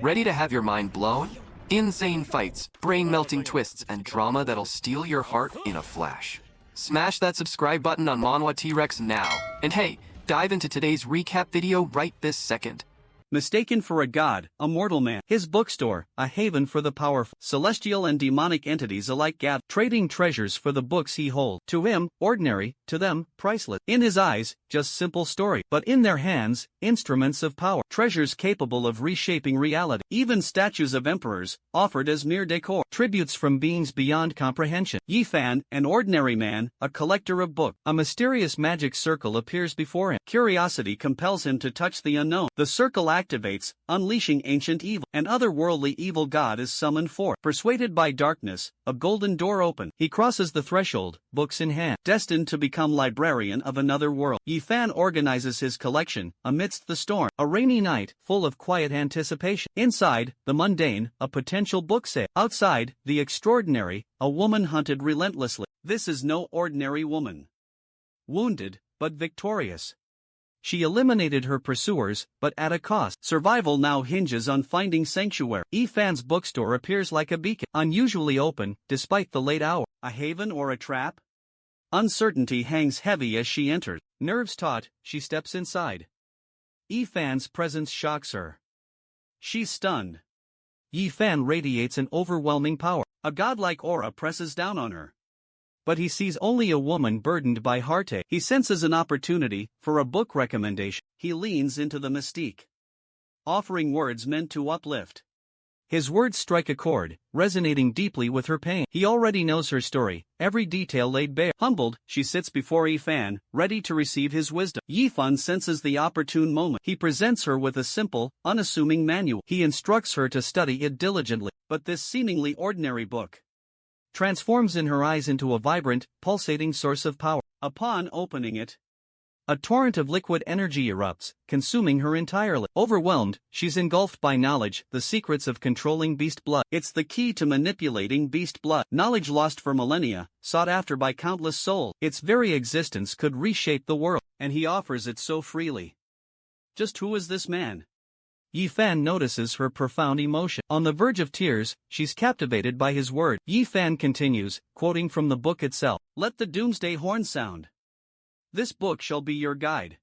Ready to have your mind blown? Insane fights, brain-melting twists, and drama that'll steal your heart in a flash. Smash that subscribe button on Manhwa T-Rex now. And hey, dive into today's recap video right this second. Mistaken for a god, a mortal man. His bookstore, a haven for the powerful. Celestial and demonic entities alike gather, trading treasures for the books he holds. To him, ordinary, to them, priceless. In his eyes, just simple story. But in their hands, instruments of power. Treasures capable of reshaping reality. Even statues of emperors, offered as mere decor. Tributes from beings beyond comprehension. Yifan, an ordinary man, a collector of books. A mysterious magic circle appears before him. Curiosity compels him to touch the unknown. The circle activates, unleashing ancient evil. An otherworldly evil god is summoned forth. Persuaded by darkness, a golden door opens. He crosses the threshold, books in hand. Destined to become librarian of another world, Yifan organizes his collection, amidst the storm. A rainy night, full of quiet anticipation. Inside, the mundane, a potential book sale. Outside, the extraordinary, a woman hunted relentlessly. This is no ordinary woman. Wounded, but victorious. She eliminated her pursuers, but at a cost. Survival now hinges on finding sanctuary. Yifan's bookstore appears like a beacon, unusually open, despite the late hour. A haven or a trap? Uncertainty hangs heavy as she enters. Nerves taut, she steps inside. Yifan's presence shocks her. She's stunned. Yifan radiates an overwhelming power. A godlike aura presses down on her. But he sees only a woman burdened by heartache. He senses an opportunity for a book recommendation. He leans into the mystique, offering words meant to uplift. His words strike a chord, resonating deeply with her pain. He already knows her story, every detail laid bare. Humbled, she sits before Yifan, ready to receive his wisdom. Yifan senses the opportune moment. He presents her with a simple, unassuming manual. He instructs her to study it diligently. But this seemingly ordinary book transforms in her eyes into a vibrant, pulsating source of power. Upon opening it, a torrent of liquid energy erupts, consuming her entirely. Overwhelmed, she's engulfed by knowledge, the secrets of controlling beast blood. It's the key to manipulating beast blood. Knowledge lost for millennia, sought after by countless souls. Its very existence could reshape the world, and he offers it so freely. Just who is this man? Yifan notices her profound emotion. On the verge of tears, she's captivated by his word. Yifan continues, quoting from the book itself. Let the doomsday horn sound. This book shall be your guide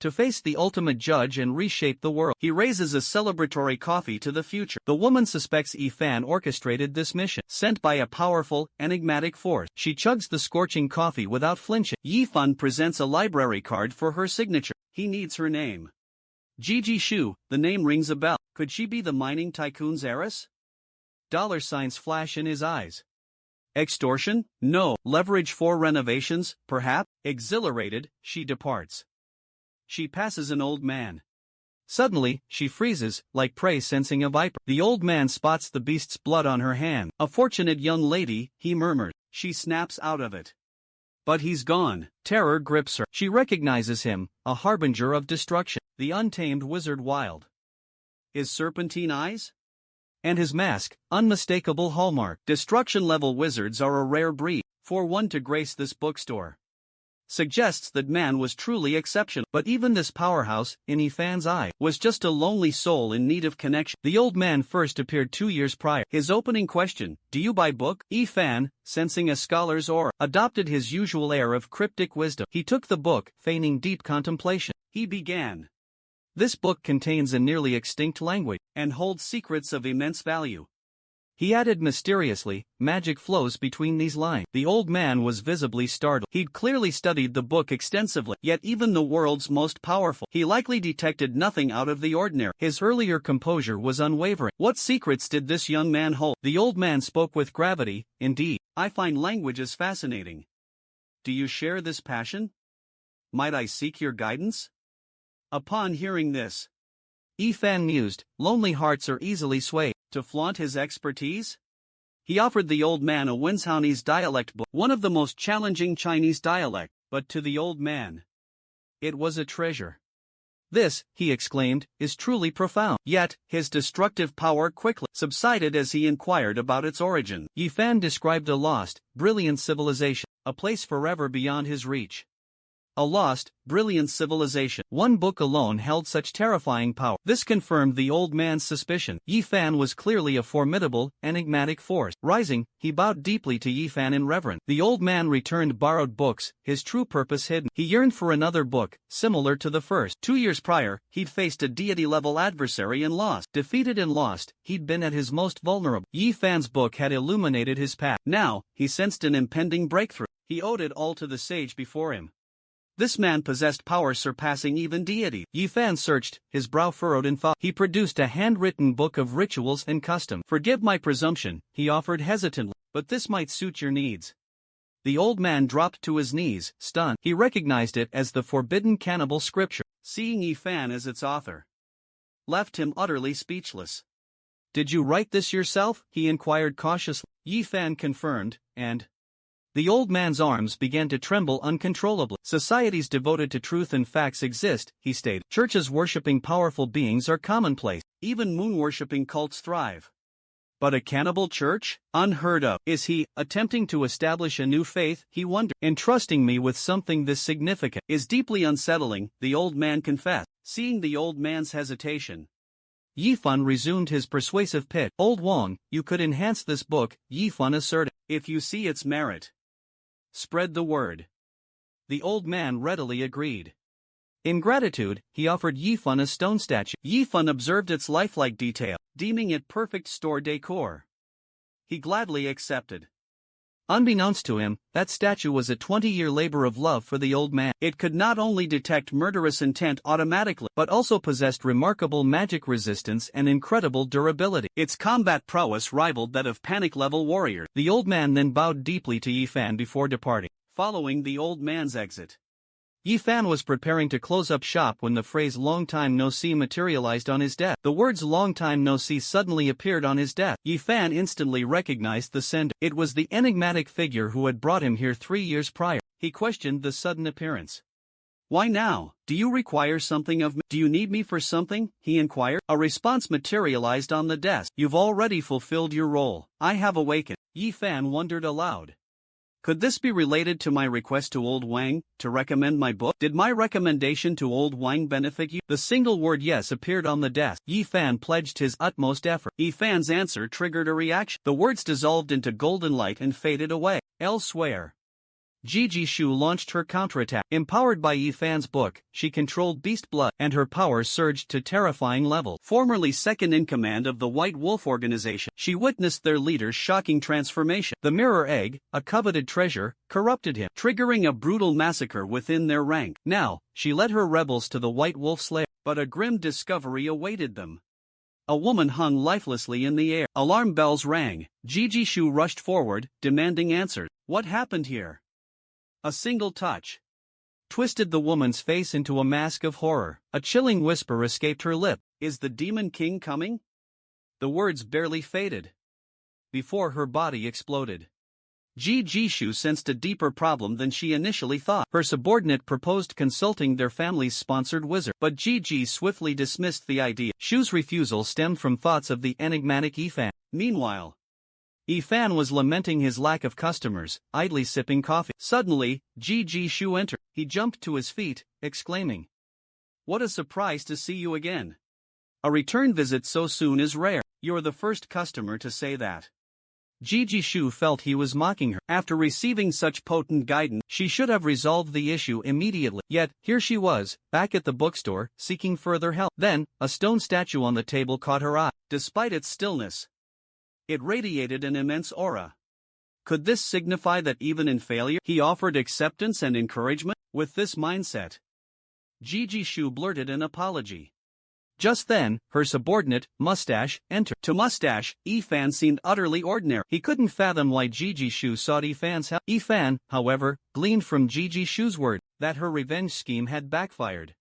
to face the ultimate judge and reshape the world. He raises a celebratory coffee to the future. The woman suspects Yifan orchestrated this mission, sent by a powerful, enigmatic force. She chugs the scorching coffee without flinching. Yifan presents a library card for her signature. He needs her name. Gigi Shu, the name rings a bell. Could she be the mining tycoon's heiress? Dollar signs flash in his eyes. Extortion? No. Leverage for renovations, perhaps? Exhilarated, she departs. She passes an old man. Suddenly, she freezes, like prey sensing a viper. The old man spots the beast's blood on her hand. A fortunate young lady, he murmurs. She snaps out of it. But he's gone. Terror grips her. She recognizes him, a harbinger of destruction. The untamed wizard Wild. His serpentine eyes? And his mask, unmistakable hallmark. Destruction-level wizards are a rare breed. For one to grace this bookstore suggests that man was truly exceptional. But even this powerhouse, in Yifan's eye, was just a lonely soul in need of connection. The old man first appeared 2 years prior. His opening question, do you buy book? Yifan, sensing a scholar's aura, adopted his usual air of cryptic wisdom. He took the book, feigning deep contemplation. He began. This book contains a nearly extinct language, and holds secrets of immense value. He added mysteriously, magic flows between these lines. The old man was visibly startled. He'd clearly studied the book extensively, yet even the world's most powerful, he likely detected nothing out of the ordinary. His earlier composure was unwavering. What secrets did this young man hold? The old man spoke with gravity. Indeed, I find languages fascinating. Do you share this passion? Might I seek your guidance? Upon hearing this, Yifan mused, lonely hearts are easily swayed. To flaunt his expertise? He offered the old man a Wenzhounese dialect book, one of the most challenging Chinese dialect, but to the old man, it was a treasure. This, he exclaimed, is truly profound. Yet, his destructive power quickly subsided as he inquired about its origin. Yifan described a lost, brilliant civilization, a place forever beyond his reach. A lost, brilliant civilization. One book alone held such terrifying power. This confirmed the old man's suspicion. Yi Fan was clearly a formidable, enigmatic force. Rising, he bowed deeply to Yi Fan in reverence. The old man returned borrowed books, his true purpose hidden. He yearned for another book, similar to the first. 2 years prior, he'd faced a deity-level adversary and lost. Defeated and lost, he'd been at his most vulnerable. Yi Fan's book had illuminated his path. Now, he sensed an impending breakthrough. He owed it all to the sage before him. This man possessed power surpassing even deity. Yi Fan searched, his brow furrowed in thought. He produced a handwritten book of rituals and custom. Forgive my presumption, he offered hesitantly, but this might suit your needs. The old man dropped to his knees, stunned. He recognized it as the forbidden cannibal scripture. Seeing Yi Fan as its author left him utterly speechless. Did you write this yourself? He inquired cautiously. Yi Fan confirmed, and the old man's arms began to tremble uncontrollably. Societies devoted to truth and facts exist, he stated. Churches worshipping powerful beings are commonplace. Even moon-worshipping cults thrive. But a cannibal church? Unheard of. Is he attempting to establish a new faith? He wondered. Entrusting me with something this significant is deeply unsettling, the old man confessed. Seeing the old man's hesitation, Yi Fan resumed his persuasive pitch. Old Wong, you could enhance this book, Yi Fan asserted. If you see its merit, spread the word. The old man readily agreed. In gratitude, he offered Yi Fan a stone statue. Yi Fan observed its lifelike detail, deeming it perfect store decor. He gladly accepted. Unbeknownst to him, that statue was a 20-year labor of love for the old man. It could not only detect murderous intent automatically, but also possessed remarkable magic resistance and incredible durability. Its combat prowess rivaled that of panic-level warriors. The old man then bowed deeply to Yi Fan before departing. Following the old man's exit, Yi Fan was preparing to close up shop when the phrase "long time no see" materialized on his desk. The words "long time no see" suddenly appeared on his desk. Yi Fan instantly recognized the sender. It was the enigmatic figure who had brought him here 3 years prior. He questioned the sudden appearance. Why now? Do you require something of me? Do you need me for something? He inquired. A response materialized on the desk. You've already fulfilled your role. I have awakened. Yi Fan wondered aloud. Could this be related to my request to Old Wang to recommend my book? Did my recommendation to Old Wang benefit you? The single word yes appeared on the desk. Yi Fan pledged his utmost effort. Yi Fan's answer triggered a reaction. The words dissolved into golden light and faded away. Elsewhere, Ji Shu launched her counterattack. Empowered by Yi Fan's book, she controlled Beast Blood, and her power surged to terrifying levels. Formerly second in command of the White Wolf organization, she witnessed their leader's shocking transformation. The Mirror Egg, a coveted treasure, corrupted him, triggering a brutal massacre within their rank. Now, she led her rebels to the White Wolf Slayer, but a grim discovery awaited them. A woman hung lifelessly in the air. Alarm bells rang. Ji Shu rushed forward, demanding answers. What happened here? A single touch twisted the woman's face into a mask of horror. A chilling whisper escaped her lip. Is the Demon King coming? The words barely faded before her body exploded. Ji Shu sensed a deeper problem than she initially thought. Her subordinate proposed consulting their family's sponsored wizard, but Ji swiftly dismissed the idea. Shu's refusal stemmed from thoughts of the enigmatic Yi Fan. Meanwhile, Yi Fan was lamenting his lack of customers, idly sipping coffee. Suddenly, Ji Shu entered. He jumped to his feet, exclaiming, "What a surprise to see you again. A return visit so soon is rare. You're the first customer to say that." Ji Shu felt he was mocking her. After receiving such potent guidance, she should have resolved the issue immediately. Yet, here she was, back at the bookstore, seeking further help. Then, a stone statue on the table caught her eye. Despite its stillness, it radiated an immense aura. Could this signify that even in failure, he offered acceptance and encouragement? With this mindset, Ji Shu blurted an apology. Just then, her subordinate, Mustache, entered. To Mustache, Yi Fan seemed utterly ordinary. He couldn't fathom why Ji Shu sought Yi Fan's help. Yi Fan, however, gleaned from Ji Shu's word that her revenge scheme had backfired.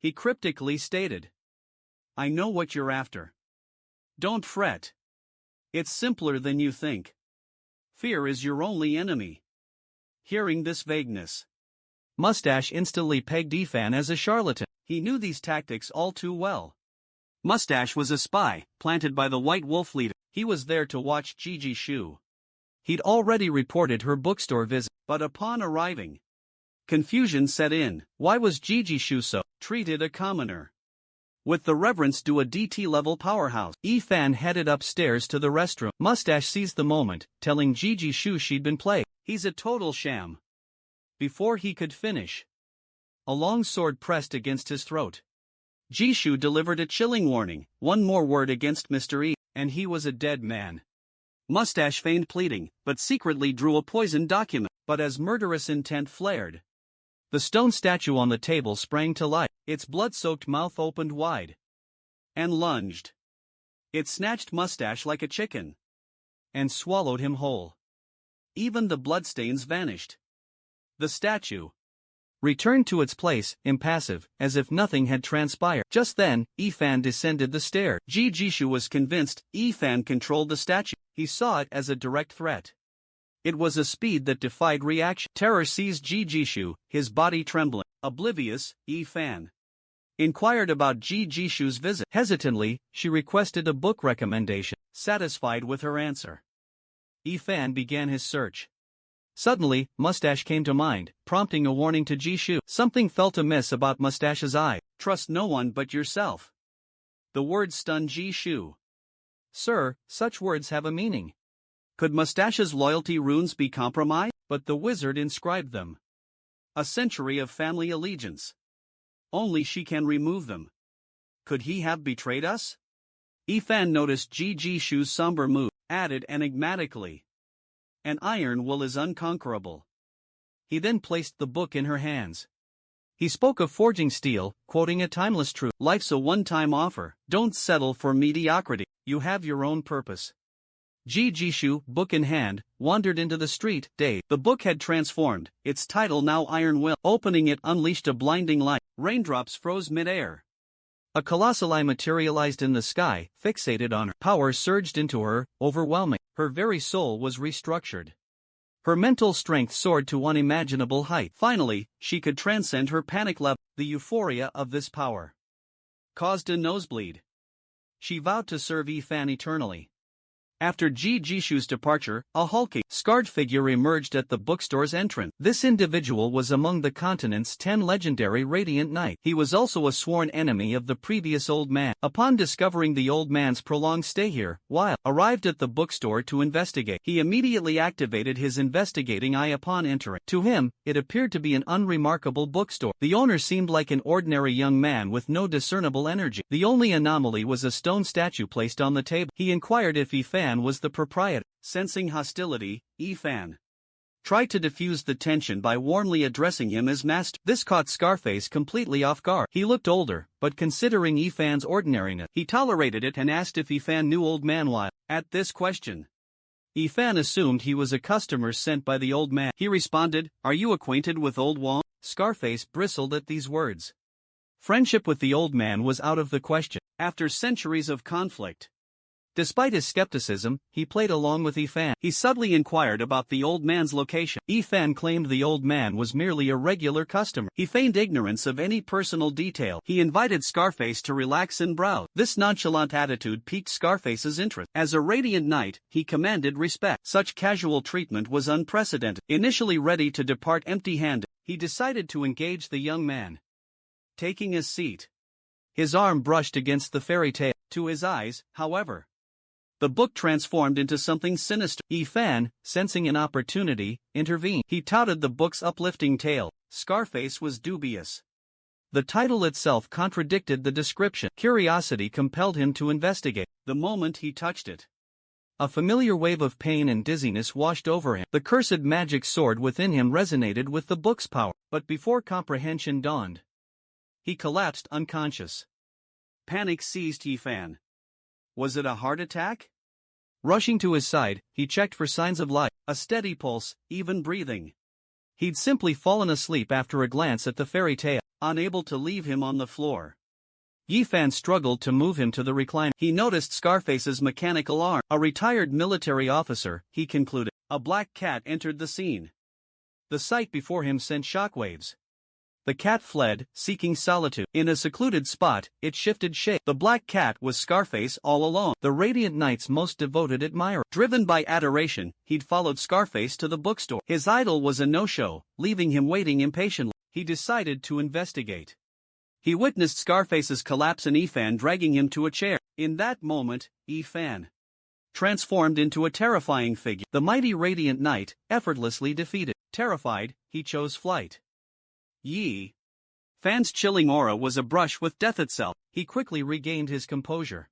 He cryptically stated, "I know what you're after. Don't fret. It's simpler than you think. Fear is your only enemy." Hearing this vagueness, Mustache instantly pegged Yi Fan as a charlatan. He knew these tactics all too well. Mustache was a spy, planted by the White Wolf leader. He was there to watch Ji Shu. He'd already reported her bookstore visit, but upon arriving, Confusion set in. Why was Jijishu so treated a commoner with the reverence due a DT-level powerhouse? Ifan headed upstairs to the restroom. Mustache seized the moment, telling Jijishu she'd been played. He's a total sham. Before he could finish, a long sword pressed against his throat. Jishu delivered a chilling warning, one more word against Mr. E, and he was a dead man. Mustache feigned pleading, but secretly drew a poisoned document. But as murderous intent flared, the stone statue on the table sprang to life, its blood-soaked mouth opened wide and lunged. It snatched Mustache like a chicken and swallowed him whole. Even the bloodstains vanished. The statue returned to its place, impassive, as if nothing had transpired. Just then, Ifan descended the stair. Jijishu was convinced Ifan controlled the statue. He saw it as a direct threat. It was a speed that defied reaction. Terror seized Jijishu, his body trembling. Oblivious, Ifan inquired about Jijishu's visit. Hesitantly, she requested a book recommendation. Satisfied with her answer, Ifan began his search. Suddenly, Mustache came to mind, prompting a warning to Jishu. Something felt amiss about Mustache's eye. Trust no one but yourself. The words stunned Jishu. Sir, such words have a meaning. Could Mustache's loyalty runes be compromised? But the wizard inscribed them. A century of family allegiance. Only she can remove them. Could he have betrayed us? Ifan noticed Jijishu's somber mood, added enigmatically, "An iron will is unconquerable." He then placed the book in her hands. He spoke of forging steel, quoting a timeless truth. Life's a one-time offer. Don't settle for mediocrity. You have your own purpose. Jijishu, book in hand, wandered into the street. The book had transformed, its title now Iron Will. Opening it unleashed a blinding light. Raindrops froze mid-air. A colossal eye materialized in the sky, fixated on her. Power surged into her, overwhelming. Her very soul was restructured. Her mental strength soared to unimaginable height. Finally, she could transcend her panic level. The euphoria of this power caused a nosebleed. She vowed to serve Ifan eternally. After Jijishu's departure, a hulking, scarred figure emerged at the bookstore's entrance. This individual was among the continent's 10 legendary Radiant Knights. He was also a sworn enemy of the previous old man. Upon discovering the old man's prolonged stay here, Weil arrived at the bookstore to investigate. He immediately activated his investigating eye upon entering. To him, it appeared to be an unremarkable bookstore. The owner seemed like an ordinary young man with no discernible energy. The only anomaly was a stone statue placed on the table. He inquired if Ifan was the proprietor. Sensing hostility, Ifan tried to diffuse the tension by warmly addressing him as master. This caught Scarface completely off guard. He looked older, but considering Ifan's ordinariness, he tolerated it and asked if Ifan knew old Manhwa. At this question, Ifan assumed he was a customer sent by the old man. He responded, "Are you acquainted with old Wang?" Scarface bristled at these words. Friendship with the old man was out of the question. After centuries of conflict, despite his skepticism, he played along with Ifan. He subtly inquired about the old man's location. Ifan claimed the old man was merely a regular customer. He feigned ignorance of any personal detail. He invited Scarface to relax and browse. This nonchalant attitude piqued Scarface's interest. As a Radiant Knight, he commanded respect. Such casual treatment was unprecedented. Initially ready to depart empty-handed, he decided to engage the young man. Taking a seat, his arm brushed against the fairy tale. To his eyes, however, the book transformed into something sinister. Ifan, sensing an opportunity, intervened. He touted the book's uplifting tale. Scarface was dubious. The title itself contradicted the description. Curiosity compelled him to investigate. The moment he touched it, a familiar wave of pain and dizziness washed over him. The cursed magic sword within him resonated with the book's power. But before comprehension dawned, he collapsed unconscious. Panic seized Ifan. Was it a heart attack? Rushing to his side, he checked for signs of life, a steady pulse, even breathing. He'd simply fallen asleep after a glance at the fairy tale, unable to leave him on the floor. Ifan struggled to move him to the recliner. He noticed Scarface's mechanical arm. A retired military officer, he concluded. A black cat entered the scene. The sight before him sent shockwaves. The cat fled, seeking solitude. In a secluded spot, it shifted shape. The black cat was Scarface all alone, the Radiant Knight's most devoted admirer. Driven by adoration, he'd followed Scarface to the bookstore. His idol was a no-show, leaving him waiting impatiently. He decided to investigate. He witnessed Scarface's collapse and Ifan dragging him to a chair. In that moment, Ifan transformed into a terrifying figure. The mighty Radiant Knight, effortlessly defeated. Terrified, he chose flight. Yi Fan's chilling aura was a brush with death itself. He quickly regained his composure.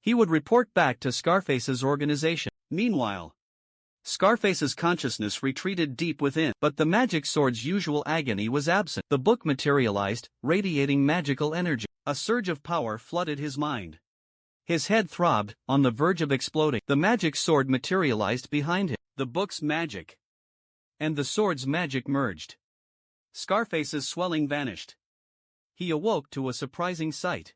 He would report back to Scarface's organization. Meanwhile, Scarface's consciousness retreated deep within, but the magic sword's usual agony was absent. The book materialized, radiating magical energy. A surge of power flooded his mind. His head throbbed, on the verge of exploding. The magic sword materialized behind him. The book's magic and the sword's magic merged. Scarface's swelling vanished. He awoke to a surprising sight.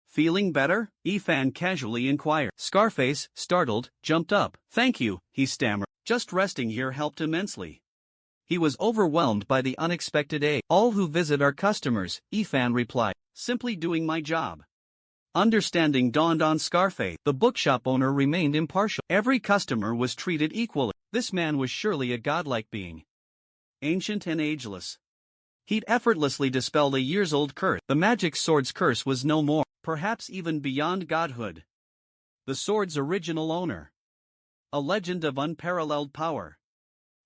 Feeling better? Ifan casually inquired. Scarface, startled, jumped up. Thank you, he stammered. Just resting here helped immensely. He was overwhelmed by the unexpected aid. All who visit are customers, Ifan replied. Simply doing my job. Understanding dawned on Scarface. The bookshop owner remained impartial. Every customer was treated equally. This man was surely a godlike being. Ancient and ageless. He'd effortlessly dispelled a years-old curse. The magic sword's curse was no more, perhaps even beyond godhood. The sword's original owner, a legend of unparalleled power,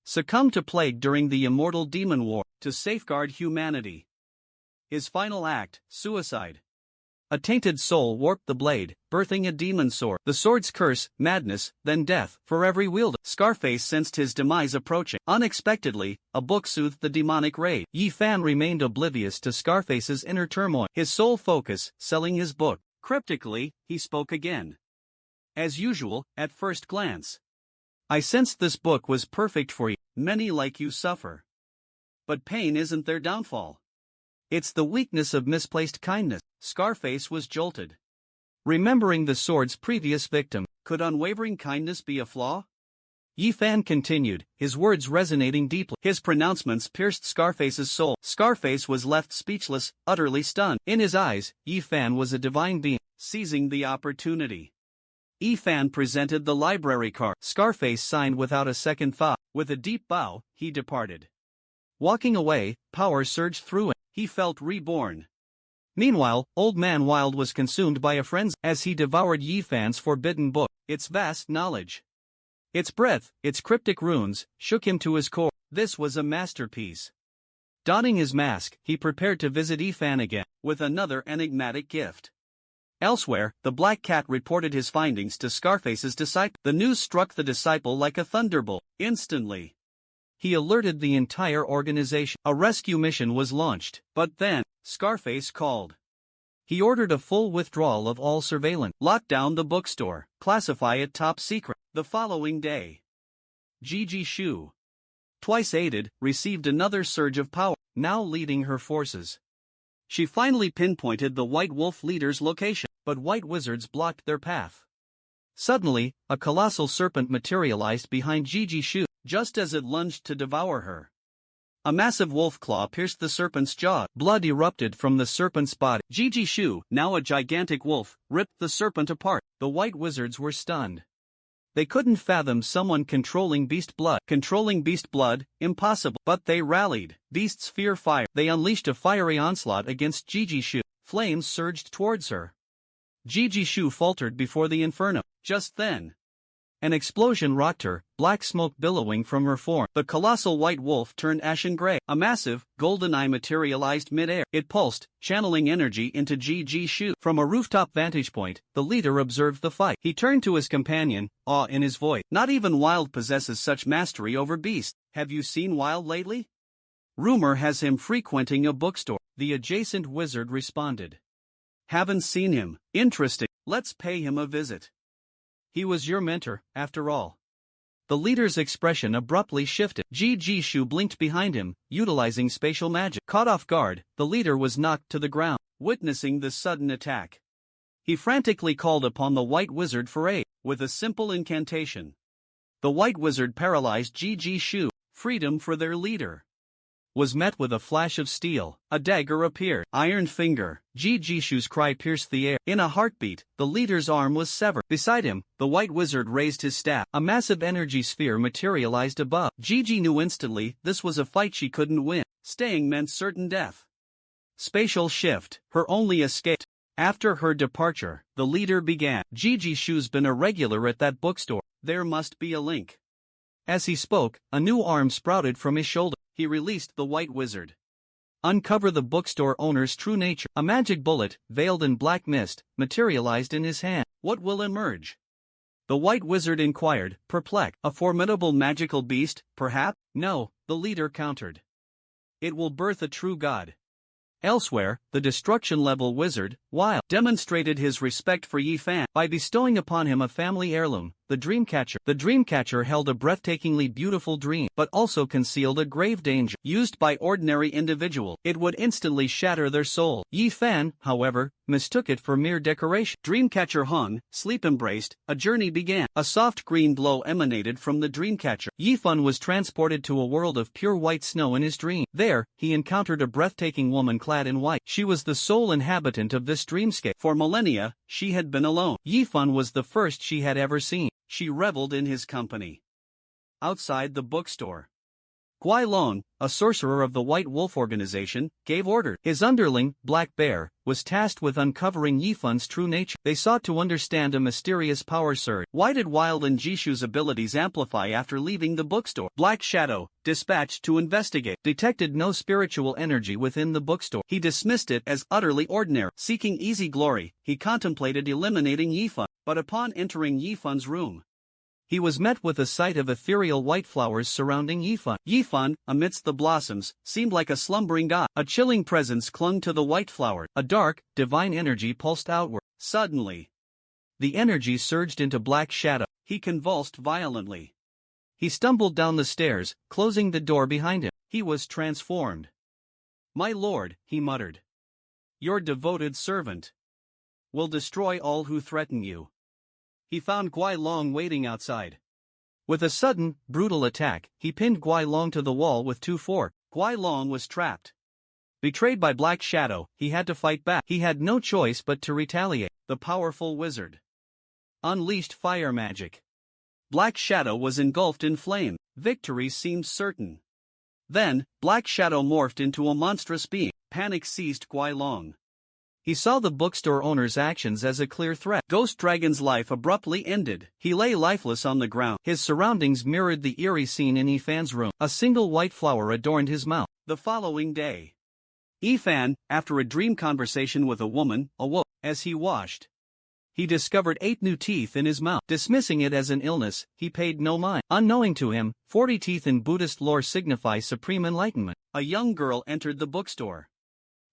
succumbed to plague during the immortal demon war to safeguard humanity. His final act, suicide. A tainted soul warped the blade, birthing a demon sword. The sword's curse, madness, then death, for every wielder. Scarface sensed his demise approaching. Unexpectedly, a book soothed the demonic rage. Ifan remained oblivious to Scarface's inner turmoil, his sole focus, selling his book. Cryptically, he spoke again. As usual, at first glance, I sensed this book was perfect for you. Many like you suffer. But pain isn't their downfall. It's the weakness of misplaced kindness. Scarface was jolted. Remembering the sword's previous victim, could unwavering kindness be a flaw? Ifan continued, his words resonating deeply. His pronouncements pierced Scarface's soul. Scarface was left speechless, utterly stunned. In his eyes, Ifan was a divine being, seizing the opportunity. Ifan presented the library card. Scarface signed without a second thought. With a deep bow, he departed. Walking away, power surged through him. He felt reborn. Meanwhile, Old Man Wild was consumed by a frenzy as he devoured Yifan's forbidden book. Its vast knowledge, its breadth, its cryptic runes, shook him to his core. This was a masterpiece. Donning his mask, he prepared to visit Ifan again, with another enigmatic gift. Elsewhere, the Black Cat reported his findings to Scarface's disciple. The news struck the disciple like a thunderbolt. Instantly, he alerted the entire organization. A rescue mission was launched, but then, Scarface called. He ordered a full withdrawal of all surveillance, lock down the bookstore, classify it top secret. The following day, Gigi Shu, twice aided, received another surge of power, now leading her forces. She finally pinpointed the White Wolf leader's location, but white wizards blocked their path. Suddenly, a colossal serpent materialized behind Gigi Shu, just as it lunged to devour her. A massive wolf claw pierced the serpent's jaw. Blood erupted from the serpent's body. Gigi Shu, now a gigantic wolf, ripped the serpent apart. The white wizards were stunned. They couldn't fathom someone controlling beast blood. Controlling beast blood? Impossible. But they rallied. Beasts fear fire. They unleashed a fiery onslaught against Gigi Shu. Flames surged towards her. Gigi Shu faltered before the inferno. Just then, an explosion rocked her, black smoke billowing from her form. The colossal white wolf turned ashen gray. A massive, golden eye materialized mid-air. It pulsed, channeling energy into Gigi Shu. From a rooftop vantage point, the leader observed the fight. He turned to his companion, awe in his voice. Not even Wild possesses such mastery over beasts. Have you seen Wild lately? Rumor has him frequenting a bookstore. The adjacent wizard responded. Haven't seen him. Interesting. Let's pay him a visit. He was your mentor, after all. The leader's expression abruptly shifted. Gigi Shu blinked behind him, utilizing spatial magic. Caught off guard, the leader was knocked to the ground, witnessing the sudden attack. He frantically called upon the white wizard for aid, with a simple incantation. The white wizard paralyzed Gigi Shu, freedom for their leader. was met with a flash of steel. A dagger appeared. Iron Finger. Jishu's cry pierced the air. In a heartbeat, the leader's arm was severed. Beside him, the white wizard raised his staff. A massive energy sphere materialized above. Gigi knew instantly this was a fight she couldn't win. Staying meant certain death. Spatial shift, her only escape. After her departure, the leader began. Jishu's been a regular at that bookstore. There must be a link. As he spoke, a new arm sprouted from his shoulder. He released the white wizard. Uncover the bookstore owner's true nature. A magic bullet, veiled in black mist, materialized in his hand. What will emerge? The white wizard inquired, perplexed. A formidable magical beast, perhaps? No, the leader countered. It will birth a true god. Elsewhere, the destruction-level wizard, while demonstrated his respect for Yi Fan by bestowing upon him a family heirloom, the Dreamcatcher. The Dreamcatcher held a breathtakingly beautiful dream, but also concealed a grave danger. Used by ordinary individuals, it would instantly shatter their soul. Yi Fan, however, mistook it for mere decoration. Dreamcatcher hung, sleep-embraced, a journey began. A soft green glow emanated from the Dreamcatcher. Yi Fan was transported to a world of pure white snow in his dream. There, he encountered a breathtaking woman clad in white. She was the sole inhabitant of this dreamscape. For millennia, she had been alone. Yi Fan was the first she had ever seen. She reveled in his company. Outside the bookstore, Guai Long, a sorcerer of the White Wolf organization, gave order. His underling, Black Bear, was tasked with uncovering Yi Fan's true nature. They sought to understand a mysterious power surge. Why did Wild and Jishu's abilities amplify after leaving the bookstore? Black Shadow, dispatched to investigate, detected no spiritual energy within the bookstore. He dismissed it as utterly ordinary. Seeking easy glory, he contemplated eliminating Yi Fan, but upon entering Yi Fan's room, he was met with a sight of ethereal white flowers surrounding Yi Fan. Yi Fan, amidst the blossoms, seemed like a slumbering god. A chilling presence clung to the white flower. A dark, divine energy pulsed outward. Suddenly, the energy surged into Black Shadow. He convulsed violently. He stumbled down the stairs, closing the door behind him. He was transformed. "My lord," he muttered. "Your devoted servant will destroy all who threaten you." He found Guai Long waiting outside. With a sudden, brutal attack, he pinned Guai Long to the wall with 2-4. Guai Long was trapped. Betrayed by Black Shadow, he had to fight back. He had no choice but to retaliate. The powerful wizard unleashed fire magic. Black Shadow was engulfed in flame. Victory seemed certain. Then, Black Shadow morphed into a monstrous being. Panic seized Guai Long. He saw the bookstore owner's actions as a clear threat. Ghost Dragon's life abruptly ended. He lay lifeless on the ground. His surroundings mirrored the eerie scene in Yi Fan's room. A single white flower adorned his mouth. The following day, Yi Fan, after a dream conversation with a woman, awoke. As he washed, he discovered 8 new teeth in his mouth. Dismissing it as an illness, he paid no mind. Unknowing to him, 40 teeth in Buddhist lore signify supreme enlightenment. A young girl entered the bookstore.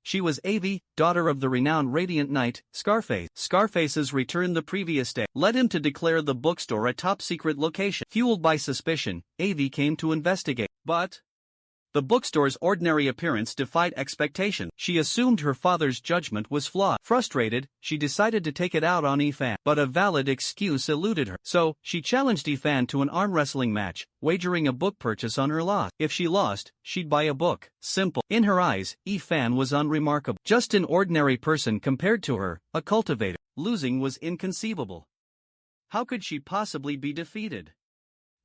She was Avi, daughter of the renowned Radiant Knight, Scarface. Scarface's return the previous day led him to declare the bookstore a top-secret location. Fueled by suspicion, Avi came to investigate. But the bookstore's ordinary appearance defied expectation. She assumed her father's judgment was flawed. Frustrated, she decided to take it out on Yi Fan, but a valid excuse eluded her. So, she challenged Yi Fan to an arm wrestling match, wagering a book purchase on her loss. If she lost, she'd buy a book. Simple. In her eyes, Yi Fan was unremarkable. Just an ordinary person compared to her, a cultivator. Losing was inconceivable. How could she possibly be defeated?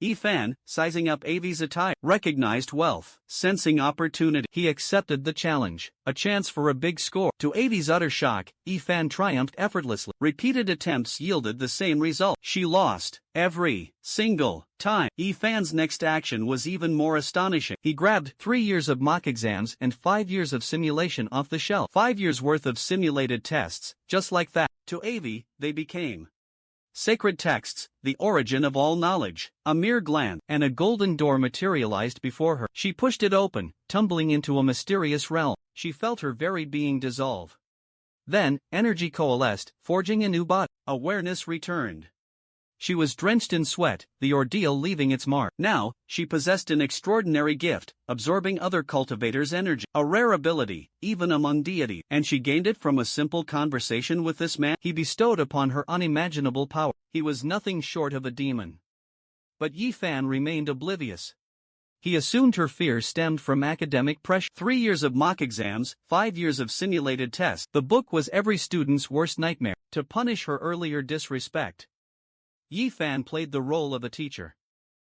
Yi Fan, sizing up Avi's attire, recognized wealth. Sensing opportunity, he accepted the challenge. A chance for a big score. To Avi's utter shock, Yi Fan triumphed effortlessly. Repeated attempts yielded the same result. She lost every single time. Yi Fan's next action was even more astonishing. He grabbed 3 years of mock exams and 5 years of simulation off the shelf. 5 years worth of simulated tests, just like that. To Avi, they became sacred texts, the origin of all knowledge. A mere glance, and a golden door materialized before her. She pushed it open, tumbling into a mysterious realm. She felt her very being dissolve. Then, energy coalesced, forging a new body. Awareness returned. She was drenched in sweat, the ordeal leaving its mark. Now, she possessed an extraordinary gift, absorbing other cultivators' energy. A rare ability, even among deities. And she gained it from a simple conversation with this man. He bestowed upon her unimaginable power. He was nothing short of a demon. But Yi Fan remained oblivious. He assumed her fear stemmed from academic pressure. 3 years of mock exams, 5 years of simulated tests. The book was every student's worst nightmare. To punish her earlier disrespect, Yi Fan played the role of a teacher.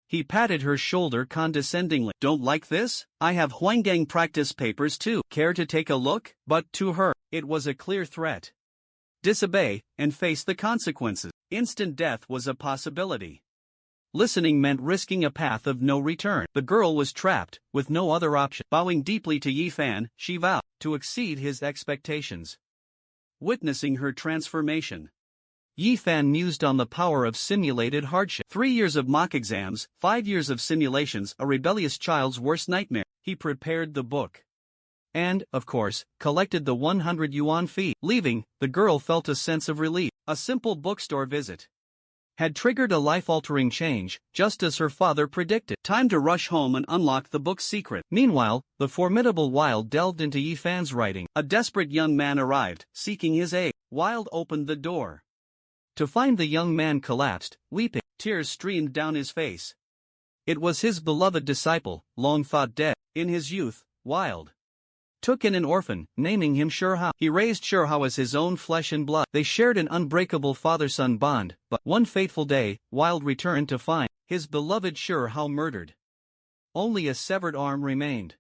He patted her shoulder condescendingly. Don't like this? I have Huanggang practice papers too. Care to take a look? But to her, it was a clear threat. Disobey, and face the consequences. Instant death was a possibility. Listening meant risking a path of no return. The girl was trapped, with no other option. Bowing deeply to Yi Fan, she vowed to exceed his expectations. Witnessing her transformation, Yi Fan mused on the power of simulated hardship. 3 years of mock exams, 5 years of simulations, a rebellious child's worst nightmare. He prepared the book. And, of course, collected the 100 yuan fee. Leaving, the girl felt a sense of relief. A simple bookstore visit had triggered a life-altering change, just as her father predicted. Time to rush home and unlock the book's secret. Meanwhile, the formidable Wild delved into Yi Fan's writing. A desperate young man arrived, seeking his aid. Wild opened the door to find the young man collapsed, weeping. Tears streamed down his face. It was his beloved disciple, long thought dead. In his youth, Wild took in an orphan, naming him Shihao. He raised Shihao as his own flesh and blood. They shared an unbreakable father-son bond, but one fateful day, Wild returned to find his beloved Shihao murdered. Only a severed arm remained.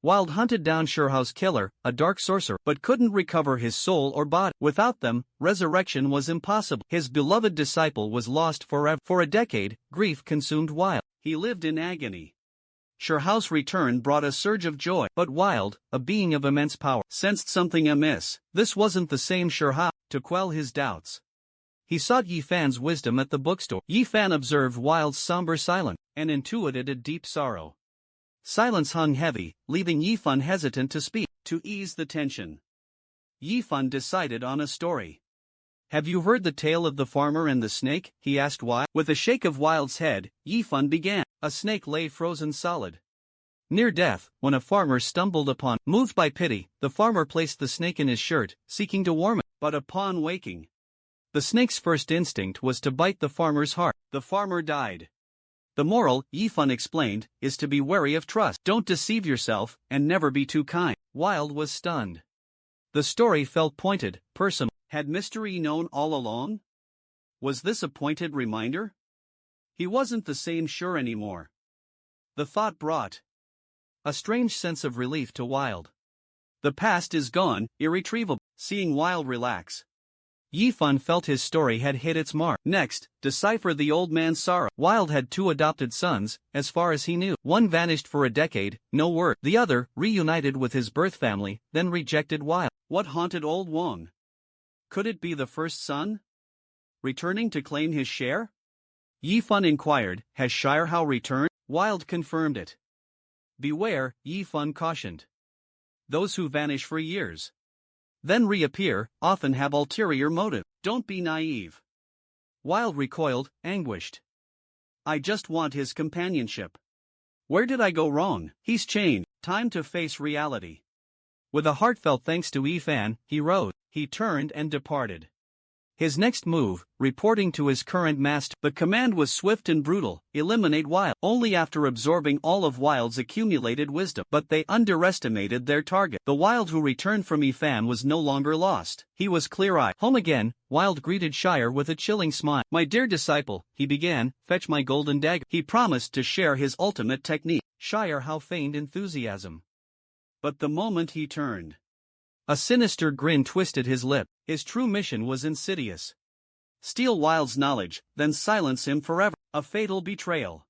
Wild hunted down Shihao's killer, a dark sorcerer, but couldn't recover his soul or body. Without them, resurrection was impossible. His beloved disciple was lost forever. For a decade, grief consumed Wild. He lived in agony. Shihao's return brought a surge of joy, but Wild, a being of immense power, sensed something amiss. This wasn't the same Shihao. To quell his doubts, he sought Yi Fan's wisdom at the bookstore. Yi Fan observed Wild's somber silence, and intuited a deep sorrow. Silence hung heavy, leaving Yi Fan hesitant to speak. To ease the tension, Yi Fan decided on a story. Have you heard the tale of the farmer and the snake? He asked Wild. With a shake of Wild's head, Yi Fan began. A snake lay frozen solid near death, when a farmer stumbled upon. Moved by pity, the farmer placed the snake in his shirt, seeking to warm it. But upon waking, the snake's first instinct was to bite the farmer's heart. The farmer died. The moral, Yi Fan explained, is to be wary of trust. Don't deceive yourself, and never be too kind. Wild was stunned. The story felt pointed, personal. Had mystery known all along? Was this a pointed reminder? He wasn't the same sure anymore. The thought brought a strange sense of relief to Wild. The past is gone, irretrievable. Seeing Wild relax, Yi Fan felt his story had hit its mark. Next, decipher the old man's sorrow. Wild had 2 adopted sons, as far as he knew. One vanished for a decade, no word. The other, reunited with his birth family, then rejected Wild. What haunted old Wang? Could it be the first son returning to claim his share? Yi Fan inquired. Has Shihao returned? Wild confirmed it. Beware, Yi Fan cautioned. Those who vanish for years, then reappear, often have ulterior motive. Don't be naive. Wild recoiled, anguished. I just want his companionship. Where did I go wrong? He's changed. Time to face reality. With a heartfelt thanks to Yi Fan, he rose. He turned and departed. His next move, reporting to his current master. The command was swift and brutal: eliminate Wild. Only after absorbing all of Wild's accumulated wisdom. But they underestimated their target. The Wild who returned from Yi Fan was no longer lost. He was clear-eyed. Home again, Wild greeted Shire with a chilling smile. My dear disciple, he began, fetch my golden dagger. He promised to share his ultimate technique. Shire how feigned enthusiasm. But the moment he turned, a sinister grin twisted his lip. His true mission was insidious. Steal Wild's knowledge, then silence him forever. A fatal betrayal.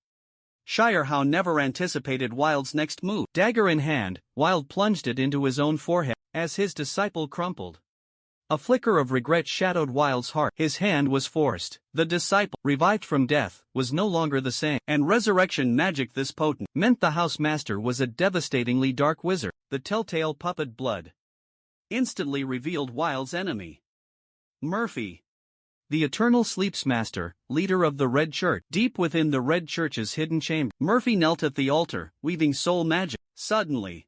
Shihao never anticipated Wild's next move. Dagger in hand, Wild plunged it into his own forehead. As his disciple crumpled, a flicker of regret shadowed Wild's heart. His hand was forced. The disciple, revived from death, was no longer the same. And resurrection magic this potent meant the house master was a devastatingly dark wizard. The telltale puppet blood instantly revealed Wild's enemy. Murphy, the eternal sleeps master, leader of the Red Church. Deep within the Red Church's hidden chamber, Murphy knelt at the altar, weaving soul magic. Suddenly,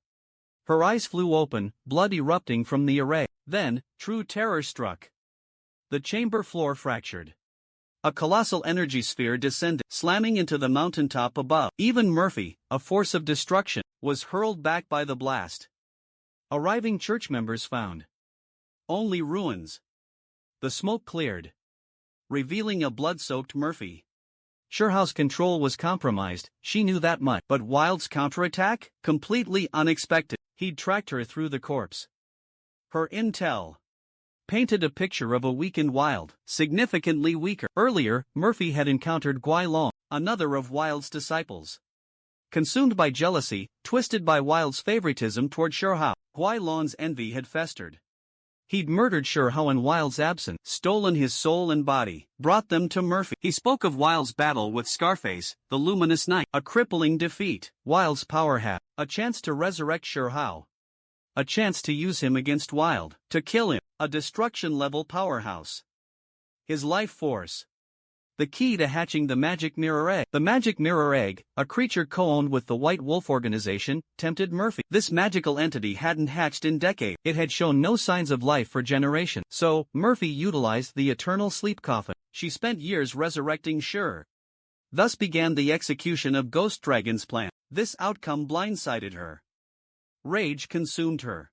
her eyes flew open, blood erupting from the array. Then, true terror struck. The chamber floor fractured. A colossal energy sphere descended, slamming into the mountaintop above. Even Murphy, a force of destruction, was hurled back by the blast. Arriving church members found only ruins. The smoke cleared, revealing a blood-soaked Murphy. Surehouse control was compromised, she knew that much. But Wilde's counterattack? Completely unexpected. He'd tracked her through the corpse. Her intel painted a picture of a weakened Wilde, significantly weaker. Earlier, Murphy had encountered Guai Long, another of Wilde's disciples. Consumed by jealousy, twisted by Wilde's favoritism toward Surehouse, Guai Long's envy had festered. He'd murdered Surehouse in Wilde's absence, stolen his soul and body, brought them to Murphy. He spoke of Wilde's battle with Scarface, the luminous knight, a crippling defeat. Wilde's power had a chance to resurrect Surehouse. A chance to use him against Wilde, to kill him, a destruction-level powerhouse. His life force. The key to hatching the magic mirror egg. The magic mirror egg, a creature co-owned with the White Wolf organization, tempted Murphy. This magical entity hadn't hatched in decades. It had shown no signs of life for generations. So, Murphy utilized the eternal sleep coffin. She spent years resurrecting Sure. Thus began the execution of Ghost Dragon's plan. This outcome blindsided her. Rage consumed her.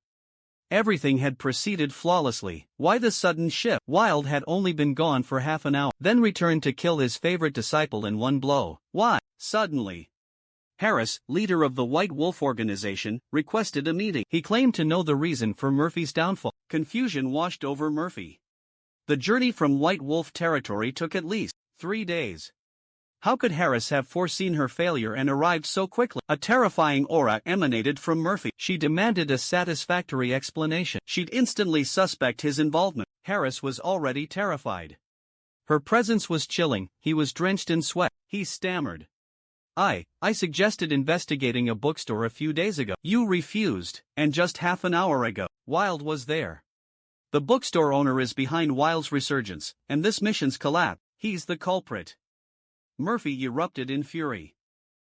Everything had proceeded flawlessly. Why the sudden shift? Wilde had only been gone for half an hour, then returned to kill his favorite disciple in one blow. Why? Suddenly. Harris, leader of the White Wolf organization, requested a meeting. He claimed to know the reason for Murphy's downfall. Confusion washed over Murphy. The journey from White Wolf territory took at least 3 days. How could Harris have foreseen her failure and arrived so quickly? A terrifying aura emanated from Murphy. She demanded a satisfactory explanation. She'd instantly suspect his involvement. Harris was already terrified. Her presence was chilling, he was drenched in sweat. He stammered. I suggested investigating a bookstore a few days ago. You refused, and just half an hour ago, Wilde was there. The bookstore owner is behind Wilde's resurgence, and this mission's collapse. He's the culprit. Murphy erupted in fury.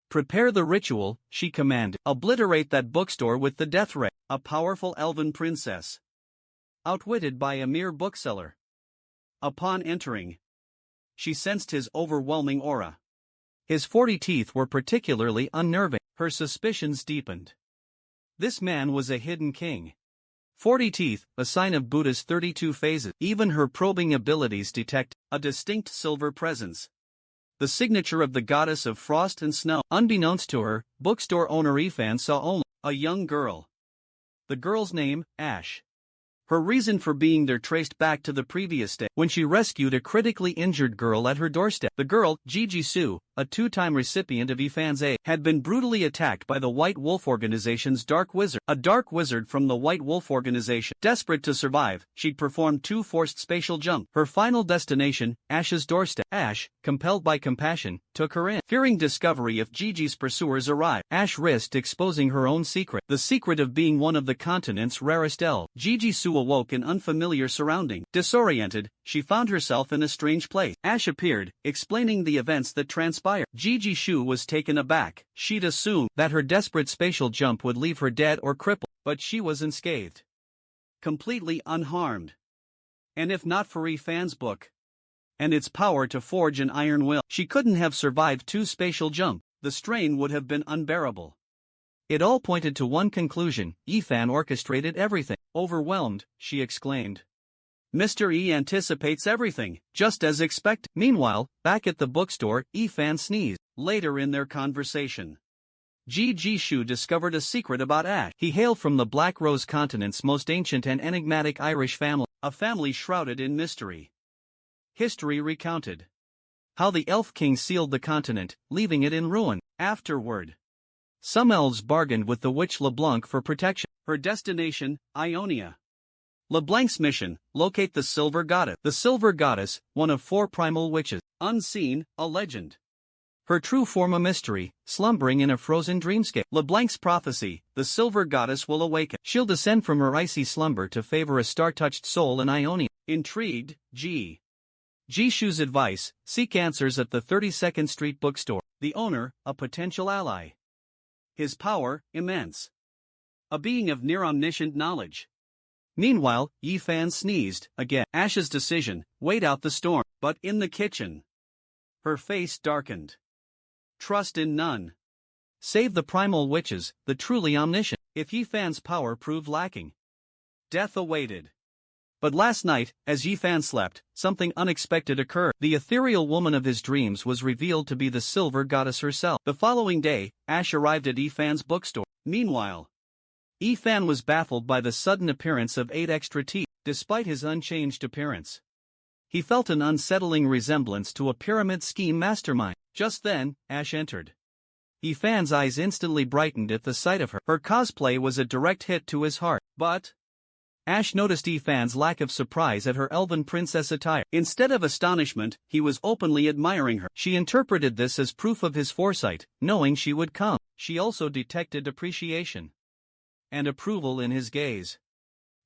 Prepare the ritual, she commanded. Obliterate that bookstore with the death ray. A powerful elven princess. Outwitted by a mere bookseller. Upon entering, she sensed his overwhelming aura. His 40 teeth were particularly unnerving. Her suspicions deepened. This man was a hidden king. 40 teeth, a sign of Buddha's 32 phases. Even her probing abilities detect a distinct silver presence. The signature of the goddess of frost and snow. Unbeknownst to her, bookstore owner Ifan saw only a young girl. The girl's name, Ash. Her reason for being there traced back to the previous day, when she rescued a critically injured girl at her doorstep. The girl, Gigi Su, a 2-time recipient of Ifan's aid, had been brutally attacked by the White Wolf organization's Dark Wizard. A Dark Wizard from the White Wolf organization. Desperate to survive, she'd performed 2 forced spatial jumps. Her final destination, Ash's doorstep. Ash, compelled by compassion, took her in. Fearing discovery if Gigi's pursuers arrived, Ash risked exposing her own secret. The secret of being one of the continent's rarest elves. Gigi Su awoke in unfamiliar surroundings. Disoriented, she found herself in a strange place. Ash appeared, explaining the events that transpired. Gigi Shu was taken aback. She'd assumed that her desperate spatial jump would leave her dead or crippled, but she was unscathed. Completely unharmed. And if not for Ifan's book and its power to forge an iron will, she couldn't have survived 2 spatial jumps. The strain would have been unbearable. It all pointed to one conclusion: Ifan orchestrated everything. Overwhelmed, she exclaimed. Mr. E anticipates everything, just as expected. Meanwhile, back at the bookstore, Ifan sneezed. Later in their conversation, Ji Shu discovered a secret about Ash. He hailed from the Black Rose continent's most ancient and enigmatic Irish family, a family shrouded in mystery. History recounted how the Elf King sealed the continent, leaving it in ruin. Afterward, some elves bargained with the witch LeBlanc for protection. Her destination, Ionia. LeBlanc's mission: locate the Silver Goddess. The Silver Goddess, one of 4 primal witches. Unseen, a legend. Her true form a mystery, slumbering in a frozen dreamscape. LeBlanc's prophecy: the Silver Goddess will awaken. She'll descend from her icy slumber to favor a star-touched soul in Ionia. Intrigued, Ji Shu's advice: seek answers at the 32nd Street bookstore. The owner, a potential ally. His power, immense. A being of near-omniscient knowledge. Meanwhile, Yifan sneezed, again. Ash's decision: wait out the storm. But in the kitchen, Her face darkened. Trust in none. Save the primal witches, the truly omniscient. If Yifan's power proved lacking, death awaited. But last night, as Yifan slept, something unexpected occurred. The ethereal woman of his dreams was revealed to be the silver goddess herself. The following day, Ash arrived at Yifan's bookstore. Meanwhile, Yifan was baffled by the sudden appearance of 8 extra teeth. Despite his unchanged appearance, he felt an unsettling resemblance to a pyramid scheme mastermind. Just then, Ash entered. Yifan's eyes instantly brightened at the sight of her. Her cosplay was a direct hit to his heart. But Ash noticed Yifan's lack of surprise at her elven princess attire. Instead of astonishment, he was openly admiring her. She interpreted this as proof of his foresight, knowing she would come. She also detected appreciation and approval in his gaze.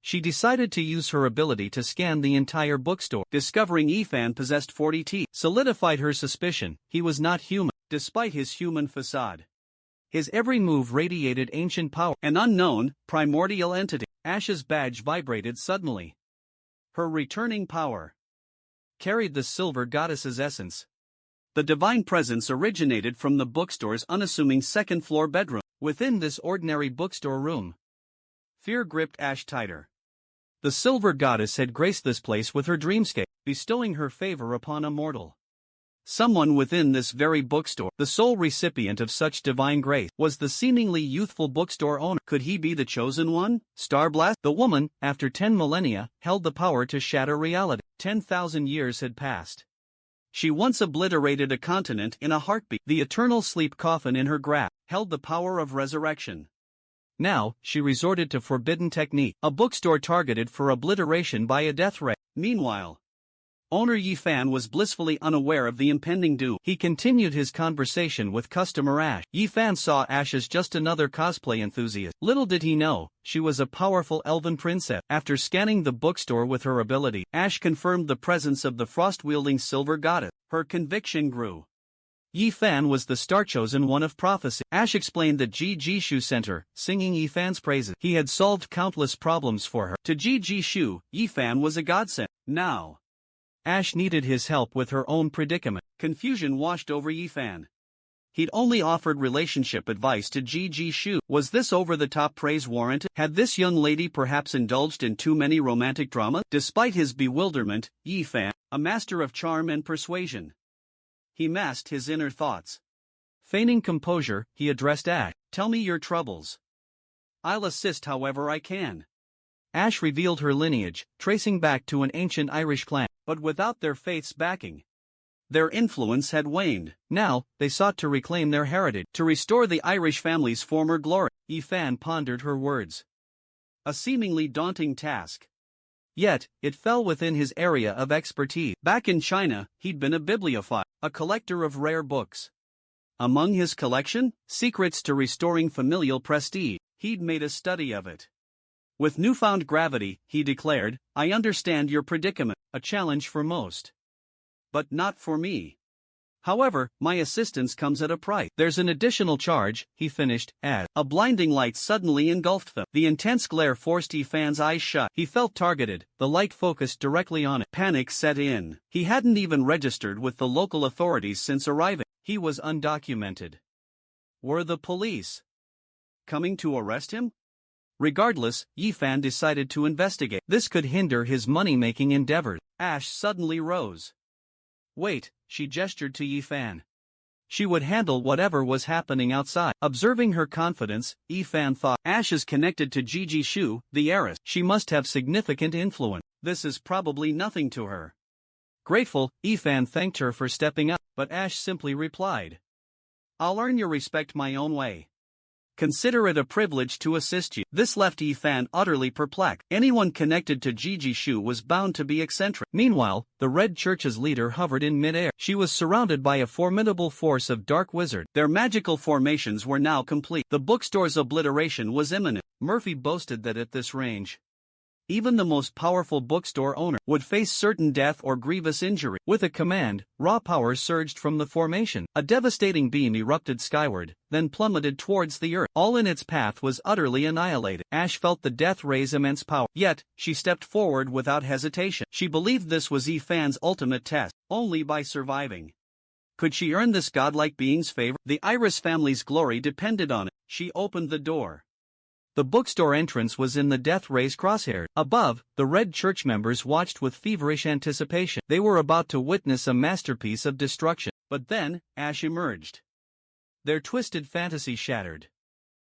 She decided to use her ability to scan the entire bookstore. Discovering Yifan possessed 40 teeth solidified her suspicion he was not human, despite his human facade. His every move radiated ancient power, an unknown, primordial entity. Ash's badge vibrated suddenly. Her returning power carried the silver goddess's essence. The divine presence originated from the bookstore's unassuming second-floor bedroom. Within this ordinary bookstore room, fear gripped Ash tighter. The silver goddess had graced this place with her dreamscape, bestowing her favor upon a mortal. Someone within this very bookstore, the sole recipient of such divine grace, was the seemingly youthful bookstore owner. Could he be the chosen one? Starblast? The woman, after 10 millennia, held the power to shatter reality. 10,000 years had passed. She once obliterated a continent in a heartbeat. The eternal sleep coffin in her grasp held the power of resurrection. Now, she resorted to forbidden technique, a bookstore targeted for obliteration by a death ray. Meanwhile, owner Yifan was blissfully unaware of the impending doom. He continued his conversation with customer Ash. Yifan saw Ash as just another cosplay enthusiast. Little did he know, she was a powerful elven princess. After scanning the bookstore with her ability, Ash confirmed the presence of the frost-wielding silver goddess. Her conviction grew. Yifan was the star-chosen one of prophecy. Ash explained the Jishu Center, singing Yifan's praises. He had solved countless problems for her. To Jishu, Yifan was a godsend. Now, Ash needed his help with her own predicament. Confusion washed over Yifan. He'd only offered relationship advice to Jishu. Was this over-the-top praise warranted? Had this young lady perhaps indulged in too many romantic dramas? Despite his bewilderment, Yifan, a master of charm and persuasion, he masked his inner thoughts. Feigning composure, he addressed Ash. Tell me your troubles. I'll assist however I can. Ash revealed her lineage, tracing back to an ancient Irish clan, but without their faith's backing, their influence had waned. Now, they sought to reclaim their heritage, to restore the Irish family's former glory. Yifan pondered her words. A seemingly daunting task. Yet, it fell within his area of expertise. Back in China, he'd been a bibliophile, a collector of rare books. Among his collection, secrets to restoring familial prestige, he'd made a study of it. With newfound gravity, he declared, I understand your predicament, a challenge for most. But not for me. However, my assistance comes at a price. There's an additional charge, he finished, as a blinding light suddenly engulfed them. The intense glare forced Yifan's eyes shut. He felt targeted, the light focused directly on it. Panic set in. He hadn't even registered with the local authorities since arriving. He was undocumented. Were the police coming to arrest him? Regardless, Yifan decided to investigate. This could hinder his money-making endeavors. Ash suddenly rose. Wait, she gestured to Yifan. She would handle whatever was happening outside. Observing her confidence, Yifan thought, Ash is connected to Jishu, the heiress. She must have significant influence. This is probably nothing to her. Grateful, Yifan thanked her for stepping up, but Ash simply replied, I'll earn your respect my own way. Consider it a privilege to assist you. This left Yifan utterly perplexed. Anyone connected to Jishu was bound to be eccentric. Meanwhile, the Red Church's leader hovered in midair. She was surrounded by a formidable force of dark wizards. Their magical formations were now complete. The bookstore's obliteration was imminent. Murphy boasted that at this range, even the most powerful bookstore owner would face certain death or grievous injury. With a command, raw power surged from the formation. A devastating beam erupted skyward, then plummeted towards the earth. All in its path was utterly annihilated. Ash felt the death ray's immense power. Yet, she stepped forward without hesitation. She believed this was Yifan's ultimate test. Only by surviving Could she earn this godlike being's favor? The Iris family's glory depended on it. She opened the door. The bookstore entrance was in the death ray's crosshairs. Above, the Red Church members watched with feverish anticipation. They were about to witness a masterpiece of destruction. But then, Ash emerged. Their twisted fantasy shattered.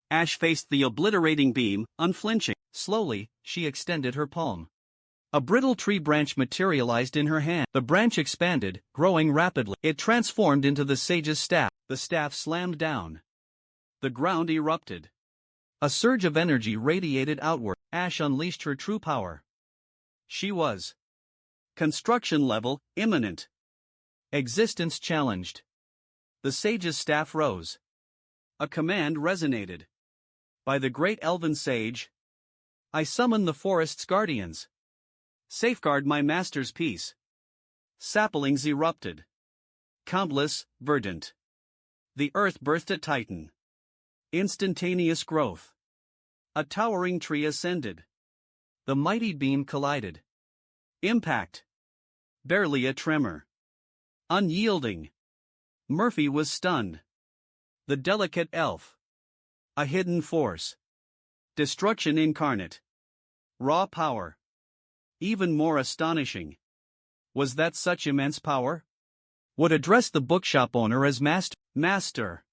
Ash faced the obliterating beam, unflinching. Slowly, she extended her palm. A brittle tree branch materialized in her hand. The branch expanded, growing rapidly. It transformed into the sage's staff. The staff slammed down. The ground erupted. A surge of energy radiated outward. Ash unleashed her true power. She was construction level, imminent. Existence challenged. The sage's staff rose. A command resonated. By the great elven sage, I summon the forest's guardians. Safeguard my master's peace. Saplings erupted. Countless, verdant. The earth birthed a titan. Instantaneous growth. A towering tree ascended. The mighty beam collided. Impact. Barely a tremor. Unyielding. Murphy was stunned. The delicate elf. A hidden force. Destruction incarnate. Raw power. Even more astonishing. Was that such immense power? Would address the bookshop owner as master.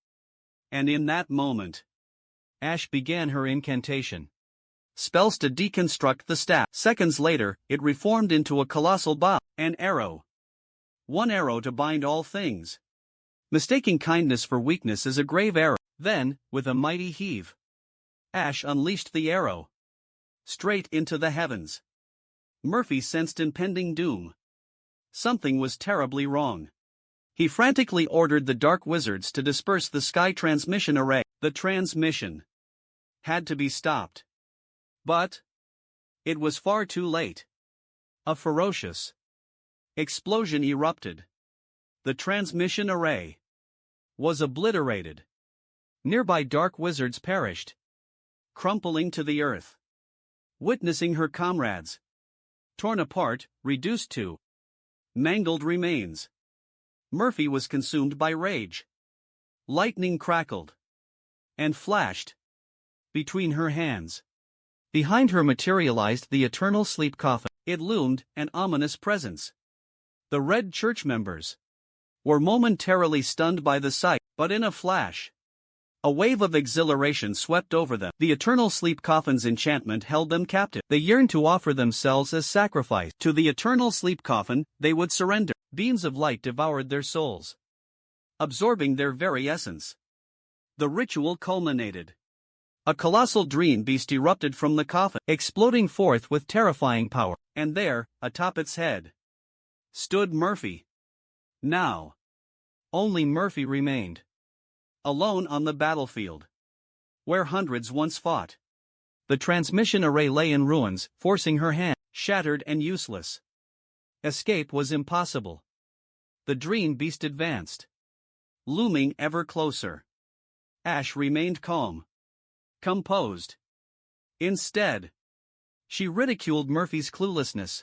And in that moment, Ash began her incantation. Spells to deconstruct the staff. Seconds later, it reformed into a colossal bow. An arrow. One arrow to bind all things. Mistaking kindness for weakness is a grave error. Then, with a mighty heave, Ash unleashed the arrow. Straight into the heavens. Murphy sensed impending doom. Something was terribly wrong. He frantically ordered the dark wizards to disperse the sky transmission array. The transmission had to be stopped. But it was far too late. A ferocious explosion erupted. The transmission array was obliterated. Nearby dark wizards perished, crumpling to the earth. Witnessing her comrades torn apart, reduced to mangled remains, Murphy was consumed by rage. Lightning crackled and flashed between her hands. Behind her materialized the eternal sleep coffin. It loomed, an ominous presence. The Red Church members were momentarily stunned by the sight, but in a flash, a wave of exhilaration swept over them. The eternal sleep coffin's enchantment held them captive. They yearned to offer themselves as sacrifice. To the eternal sleep coffin, they would surrender. Beams of light devoured their souls, absorbing their very essence. The ritual culminated. A colossal dream beast erupted from the coffin, exploding forth with terrifying power. And there, atop its head, stood Murphy. Now, only Murphy remained. Alone on the battlefield, where hundreds once fought. The transmission array lay in ruins, forcing her hand, shattered and useless. Escape was impossible. The dream beast advanced, looming ever closer. Ash remained calm, composed. Instead, she ridiculed Murphy's cluelessness.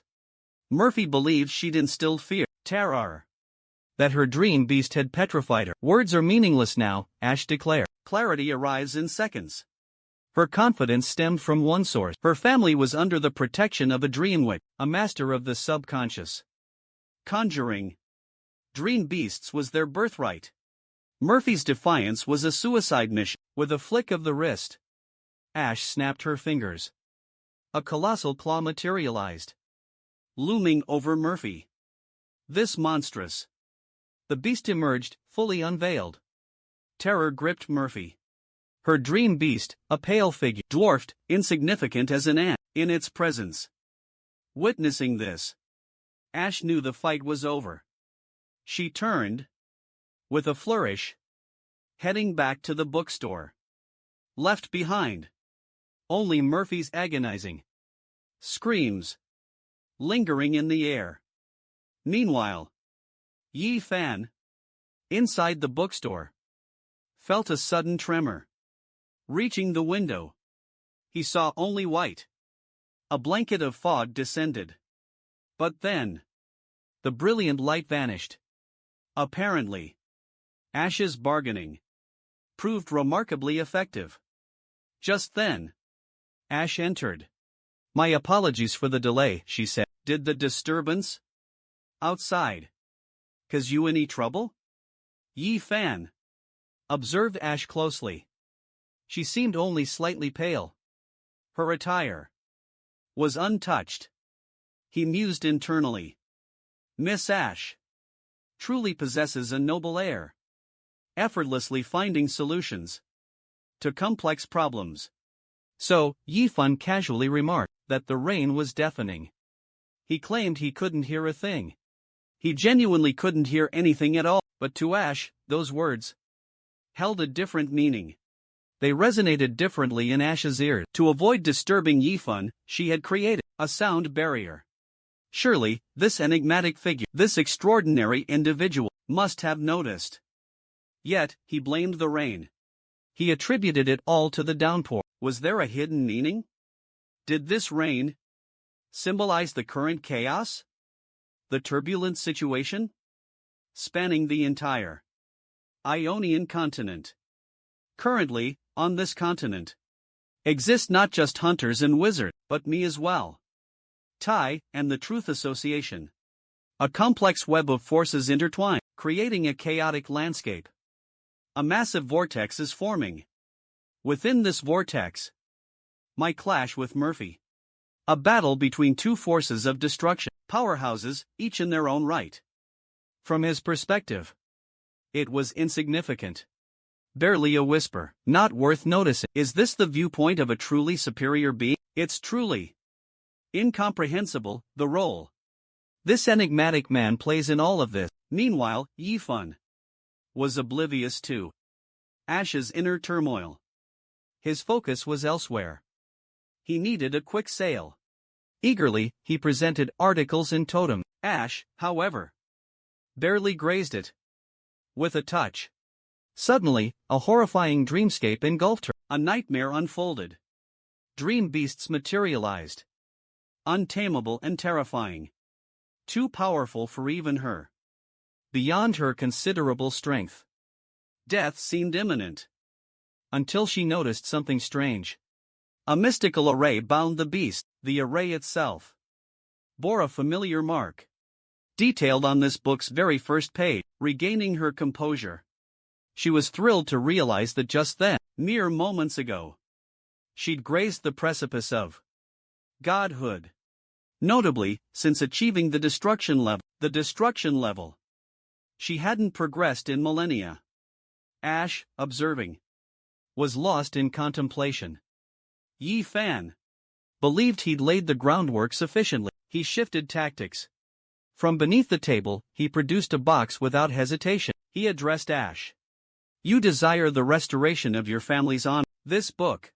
Murphy believed she'd instilled fear, terror. That her dream beast had petrified her. Words are meaningless now, Ash declared. Clarity arrives in seconds. Her confidence stemmed from one source. Her family was under the protection of a dream witch, a master of the subconscious. Conjuring dream beasts was their birthright. Murphy's defiance was a suicide mission. With a flick of the wrist, Ash snapped her fingers. A colossal claw materialized, looming over Murphy. This monstrous. The beast emerged, fully unveiled. Terror gripped Murphy. Her dream beast, a pale figure, dwarfed, insignificant as an ant, in its presence. Witnessing this, Ash knew the fight was over. She turned, with a flourish, heading back to the bookstore. Left behind only Murphy's agonizing screams, lingering in the air. Meanwhile, Yi Fan, inside the bookstore, felt a sudden tremor. Reaching the window, he saw only white. A blanket of fog descended. But then, the brilliant light vanished. Apparently, Ash's bargaining proved remarkably effective. Just then, Ash entered. "My apologies for the delay," she said. "Did the disturbance outside cause you any trouble?" Yi Fan observed Ash closely. She seemed only slightly pale. Her attire was untouched. He mused internally. Miss Ash truly possesses a noble air, effortlessly finding solutions to complex problems. So, Yi Fan casually remarked that the rain was deafening. He claimed he couldn't hear a thing. He genuinely couldn't hear anything at all, but to Ash, those words held a different meaning. They resonated differently in Ash's ears. To avoid disturbing Yi Fan, she had created a sound barrier. Surely, this enigmatic figure, this extraordinary individual, must have noticed. Yet, he blamed the rain. He attributed it all to the downpour. Was there a hidden meaning? Did this rain symbolize the current chaos? The turbulent situation spanning the entire Ionian continent. Currently, on this continent, exist not just hunters and wizards, but me as well. Tai and the Truth Association. A complex web of forces intertwine, creating a chaotic landscape. A massive vortex is forming. Within this vortex, my clash with Murphy. A battle between two forces of destruction, powerhouses, each in their own right. From his perspective, it was insignificant. Barely a whisper, not worth noticing. Is this the viewpoint of a truly superior being? It's truly incomprehensible, the role this enigmatic man plays in all of this. Meanwhile, Yi Fan was oblivious to Ash's inner turmoil. His focus was elsewhere. He needed a quick sale. Eagerly, he presented articles in totem. Ash, however, barely grazed it. With a touch. Suddenly, a horrifying dreamscape engulfed her. A nightmare unfolded. Dream beasts materialized. Untamable and terrifying. Too powerful for even her. Beyond her considerable strength. Death seemed imminent. Until she noticed something strange. A mystical array bound the beast. The array itself bore a familiar mark. Detailed on this book's very first page. Regaining her composure, she was thrilled to realize that just then, mere moments ago, she'd grazed the precipice of godhood. Notably, since achieving the destruction level, she hadn't progressed in millennia. Ash, observing, was lost in contemplation. Yi Fan believed he'd laid the groundwork sufficiently. He shifted tactics. From beneath the table, he produced a box without hesitation. He addressed Ash. You desire the restoration of your family's honor. This book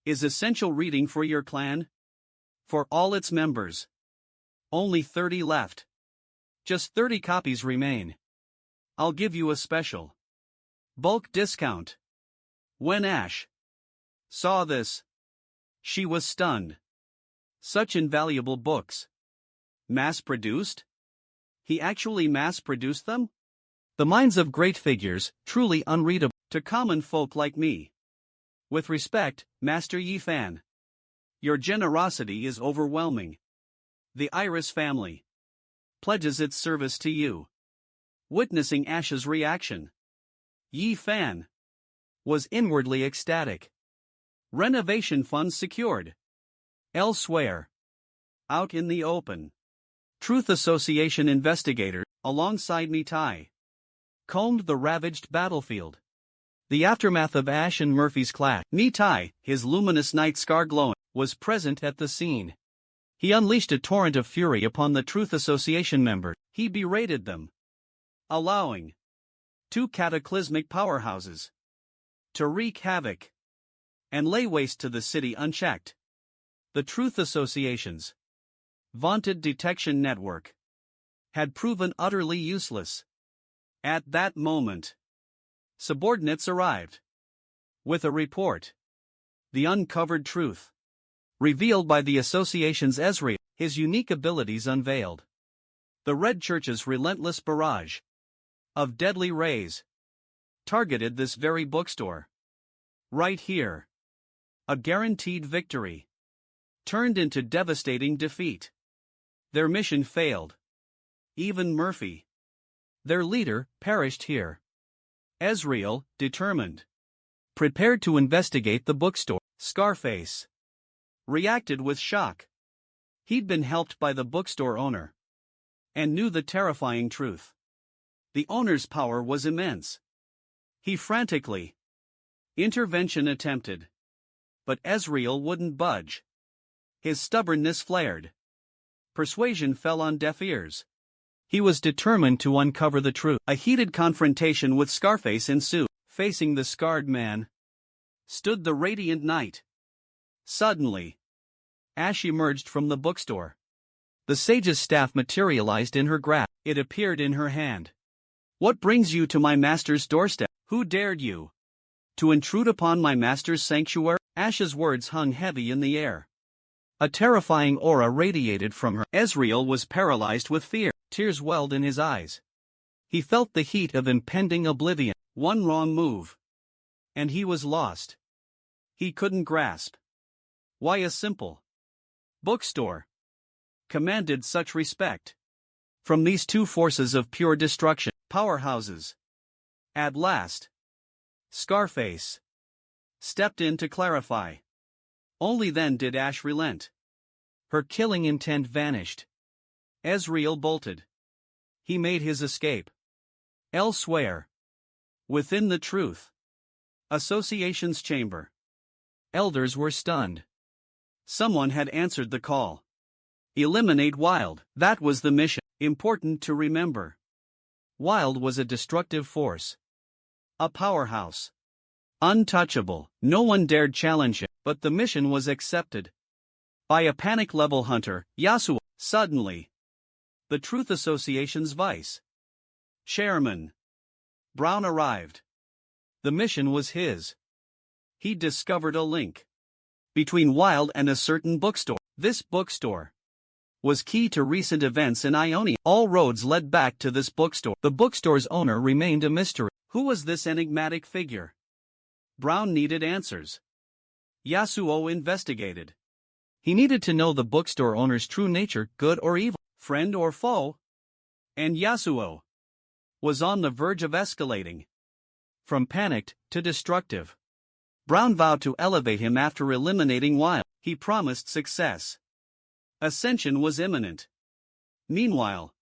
is essential reading for your clan. For all its members. Only 30 left. Just 30 copies remain. I'll give you a special bulk discount. When Ash saw this, she was stunned. Such invaluable books. Mass-produced? He actually mass-produced them? The minds of great figures, truly unreadable to common folk like me. With respect, Master Yi Fan. Your generosity is overwhelming. The Iris family pledges its service to you. Witnessing Ash's reaction, Yi Fan was inwardly ecstatic. Renovation funds secured. Elsewhere. Out in the open. Truth Association investigator, alongside Mitai, combed the ravaged battlefield. The aftermath of Ash and Murphy's clash. Mitai, his luminous night scar glowing, was present at the scene. He unleashed a torrent of fury upon the Truth Association members. He berated them, allowing two cataclysmic powerhouses to wreak havoc and lay waste to the city unchecked. The Truth Association's vaunted detection network had proven utterly useless. At that moment, subordinates arrived with a report. The uncovered truth, revealed by the association's Ezreal, his unique abilities unveiled. The Red Church's relentless barrage of deadly rays, targeted this very bookstore. Right here. A guaranteed victory turned into devastating defeat. Their mission failed. Even Murphy, their leader, perished here. Ezreal, determined, prepared to investigate the bookstore. Scarface reacted with shock. He'd been helped by the bookstore owner and knew the terrifying truth. The owner's power was immense. He frantically intervention attempted, but Ezreal wouldn't budge. His stubbornness flared. Persuasion fell on deaf ears. He was determined to uncover the truth. A heated confrontation with Scarface ensued. Facing the scarred man stood the radiant knight. Suddenly, Ash emerged from the bookstore. The sage's staff materialized in her grasp. It appeared in her hand. What brings you to my master's doorstep? Who dared you to intrude upon my master's sanctuary? Ash's words hung heavy in the air. A terrifying aura radiated from her. Ezreal was paralyzed with fear. Tears welled in his eyes. He felt the heat of impending oblivion. One wrong move, and he was lost. He couldn't grasp why a simple bookstore commanded such respect from these two forces of pure destruction, powerhouses. At last, Scarface stepped in to clarify. Only then did Ash relent. Her killing intent vanished. Ezreal bolted. He made his escape. Elsewhere, within the Truth Association's chamber, elders were stunned. Someone had answered the call. Eliminate Wild. That was the mission. Important to remember. Wild was a destructive force. A powerhouse. Untouchable. No one dared challenge him, but the mission was accepted. By a panic-level hunter, Yasuo. Suddenly, the Truth Association's vice chairman, Brown, arrived. The mission was his. He discovered a link between Wild and a certain bookstore. This bookstore was key to recent events in Ionia. All roads led back to this bookstore. The bookstore's owner remained a mystery. Who was this enigmatic figure? Brown needed answers. Yasuo investigated. He needed to know the bookstore owner's true nature, good or evil, friend or foe. And Yasuo was on the verge of escalating from panicked to destructive. Brown vowed to elevate him after eliminating Wild. He promised success. Ascension was imminent. Meanwhile,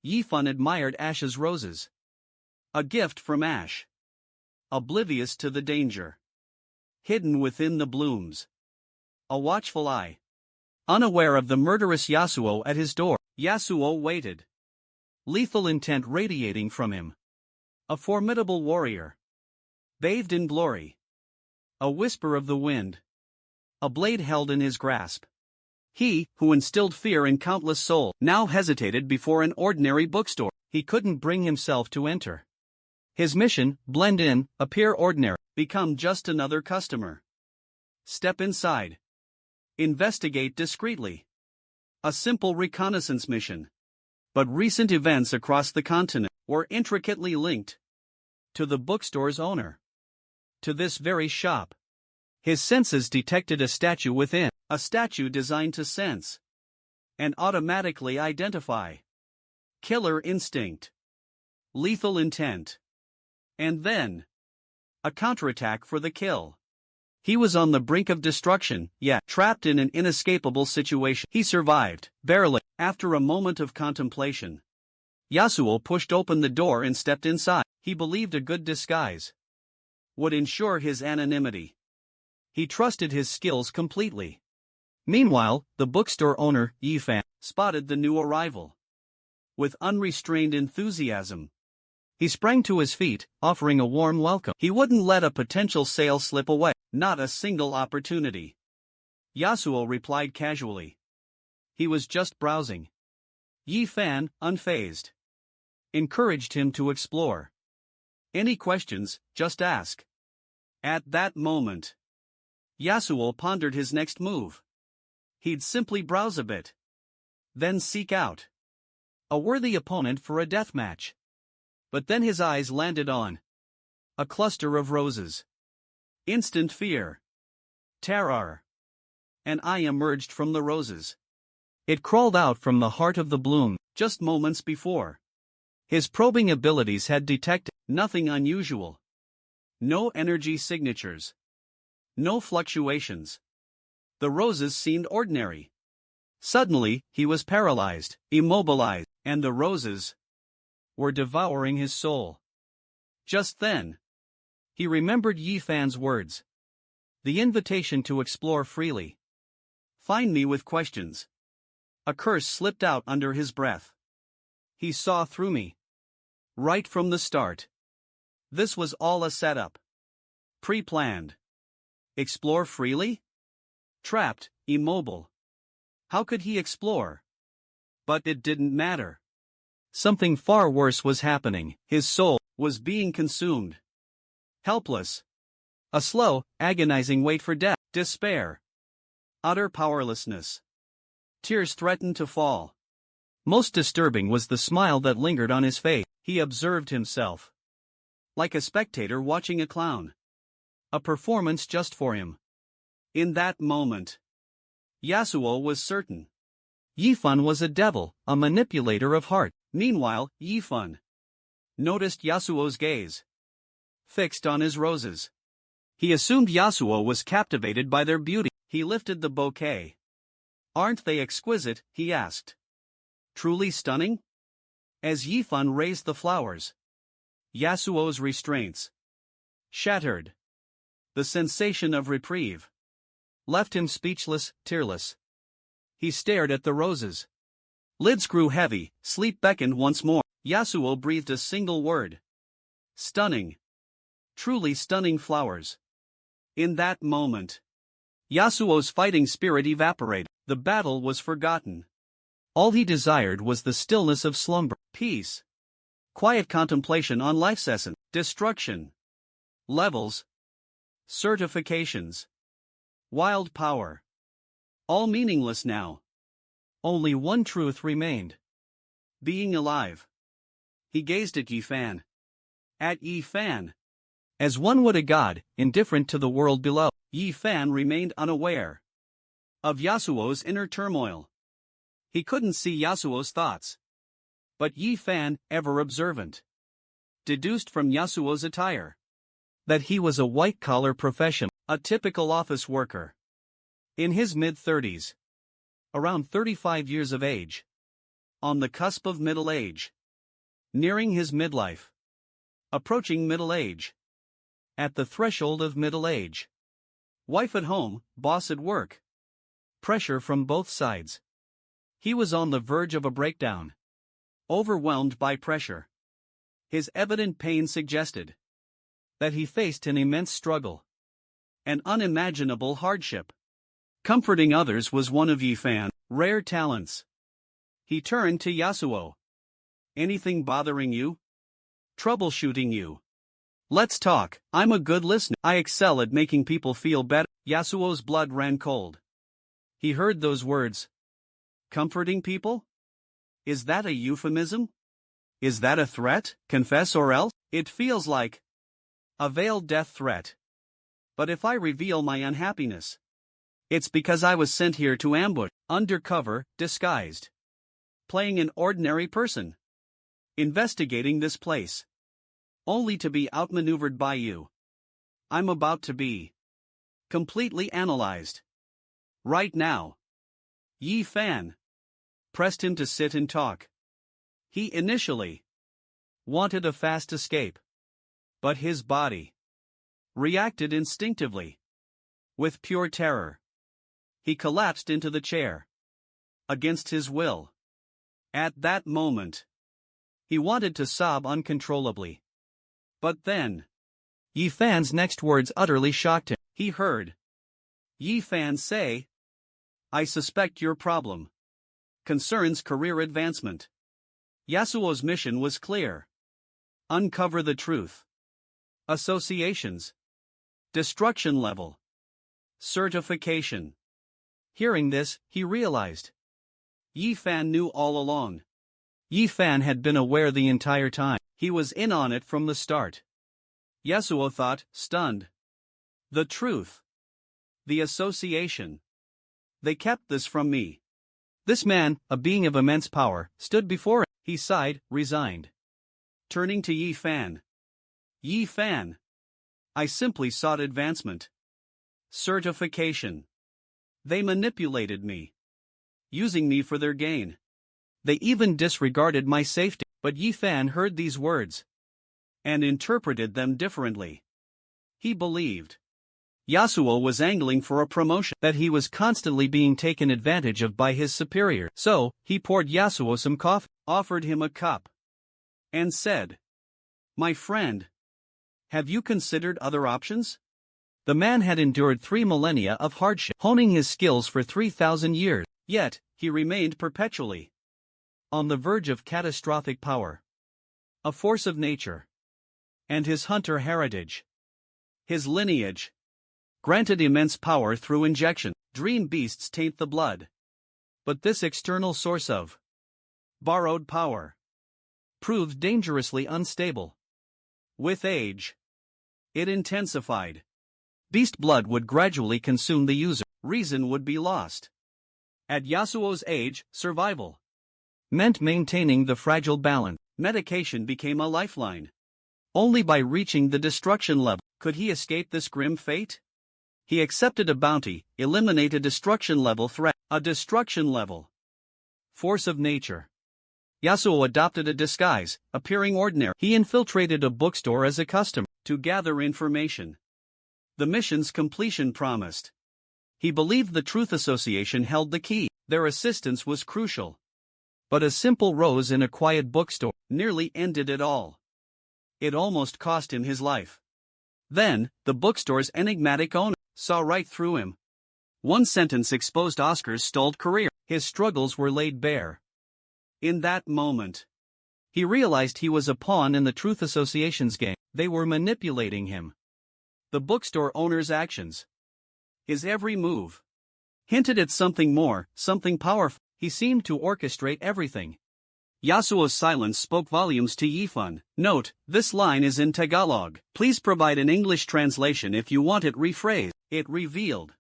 Yifan admired Ash's roses. A gift from Ash. Oblivious to the danger hidden within the blooms. A watchful eye. Unaware of the murderous Yasuo at his door, Yasuo waited. Lethal intent radiating from him. A formidable warrior. Bathed in glory. A whisper of the wind. A blade held in his grasp. He, who instilled fear in countless souls, now hesitated before an ordinary bookstore. He couldn't bring himself to enter. His mission, blend in, appear ordinary, become just another customer. Step inside. Investigate discreetly. A simple reconnaissance mission. But recent events across the continent were intricately linked to the bookstore's owner. To this very shop. His senses detected a statue within, a statue designed to sense and automatically identify killer instinct, lethal intent, and then a counterattack for the kill. He was on the brink of destruction, yet trapped in an inescapable situation. He survived, barely. After a moment of contemplation, Yasuo pushed open the door and stepped inside. He believed a good disguise would ensure his anonymity. He trusted his skills completely. Meanwhile, the bookstore owner, Yifan, spotted the new arrival. With unrestrained enthusiasm, he sprang to his feet, offering a warm welcome. He wouldn't let a potential sale slip away, not a single opportunity. Yasuo replied casually. He was just browsing. Yifan, unfazed, encouraged him to explore. Any questions, just ask. At that moment, Yasuo pondered his next move. He'd simply browse a bit, then seek out a worthy opponent for a deathmatch. But then his eyes landed on A cluster of roses. Instant fear. Terror. An eye emerged from the roses. It crawled out from the heart of the bloom, just moments before. His probing abilities had detected nothing unusual. No energy signatures. No fluctuations. The roses seemed ordinary. Suddenly, he was paralyzed, immobilized, and the roses were devouring his soul. Just then, he remembered Yi Fan's words. The invitation to explore freely. Find me with questions. A curse slipped out under his breath. He saw through me. Right from the start. This was all a setup. Pre-planned. Explore freely? Trapped, immobile. How could he explore? But it didn't matter. Something far worse was happening. His soul was being consumed. Helpless. A slow, agonizing wait for death. Despair. Utter powerlessness. Tears threatened to fall. Most disturbing was the smile that lingered on his face. He observed himself. Like a spectator watching a clown. A performance just for him. In that moment, Yasuo was certain. Yi Fan was a devil, a manipulator of heart. Meanwhile, Yi Fan noticed Yasuo's gaze. Fixed on his roses. He assumed Yasuo was captivated by their beauty. He lifted the bouquet. Aren't they exquisite? He asked. Truly stunning? As Yi Fan raised the flowers, Yasuo's restraints shattered. The sensation of reprieve left him speechless, tearless. He stared at the roses. Lids grew heavy, sleep beckoned once more. Yasuo breathed a single word. Stunning. Truly stunning flowers. In that moment, Yasuo's fighting spirit evaporated. The battle was forgotten. All he desired was the stillness of slumber, peace. Quiet contemplation on life's essence, destruction. Levels. Certifications. Wild power. All meaningless now. Only one truth remained. Being alive. He gazed at Yi Fan. At Yi Fan. As one would a god, indifferent to the world below. Yi Fan remained unaware of Yasuo's inner turmoil. He couldn't see Yasuo's thoughts. But Yi Fan, ever observant, deduced from Yasuo's attire that he was a white-collar professional, a typical office worker. In his mid-30s. Around 35 years of age. On the cusp of middle age. Nearing his midlife. Approaching middle age. At the threshold of middle age. Wife at home, boss at work. Pressure from both sides. He was on the verge of a breakdown. Overwhelmed by pressure. His evident pain suggested that he faced an immense struggle. An unimaginable hardship. Comforting others was one of Yi Fan's rare talents. He turned to Yasuo. Anything bothering you? Troubleshooting you? Let's talk. I'm a good listener. I excel at making people feel better. Yasuo's blood ran cold. He heard those words. Comforting people? Is that a euphemism? Is that a threat? Confess or else? It feels like a veiled death threat. But if I reveal my unhappiness, it's because I was sent here to ambush, undercover, disguised. Playing an ordinary person. Investigating this place. Only to be outmaneuvered by you. I'm about to be completely analyzed. Right now. Yi Fan pressed him to sit and talk. He initially wanted a fast escape. But his body reacted instinctively. With pure terror. He collapsed into the chair. Against his will. At that moment, he wanted to sob uncontrollably. But then, Yi Fan's next words utterly shocked him. He heard Yi Fan say, I suspect your problem concerns career advancement. Yasuo's mission was clear. Uncover the truth. Associations. Destruction level. Certification. Hearing this, he realized. Yi Fan knew all along. Yi Fan had been aware the entire time. He was in on it from the start. Yasuo thought, stunned. The truth. The association. They kept this from me. This man, a being of immense power, stood before him. He sighed, resigned. Turning to Yi Fan. Yi Fan. I simply sought advancement. Certification. They manipulated me. Using me for their gain. They even disregarded my safety. But Yi Fan heard these words. And interpreted them differently. He believed Yasuo was angling for a promotion, that he was constantly being taken advantage of by his superior. So, he poured Yasuo some coffee, offered him a cup, and said, "My friend, have you considered other options?" The man had endured 3 millennia of hardship, honing his skills for 3,000 years, yet, he remained perpetually on the verge of catastrophic power. A force of nature. And his hunter heritage. His lineage. Granted immense power through injection. Dream beasts taint the blood. But this external source of borrowed power proved dangerously unstable. With age, it intensified. Beast blood would gradually consume the user. Reason would be lost. At Yasuo's age, survival meant maintaining the fragile balance. Medication became a lifeline. Only by reaching the destruction level could he escape this grim fate. He accepted a bounty, eliminate a destruction level threat. A destruction level force of nature. Yasuo adopted a disguise, appearing ordinary. He infiltrated a bookstore as a customer to gather information. The mission's completion promised. He believed the Truth Association held the key. Their assistance was crucial. But a simple rose in a quiet bookstore nearly ended it all. It almost cost him his life. Then, the bookstore's enigmatic owner saw right through him. One sentence exposed Oscar's stalled career. His struggles were laid bare. In that moment, he realized he was a pawn in the Truth Association's game. They were manipulating him. The bookstore owner's actions, his every move, hinted at something more, something powerful. He seemed to orchestrate everything. Yasuo's silence spoke volumes to Yifan. Note, this line is in Tagalog. Please provide an English translation if you want it rephrased. It revealed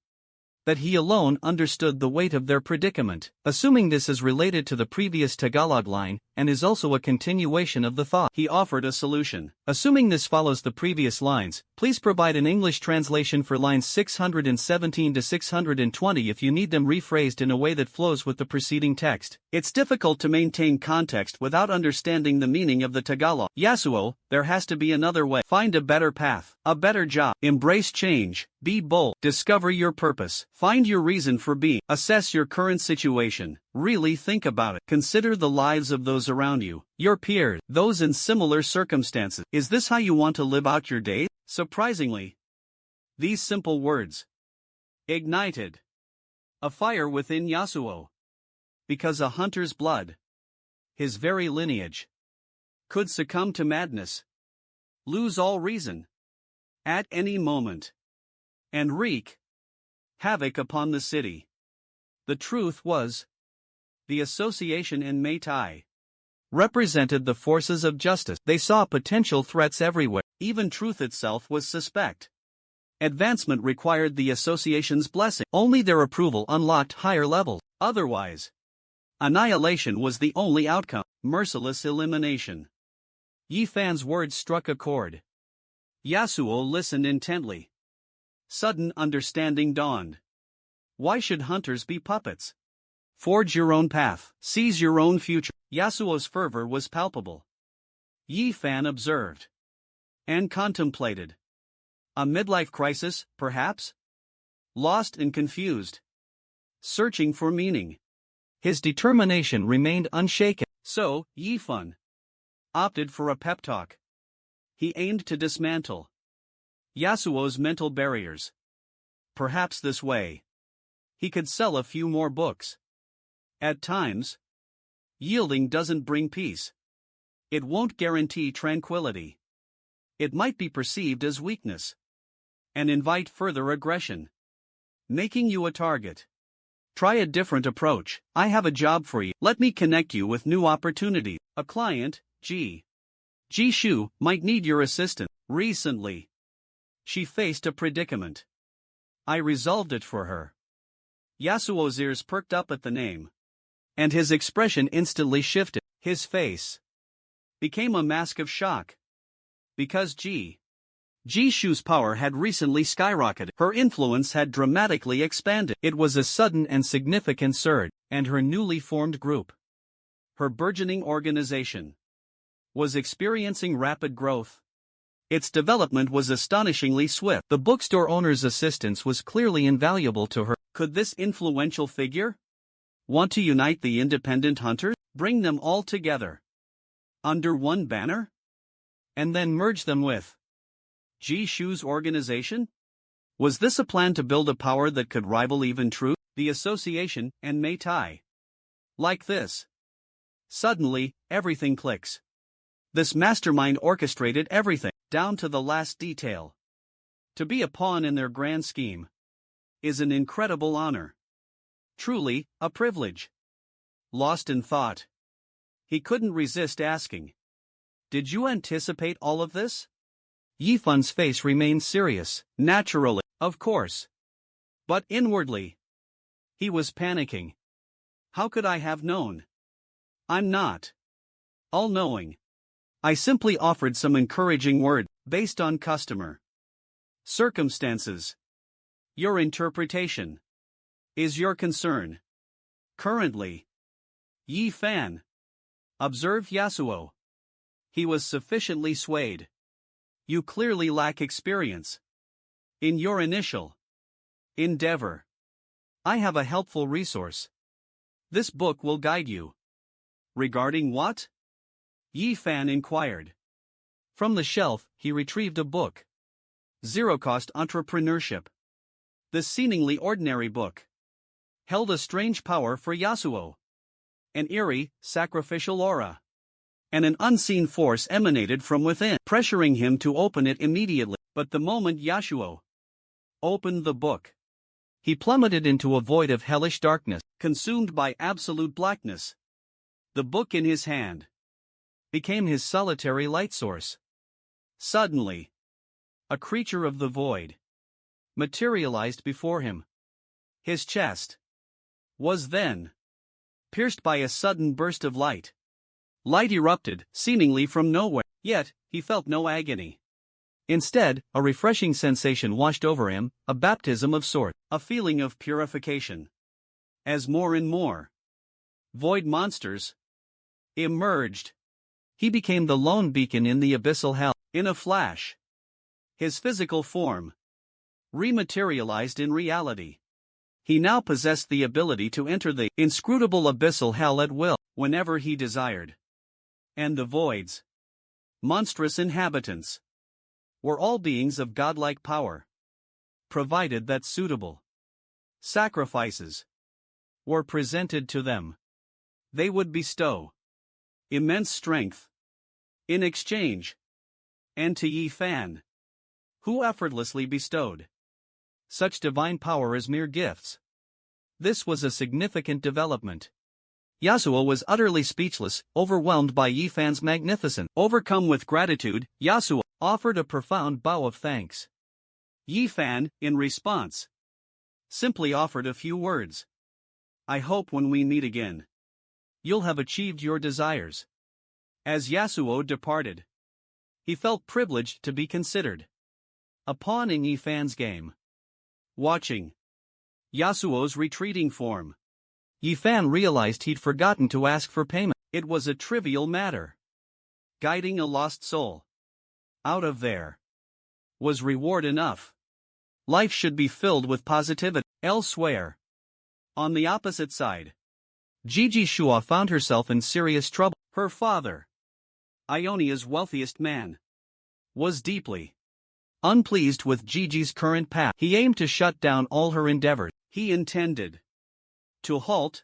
that he alone understood the weight of their predicament. Assuming this is related to the previous Tagalog line, and is also a continuation of the thought, he offered a solution. Assuming this follows the previous lines, please provide an English translation for lines 617 to 620 if you need them rephrased in a way that flows with the preceding text. It's difficult to maintain context without understanding the meaning of the Tagalog. Yasuo, there has to be another way. Find a better path, a better job. Embrace change, be bold, discover your purpose, find your reason for being, assess your current situation, really think about it. Consider the lives of those around you, your peers, those in similar circumstances. Is this how you want to live out your days? Surprisingly, these simple words ignited a fire within Yasuo. Because a hunter's blood, his very lineage, could succumb to madness, lose all reason, at any moment, and wreak havoc upon the city. The truth was, the association in Meitai represented the forces of justice. They saw potential threats everywhere. Even truth itself was suspect. Advancement required the association's blessing. Only their approval unlocked higher levels. Otherwise, annihilation was the only outcome. Merciless elimination. Yi Fan's words struck a chord. Yasuo listened intently. Sudden understanding dawned. Why should hunters be puppets? Forge your own path, seize your own future. Yasuo's fervor was palpable. Yi Fan observed and contemplated. A midlife crisis, perhaps? Lost and confused. Searching for meaning. His determination remained unshaken. So, Yi Fan opted for a pep talk. He aimed to dismantle Yasuo's mental barriers. Perhaps this way, he could sell a few more books. At times, yielding doesn't bring peace. It won't guarantee tranquility. It might be perceived as weakness and invite further aggression, making you a target. Try a different approach. I have a job for you. Let me connect you with new opportunities. A client, G. Jishu might need your assistance. Recently, she faced a predicament. I resolved it for her. Yasuo's ears perked up at the name, and his expression instantly shifted. His face became a mask of shock. Because Jishu's power had recently skyrocketed. Her influence had dramatically expanded. It was a sudden and significant surge, and her newly formed group, her burgeoning organization, was experiencing rapid growth. Its development was astonishingly swift. The bookstore owner's assistance was clearly invaluable to her. Could this influential figure want to unite the independent hunters, bring them all together under one banner, and then merge them with Jishu's organization? Was this a plan to build a power that could rival even Truth, the Association, and Meitai? Like this. Suddenly, everything clicks. This mastermind orchestrated everything, down to the last detail. To be a pawn in their grand scheme is an incredible honor. Truly, a privilege. Lost in thought, he couldn't resist asking, "Did you anticipate all of this?" Yifan's face remained serious. Naturally, of course. But inwardly, he was panicking. How could I have known? I'm not all-knowing. I simply offered some encouraging word, based on customer circumstances. Your interpretation is your concern. Currently, Yifan observed Yasuo. He was sufficiently swayed. You clearly lack experience in your initial endeavor. I have a helpful resource. This book will guide you. Regarding what? Yifan inquired. From the shelf, he retrieved a book. Zero-cost entrepreneurship. This seemingly ordinary book held a strange power for Yasuo. An eerie, sacrificial aura, and an unseen force emanated from within, pressuring him to open it immediately. But the moment Yasuo opened the book, he plummeted into a void of hellish darkness, consumed by absolute blackness. The book in his hand became his solitary light source. Suddenly, a creature of the void materialized before him. His chest was then pierced by a sudden burst of light. Light erupted, seemingly from nowhere, yet he felt no agony. Instead, a refreshing sensation washed over him, a baptism of sorts, a feeling of purification. As more and more void monsters emerged, he became the lone beacon in the abyssal hell. In a flash, his physical form rematerialized in reality. He now possessed the ability to enter the inscrutable abyssal hell at will, whenever he desired. And the void's monstrous inhabitants were all beings of godlike power, provided that suitable sacrifices were presented to them. They would bestow immense strength in exchange, and to Yifan, who effortlessly bestowed such divine power as mere gifts. This was a significant development. Yasuo was utterly speechless, overwhelmed by Yifan's magnificence. Overcome with gratitude, Yasuo offered a profound bow of thanks. Yifan, in response, simply offered a few words. I hope when we meet again, you'll have achieved your desires. As Yasuo departed, he felt privileged to be considered a pawn in Yifan's game. Watching Yasuo's retreating form, Yifan realized he'd forgotten to ask for payment. It was a trivial matter. Guiding a lost soul out of there was reward enough. Life should be filled with positivity. Elsewhere, on the opposite side, Gigi Shua found herself in serious trouble. Her father, Ionia's wealthiest man, was deeply unpleased with Gigi's current path. He aimed to shut down all her endeavors. He intended to halt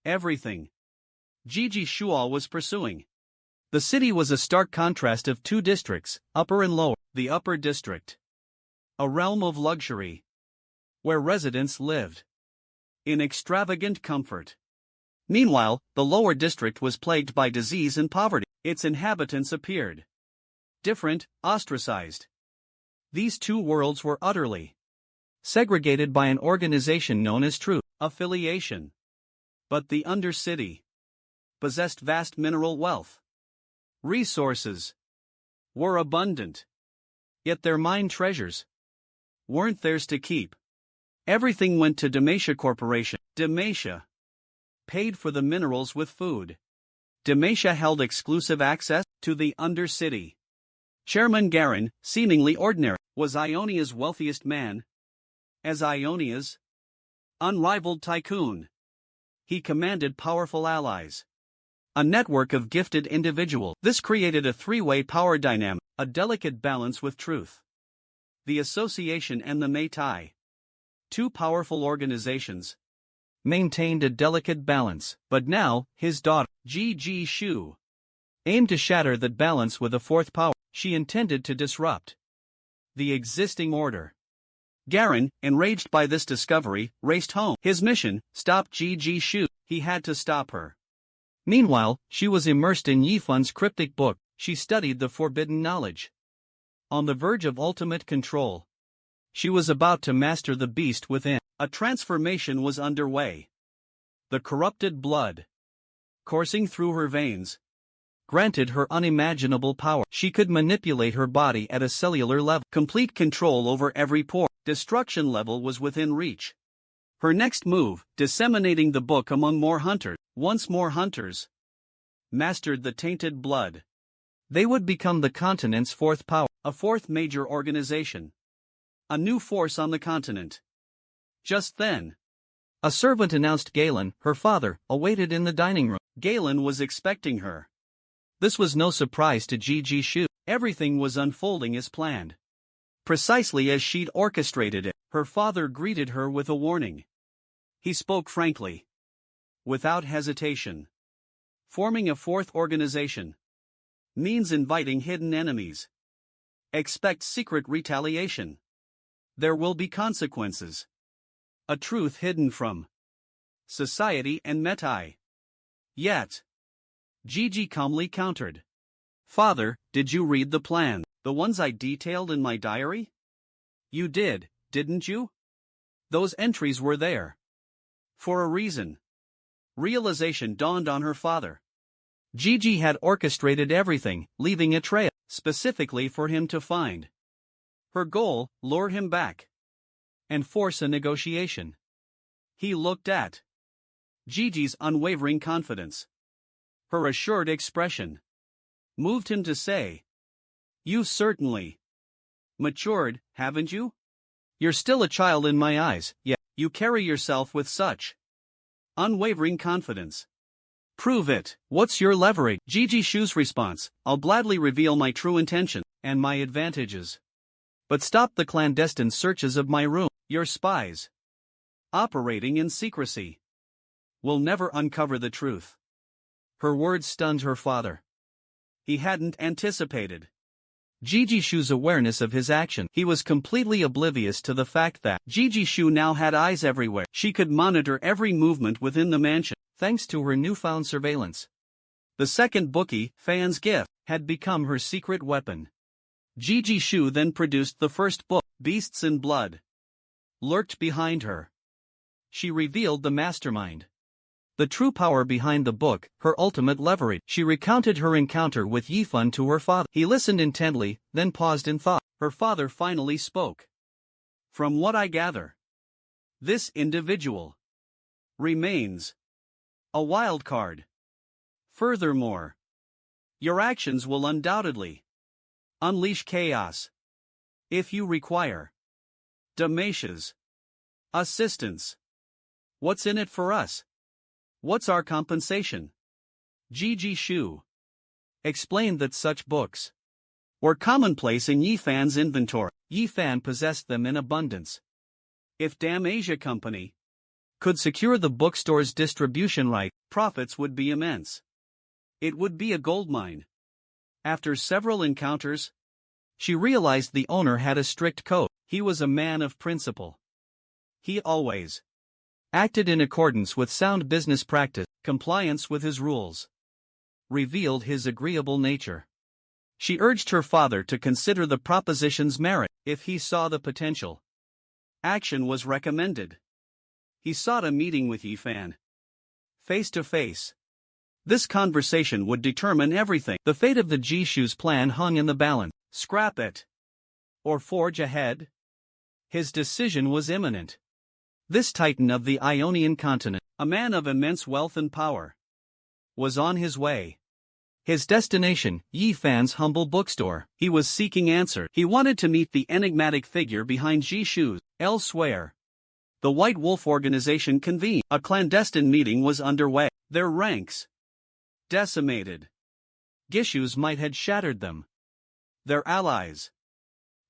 everything Gigi Shua was pursuing. The city was a stark contrast of two districts, upper and lower. The upper district, a realm of luxury, where residents lived in extravagant comfort Meanwhile, the lower district was plagued by disease and poverty. Its inhabitants appeared different, ostracized. These two worlds were utterly segregated by an organization known as True Affiliation. But the Undercity possessed vast mineral wealth. Resources were abundant. Yet their mine treasures weren't theirs to keep. Everything went to Demacia Corporation. Demacia paid for the minerals with food. Demacia held exclusive access to the Undercity. Chairman Garin, seemingly ordinary, was Ionia's wealthiest man. As Ionia's unrivaled tycoon, he commanded powerful allies. A network of gifted individuals. This created a three-way power dynamic, a delicate balance with truth. The Association and the Metai, two powerful organizations, maintained a delicate balance. But now, his daughter, Ji Shu, aimed to shatter that balance with a fourth power. She intended to disrupt the existing order. Garin, enraged by this discovery, raced home. His mission: stop Ji Shu. He had to stop her. Meanwhile, she was immersed in Yifun's cryptic book. She studied the forbidden knowledge. On the verge of ultimate control, she was about to master the beast within. A transformation was underway. The corrupted blood coursing through her veins granted her unimaginable power. She could manipulate her body at a cellular level. Complete control over every pore. Destruction level was within reach. Her next move, disseminating the book among more hunters. Once more hunters mastered the tainted blood, they would become the continent's fourth power, a fourth major organization, a new force on the continent. Just then, a servant announced Galen, her father, awaited in the dining room. Galen was expecting her. This was no surprise to Ji Shu. Everything was unfolding as planned, precisely as she'd orchestrated it. Her father greeted her with a warning. He spoke frankly, without hesitation. Forming a fourth organization means inviting hidden enemies. Expect secret retaliation. There will be consequences. A truth hidden from society and Metai. Yet, Gigi calmly countered. Father, did you read the plan? The ones I detailed in my diary? You did, didn't you? Those entries were there for a reason. Realization dawned on her father. Gigi had orchestrated everything, leaving a trail, specifically for him to find. Her goal: lure him back and force a negotiation. He looked at Gigi's unwavering confidence. Her assured expression moved him to say, "You certainly matured, haven't you? You're still a child in my eyes, yet you carry yourself with such unwavering confidence. Prove it. What's your leverage?" Gigi Shu's response: "I'll gladly reveal my true intention and my advantages. But stop the clandestine searches of my room. Your spies, operating in secrecy, will never uncover the truth." Her words stunned her father. He hadn't anticipated Gigi Shu's awareness of his action. He was completely oblivious to the fact that Gigi Shu now had eyes everywhere. She could monitor every movement within the mansion, thanks to her newfound surveillance. The second bookie, Fan's gift, had become her secret weapon. Gigi Shu then produced the first book, Beasts in Blood, lurked behind her. She revealed the mastermind, the true power behind the book, her ultimate leverage. She recounted her encounter with Yifun to her father. He listened intently, then paused in thought. Her father finally spoke. "From what I gather, this individual remains a wild card. Furthermore, your actions will undoubtedly unleash chaos. If you require Demacia's assistance, what's in it for us? What's our compensation?" Gigi Shu explained that such books were commonplace in Yifan's inventory. Yifan possessed them in abundance. If Damasia Company could secure the bookstore's distribution right, profits would be immense. It would be a goldmine. After several encounters, she realized the owner had a strict code. He was a man of principle. He always acted in accordance with sound business practice, compliance with his rules, revealed his agreeable nature. She urged her father to consider the proposition's merit if he saw the potential. Action was recommended. He sought a meeting with Yi Fan. Face to face. This conversation would determine everything. The fate of the Jishu's plan hung in the balance. Scrap it, or forge ahead? His decision was imminent. This titan of the Ionian continent, a man of immense wealth and power, was on his way. His destination, Yi Fan's humble bookstore. He was seeking answers. He wanted to meet the enigmatic figure behind Jishu's. Elsewhere, the White Wolf organization convened. A clandestine meeting was underway. Their ranks decimated. Gishu's might had shattered them. Their allies,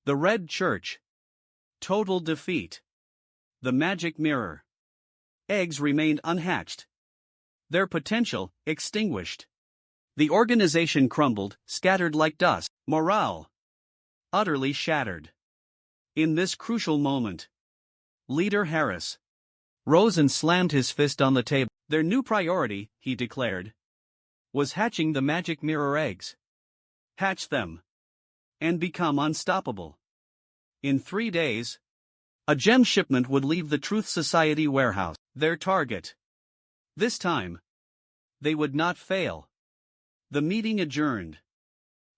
the Red Church, total defeat. The magic mirror. Eggs remained unhatched. Their potential extinguished. The organization crumbled, scattered like dust. Morale utterly shattered. In this crucial moment, Leader Harris rose and slammed his fist on the table. Their new priority, he declared, was hatching the magic mirror eggs. Hatch them, and become unstoppable. In 3 days, a gem shipment would leave the Truth Society warehouse. Their target. This time, they would not fail. The meeting adjourned.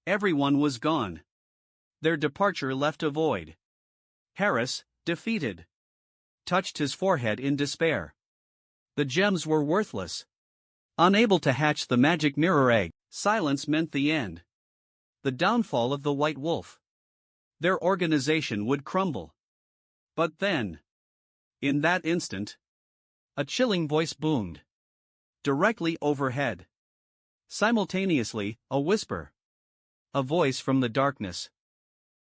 Everyone was gone. Their departure left a void. Harris, defeated, touched his forehead in despair. The gems were worthless. Unable to hatch the magic mirror egg, silence meant the end. The downfall of the White Wolf. Their organization would crumble. But then, in that instant, a chilling voice boomed. Directly overhead. Simultaneously, a whisper. A voice from the darkness.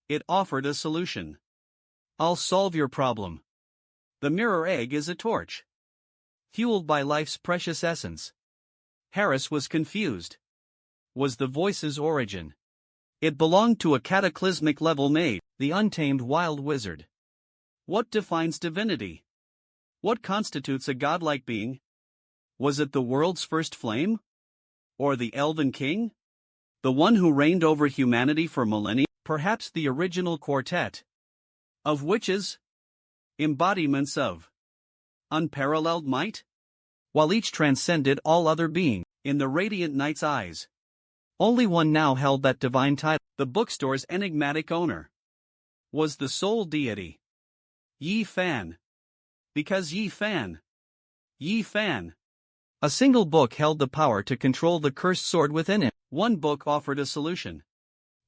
It offered a solution. I'll solve your problem. The mirror egg is a torch, fueled by life's precious essence. Harris was confused. Was the voice's origin? It belonged to a cataclysmic level mage, the untamed wild wizard. What defines divinity? What constitutes a godlike being? Was it the world's first flame? Or the Elven King? The one who reigned over humanity for millennia? Perhaps the original quartet of witches? Embodiments of unparalleled might? While each transcended all other beings, in the radiant knight's eyes, only one now held that divine title. The bookstore's enigmatic owner was the sole deity. Yi Fan. Because Yi Fan. A single book held the power to control the cursed sword within it. One book offered a solution.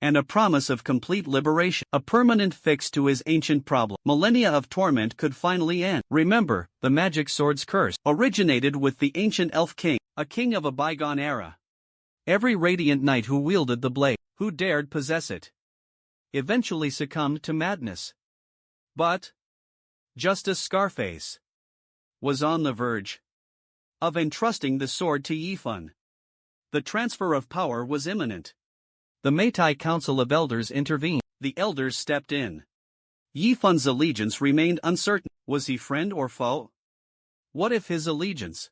And a promise of complete liberation. A permanent fix to his ancient problem. Millennia of torment could finally end. Remember, the magic sword's curse originated with the ancient elf king, a king of a bygone era. Every radiant knight who wielded the blade, who dared possess it, eventually succumbed to madness. But Justice Scarface was on the verge of entrusting the sword to Yi Fan. The transfer of power was imminent. The Meitei Council of Elders intervened. The elders stepped in. Yi Fan's allegiance remained uncertain. Was he friend or foe? What if his allegiance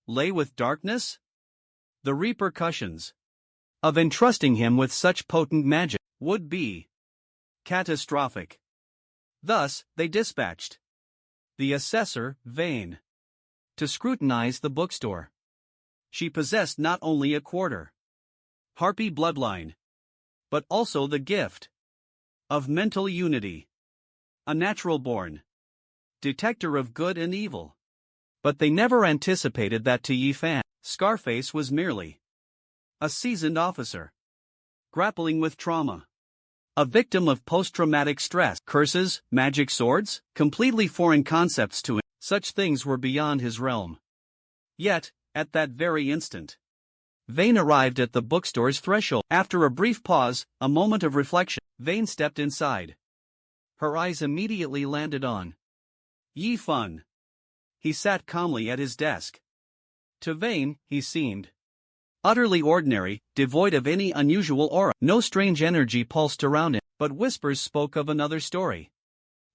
lay with darkness? The repercussions of entrusting him with such potent magic would be catastrophic. Thus, they dispatched the assessor, Vane, to scrutinize the bookstore. She possessed not only a quarter Harpy bloodline, but also the gift of mental unity. A natural-born detector of good and evil. But they never anticipated that to Yi Fan, Scarface was merely a seasoned officer, grappling with trauma. A victim of post-traumatic stress. Curses, magic swords, completely foreign concepts to him. Such things were beyond his realm. Yet, at that very instant, Vane arrived at the bookstore's threshold. After a brief pause, a moment of reflection, Vane stepped inside. Her eyes immediately landed on Yi Fan. He sat calmly at his desk. To Vane, he seemed utterly ordinary, devoid of any unusual aura. No strange energy pulsed around him, but whispers spoke of another story.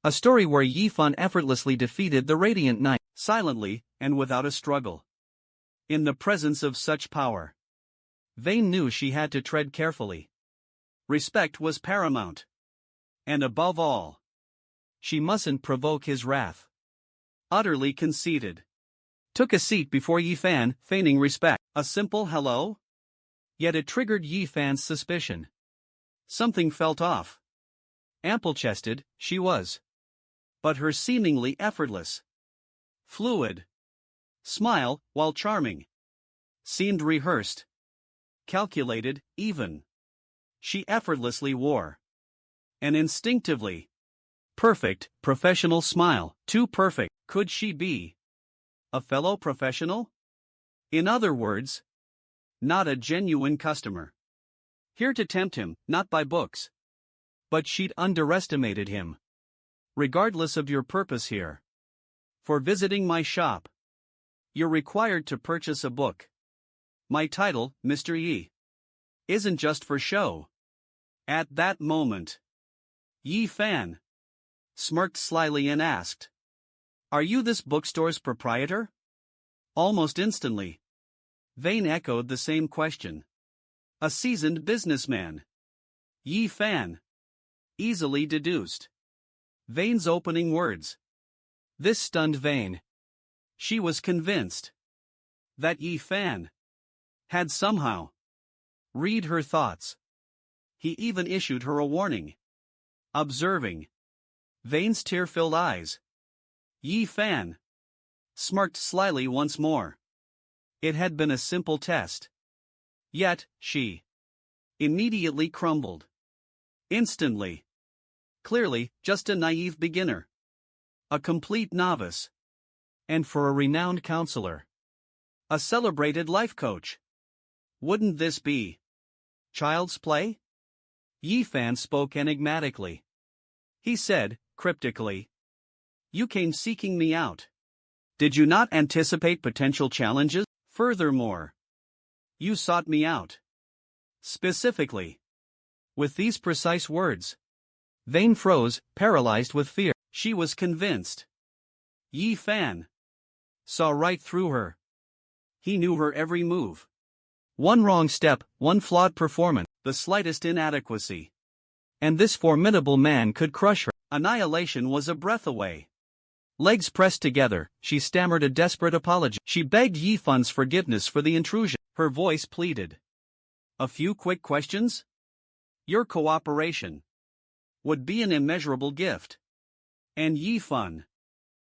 A story where Yifan effortlessly defeated the Radiant Knight, silently and without a struggle. In the presence of such power, Vayne knew she had to tread carefully. Respect was paramount. And above all, she mustn't provoke his wrath. Utterly conceited. Took a seat before Yifan, feigning respect. A simple hello? Yet it triggered Yifan's suspicion. Something felt off. Ample-chested, she was. But her seemingly effortless, fluid smile, while charming, seemed rehearsed, calculated, even. She effortlessly wore an instinctively perfect, professional smile. Too perfect. Could she be a fellow professional? In other words, not a genuine customer. Here to tempt him, not by books. But she'd underestimated him. Regardless of your purpose here. For visiting my shop, you're required to purchase a book. My title, Mr. Yi, isn't just for show. At that moment, Yifan smirked slyly and asked, "Are you this bookstore's proprietor?" Almost instantly, Vayne echoed the same question. A seasoned businessman. Yifan easily deduced Vayne's opening words. This stunned Vayne. She was convinced that Yifan had somehow read her thoughts. He even issued her a warning. Observing Vayne's tear-filled eyes, Yifan smirked slyly once more. It had been a simple test. Yet, she immediately crumbled. Instantly. Clearly, just a naive beginner. A complete novice. And for a renowned counselor. A celebrated life coach. Wouldn't this be child's play? Yifan spoke enigmatically. He said, cryptically, "You came seeking me out. Did you not anticipate potential challenges? Furthermore, you sought me out. Specifically." With these precise words, Vayne froze, paralyzed with fear. She was convinced. Yifan saw right through her. He knew her every move. One wrong step, one flawed performance, the slightest inadequacy. And this formidable man could crush her. Annihilation was a breath away. Legs pressed together, she stammered a desperate apology. She begged Yifan's forgiveness for the intrusion. Her voice pleaded. "A few quick questions? Your cooperation would be an immeasurable gift." And Yifan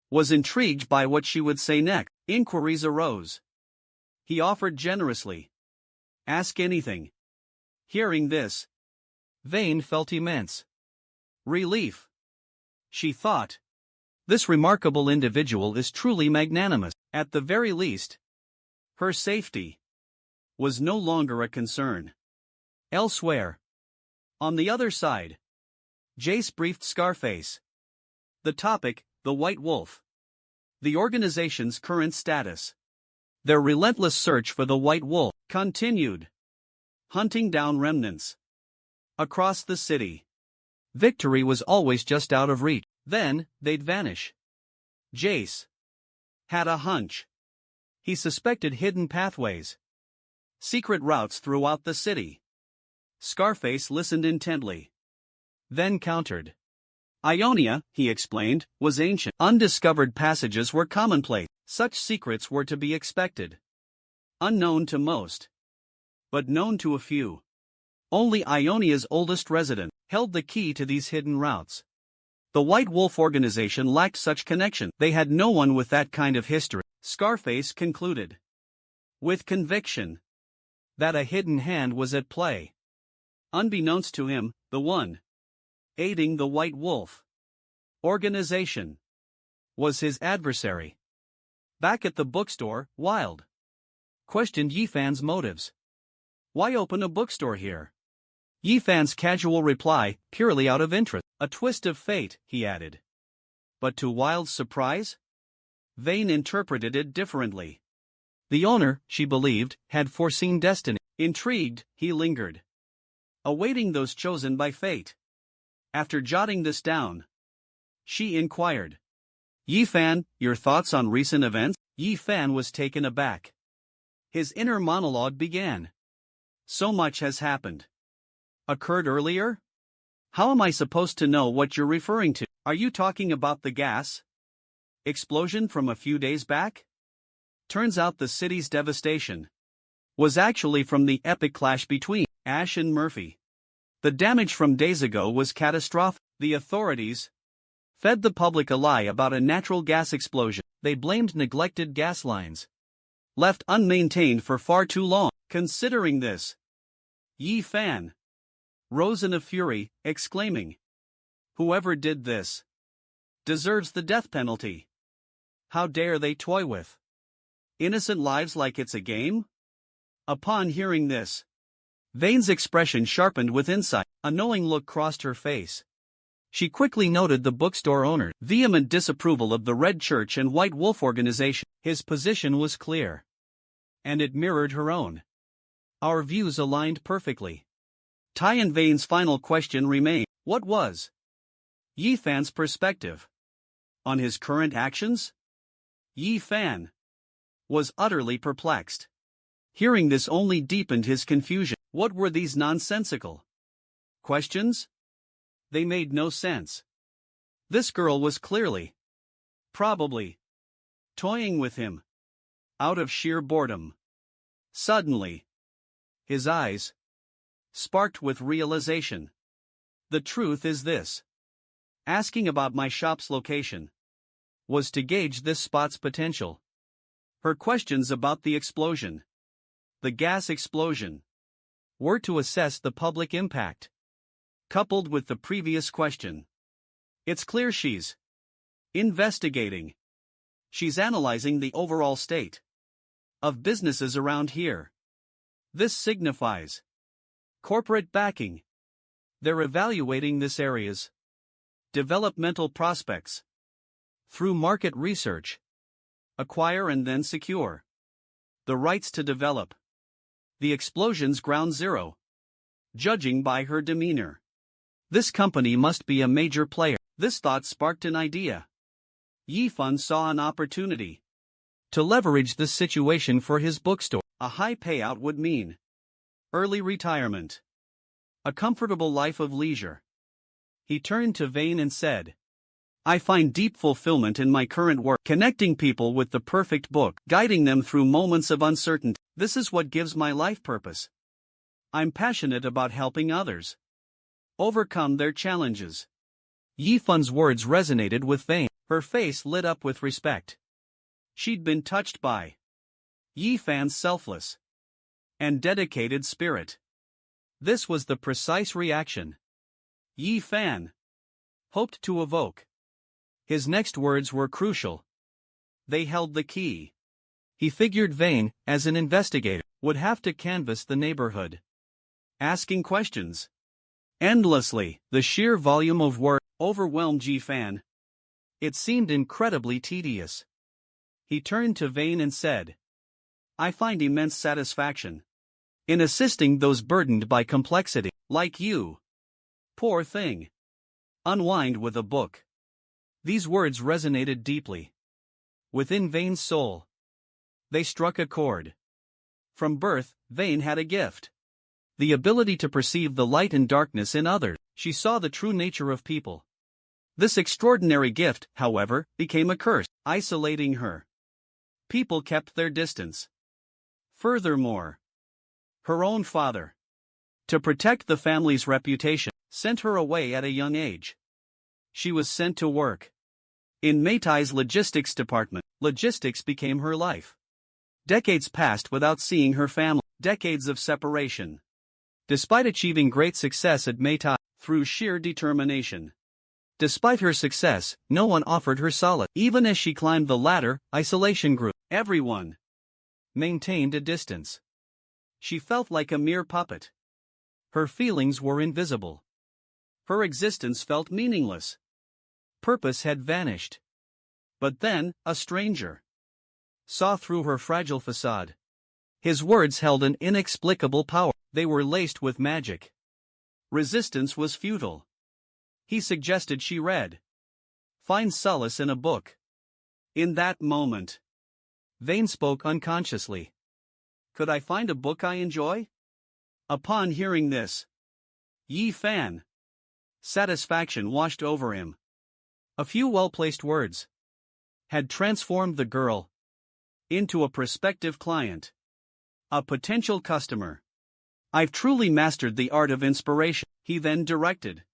was intrigued by what she would say next. Inquiries arose. He offered generously. Ask anything. Hearing this, Vayne felt immense relief. She thought, this remarkable individual is truly magnanimous. At the very least, her safety was no longer a concern. Elsewhere, on the other side, Jace briefed Scarface. The topic, the White Wolf. The organization's current status. Their relentless search for the White Wolf continued. Hunting down remnants across the city. Victory was always just out of reach. Then, they'd vanish. Jace had a hunch. He suspected hidden pathways. Secret routes throughout the city. Scarface listened intently. Then countered. Ionia, he explained, was ancient. Undiscovered passages were commonplace. Such secrets were to be expected. Unknown to most. But known to a few. Only Ionia's oldest resident held the key to these hidden routes. The White Wolf organization lacked such connection. They had no one with that kind of history. Scarface concluded. With conviction. That a hidden hand was at play. Unbeknownst to him, the one aiding the White Wolf organization was his adversary. Back at the bookstore, Wild questioned Yifan's motives. Why open a bookstore here? Yifan's casual reply, purely out of interest. A twist of fate, he added. But to Wild's surprise, Vayne interpreted it differently. The owner, she believed, had foreseen destiny. Intrigued, he lingered, awaiting those chosen by fate. After jotting this down, She inquired. Yi Fan, your thoughts on recent events? Yi Fan was taken aback. His inner monologue began. So much has happened. Occurred earlier? How am I supposed to know what you're referring to? Are you talking about the gas explosion from a few days back? Turns out the city's devastation was actually from the epic clash between Ash and Murphy. The damage from days ago was catastrophic. The authorities fed the public a lie about a natural gas explosion. They blamed neglected gas lines, left unmaintained for far too long. Considering this, Yi Fan rose in a fury, exclaiming, "Whoever did this deserves the death penalty. How dare they toy with innocent lives like it's a game?" Upon hearing this, Vane's expression sharpened with insight. A knowing look crossed her face. She quickly noted the bookstore owner's vehement disapproval of the Red Church and White Wolf organization. His position was clear, and it mirrored her own. Our views aligned perfectly. Tai and Vane's final question remained. What was Yi Fan's perspective on his current actions? Yi Fan was utterly perplexed. Hearing this only deepened his confusion. What were these nonsensical questions? They made no sense. This girl was clearly, probably, toying with him, out of sheer boredom. Suddenly, his eyes sparked with realization. The truth is this. Asking about my shop's location was to gauge this spot's potential. Her questions about the explosion, the gas explosion, were to assess the public impact. Coupled with the previous question, it's clear she's investigating. She's analyzing the overall state of businesses around here. This signifies corporate backing. They're evaluating this area's developmental prospects through market research. Acquire and then secure the rights to develop the explosion's ground zero. Judging by her demeanor, this company must be a major player. This thought sparked an idea. Yi Fan saw an opportunity to leverage this situation for his bookstore. A high payout would mean early retirement, a comfortable life of leisure. He turned to Vane and said, I find deep fulfillment in my current work, connecting people with the perfect book, guiding them through moments of uncertainty. This is what gives my life purpose. I'm passionate about helping others overcome their challenges. Yi Fan's words resonated with Vane. Her face lit up with respect. She'd been touched by Yi Fan's selfless and dedicated spirit. This was the precise reaction Yi Fan hoped to evoke. His next words were crucial. They held the key. He figured Vane, as an investigator, would have to canvass the neighborhood, asking questions endlessly. The sheer volume of work overwhelmed Yi Fan. It seemed incredibly tedious. He turned to Vane and said, I find immense satisfaction in assisting those burdened by complexity, like you. Poor thing. Unwind with a book. These words resonated deeply within Vane's soul. They struck a chord. From birth, Vane had a gift. The ability to perceive the light and darkness in others. She saw the true nature of people. This extraordinary gift, however, became a curse, isolating her. People kept their distance. Furthermore, her own father, to protect the family's reputation, sent her away at a young age. She was sent to work in Meitai's logistics department. Logistics became her life. Decades passed without seeing her family. Decades of separation. Despite achieving great success at Meitai, through sheer determination. Despite her success, no one offered her solace. Even as she climbed the ladder, isolation grew. Everyone maintained a distance. She felt like a mere puppet. Her feelings were invisible. Her existence felt meaningless. Purpose had vanished. But then, a stranger saw through her fragile facade. His words held an inexplicable power. They were laced with magic. Resistance was futile. He suggested she read Find solace in a book. In that moment, Vane spoke unconsciously. Could I find a book I enjoy? Upon hearing this, Yi Fan, satisfaction washed over him. A few well-placed words had transformed the girl into a prospective client, a potential customer. I've truly mastered the art of inspiration, he then directed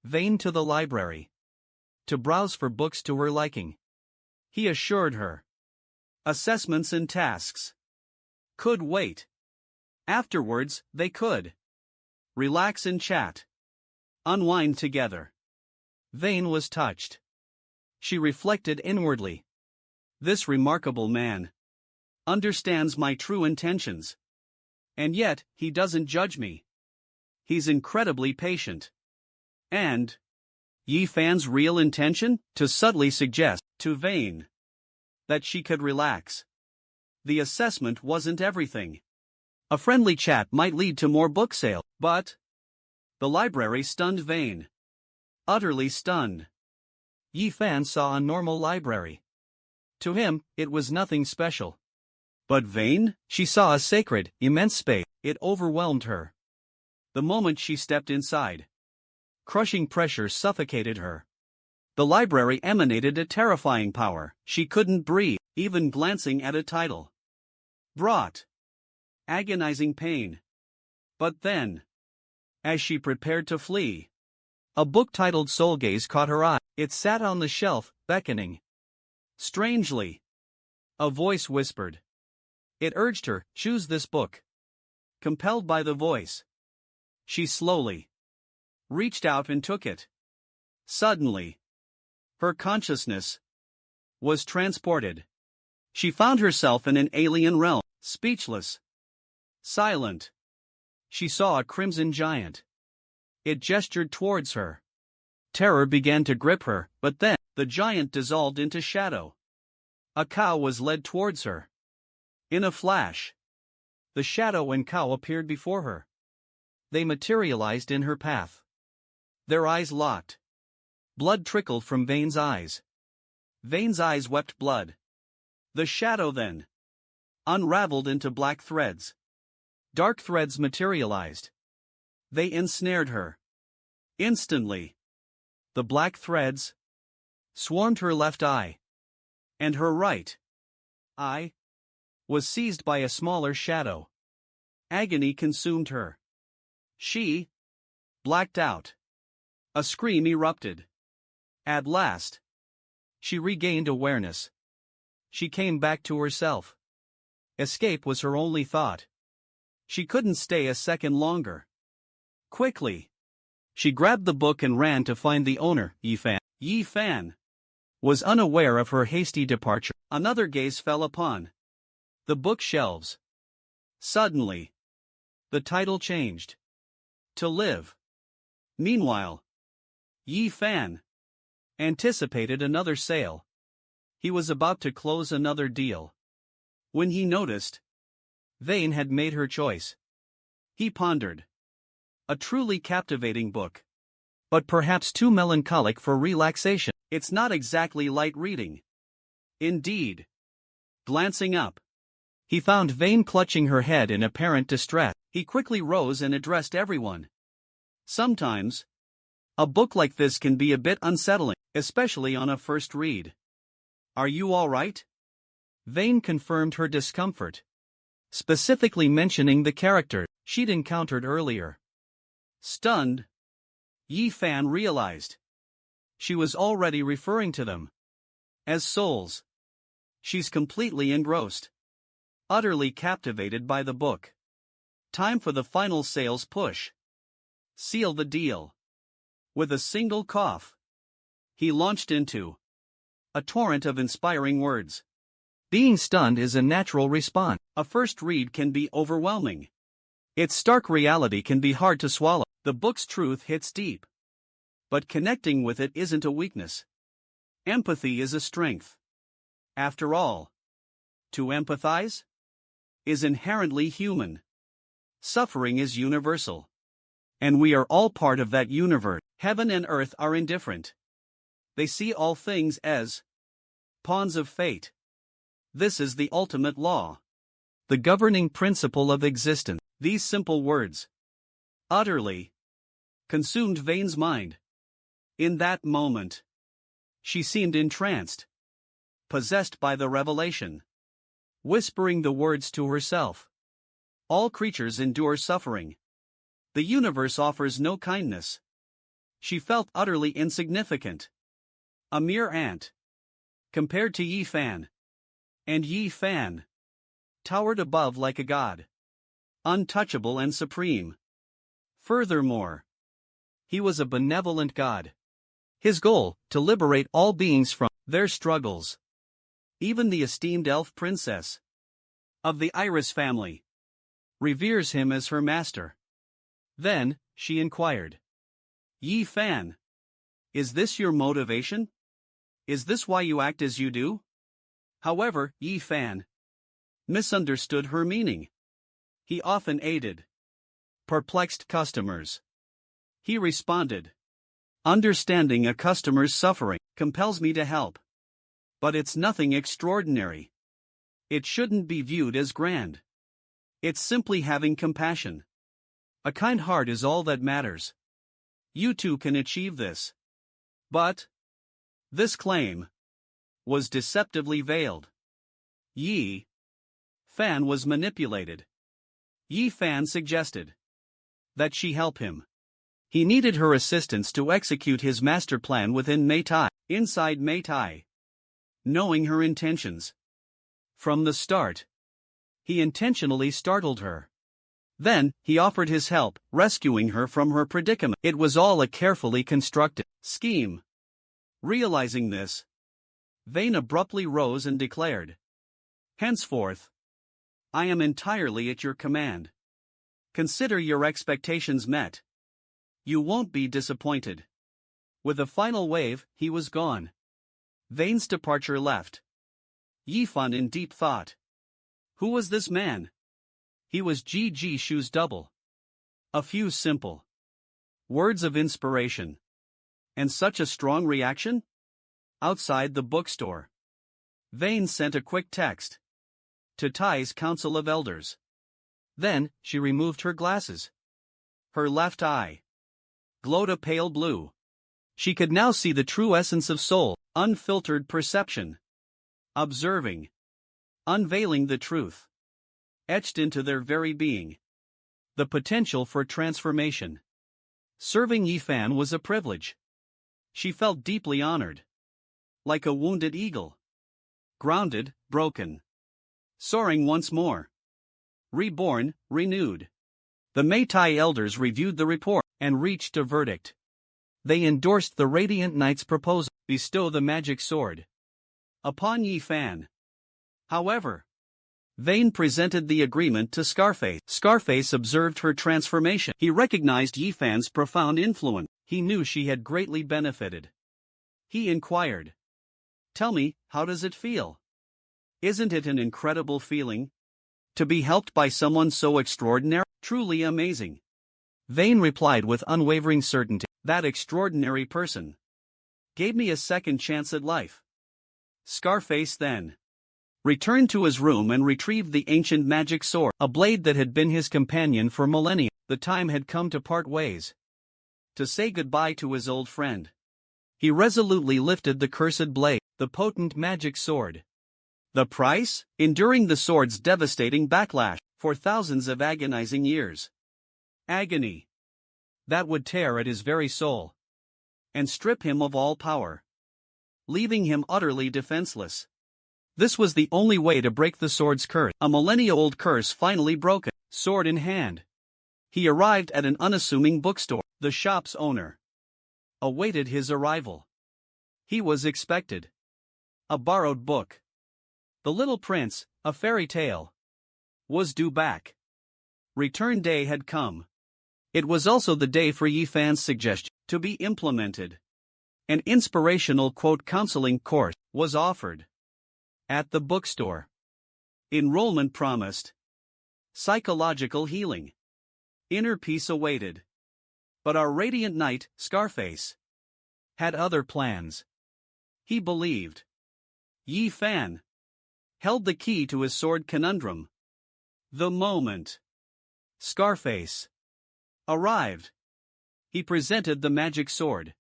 Vane to the library to browse for books to her liking. He assured her assessments and tasks could wait. Afterwards, they could relax and chat, unwind together. Vane was touched. She reflected inwardly. This remarkable man understands my true intentions. And yet, he doesn't judge me. He's incredibly patient. And Yi Fan's real intention? To subtly suggest to Vane that she could relax. The assessment wasn't everything. A friendly chat might lead to more book sales, but the library stunned Vane. Utterly stunned. Yi Fan saw a normal library. To him, it was nothing special. But Vane, she saw a sacred, immense space. It overwhelmed her. The moment she stepped inside, crushing pressure suffocated her. The library emanated a terrifying power. She couldn't breathe, even glancing at a title brought agonizing pain. But then, as she prepared to flee, a book titled Soul Gaze caught her eye. It sat on the shelf, beckoning. Strangely, a voice whispered. It urged her, choose this book. Compelled by the voice, she slowly reached out and took it. Suddenly, her consciousness was transported. She found herself in an alien realm, speechless, silent. She saw a crimson giant. It gestured towards her. Terror began to grip her, but then, the giant dissolved into shadow. A cow was led towards her. In a flash, the shadow and cow appeared before her. They materialized in her path. Their eyes locked. Blood trickled from Vane's eyes. Vane's eyes wept blood. The shadow then unraveled into black threads. Dark threads materialized. They ensnared her. Instantly, the black threads swarmed her left eye, and her right eye was seized by a smaller shadow. Agony consumed her. She blacked out. A scream erupted. At last, she regained awareness. She came back to herself. Escape was her only thought. She couldn't stay a second longer. Quickly, she grabbed the book and ran to find the owner, Yi Fan. Yi Fan was unaware of her hasty departure. Another gaze fell upon the bookshelves. Suddenly, the title changed. To Live. Meanwhile, Yi Fan anticipated another sale. He was about to close another deal when he noticed Vane had made her choice. He pondered. A truly captivating book, but perhaps too melancholic for relaxation. It's not exactly light reading. Indeed. Glancing up, he found Vane clutching her head in apparent distress. He quickly rose and addressed everyone. Sometimes, a book like this can be a bit unsettling, especially on a first read. Are you all right? Vane confirmed her discomfort, specifically mentioning the character she'd encountered earlier. Stunned, Yi Fan realized she was already referring to them as souls. She's completely engrossed, utterly captivated by the book. Time for the final sales push. Seal the deal. With a single cough, he launched into a torrent of inspiring words. Being stunned is a natural response. A first read can be overwhelming. Its stark reality can be hard to swallow. The book's truth hits deep. But connecting with it isn't a weakness. Empathy is a strength. After all, to empathize is inherently human. Suffering is universal. And we are all part of that universe. Heaven and earth are indifferent. They see all things as pawns of fate. This is the ultimate law, the governing principle of existence. These simple words utterly consumed Vane's mind. In that moment, she seemed entranced, possessed by the revelation, whispering the words to herself. All creatures endure suffering. The universe offers no kindness. She felt utterly insignificant, a mere ant, compared to Yi Fan. And Yi Fan towered above like a god, untouchable and supreme. Furthermore, he was a benevolent god. His goal, to liberate all beings from their struggles. Even the esteemed elf princess of the Iris family reveres him as her master. Then, she inquired, Yi Fan, is this your motivation? Is this why you act as you do? However, Yi Fan misunderstood her meaning. He often aided perplexed customers. He responded, understanding a customer's suffering compels me to help. But it's nothing extraordinary. It shouldn't be viewed as grand. It's simply having compassion. A kind heart is all that matters. You too can achieve this. But this claim was deceptively veiled. Yi Fan was manipulated. Yi Fan suggested that she help him. He needed her assistance to execute his master plan within Meitai, inside Meitai. Knowing her intentions from the start, he intentionally startled her. Then, he offered his help, rescuing her from her predicament. It was all a carefully constructed scheme. Realizing this, Vane abruptly rose and declared, henceforth, I am entirely at your command. Consider your expectations met. You won't be disappointed. With a final wave, he was gone. Vane's departure left Yi Fan in deep thought. Who was this man? He was G.G. Shu's double. A few simple words of inspiration. And such a strong reaction? Outside the bookstore, Vane sent a quick text to Tai's Council of Elders. Then, she removed her glasses. Her left eye glowed a pale blue. She could now see the true essence of soul, unfiltered perception. Observing, unveiling the truth, etched into their very being. The potential for transformation. Serving Yi Fan was a privilege. She felt deeply honored. Like a wounded eagle. Grounded, broken. Soaring once more. Reborn, renewed. The Meitai elders reviewed the report and reached a verdict. They endorsed the Radiant Knight's proposal, bestow the magic sword upon Yi Fan. However, Vane presented the agreement to Scarface. Scarface observed her transformation. He recognized Yi Fan's profound influence. He knew she had greatly benefited. He inquired, tell me, how does it feel? Isn't it an incredible feeling? To be helped by someone so extraordinary? Truly amazing. Vane replied with unwavering certainty, that extraordinary person gave me a second chance at life. Scarface then returned to his room and retrieved the ancient magic sword, a blade that had been his companion for millennia. The time had come to part ways. To say goodbye to his old friend. He resolutely lifted the cursed blade, the potent magic sword. The price? Enduring the sword's devastating backlash for thousands of agonizing years. Agony that would tear at his very soul and strip him of all power, leaving him utterly defenseless. This was the only way to break the sword's curse, a millennia-old curse finally broken. Sword in hand, he arrived at an unassuming bookstore. The shop's owner awaited his arrival. He was expected. A borrowed book, The Little Prince, a fairy tale, was due back. Return day had come. It was also the day for Yi Fan's suggestion to be implemented. An inspirational counseling course was offered at the bookstore. Enrollment promised psychological healing. Inner peace awaited. But our radiant knight, Scarface, had other plans. He believed. Yi Fan held the key to his sword conundrum. The moment Scarface arrived, he presented the magic sword,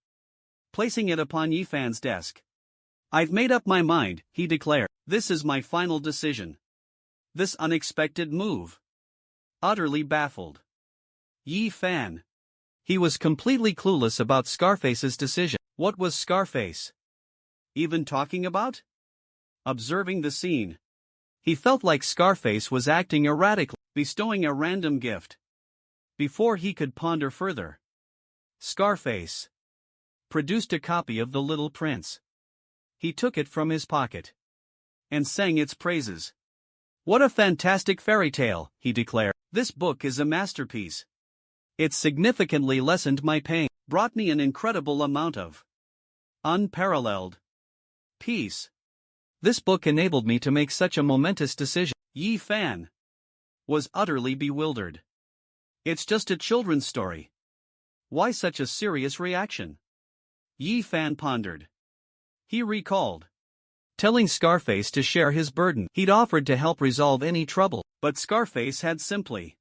placing it upon Yi Fan's desk. "I've made up my mind," he declared. "This is my final decision." This unexpected move utterly baffled Yi Fan. He was completely clueless about Scarface's decision. What was Scarface even talking about? Observing the scene, he felt like Scarface was acting erratically, bestowing a random gift. Before he could ponder further, Scarface produced a copy of The Little Prince. He took it from his pocket and sang its praises. "What a fantastic fairy tale," he declared. "This book is a masterpiece. It significantly lessened my pain, brought me an incredible amount of unparalleled peace. This book enabled me to make such a momentous decision." Yi Fan was utterly bewildered. "It's just a children's story. Why such a serious reaction?" Yi Fan pondered. He recalled telling Scarface to share his burden. He'd offered to help resolve any trouble, but Scarface had simply.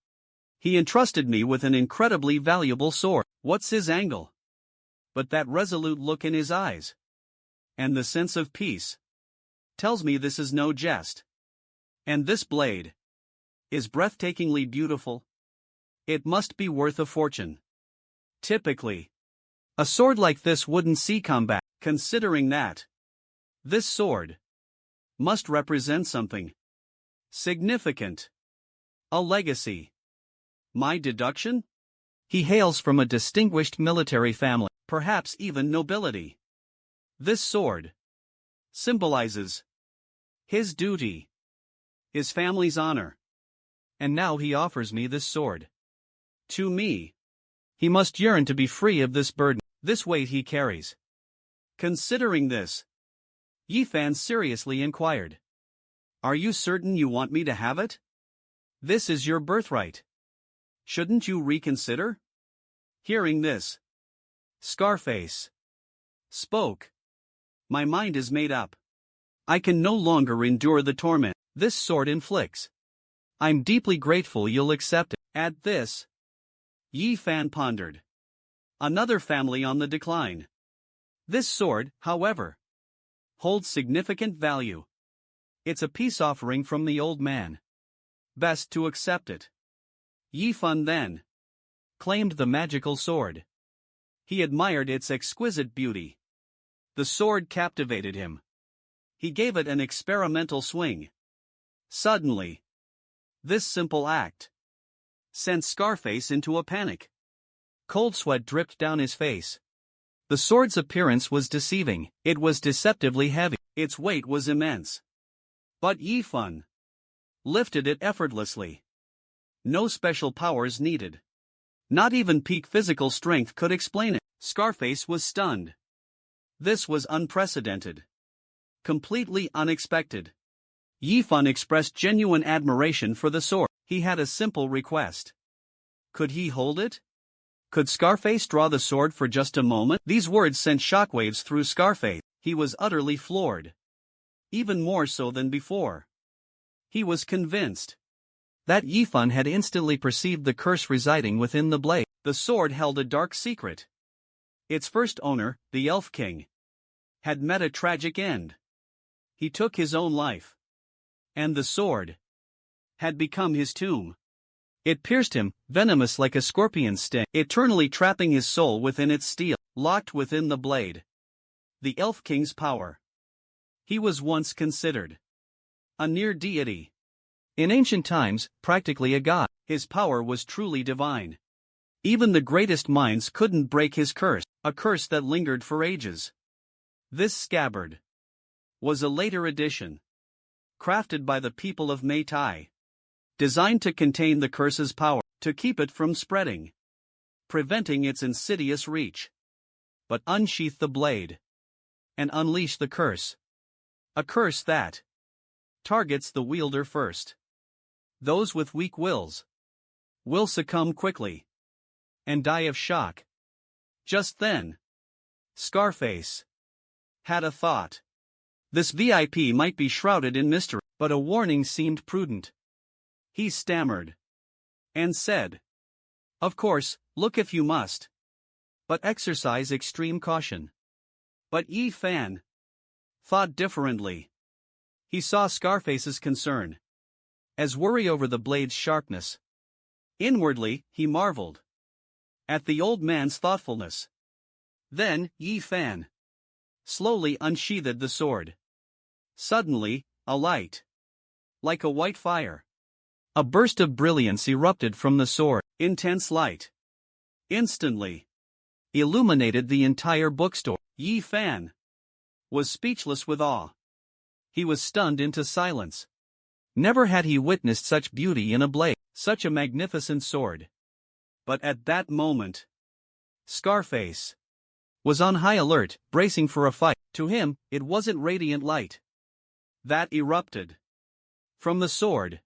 "He entrusted me with an incredibly valuable sword. What's his angle?" But that resolute look in his eyes, and the sense of peace, tells me this is no jest. And this blade is breathtakingly beautiful. It must be worth a fortune. Typically, a sword like this wouldn't see combat. Considering that, this sword must represent something significant. A legacy. My deduction? He hails from a distinguished military family, perhaps even nobility. This sword symbolizes his duty, his family's honor. And now he offers me this sword. To me, he must yearn to be free of this burden, this weight he carries. Considering this, Yi Fan seriously inquired, "Are you certain you want me to have it? This is your birthright. Shouldn't you reconsider?" Hearing this, Scarface spoke. "My mind is made up. I can no longer endure the torment this sword inflicts. I'm deeply grateful you'll accept it." At this, Yi Fan pondered. Another family on the decline. This sword, however, holds significant value. It's a peace offering from the old man. Best to accept it. Yi Fan then claimed the magical sword. He admired its exquisite beauty. The sword captivated him. He gave it an experimental swing. Suddenly, this simple act sent Scarface into a panic. Cold sweat dripped down his face. The sword's appearance was deceiving. It was deceptively heavy. Its weight was immense. But Yi Fan lifted it effortlessly. No special powers needed. Not even peak physical strength could explain it. Scarface was stunned. This was unprecedented. Completely unexpected. Yi Fan expressed genuine admiration for the sword. He had a simple request. Could he hold it? Could Scarface draw the sword for just a moment? These words sent shockwaves through Scarface. He was utterly floored. Even more so than before. He was convinced that Yi Fan had instantly perceived the curse residing within the blade. The sword held a dark secret. Its first owner, the Elf King, had met a tragic end. He took his own life. And the sword had become his tomb. It pierced him, venomous like a scorpion's sting, eternally trapping his soul within its steel, locked within the blade. The Elf King's power. He was once considered a near deity. In ancient times, practically a god. His power was truly divine. Even the greatest minds couldn't break his curse, a curse that lingered for ages. This scabbard was a later addition, crafted by the people of Meitei, designed to contain the curse's power, to keep it from spreading, preventing its insidious reach. But unsheath the blade and unleash the curse. A curse that targets the wielder first. Those with weak wills will succumb quickly and die of shock. Just then, Scarface had a thought. This VIP might be shrouded in mystery, but a warning seemed prudent. He stammered and said, "Of course, look if you must. But exercise extreme caution." But Yi Fan thought differently. He saw Scarface's concern as worry over the blade's sharpness. Inwardly, he marveled at the old man's thoughtfulness. Then, Yi Fan slowly unsheathed the sword. Suddenly, a light, like a white fire, a burst of brilliance erupted from the sword. Intense light instantly illuminated the entire bookstore. Yi Fan was speechless with awe. He was stunned into silence. Never had he witnessed such beauty in a blade, such a magnificent sword. But at that moment, Scarface was on high alert, bracing for a fight. To him, it wasn't radiant light that erupted from the sword,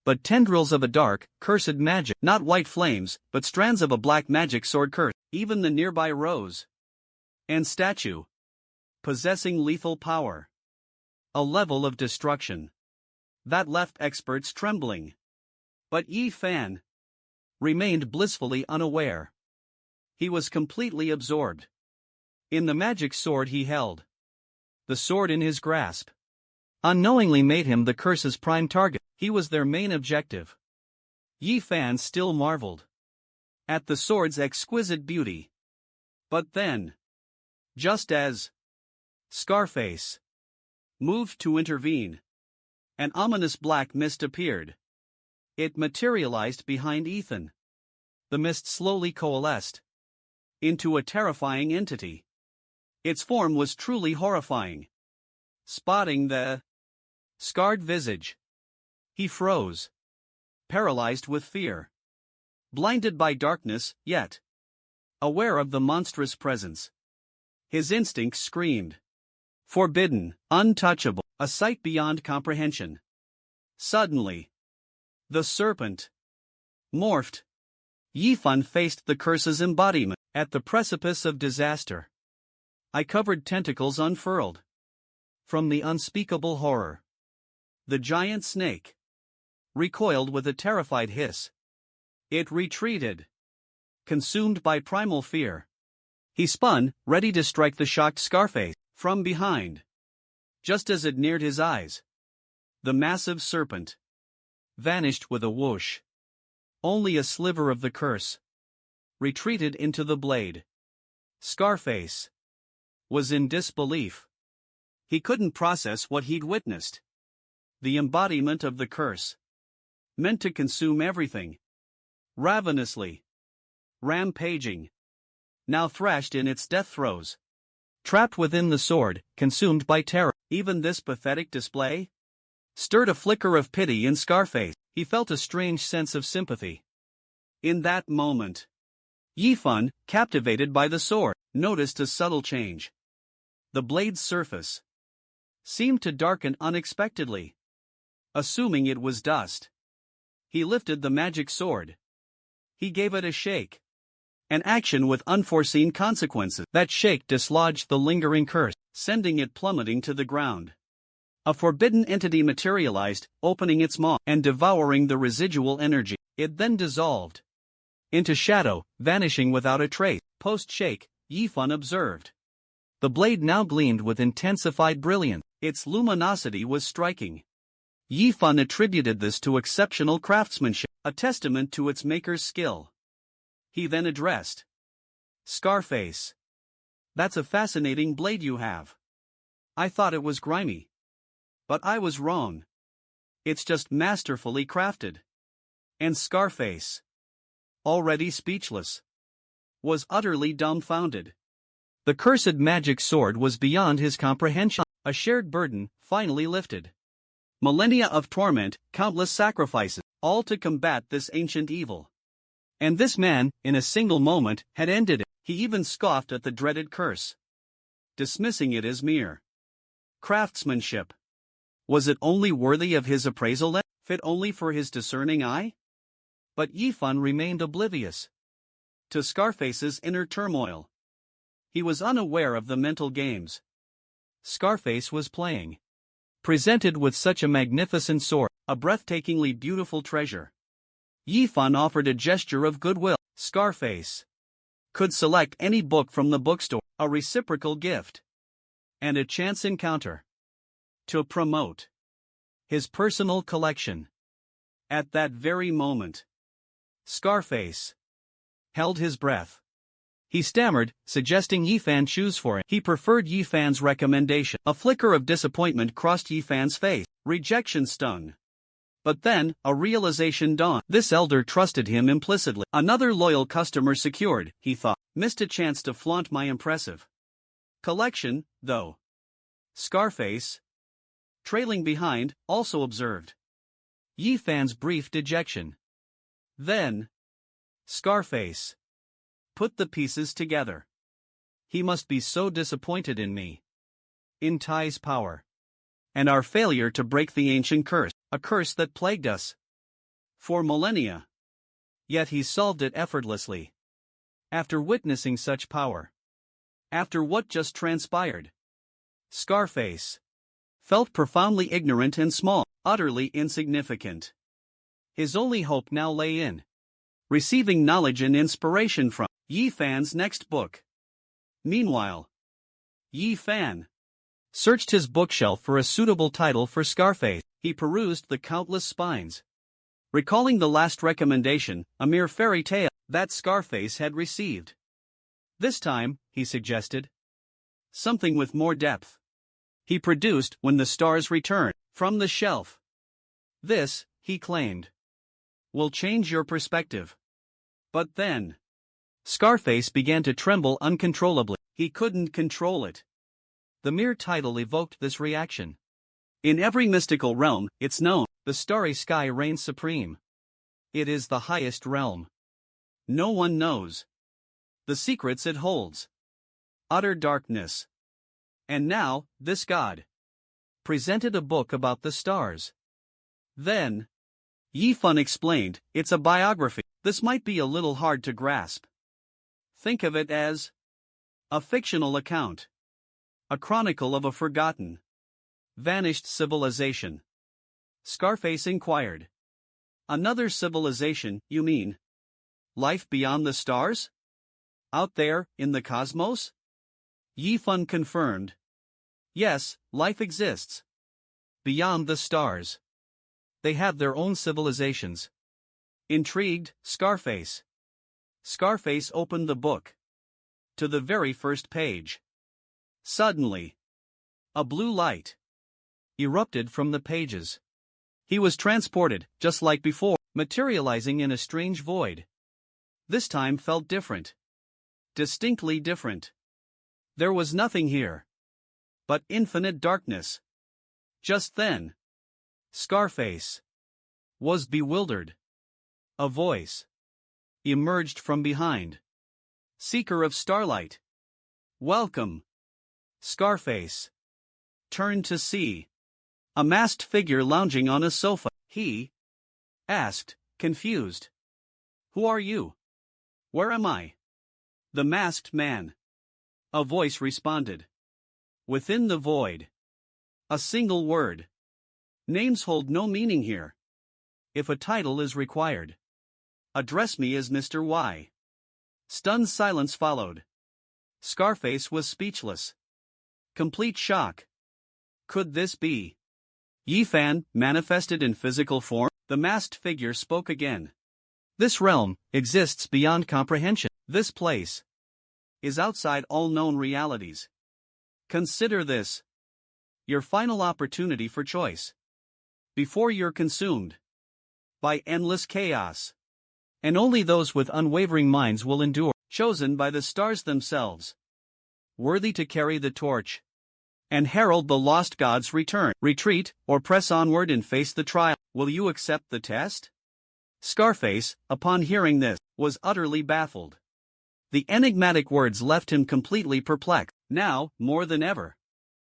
but tendrils of a dark, cursed magic. Not white flames, but strands of a black magic sword curse. Even the nearby rose and statue possessing lethal power. A level of destruction that left experts trembling. But Yi Fan remained blissfully unaware. He was completely absorbed in the magic sword he held. The sword in his grasp unknowingly made him the curse's prime target. He was their main objective. Yi Fan still marveled at the sword's exquisite beauty. But then, just as Scarface moved to intervene, an ominous black mist appeared. It materialized behind Ethan. The mist slowly coalesced into a terrifying entity. Its form was truly horrifying. Spotting the scarred visage, he froze, paralyzed with fear. Blinded by darkness, yet aware of the monstrous presence, his instincts screamed. Forbidden, untouchable, a sight beyond comprehension. Suddenly, the serpent morphed. Yi Fan faced the curse's embodiment at the precipice of disaster. Eye-covered tentacles unfurled from the unspeakable horror. The giant snake recoiled with a terrified hiss. It retreated, consumed by primal fear. He spun, ready to strike the shocked Scarface from behind. Just as it neared his eyes, the massive serpent vanished with a whoosh. Only a sliver of the curse retreated into the blade. Scarface was in disbelief. He couldn't process what he'd witnessed. The embodiment of the curse, meant to consume everything, ravenously, rampaging, now thrashed in its death throes. Trapped within the sword, consumed by terror. Even this pathetic display stirred a flicker of pity in Scarface. He felt a strange sense of sympathy. In that moment, Yi Fan, captivated by the sword, noticed a subtle change. The blade's surface seemed to darken unexpectedly. Assuming it was dust, he lifted the magic sword. He gave it a shake. An action with unforeseen consequences. That shake dislodged the lingering curse, sending it plummeting to the ground. A forbidden entity materialized, opening its maw and devouring the residual energy. It then dissolved into shadow, vanishing without a trace. Post-shake, Yi Fan observed. The blade now gleamed with intensified brilliance. Its luminosity was striking. Yi Fan attributed this to exceptional craftsmanship, a testament to its maker's skill. He then addressed Scarface. "That's a fascinating blade you have. I thought it was grimy. But I was wrong. It's just masterfully crafted." And Scarface, already speechless, was utterly dumbfounded. The cursed magic sword was beyond his comprehension. A shared burden, finally lifted. Millennia of torment, countless sacrifices, all to combat this ancient evil. And this man, in a single moment, had ended it. He even scoffed at the dreaded curse, dismissing it as mere craftsmanship. Was it only worthy of his appraisal then? Fit only for his discerning eye? But Yi Fan remained oblivious to Scarface's inner turmoil. He was unaware of the mental games Scarface was playing. Presented with such a magnificent sword, a breathtakingly beautiful treasure, Yifan offered a gesture of goodwill. Scarface could select any book from the bookstore, a reciprocal gift, and a chance encounter to promote his personal collection. At that very moment, Scarface held his breath. He stammered, suggesting Yifan choose for him. He preferred Yifan's recommendation. A flicker of disappointment crossed Yifan's face. Rejection stung. But then, a realization dawned. This elder trusted him implicitly. Another loyal customer secured, he thought. Missed a chance to flaunt my impressive collection, though. Scarface, trailing behind, also observed Yifan's brief dejection. Then, Scarface put the pieces together. He must be so disappointed in me, in Tai's power, and our failure to break the ancient curse, a curse that plagued us for millennia. Yet he solved it effortlessly. After witnessing such power, after what just transpired, Scarface felt profoundly ignorant and small, utterly insignificant. His only hope now lay in receiving knowledge and inspiration from Yifan's next book. Meanwhile, Yifan searched his bookshelf for a suitable title for Scarface. He perused the countless spines, recalling the last recommendation, a mere fairy tale, that Scarface had received. This time, he suggested, something with more depth. He produced When the Stars Return from the shelf. This, he claimed, will change your perspective. But then, Scarface began to tremble uncontrollably. He couldn't control it. The mere title evoked this reaction. In every mystical realm, it's known, the starry sky reigns supreme. It is the highest realm. No one knows the secrets it holds. Utter darkness. And now, this god presented a book about the stars. Then, Yifan explained, it's a biography. This might be a little hard to grasp. Think of it as a fictional account, a chronicle of a forgotten, vanished civilization. Scarface inquired. Another civilization, you mean? Life beyond the stars? Out there, in the cosmos? Yifan confirmed. Yes, life exists. Beyond the stars. They have their own civilizations. Intrigued, Scarface opened the book to the very first page. Suddenly, a blue light erupted from the pages. He was transported, just like before, materializing in a strange void. This time felt different. Distinctly different. There was nothing here but infinite darkness. Just then, Scarface was bewildered. A voice emerged from behind. Seeker of starlight. Welcome. Scarface turned to see a masked figure lounging on a sofa. He asked, confused. Who are you? Where am I? The masked man. A voice responded. Within the void. A single word. Names hold no meaning here. If a title is required, address me as Mr. Y. Stunned silence followed. Scarface was speechless. Complete shock. Could this be Yifan, manifested in physical form? The masked figure spoke again. This realm exists beyond comprehension. This place is outside all known realities. Consider this your final opportunity for choice. Before you're consumed by endless chaos. And only those with unwavering minds will endure, chosen by the stars themselves, worthy to carry the torch and herald the lost god's return. Retreat, or press onward and face the trial. Will you accept the test? Scarface, upon hearing this, was utterly baffled. The enigmatic words left him completely perplexed. Now, more than ever,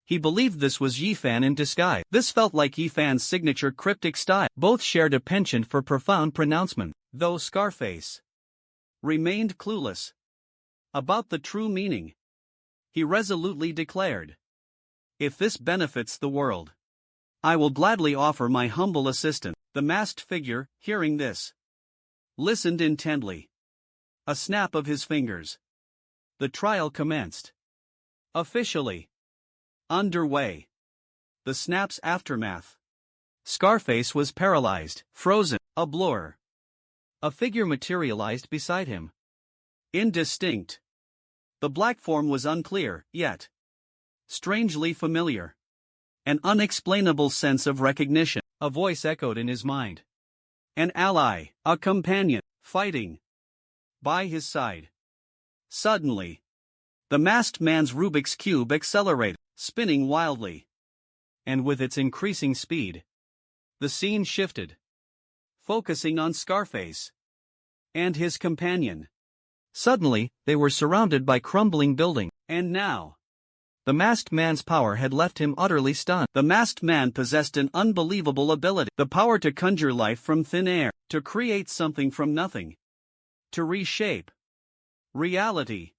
he believed this was Yifan in disguise. This felt like Yifan's signature cryptic style. Both shared a penchant for profound pronouncement, though Scarface remained clueless about the true meaning. He resolutely declared, If this benefits the world, I will gladly offer my humble assistance. The masked figure, hearing this, listened intently. A snap of his fingers. The trial commenced. Officially. Underway. The snap's aftermath. Scarface was paralyzed, frozen, a blur. A figure materialized beside him. Indistinct. The black form was unclear, yet strangely familiar. An unexplainable sense of recognition. A voice echoed in his mind. An ally, a companion, fighting by his side. Suddenly, the masked man's Rubik's Cube accelerated, spinning wildly. And with its increasing speed, the scene shifted, focusing on Scarface and his companion. Suddenly, they were surrounded by crumbling buildings, and now, the masked man's power had left him utterly stunned. The masked man possessed an unbelievable ability, the power to conjure life from thin air, to create something from nothing, to reshape reality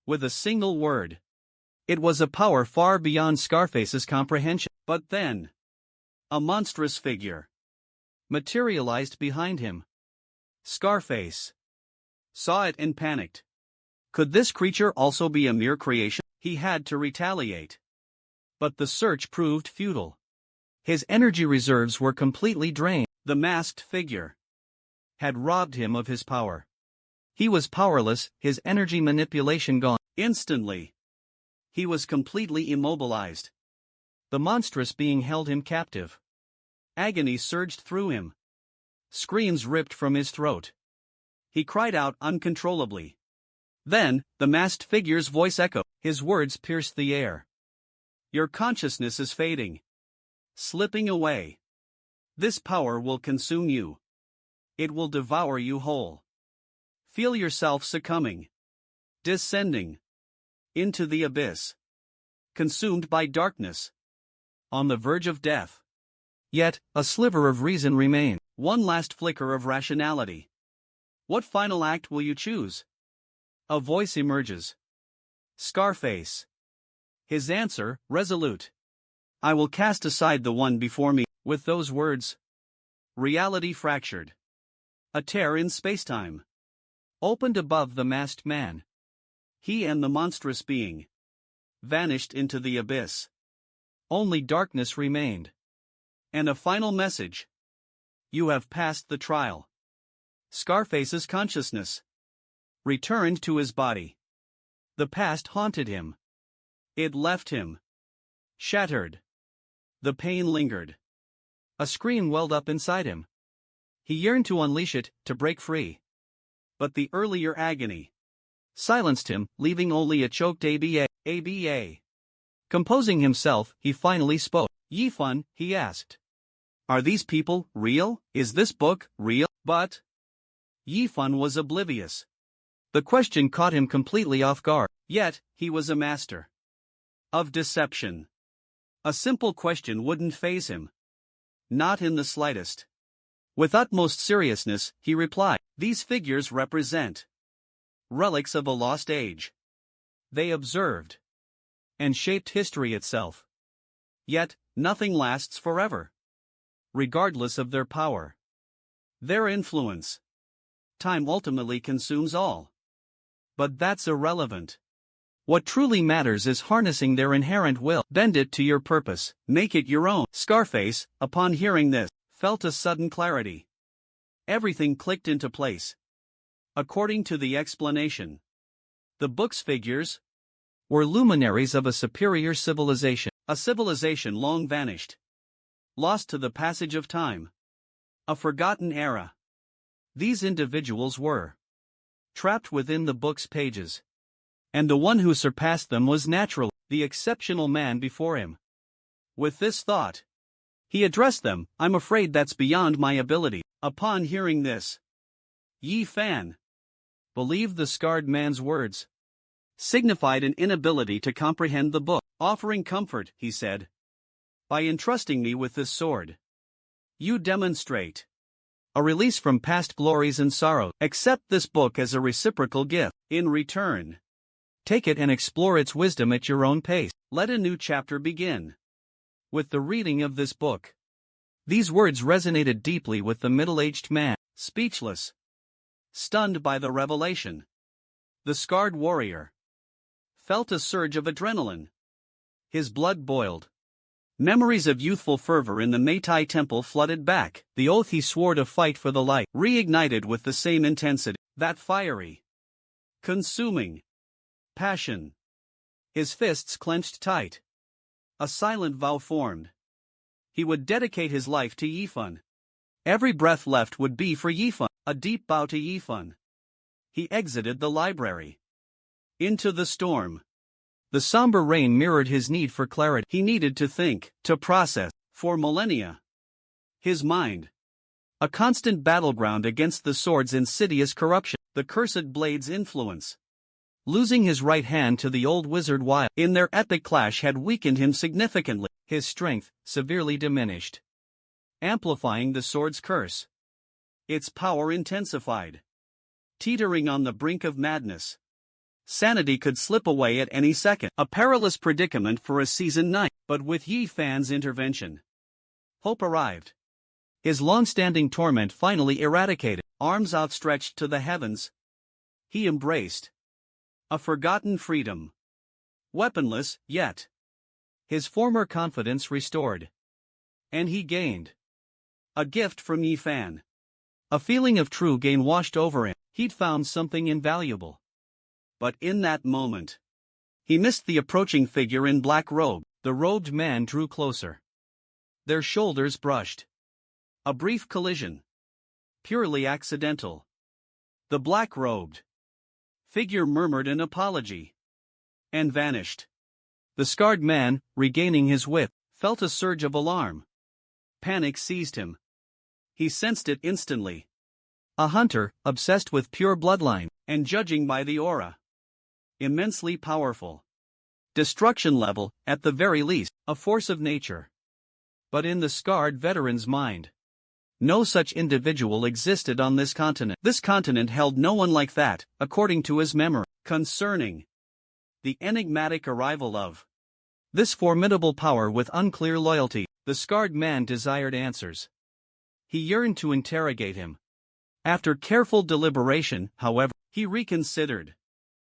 with a single word. It was a power far beyond Scarface's comprehension. But then, a monstrous figure materialized behind him. Scarface saw it and panicked. Could this creature also be a mere creation? He had to retaliate. But the search proved futile. His energy reserves were completely drained. The masked figure had robbed him of his power. He was powerless, his energy manipulation gone. Instantly, he was completely immobilized. The monstrous being held him captive. Agony surged through him. Screams ripped from his throat. He cried out uncontrollably. Then, the masked figure's voice echoed. His words pierced the air. Your consciousness is fading. Slipping away. This power will consume you. It will devour you whole. Feel yourself succumbing. Descending. Into the abyss. Consumed by darkness. On the verge of death. Yet, a sliver of reason remained. One last flicker of rationality. What final act will you choose? A voice emerges. Scarface. His answer, resolute. I will cast aside the one before me. With those words, reality fractured. A tear in spacetime opened above the masked man. He and the monstrous being vanished into the abyss. Only darkness remained. And a final message. You have passed the trial. Scarface's consciousness returned to his body. The past haunted him. It left him shattered. The pain lingered. A scream welled up inside him. He yearned to unleash it, to break free. But the earlier agony silenced him, leaving only a choked ABA. Composing himself, he finally spoke. Yifan, he asked. Are these people real? Is this book real? But Yifan was oblivious. The question caught him completely off guard. Yet, he was a master of deception. A simple question wouldn't faze him. Not in the slightest. With utmost seriousness, he replied, these figures represent relics of a lost age. They observed and shaped history itself. Yet, nothing lasts forever. Regardless of their power, their influence, time ultimately consumes all. But that's irrelevant. What truly matters is harnessing their inherent will. Bend it to your purpose, make it your own. Scarface, upon hearing this, felt a sudden clarity. Everything clicked into place. According to the explanation, the book's figures were luminaries of a superior civilization, a civilization long vanished, lost to the passage of time, a forgotten era. These individuals were trapped within the book's pages. And the one who surpassed them was naturally the exceptional man before him. With this thought, he addressed them, I'm afraid that's beyond my ability. Upon hearing this, Yi Fan believed the scarred man's words signified an inability to comprehend the book. Offering comfort, he said, by entrusting me with this sword, you demonstrate a release from past glories and sorrow. Accept this book as a reciprocal gift. In return, Take it and explore its wisdom at your own pace. Let a new chapter begin. With the reading of this book. These words resonated deeply with the middle-aged man, speechless. Stunned by the revelation. The scarred warrior felt a surge of adrenaline. His blood boiled. Memories of youthful fervor in the Meitai temple flooded back. The oath he swore to fight for the light reignited with the same intensity, that fiery, consuming passion. His fists clenched tight. A silent vow formed. He would dedicate his life to Yifun. Every breath left would be for Yifun, a deep bow to Yifun. He exited the library. Into the storm. The somber rain mirrored his need for clarity. He needed to think, to process, for millennia. His mind. A constant battleground against the sword's insidious corruption, the cursed blade's influence. Losing his right hand to the old wizard while in their epic clash had weakened him significantly, his strength severely diminished. Amplifying the sword's curse. Its power intensified. Teetering on the brink of madness. Sanity could slip away at any second, a perilous predicament for a seasoned knight, but with Yi Fan's intervention. Hope arrived. His long-standing torment finally eradicated, arms outstretched to the heavens. He embraced a forgotten freedom. Weaponless, yet. His former confidence restored. And he gained a gift from Yi Fan. A feeling of true gain washed over him. He'd found something invaluable. But in that moment, he missed the approaching figure in black robe. The robed man drew closer. Their shoulders brushed. A brief collision. Purely accidental. The black-robed figure murmured an apology. And vanished. The scarred man, regaining his wit, felt a surge of alarm. Panic seized him. He sensed it instantly. A hunter, obsessed with pure bloodline, and judging by the aura. Immensely powerful. Destruction level, at the very least, a force of nature. But in the scarred veteran's mind, no such individual existed on this continent. This continent held no one like that, according to his memory. Concerning the enigmatic arrival of this formidable power with unclear loyalty, the scarred man desired answers. He yearned to interrogate him. After careful deliberation, however, he reconsidered.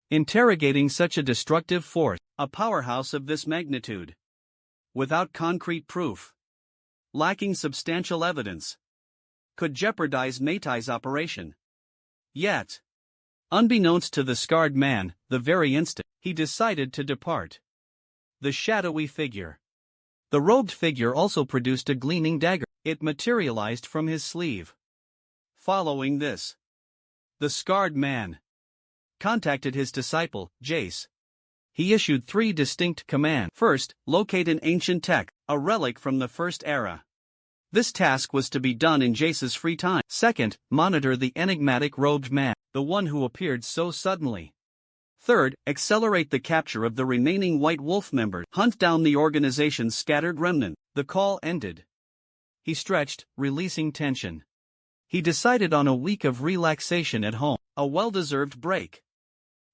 Interrogating such a destructive force, a powerhouse of this magnitude, without concrete proof, lacking substantial evidence, could jeopardize Meitai's operation. Yet, unbeknownst to the scarred man, the very instant he decided to depart. The shadowy figure. The robed figure also produced a gleaming dagger. It materialized from his sleeve. Following this, the scarred man contacted his disciple, Jace. He issued 3 distinct commands. First, locate an ancient tech, a relic from the First Era. This task was to be done in Jace's free time. Second, monitor the enigmatic robed man, the one who appeared so suddenly. Third, accelerate the capture of the remaining White Wolf members. Hunt down the organization's scattered remnant. The call ended. He stretched, releasing tension. He decided on a week of relaxation at home, a well-deserved break.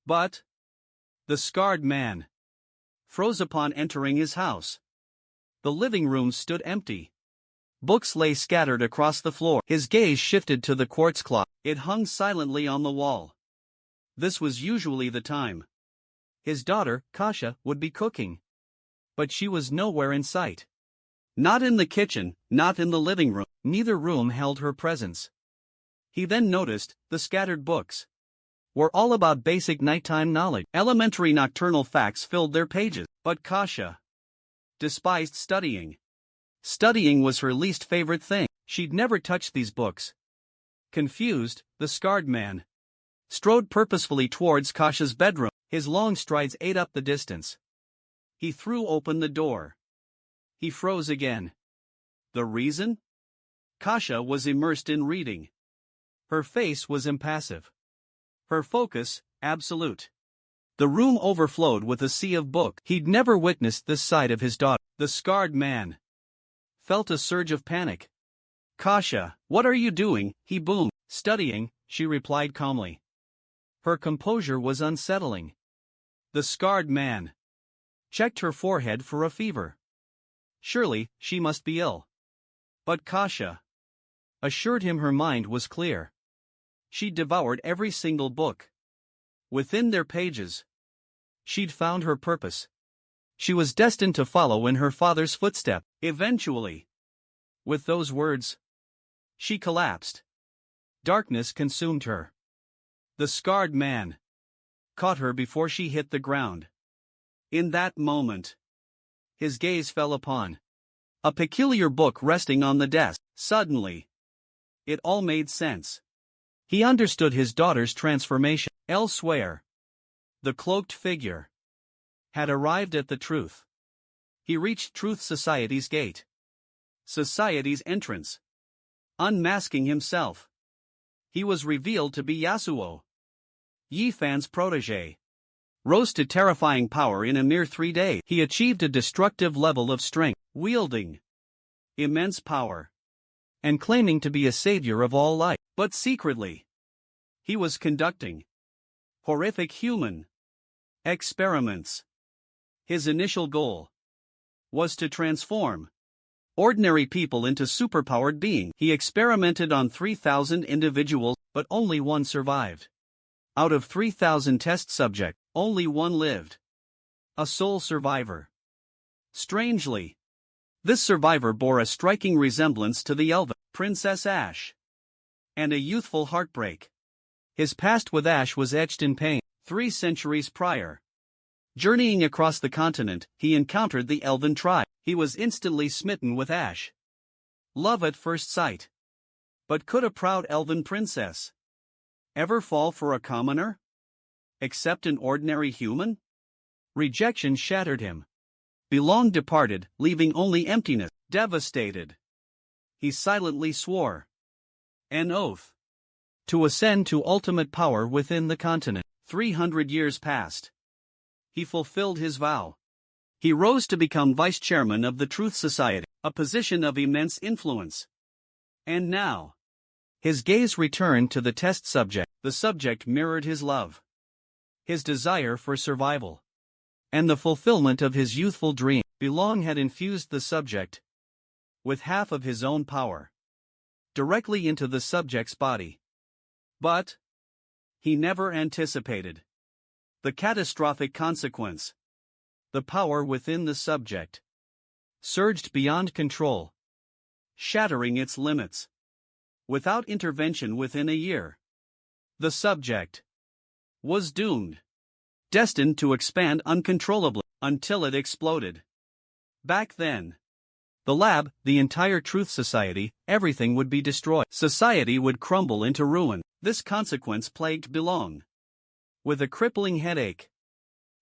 But the scarred man froze upon entering his house. The living room stood empty. Books lay scattered across the floor. His gaze shifted to the quartz clock. It hung silently on the wall. This was usually the time his daughter, Kasha, would be cooking. But she was nowhere in sight. Not in the kitchen, not in the living room. Neither room held her presence. He then noticed the scattered books were all about basic nighttime knowledge. Elementary nocturnal facts filled their pages. But Kasha despised studying. Studying was her least favorite thing. She'd never touched these books. Confused, the scarred man strode purposefully towards Kasha's bedroom. His long strides ate up the distance. He threw open the door. He froze again. The reason? Kasha was immersed in reading. Her face was impassive. Her focus, absolute. The room overflowed with a sea of books. He'd never witnessed this side of his daughter. The scarred man felt a surge of panic. Kasha, what are you doing? He boomed. Studying, she replied calmly. Her composure was unsettling. The scarred man checked her forehead for a fever. Surely, she must be ill. But Kasha assured him her mind was clear. She'd devoured every single book. Within their pages, she'd found her purpose. She was destined to follow in her father's footsteps. Eventually, with those words, she collapsed. Darkness consumed her. The scarred man caught her before she hit the ground. In that moment, his gaze fell upon a peculiar book resting on the desk. Suddenly, it all made sense. He understood his daughter's transformation. Elsewhere, the cloaked figure had arrived at the truth. He reached Truth Society's gate. Society's entrance. Unmasking himself, he was revealed to be Yasuo, Yi Fan's protege. Rose to terrifying power in a mere 3 days. He achieved a destructive level of strength, wielding immense power, and claiming to be a savior of all life. But secretly, he was conducting horrific human experiments. His initial goal was to transform ordinary people into superpowered beings. He experimented on 3,000 individuals, but only one survived. Out of 3,000 test subjects, only one lived. A sole survivor. Strangely, this survivor bore a striking resemblance to the elven Princess Ash, and a youthful heartbreak. His past with Ash was etched in pain. 3 centuries prior, journeying across the continent, he encountered the elven tribe. He was instantly smitten with Ash. Love at first sight. But could a proud elven princess ever fall for a commoner? Except an ordinary human? Rejection shattered him. Belong departed, leaving only emptiness. Devastated, he silently swore an oath to ascend to ultimate power within the continent. 300 years passed. He fulfilled his vow. He rose to become vice chairman of the Truth Society, a position of immense influence. And now, his gaze returned to the test subject. The subject mirrored his love, his desire for survival, and the fulfillment of his youthful dream. Belong had infused the subject with half of his own power directly into the subject's body. But he never anticipated the catastrophic consequence. The power within the subject surged beyond control, shattering its limits. Without intervention within a year, the subject was doomed, destined to expand uncontrollably until it exploded. Back then, the lab, the entire Truth Society, everything would be destroyed. Society would crumble into ruin. This consequence plagued Belong with a crippling headache.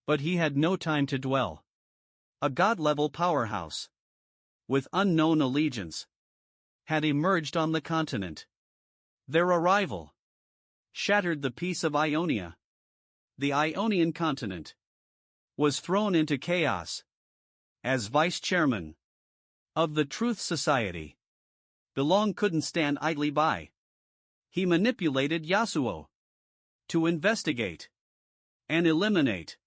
But he had no time to dwell. A god-level powerhouse, with unknown allegiance, had emerged on the continent. Their arrival shattered the peace of Ionia. The Ionian continent was thrown into chaos. As vice chairman of the Truth Society, Belong couldn't stand idly by. He manipulated Yasuo to investigate and eliminate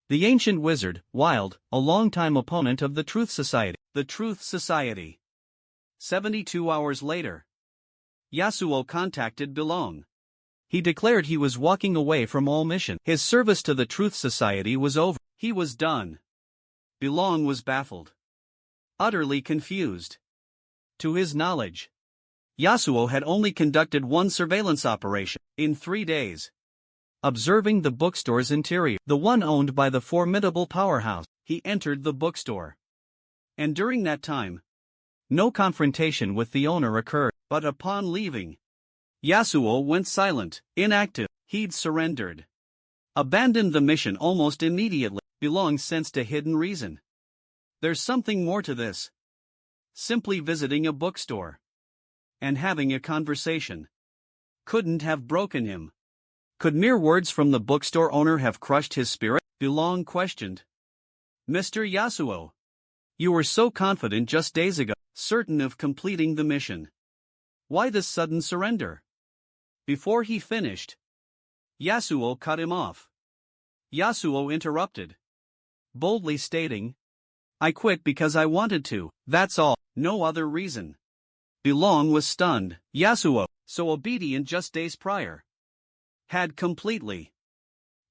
the ancient wizard, Wild, a longtime opponent of the Truth Society. The Truth Society. 72 hours later, Yasuo contacted Belong. He declared he was walking away from all mission. His service to the Truth Society was over. He was done. Belong was baffled, utterly confused. To his knowledge, Yasuo had only conducted one surveillance operation in 3 days. Observing the bookstore's interior, the one owned by the formidable powerhouse, he entered the bookstore. And during that time, no confrontation with the owner occurred. But upon leaving, Yasuo went silent, inactive. He'd surrendered, abandoned the mission almost immediately. Belong sensed a hidden reason. There's something more to this. Simply visiting a bookstore and having a conversation couldn't have broken him. Could mere words from the bookstore owner have crushed his spirit? Belong questioned. Mr. Yasuo, you were so confident just days ago, certain of completing the mission. Why this sudden surrender? Before he finished, Yasuo cut him off. Yasuo interrupted, boldly stating, I quit because I wanted to, that's all, no other reason. Belong was stunned. Yasuo, so obedient just days prior, had completely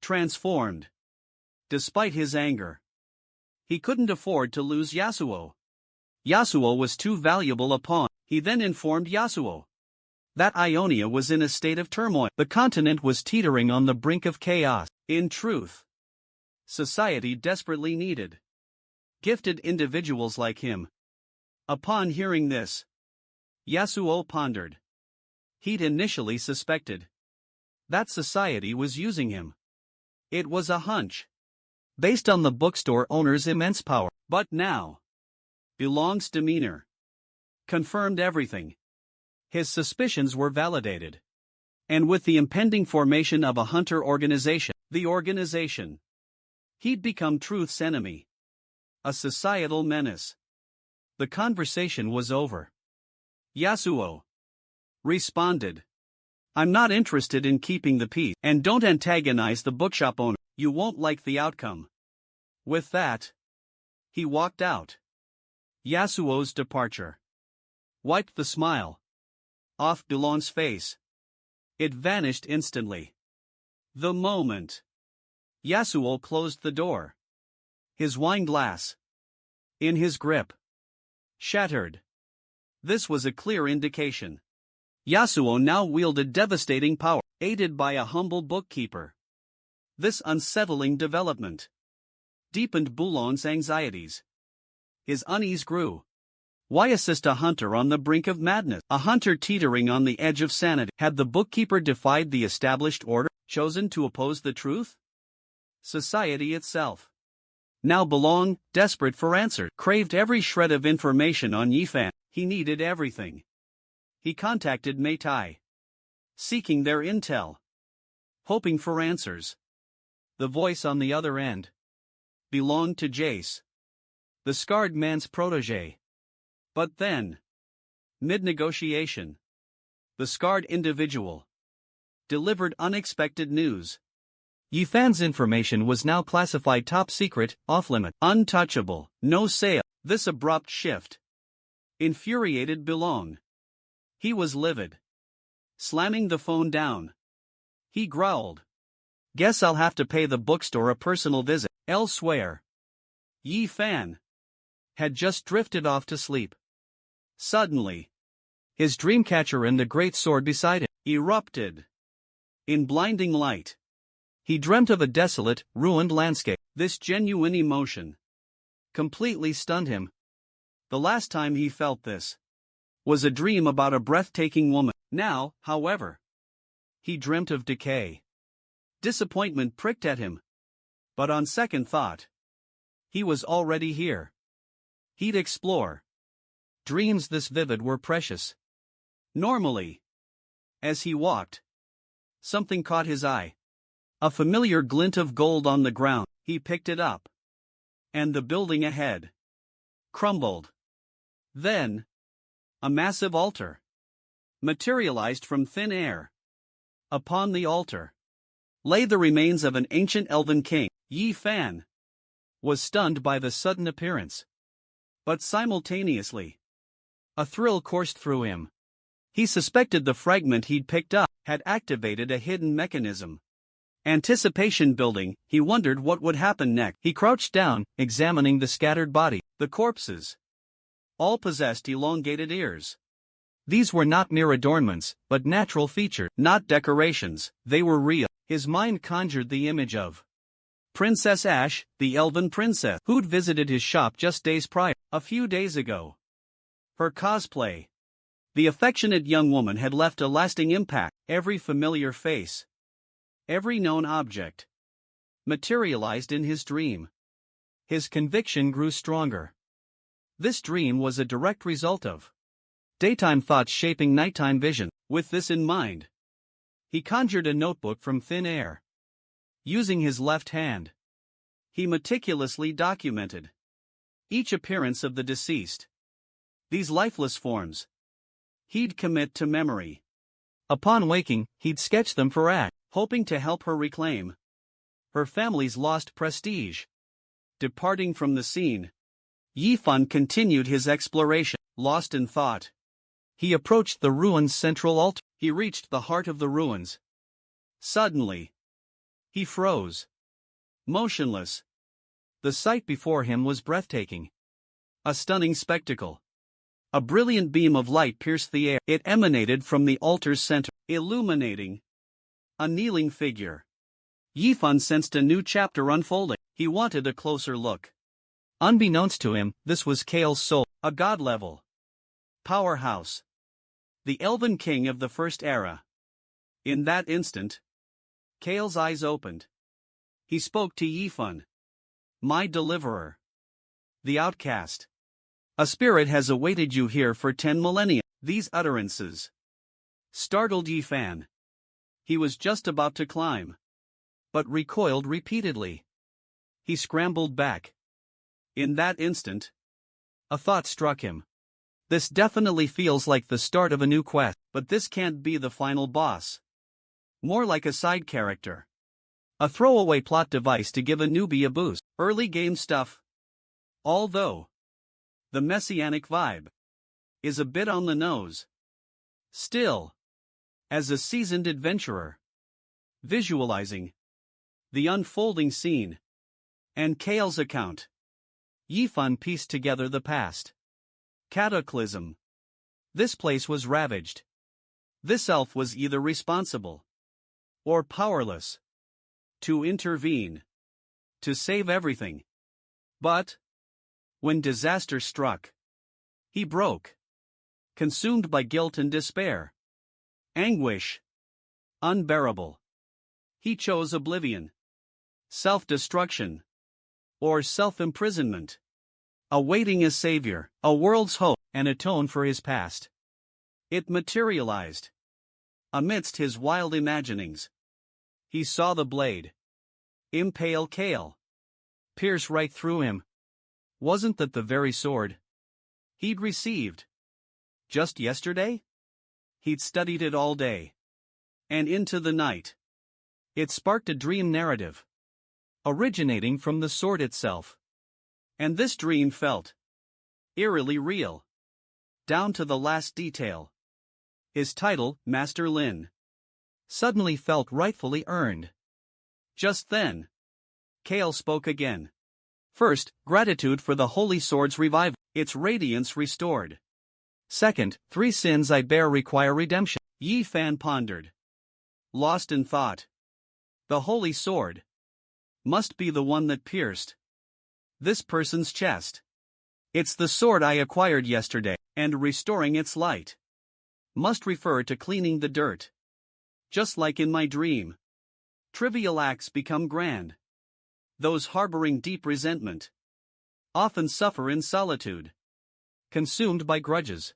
transformed. Despite his anger, he couldn't afford to lose Yasuo. Yasuo was too valuable a pawn. He then informed Yasuo that Ionia was in a state of turmoil. The continent was teetering on the brink of chaos. In truth, society desperately needed gifted individuals like him. Upon hearing this, Yasuo pondered. He'd initially suspected that society was using him. It was a hunch, based on the bookstore owner's immense power. But now, Belong's demeanor confirmed everything. His suspicions were validated. And with the impending formation of a hunter organization, he'd become Truth's enemy. A societal menace. The conversation was over. Yasuo responded, I'm not interested in keeping the peace, and don't antagonize the bookshop owner, you won't like the outcome. With that, he walked out. Yasuo's departure wiped the smile off Belong's face. It vanished instantly. The moment Yasuo closed the door, his wine glass in his grip shattered. This was a clear indication. Yasuo now wielded devastating power, aided by a humble bookkeeper. This unsettling development deepened Belong's anxieties. His unease grew. Why assist a hunter on the brink of madness? A hunter teetering on the edge of sanity. Had the bookkeeper defied the established order, chosen to oppose the truth? Society itself. Now Belong, desperate for answers, craved every shred of information on Yifan. He needed everything. He contacted Meitai, seeking their intel, hoping for answers. The voice on the other end belonged to Jace, the scarred man's protege. But then, mid-negotiation, the scarred individual delivered unexpected news. Yifan's information was now classified top secret, off-limit, untouchable, no sale. This abrupt shift infuriated Belong. He was livid. Slamming the phone down, he growled, Guess I'll have to pay the bookstore a personal visit. Elsewhere, Yifan had just drifted off to sleep. Suddenly, his dreamcatcher and the great sword beside him erupted in blinding light. He dreamt of a desolate, ruined landscape. This genuine emotion completely stunned him. The last time he felt this was a dream about a breathtaking woman. Now, however, he dreamt of decay. Disappointment pricked at him. But on second thought, he was already here. He'd explore. Dreams this vivid were precious. Normally, as he walked, something caught his eye. A familiar glint of gold on the ground. He picked it up. And the building ahead crumbled. Then, a massive altar materialized from thin air. Upon the altar lay the remains of an ancient elven king. Yifan was stunned by the sudden appearance. But simultaneously, a thrill coursed through him. He suspected the fragment he'd picked up had activated a hidden mechanism. Anticipation building, he wondered what would happen next. He crouched down, examining the scattered body. The corpses all possessed elongated ears. These were not mere adornments, but natural features, not decorations. They were real. His mind conjured the image of Princess Ash, the elven princess, who'd visited his shop just days prior. A few days ago, her cosplay. The affectionate young woman had left a lasting impact. Every familiar face, every known object, materialized in his dream. His conviction grew stronger. This dream was a direct result of daytime thoughts shaping nighttime vision. With this in mind, he conjured a notebook from thin air. Using his left hand, he meticulously documented each appearance of the deceased. These lifeless forms he'd commit to memory. Upon waking, he'd sketch them for Ash, hoping to help her reclaim Her family's lost prestige. Departing from the scene, Yifan continued his exploration, lost in thought. He approached the ruins' central altar. He reached the heart of the ruins. Suddenly, he froze. Motionless. The sight before him was breathtaking. A stunning spectacle. A brilliant beam of light pierced the air. It emanated from the altar's center, illuminating a kneeling figure. Yifan sensed a new chapter unfolding. He wanted a closer look. Unbeknownst to him, this was Kale's soul, a god-level powerhouse. The elven king of the first era. In that instant, Kale's eyes opened. He spoke to Yifan. My deliverer. The outcast. A spirit has awaited you here for 10 millennia. These utterances startled Yifan. He was just about to climb, but recoiled repeatedly. He scrambled back. In that instant, a thought struck him. This definitely feels like the start of a new quest, but this can't be the final boss. More like a side character. A throwaway plot device to give a newbie a boost. Early game stuff. Although the messianic vibe is a bit on the nose. Still, as a seasoned adventurer, visualizing the unfolding scene and Kale's account, Yifan pieced together the past cataclysm. This place was ravaged. This elf was either responsible or powerless to intervene, to save everything. But when disaster struck, he broke, consumed by guilt and despair. Anguish. Unbearable. He chose oblivion, self-destruction, or self-imprisonment. Awaiting a savior, a world's hope, and atone for his past. It materialized. Amidst his wild imaginings, he saw the blade impale Kale, pierce right through him. Wasn't that the very sword he'd received just yesterday? He'd studied it all day and into the night. It sparked a dream narrative, originating from the sword itself. And this dream felt eerily real, down to the last detail. His title, Master Lin, suddenly felt rightfully earned. Just then, Kale spoke again. First, gratitude for the Holy Sword's revival, its radiance restored. Second, 3 sins I bear require redemption. Yifan pondered, lost in thought. The Holy Sword must be the one that pierced this person's chest. It's the sword I acquired yesterday, and restoring its light must refer to cleaning the dirt. Just like in my dream, trivial acts become grand. Those harboring deep resentment often suffer in solitude, consumed by grudges,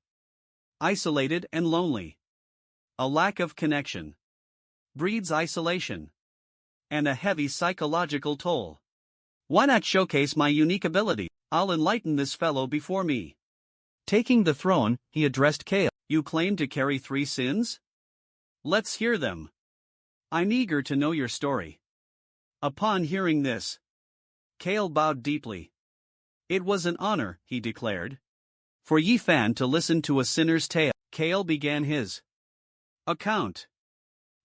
isolated and lonely. A lack of connection breeds isolation and a heavy psychological toll. Why not showcase my unique ability? I'll enlighten this fellow before me. Taking the throne, he addressed Kale. You claim to carry 3 sins? Let's hear them. I'm eager to know your story. Upon hearing this, Kale bowed deeply. It was an honor, he declared, for Yifan to listen to a sinner's tale. Kale began his account.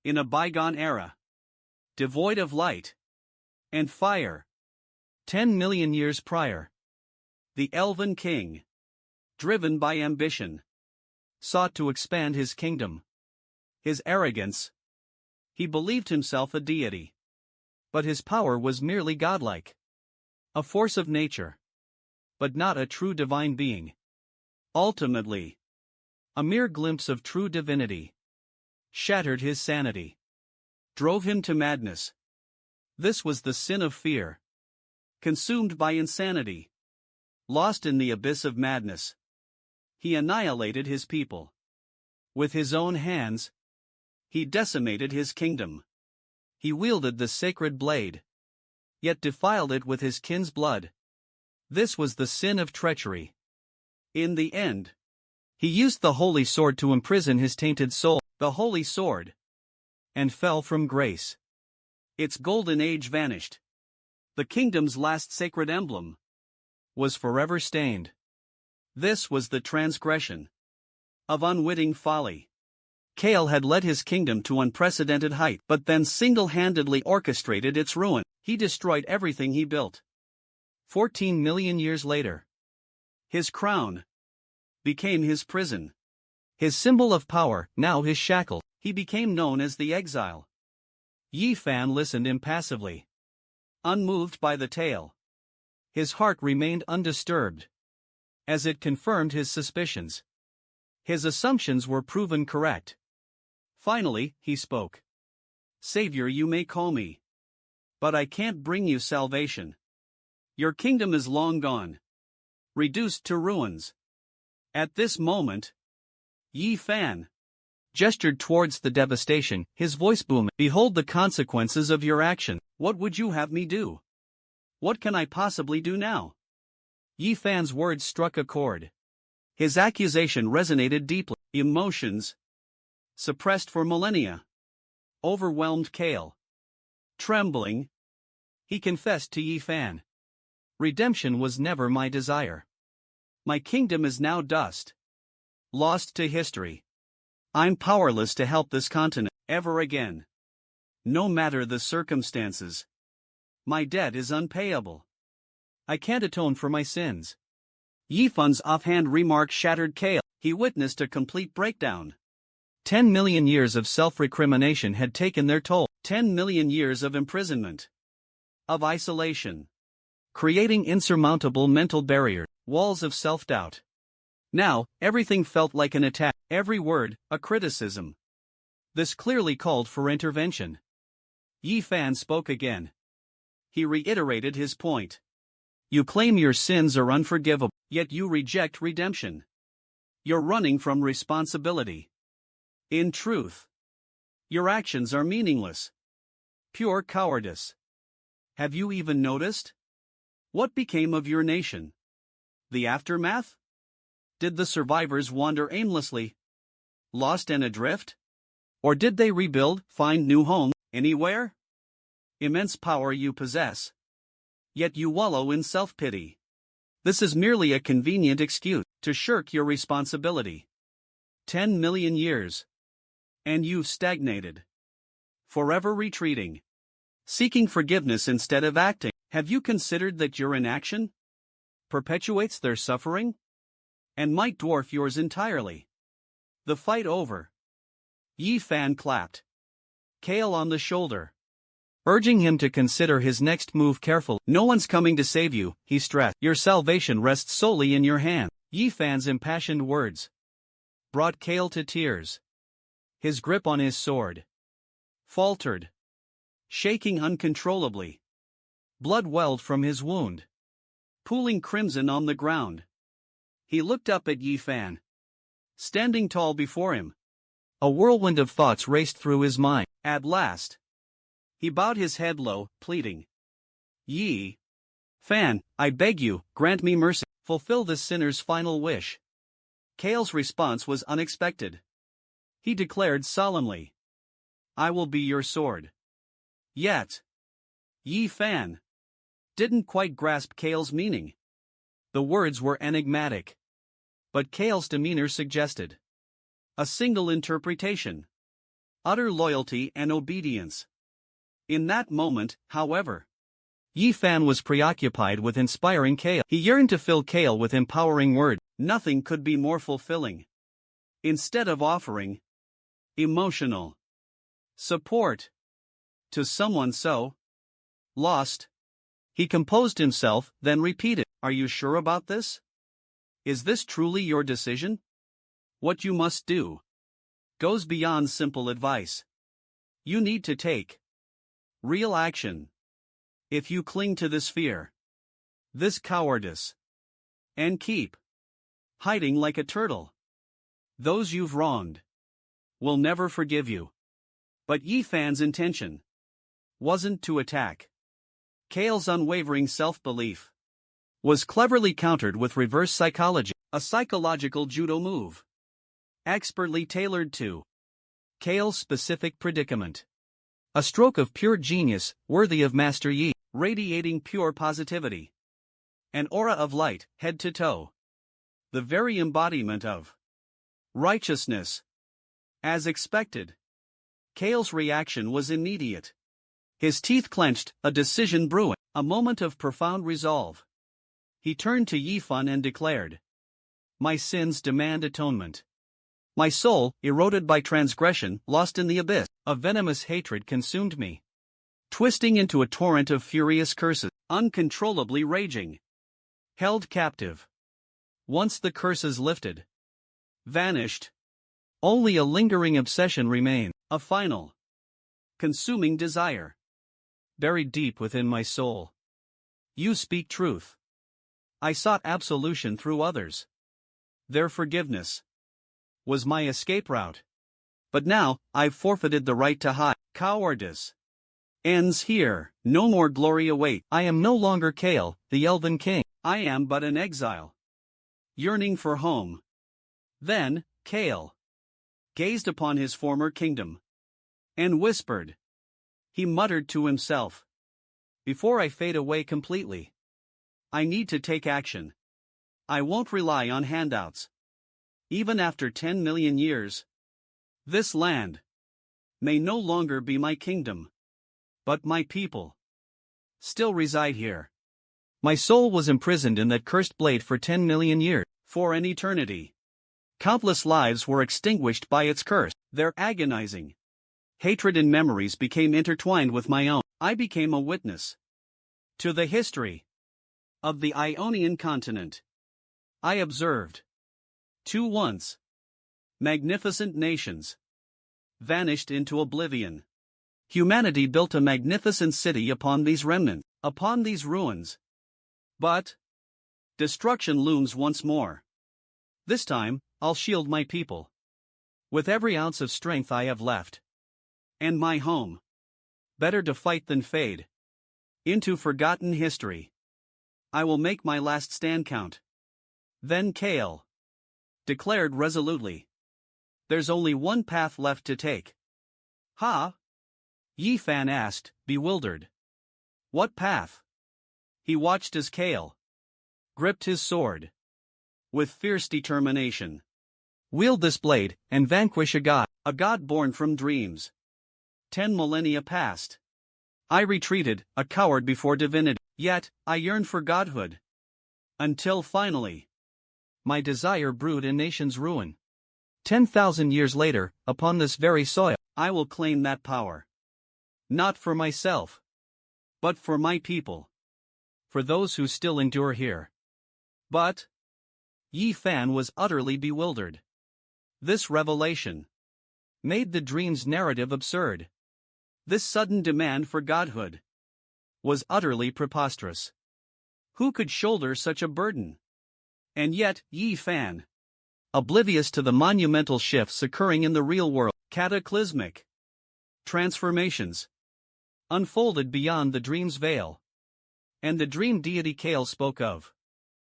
In a bygone era, devoid of light and fire, 10 million years prior, the Elven King, driven by ambition, sought to expand his kingdom. His arrogance. He believed himself a deity. But his power was merely godlike. A force of nature. But not a true divine being. Ultimately, a mere glimpse of true divinity shattered his sanity, drove him to madness. This was the sin of fear. Consumed by insanity, lost in the abyss of madness, he annihilated his people. With his own hands, he decimated his kingdom. He wielded the sacred blade, yet defiled it with his kin's blood. This was the sin of treachery. In the end, he used the holy sword to imprison his tainted soul, the holy sword, and fell from grace. Its golden age vanished. The kingdom's last sacred emblem was forever stained. This was the transgression of unwitting folly. Kale had led his kingdom to unprecedented height, but then single-handedly orchestrated its ruin. He destroyed everything he built. 14 million years later, his crown became his prison. His symbol of power, now his shackle, he became known as the exile. Yi Fan listened impassively, unmoved by the tale. His heart remained undisturbed, as it confirmed his suspicions. His assumptions were proven correct. Finally, he spoke. Savior, you may call me, but I can't bring you salvation. Your kingdom is long gone, reduced to ruins. At this moment, Yi Fan gestured towards the devastation, his voice booming. Behold the consequences of your action. What would you have me do? What can I possibly do now? Yi Fan's words struck a chord. His accusation resonated deeply. Emotions, suppressed for millennia, overwhelmed Kale. Trembling, he confessed to Yi Fan. Redemption was never my desire. My kingdom is now dust, lost to history. I'm powerless to help this continent ever again. No matter the circumstances. My debt is unpayable. I can't atone for my sins. Yi Fan's offhand remark shattered Kale. He witnessed a complete breakdown. 10 million years of self-recrimination had taken their toll. 10 million years of imprisonment, of isolation, creating insurmountable mental barriers, walls of self-doubt. Now, everything felt like an attack, every word, a criticism. This clearly called for intervention. Yi Fan spoke again. He reiterated his point. You claim your sins are unforgivable, yet you reject redemption. You're running from responsibility. In truth, your actions are meaningless. Pure cowardice. Have you even noticed? What became of your nation? The aftermath? Did the survivors wander aimlessly, lost and adrift? Or did they rebuild, find new homes, anywhere? Immense power you possess. Yet you wallow in self-pity. This is merely a convenient excuse to shirk your responsibility. 10 million years. And you've stagnated. Forever retreating. Seeking forgiveness instead of acting. Have you considered that your inaction perpetuates their suffering? And might dwarf yours entirely. The fight over. Yi Fan clapped Kale on the shoulder, urging him to consider his next move carefully. No one's coming to save you, he stressed. Your salvation rests solely in your hands. Yi Fan's impassioned words brought Kale to tears. His grip on his sword faltered, shaking uncontrollably. Blood welled from his wound, pooling crimson on the ground. He looked up at Yi Fan, standing tall before him. A whirlwind of thoughts raced through his mind. At last, he bowed his head low, pleading. Yi Fan, I beg you, grant me mercy. Fulfill this sinner's final wish. Kale's response was unexpected. He declared solemnly, I will be your sword. Yet, Yi Fan didn't quite grasp Kale's meaning. The words were enigmatic, but Kale's demeanor suggested a single interpretation: utter loyalty and obedience. In that moment, however, Yi Fan was preoccupied with inspiring Kale. He yearned to fill Kale with empowering words. Nothing could be more fulfilling. Instead of offering emotional support to someone so lost, he composed himself, then repeated, Are you sure about this? Is this truly your decision? What you must do goes beyond simple advice. You need to take real action. If you cling to this fear, this cowardice, and keep hiding like a turtle, those you've wronged will never forgive you. But Yi Fan's intention wasn't to attack. Kale's unwavering self-belief was cleverly countered with reverse psychology, a psychological judo move, expertly tailored to Kale's specific predicament. A stroke of pure genius, worthy of Master Yi, radiating pure positivity. An aura of light, head to toe. The very embodiment of righteousness. As expected, Kale's reaction was immediate. His teeth clenched, a decision brewing, a moment of profound resolve. He turned to Yifan and declared, "My sins demand atonement. My soul, eroded by transgression, lost in the abyss, a venomous hatred consumed me. Twisting into a torrent of furious curses, uncontrollably raging. Held captive. Once the curses lifted, vanished, only a lingering obsession remained, a final, consuming desire. Buried deep within my soul. You speak truth. I sought absolution through others. Their forgiveness was my escape route. But now, I've forfeited the right to hide. Cowardice ends here. No more glory await. I am no longer Kale, the Elven King. I am but an exile, yearning for home." Then, Kale gazed upon his former kingdom and whispered. He muttered to himself, "Before I fade away completely, I need to take action. I won't rely on handouts. Even after 10 million years, this land may no longer be my kingdom, but my people still reside here. My soul was imprisoned in that cursed blade for 10 million years, for an eternity. Countless lives were extinguished by its curse. Their agonizing hatred and memories became intertwined with my own. I became a witness to the history of the Ionian continent. I observed two once magnificent nations vanished into oblivion. Humanity built a magnificent city upon these remnants, upon these ruins. But destruction looms once more. This time, I'll shield my people with every ounce of strength I have left. And my home. Better to fight than fade into forgotten history. I will make my last stand count." Then Kale declared resolutely, "There's only one path left to take." "Ha?" Yifan asked, bewildered. "What path?" He watched as Kale gripped his sword with fierce determination. "Wield this blade, and vanquish a god born from dreams." 10 millennia passed. I retreated, a coward before divinity, yet I yearned for godhood. Until finally, my desire brewed a nation's ruin. 10,000 years later, upon this very soil, I will claim that power. Not for myself, but for my people. For those who still endure here. But Yifan was utterly bewildered. This revelation made the dream's narrative absurd. This sudden demand for godhood was utterly preposterous. Who could shoulder such a burden? And yet, Yifan, oblivious to the monumental shifts occurring in the real world, cataclysmic transformations unfolded beyond the dream's veil. And the dream deity Kale spoke of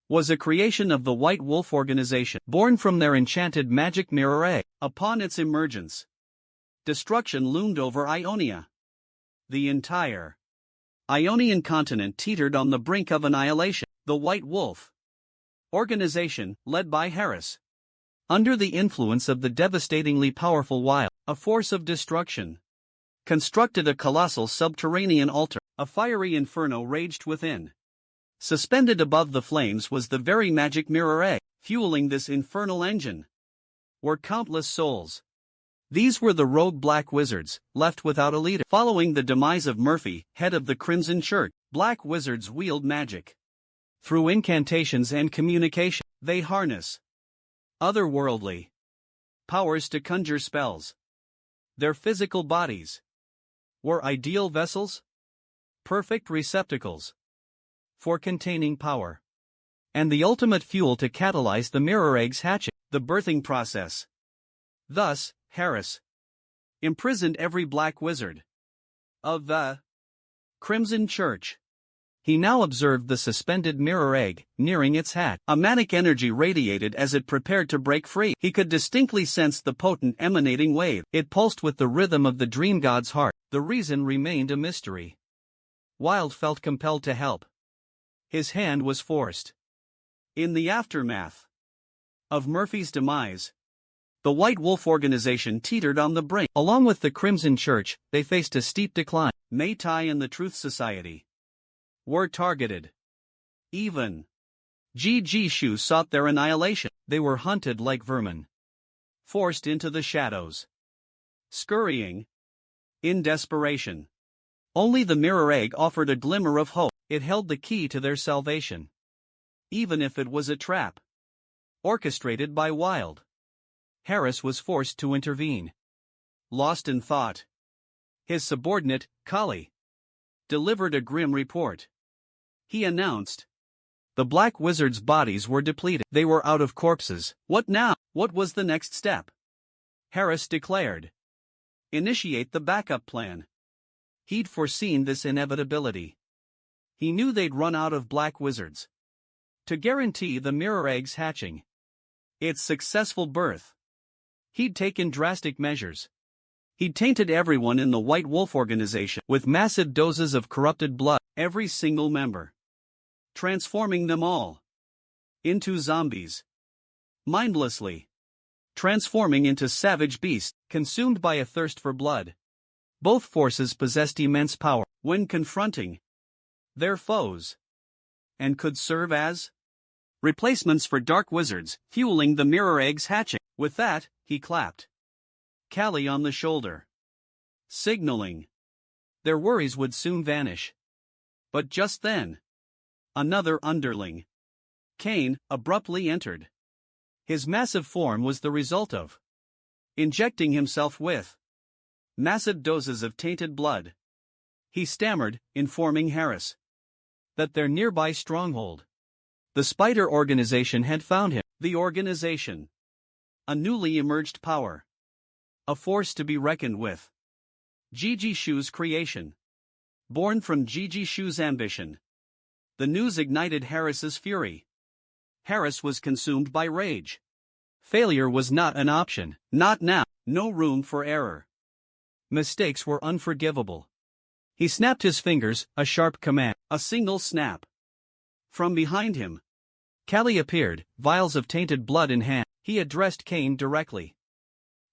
was a creation of the White Wolf organization, born from their enchanted magic mirror egg. Upon its emergence, destruction loomed over Ionia. The entire Ionian continent teetered on the brink of annihilation. The White Wolf organization, led by Harris, under the influence of the devastatingly powerful Wild, a force of destruction, constructed a colossal subterranean altar. A fiery inferno raged within. Suspended above the flames was the very magic mirror egg. Fueling this infernal engine were countless souls. These were the rogue black wizards, left without a leader. Following the demise of Murphy, head of the Crimson Church, black wizards wield magic. Through incantations and communication, they harness otherworldly powers to conjure spells. Their physical bodies were ideal vessels, perfect receptacles for containing power, and the ultimate fuel to catalyze the mirror egg's hatching, the birthing process. Thus, Harris imprisoned every black wizard of the Crimson Church He now observed the suspended mirror egg, nearing its hatch. A manic energy radiated as it prepared to break free. He could distinctly sense the potent emanating wave. It pulsed with the rhythm of the dream god's heart. The reason remained a mystery. Wilde felt compelled to help. His hand was forced. In the aftermath of Murphy's demise, the White Wolf organization teetered on the brink. Along with the Crimson Church, they faced a steep decline. Métis and the Truth Society were targeted. Even G.G. Shu sought their annihilation. They were hunted like vermin, forced into the shadows, scurrying in desperation. Only the mirror egg offered a glimmer of hope. It held the key to their salvation, even if it was a trap orchestrated by Wilde. Harris was forced to intervene. Lost in thought, his subordinate, Kali, delivered a grim report. He announced, the Black Wizard's bodies were depleted. They were out of corpses. What now? What was the next step? Harris declared, initiate the backup plan. He'd foreseen this inevitability. He knew they'd run out of Black Wizards. To guarantee the mirror egg's hatching, its successful birth, he'd taken drastic measures. He'd tainted everyone in the White Wolf organization with massive doses of corrupted blood, every single member, transforming them all into zombies. Mindlessly transforming into savage beasts, consumed by a thirst for blood. Both forces possessed immense power when confronting their foes, and could serve as replacements for dark wizards, fueling the mirror egg's hatching. With that, he clapped Callie on the shoulder, signaling their worries would soon vanish. But just then, another underling, Kane, abruptly entered. His massive form was the result of injecting himself with massive doses of tainted blood. He stammered, informing Harris that their nearby stronghold, the Spider Organization, had found him. The organization, a newly emerged power, a force to be reckoned with. G.G. Shu's creation, born from G.G. Shu's ambition. The news ignited Harris's fury. Harris was consumed by rage. Failure was not an option, not now. No room for error. Mistakes were unforgivable. He snapped his fingers, a sharp command, a single snap. From behind him, Callie appeared, vials of tainted blood in hand. He addressed Kane directly.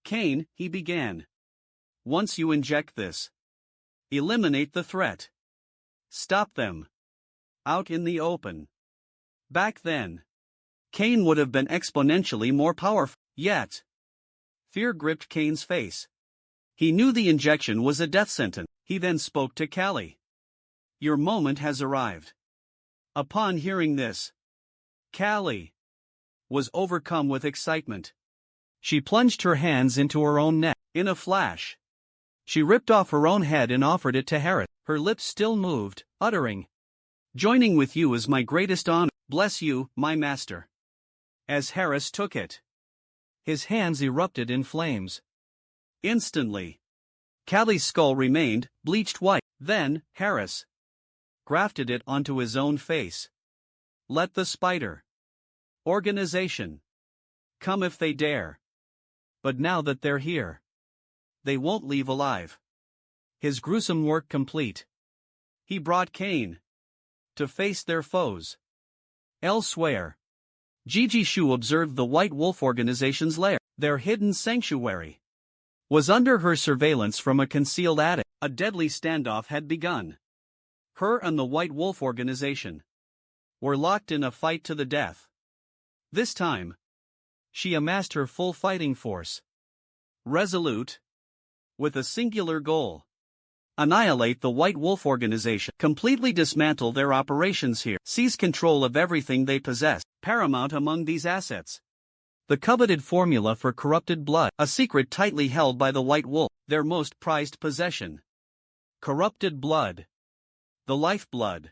Kane, he began. Once you inject this, eliminate the threat. Stop them. Out in the open. Back then, Kane would have been exponentially more powerful. Yet, fear gripped Kane's face. He knew the injection was a death sentence. He then spoke to Callie. Your moment has arrived. Upon hearing this, Callie was overcome with excitement. She plunged her hands into her own neck. In a flash, she ripped off her own head and offered it to Harris. Her lips still moved, uttering, joining with you is my greatest honor. Bless you, my master. As Harris took it, his hands erupted in flames. Instantly, Callie's skull remained bleached white. Then, Harris grafted it onto his own face. Let the Spider Organization come if they dare. But now that they're here, they won't leave alive. His gruesome work complete, he brought Kane to face their foes. Elsewhere, G.G. Shu observed the White Wolf Organization's lair. Their hidden sanctuary was under her surveillance from a concealed attic. A deadly standoff had begun. Her and the White Wolf Organization were locked in a fight to the death. This time, she amassed her full fighting force. Resolute, with a singular goal. Annihilate the White Wolf Organization. Completely dismantle their operations here. Seize control of everything they possess. Paramount among these assets, the coveted formula for corrupted blood, a secret tightly held by the White Wolf, their most prized possession. Corrupted blood, the lifeblood,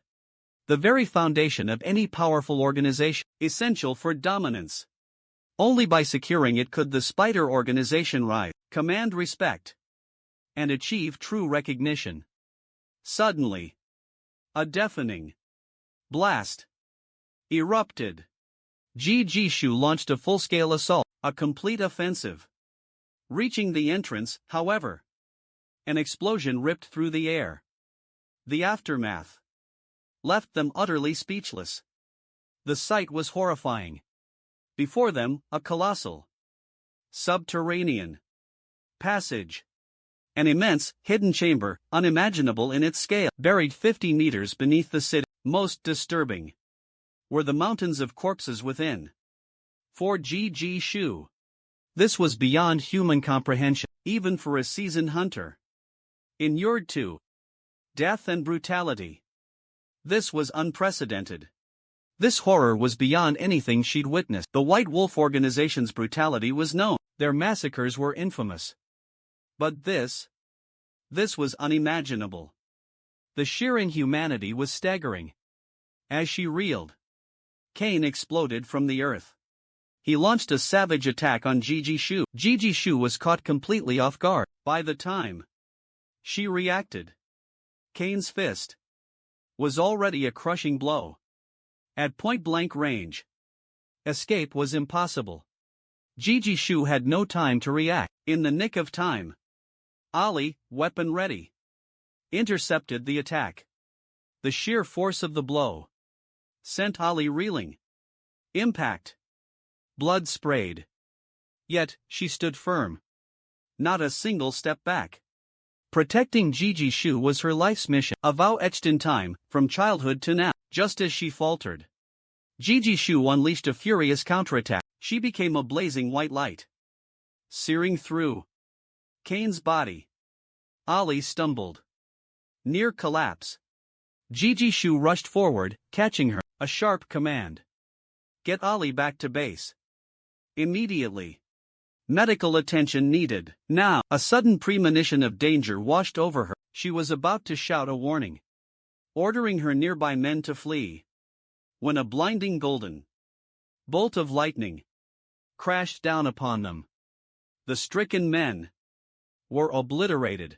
the very foundation of any powerful organization, essential for dominance. Only by securing it could the Spider Organization rise, command respect, and achieve true recognition. Suddenly, a deafening blast erupted. Ji Shu launched a full-scale assault, a complete offensive. Reaching the entrance, however, an explosion ripped through the air. The aftermath left them utterly speechless. The sight was horrifying. Before them, a colossal subterranean passage. An immense, hidden chamber, unimaginable in its scale, buried 50 meters beneath the city. Most disturbing were the mountains of corpses within. For Ji Shu, this was beyond human comprehension, even for a seasoned hunter inured to death and brutality. This was unprecedented. This horror was beyond anything she'd witnessed. The White Wolf Organization's brutality was known. Their massacres were infamous. But this was unimaginable. The sheer inhumanity was staggering. As she reeled, Cain exploded from the earth. He launched a savage attack on Ji Shu. Ji Shu was caught completely off guard. By the time she reacted, Cain's fist was already a crushing blow. At point-blank range, escape was impossible. Ji Shu had no time to react. In the nick of time, Ali, weapon ready, intercepted the attack. The sheer force of the blow sent Ali reeling. Impact. Blood sprayed. Yet, she stood firm. Not a single step back. Protecting Ji Shu was her life's mission, a vow etched in time, from childhood to now. Just as she faltered, Ji Shu unleashed a furious counterattack. She became a blazing white light, searing through Cain's body. Ali stumbled. Near collapse. Ji Shu rushed forward, catching her. A sharp command. Get Ali back to base. Immediately. Medical attention needed. Now, a sudden premonition of danger washed over her. She was about to shout a warning, ordering her nearby men to flee, when a blinding golden bolt of lightning crashed down upon them. The stricken men were obliterated.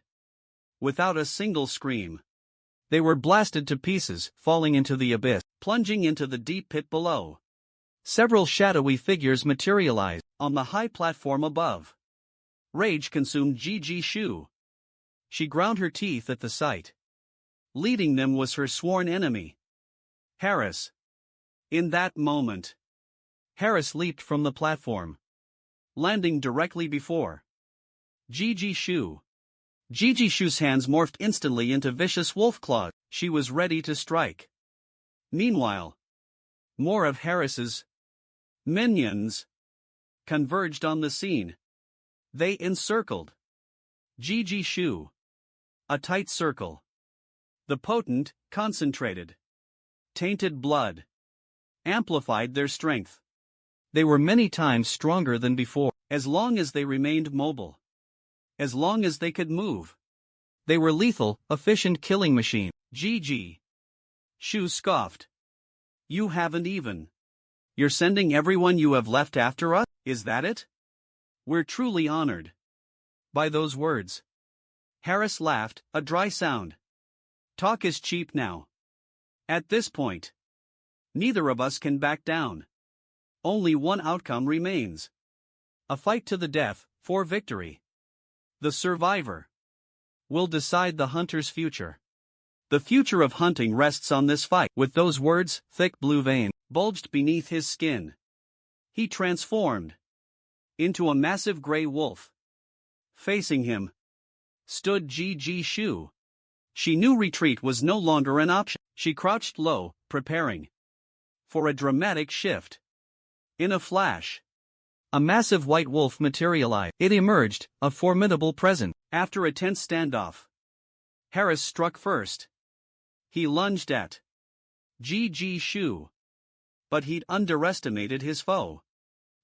Without a single scream, they were blasted to pieces, falling into the abyss, plunging into the deep pit below. Several shadowy figures materialized on the high platform above. Rage consumed Ji Shu. She ground her teeth at the sight. Leading them was her sworn enemy, Harris. In that moment, Harris leaped from the platform, landing directly before Ji Shu. Ji Shu's hands morphed instantly into vicious wolf claws. She was ready to strike. Meanwhile, more of Harris's minions converged on the scene. They encircled Ji Shu. A tight circle. The potent, concentrated, tainted blood amplified their strength. They were many times stronger than before. As long as they remained mobile, as long as they could move, they were lethal, efficient killing machine. Ji Shu scoffed. You haven't even. You're sending everyone you have left after us? Is that it? We're truly honored by those words. Harris laughed, a dry sound. Talk is cheap now. At this point, neither of us can back down. Only one outcome remains. A fight to the death, for victory. The survivor will decide the hunter's future. The future of hunting rests on this fight. With those words, thick blue vein bulged beneath his skin. He transformed into a massive gray wolf. Facing him stood Ji Shu. She knew retreat was no longer an option. She crouched low, preparing for a dramatic shift. In a flash, a massive white wolf materialized. It emerged, a formidable presence. After a tense standoff, Harris struck first. He lunged at Ji Shu. But he'd underestimated his foe.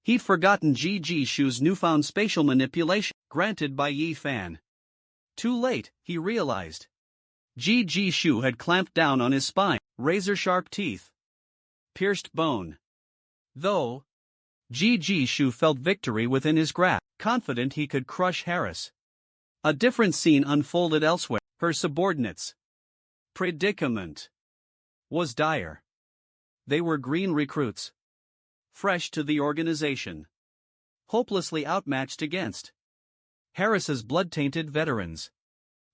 He'd forgotten Ji Shu's newfound spatial manipulation, granted by Yi Fan. Too late, he realized. Ji Shu had clamped down on his spine, razor-sharp teeth, pierced bone. Though Ji Shu felt victory within his grasp, confident he could crush Harris. A different scene unfolded elsewhere. Her subordinates' predicament was dire. They were green recruits. Fresh to the organization. Hopelessly outmatched against Harris's blood-tainted veterans.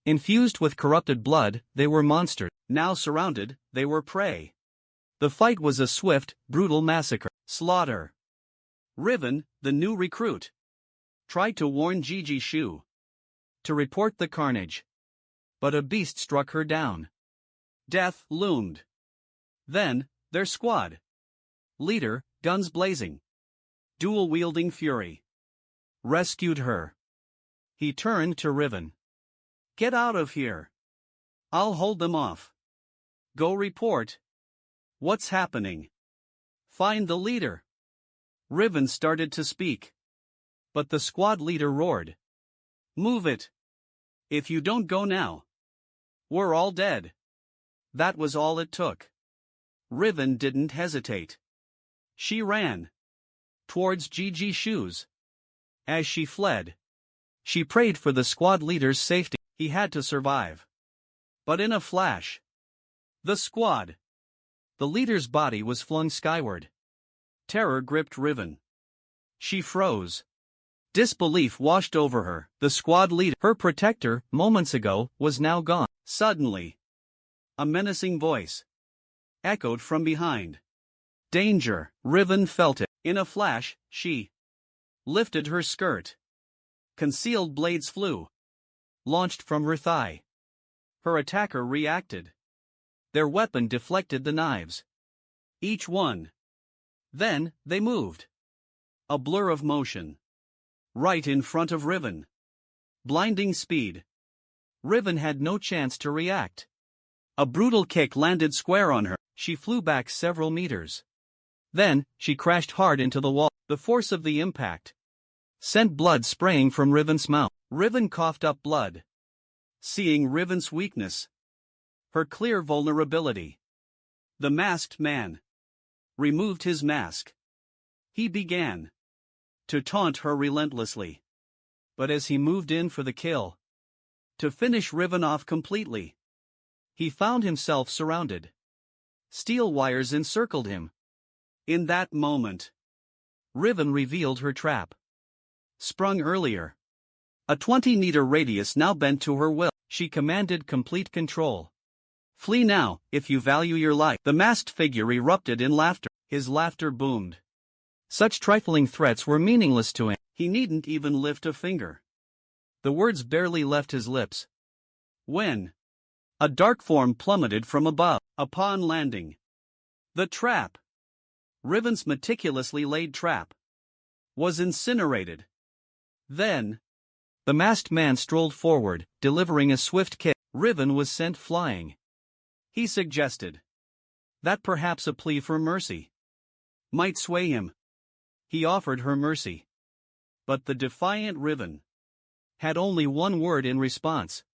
Infused with corrupted blood, they were monsters. Now surrounded, they were prey. The fight was a swift, brutal massacre. Slaughter. Riven, the new recruit, tried to warn Gigi Shu to report the carnage. But a beast struck her down. Death loomed. Then, their squad leader, guns blazing, dual-wielding fury, rescued her. He turned to Riven. Get out of here. I'll hold them off. Go report. What's happening? Find the leader. Riven started to speak. But the squad leader roared. Move it. If you don't go now, we're all dead. That was all it took. Riven didn't hesitate. She ran towards Gigi Shu's. As she fled, she prayed for the squad leader's safety. He had to survive. But in a flash, the leader's body was flung skyward. Terror gripped Riven. She froze. Disbelief washed over her. The squad leader, her protector, moments ago, was now gone. Suddenly, a menacing voice echoed from behind. Danger! Riven felt it. In a flash, she lifted her skirt. Concealed blades flew, launched from her thigh. Her attacker reacted. Their weapon deflected the knives. Each one. Then, they moved. A blur of motion. Right in front of Riven. Blinding speed. Riven had no chance to react. A brutal kick landed square on her. She flew back several meters. Then, she crashed hard into the wall. The force of the impact sent blood spraying from Riven's mouth. Riven coughed up blood. Seeing Riven's weakness, her clear vulnerability, the masked man removed his mask. He began to taunt her relentlessly. But as he moved in for the kill, to finish Riven off completely, he found himself surrounded. Steel wires encircled him. In that moment, Riven revealed her trap. Sprung earlier. A 20-meter radius now bent to her will. She commanded complete control. Flee now, if you value your life. The masked figure erupted in laughter. His laughter boomed. Such trifling threats were meaningless to him. He needn't even lift a finger. The words barely left his lips. When a dark form plummeted from above. Upon landing, the trap, Riven's meticulously laid trap, was incinerated. Then, the masked man strolled forward, delivering a swift kick. Riven was sent flying. He suggested that perhaps a plea for mercy might sway him. He offered her mercy. But the defiant Riven had only one word in response.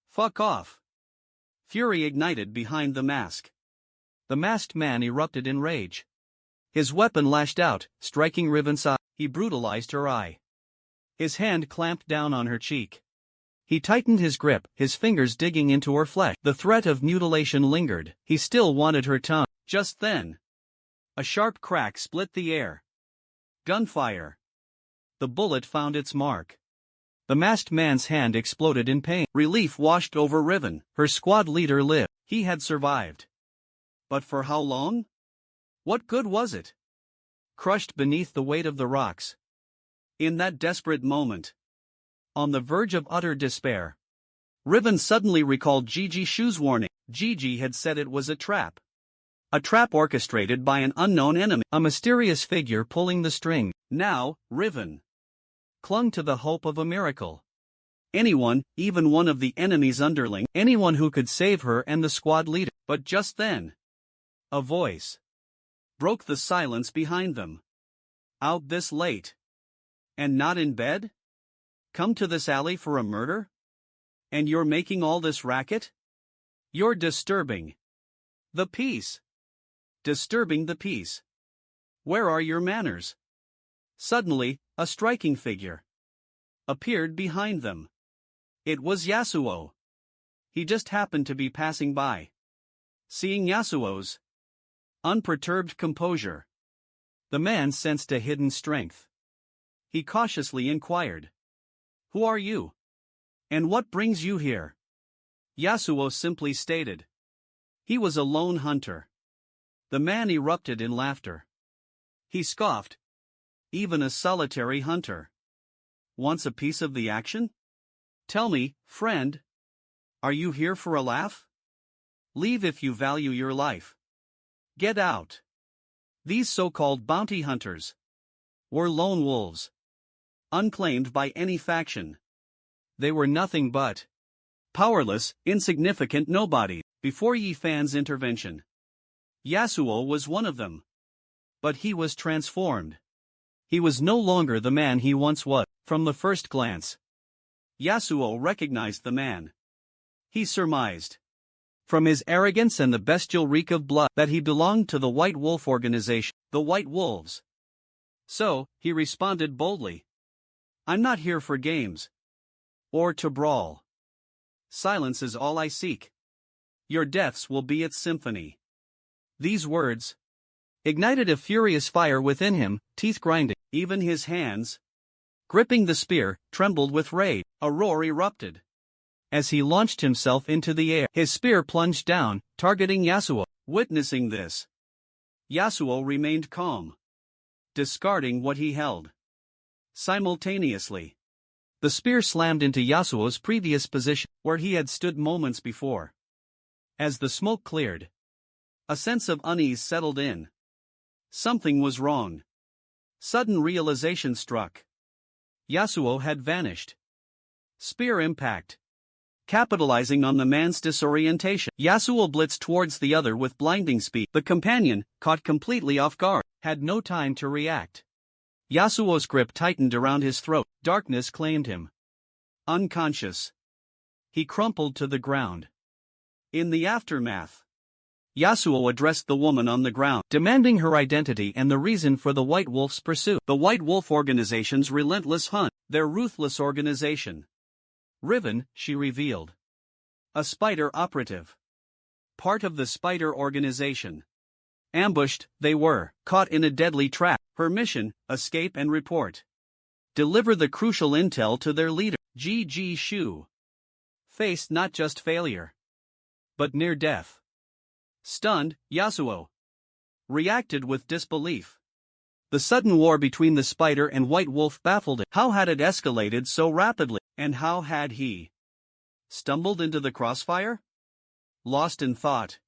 Fuck off. Fury ignited behind the mask. The masked man erupted in rage. His weapon lashed out, striking Riven's eye. He brutalized her eye. His hand clamped down on her cheek. He tightened his grip, his fingers digging into her flesh. The threat of mutilation lingered. He still wanted her tongue. Just then, a sharp crack split the air. Gunfire. The bullet found its mark. The masked man's hand exploded in pain. Relief washed over Riven. Her squad leader lived. He had survived. But for how long? What good was it? Crushed beneath the weight of the rocks. In that desperate moment, on the verge of utter despair, Riven suddenly recalled Gigi Shu's warning. Gigi had said it was a trap. A trap orchestrated by an unknown enemy. A mysterious figure pulling the string. Now, Riven clung to the hope of a miracle. Anyone, even one of the enemy's underling, anyone who could save her and the squad leader. But just then, a voice broke the silence behind them. Out this late? And not in bed? Come to this alley for a murder? And you're making all this racket? You're disturbing the peace. Disturbing the peace. Where are your manners? Suddenly, a striking figure appeared behind them. It was Yasuo. He just happened to be passing by. Seeing Yasuo's unperturbed composure. The man sensed a hidden strength. He cautiously inquired, "Who are you? And what brings you here?" Yasuo simply stated. He was a lone hunter. The man erupted in laughter. He scoffed. Even a solitary hunter wants a piece of the action? Tell me, friend, are you here for a laugh? Leave if you value your life. Get out. These so-called bounty hunters were lone wolves, unclaimed by any faction. They were nothing but powerless, insignificant nobodies before Yi Fan's intervention. Yasuo was one of them. But he was transformed. He was no longer the man he once was. From the first glance, Yasuo recognized the man. He surmised, from his arrogance and the bestial reek of blood, that he belonged to the White Wolf organization, the White Wolves. So, he responded boldly, "I'm not here for games. Or to brawl. Silence is all I seek. Your deaths will be its symphony." These words ignited a furious fire within him, teeth grinding. Even his hands, gripping the spear, trembled with rage. A roar erupted. As he launched himself into the air, his spear plunged down, targeting Yasuo. Witnessing this, Yasuo remained calm, discarding what he held. Simultaneously, the spear slammed into Yasuo's previous position, where he had stood moments before. As the smoke cleared, a sense of unease settled in. Something was wrong. Sudden realization struck. Yasuo had vanished. Spear impact. Capitalizing on the man's disorientation, Yasuo blitzed towards the other with blinding speed. The companion, caught completely off guard, had no time to react. Yasuo's grip tightened around his throat. Darkness claimed him. Unconscious, he crumpled to the ground. In the aftermath, Yasuo addressed the woman on the ground, demanding her identity and the reason for the White Wolf's pursuit. The White Wolf organization's relentless hunt, their ruthless organization. Riven, she revealed. A spider operative. Part of the spider organization. Ambushed, they were, caught in a deadly trap. Her mission, escape and report. Deliver the crucial intel to their leader, G.G. Shu. Faced not just failure, but near death. Stunned, Yasuo reacted with disbelief. The sudden war between the spider and White Wolf baffled him. How had it escalated so rapidly, and how had he stumbled into the crossfire? Lost in thought,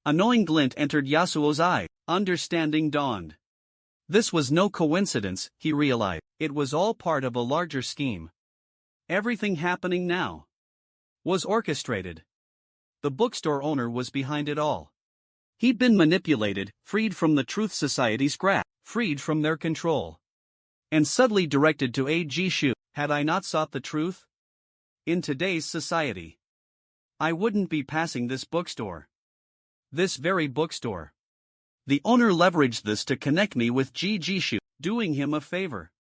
a knowing glint entered Yasuo's eye. Understanding dawned. This was no coincidence, he realized. It was all part of a larger scheme. Everything happening now was orchestrated. The bookstore owner was behind it all. He'd been manipulated, freed from the Truth Society's grasp, freed from their control, and subtly directed to aid Jishu. Had I not sought the truth? In today's society, I wouldn't be passing this bookstore. This very bookstore. The owner leveraged this to connect me with Jishu, doing him a favor.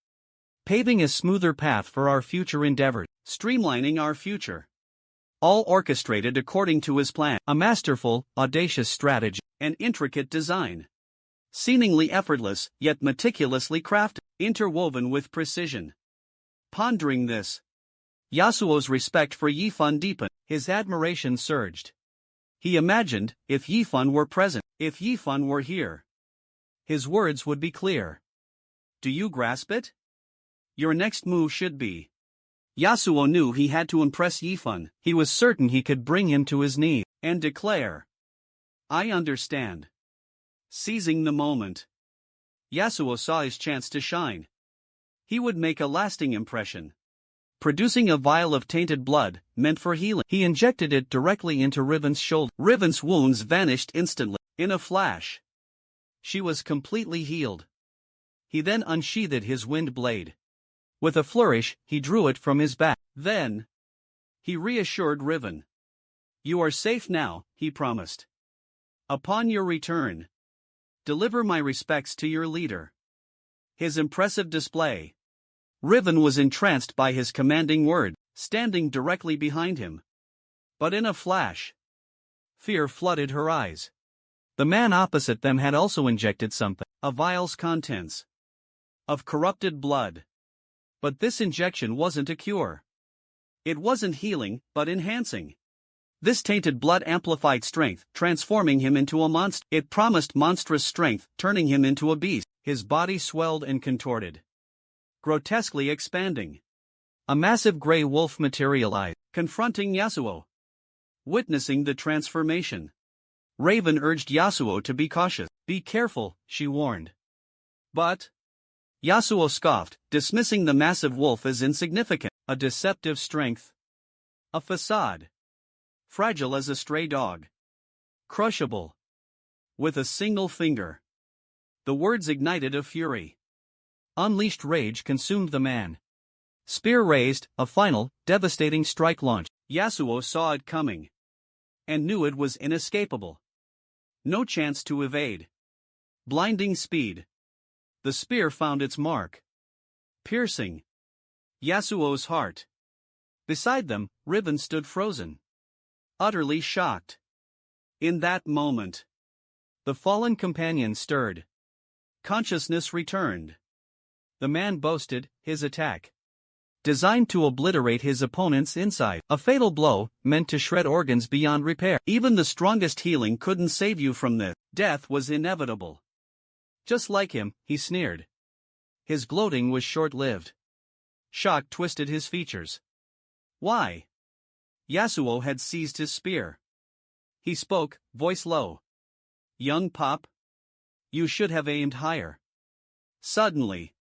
Paving a smoother path for our future endeavors, streamlining our future. All orchestrated according to his plan, a masterful, audacious strategy, an intricate design. Seemingly effortless, yet meticulously crafted, interwoven with precision. Pondering this, Yasuo's respect for Yi Fan deepened, his admiration surged. He imagined, if Yi Fan were present, if Yi Fan were here, his words would be clear. Do you grasp it? Your next move should be. Yasuo knew he had to impress Yi Fan. He was certain he could bring him to his knees and declare, I understand. Seizing the moment, Yasuo saw his chance to shine. He would make a lasting impression. Producing a vial of tainted blood, meant for healing, he injected it directly into Riven's shoulder. Riven's wounds vanished instantly. In a flash, she was completely healed. He then unsheathed his wind blade. With a flourish, he drew it from his back. Then, he reassured Riven. You are safe now, he promised. Upon your return, deliver my respects to your leader. His impressive display. Riven was entranced by his commanding word, standing directly behind him. But in a flash, fear flooded her eyes. The man opposite them had also injected something, a vial's contents of corrupted blood. But this injection wasn't a cure. It wasn't healing, but enhancing. This tainted blood amplified strength, transforming him into a monster. It promised monstrous strength, turning him into a beast. His body swelled and contorted, grotesquely expanding. A massive gray wolf materialized, confronting Yasuo. Witnessing the transformation, Raven urged Yasuo to be cautious. Be careful, she warned. But Yasuo scoffed, dismissing the massive wolf as insignificant. A deceptive strength. A facade. Fragile as a stray dog. Crushable. With a single finger. The words ignited a fury. Unleashed rage consumed the man. Spear raised, a final, devastating strike launched. Yasuo saw it coming. And knew it was inescapable. No chance to evade. Blinding speed. The spear found its mark. Piercing Yasuo's heart. Beside them, Riven stood frozen. Utterly shocked. In that moment, the fallen companion stirred. Consciousness returned. The man boasted, his attack, designed to obliterate his opponent's inside. A fatal blow, meant to shred organs beyond repair. Even the strongest healing couldn't save you from this. Death was inevitable. Just like him, he sneered. His gloating was short-lived. Shock twisted his features. Why? Yasuo had seized his spear. He spoke, voice low. Young pup? You should have aimed higher. Suddenly,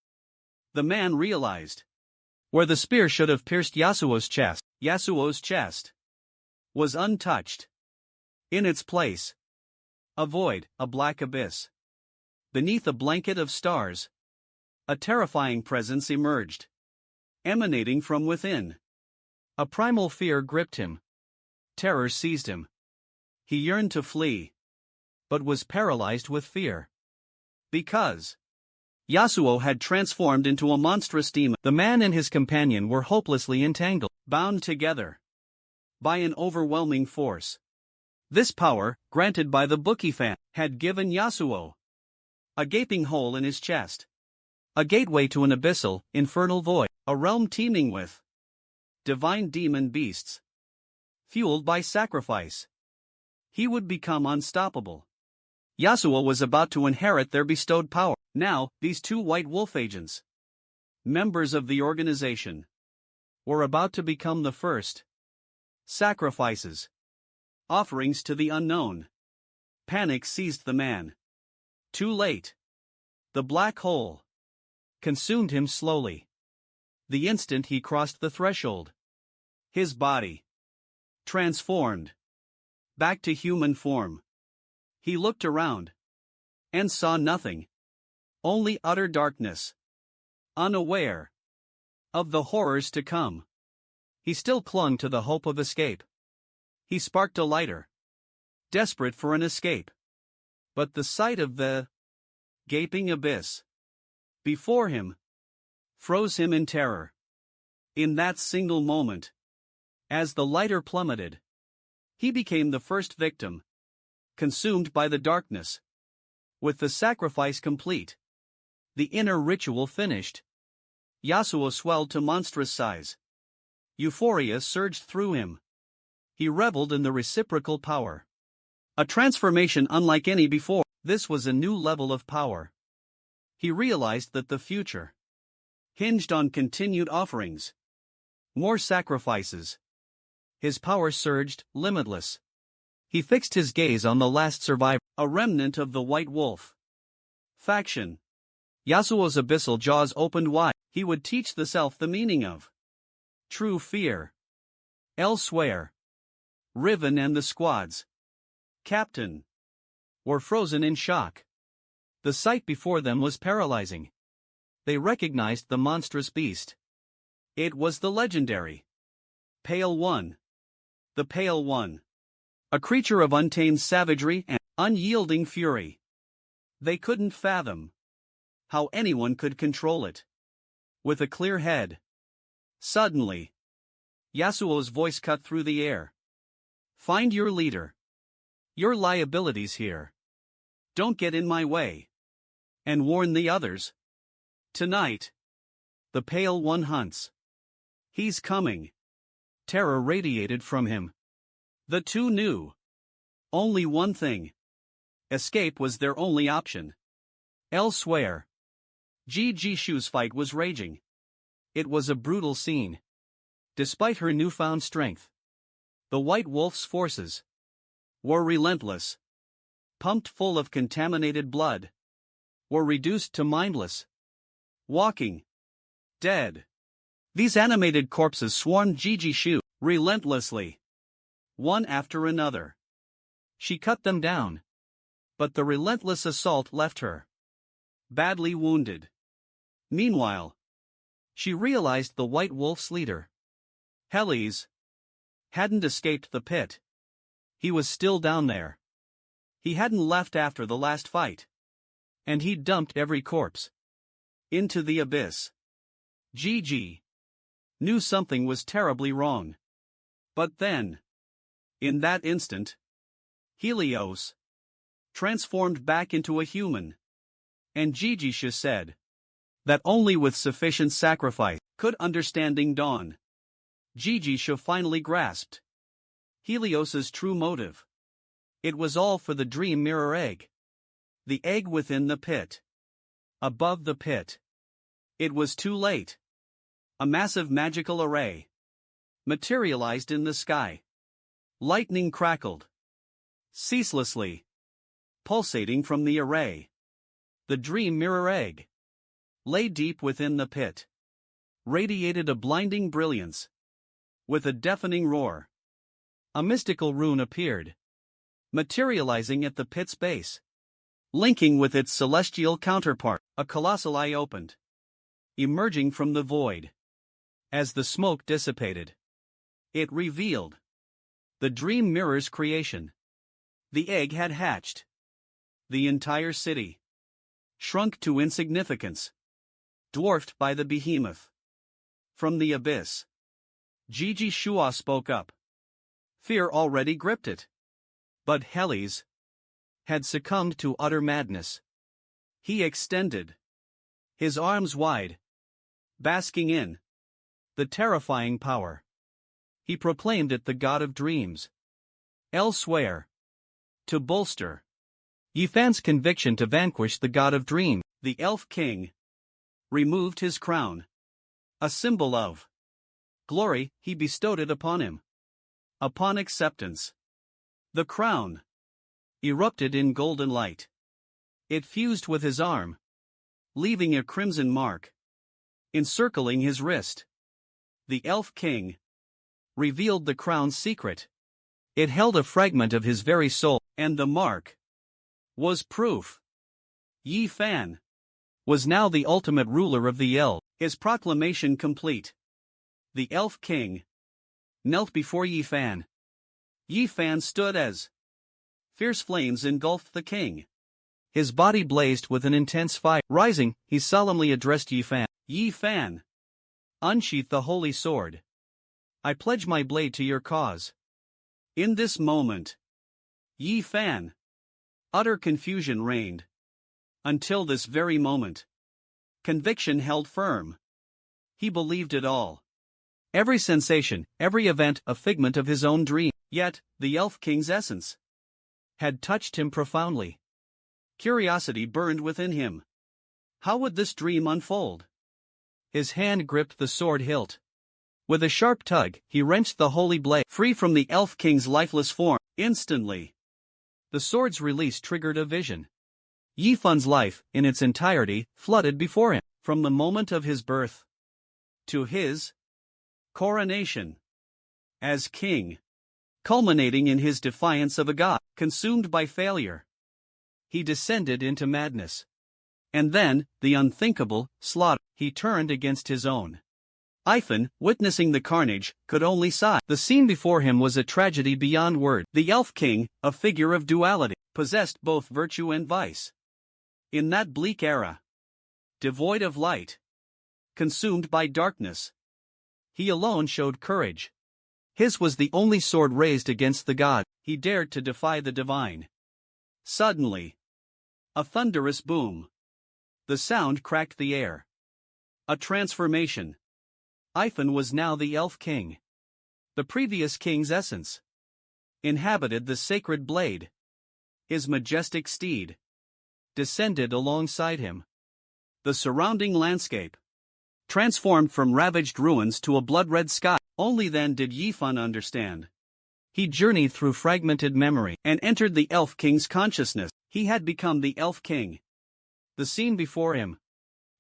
the man realized. Where the spear should have pierced Yasuo's chest was untouched. In its place, a void, a black abyss. Beneath a blanket of stars, a terrifying presence emerged, emanating from within. A primal fear gripped him. Terror seized him. He yearned to flee, but was paralyzed with fear. Because Yasuo had transformed into a monstrous demon. The man and his companion were hopelessly entangled, bound together by an overwhelming force. This power, granted by the bookie fan, had given Yasuo a gaping hole in his chest. A gateway to an abyssal, infernal void, a realm teeming with divine demon beasts. Fueled by sacrifice, he would become unstoppable. Yasuo was about to inherit their bestowed power. Now, these two white wolf agents, members of the organization, were about to become the first sacrifices, offerings to the unknown. Panic seized the man. Too late. The black hole consumed him slowly. The instant he crossed the threshold, his body transformed back to human form. He looked around and saw nothing. Only utter darkness. Unaware of the horrors to come, he still clung to the hope of escape. He sparked a lighter, desperate for an escape. But the sight of the gaping abyss before him froze him in terror. In that single moment, as the lighter plummeted, he became the first victim, consumed by the darkness. With the sacrifice complete, the inner ritual finished, Yasuo swelled to monstrous size. Euphoria surged through him. He reveled in the reciprocal power. A transformation unlike any before. This was a new level of power. He realized that the future hinged on continued offerings. More sacrifices. His power surged, limitless. He fixed his gaze on the last survivor, a remnant of the White Wolf faction. Yasuo's abyssal jaws opened wide. He would teach the self the meaning of true fear. Elsewhere, Riven and the squad's captain were frozen in shock. The sight before them was paralyzing. They recognized the monstrous beast. It was the legendary Pale One. The Pale One. A creature of untamed savagery and unyielding fury. They couldn't fathom how anyone could control it. With a clear head. Suddenly, Yasuo's voice cut through the air. Find your leader. Your liabilities here. Don't get in my way. And warn the others. Tonight. The Pale One hunts. He's coming. Terror radiated from him. The two knew only one thing. Escape was their only option. Elsewhere, Ji Shu's fight was raging. It was a brutal scene. Despite her newfound strength, the White Wolf's forces were relentless. Pumped full of contaminated blood, were reduced to mindless, walking dead. These animated corpses swarmed Ji Shu relentlessly, one after another. She cut them down, but the relentless assault left her badly wounded. Meanwhile, she realized the White Wolf's leader, Helles, hadn't escaped the pit. He was still down there. He hadn't left after the last fight. And he'd dumped every corpse into the abyss. Ji knew something was terribly wrong. But then, in that instant, Helios transformed back into a human. And Ji said that only with sufficient sacrifice could understanding dawn. Ji finally grasped Helios's true motive. It was all for the dream mirror egg. The egg within the pit. Above the pit. It was too late. A massive magical array materialized in the sky. Lightning crackled ceaselessly, pulsating from the array. The dream mirror egg lay deep within the pit, radiated a blinding brilliance. With a deafening roar, a mystical rune appeared, materializing at the pit's base. Linking with its celestial counterpart, a colossal eye opened, emerging from the void. As the smoke dissipated, it revealed the dream mirror's creation. The egg had hatched. The entire city shrunk to insignificance, dwarfed by the behemoth. From the abyss, Ji Shua spoke up. Fear already gripped it. But Helles had succumbed to utter madness. He extended his arms wide, basking in the terrifying power. He proclaimed it the god of dreams. Elsewhere, to bolster Yifan's conviction to vanquish the god of dreams, the elf king removed his crown, a symbol of glory. He bestowed it upon him. Upon acceptance, the crown erupted in golden light. It fused with his arm, leaving a crimson mark encircling his wrist. The Elf King revealed the crown's secret. It held a fragment of his very soul, and the mark was proof. Yifan was now the ultimate ruler of the elves. His proclamation complete, the Elf King knelt before Yifan. Yifan stood as fierce flames engulfed the king. His body blazed with an intense fire. Rising, he solemnly addressed Yifan. Yifan, unsheath the holy sword. I pledge my blade to your cause. In this moment, Yifan, utter confusion reigned. Until this very moment, conviction held firm. He believed it all. Every sensation, every event, a figment of his own dream. Yet, the Elf King's essence had touched him profoundly. Curiosity burned within him. How would this dream unfold? His hand gripped the sword hilt. With a sharp tug, he wrenched the holy blade free from the Elf King's lifeless form. Instantly, the sword's release triggered a vision. Yifan's life, in its entirety, flooded before him. From the moment of his birth to his coronation as king, culminating in his defiance of a god, consumed by failure. He descended into madness. And then, the unthinkable, slaughter. He turned against his own. Yifan, witnessing the carnage, could only sigh. The scene before him was a tragedy beyond words. The Elf King, a figure of duality, possessed both virtue and vice. In that bleak era, devoid of light, consumed by darkness, he alone showed courage. His was the only sword raised against the god. He dared to defy the divine. Suddenly, A thunderous boom. The sound cracked the air. A transformation. Ifan was now the Elf King. The previous king's essence. Inhabited the sacred blade. His majestic steed descended alongside him. The surrounding landscape transformed from ravaged ruins to a blood-red sky. Only then did Yifan understand. He journeyed through fragmented memory and entered the Elf King's consciousness. He had become the Elf King. The scene before him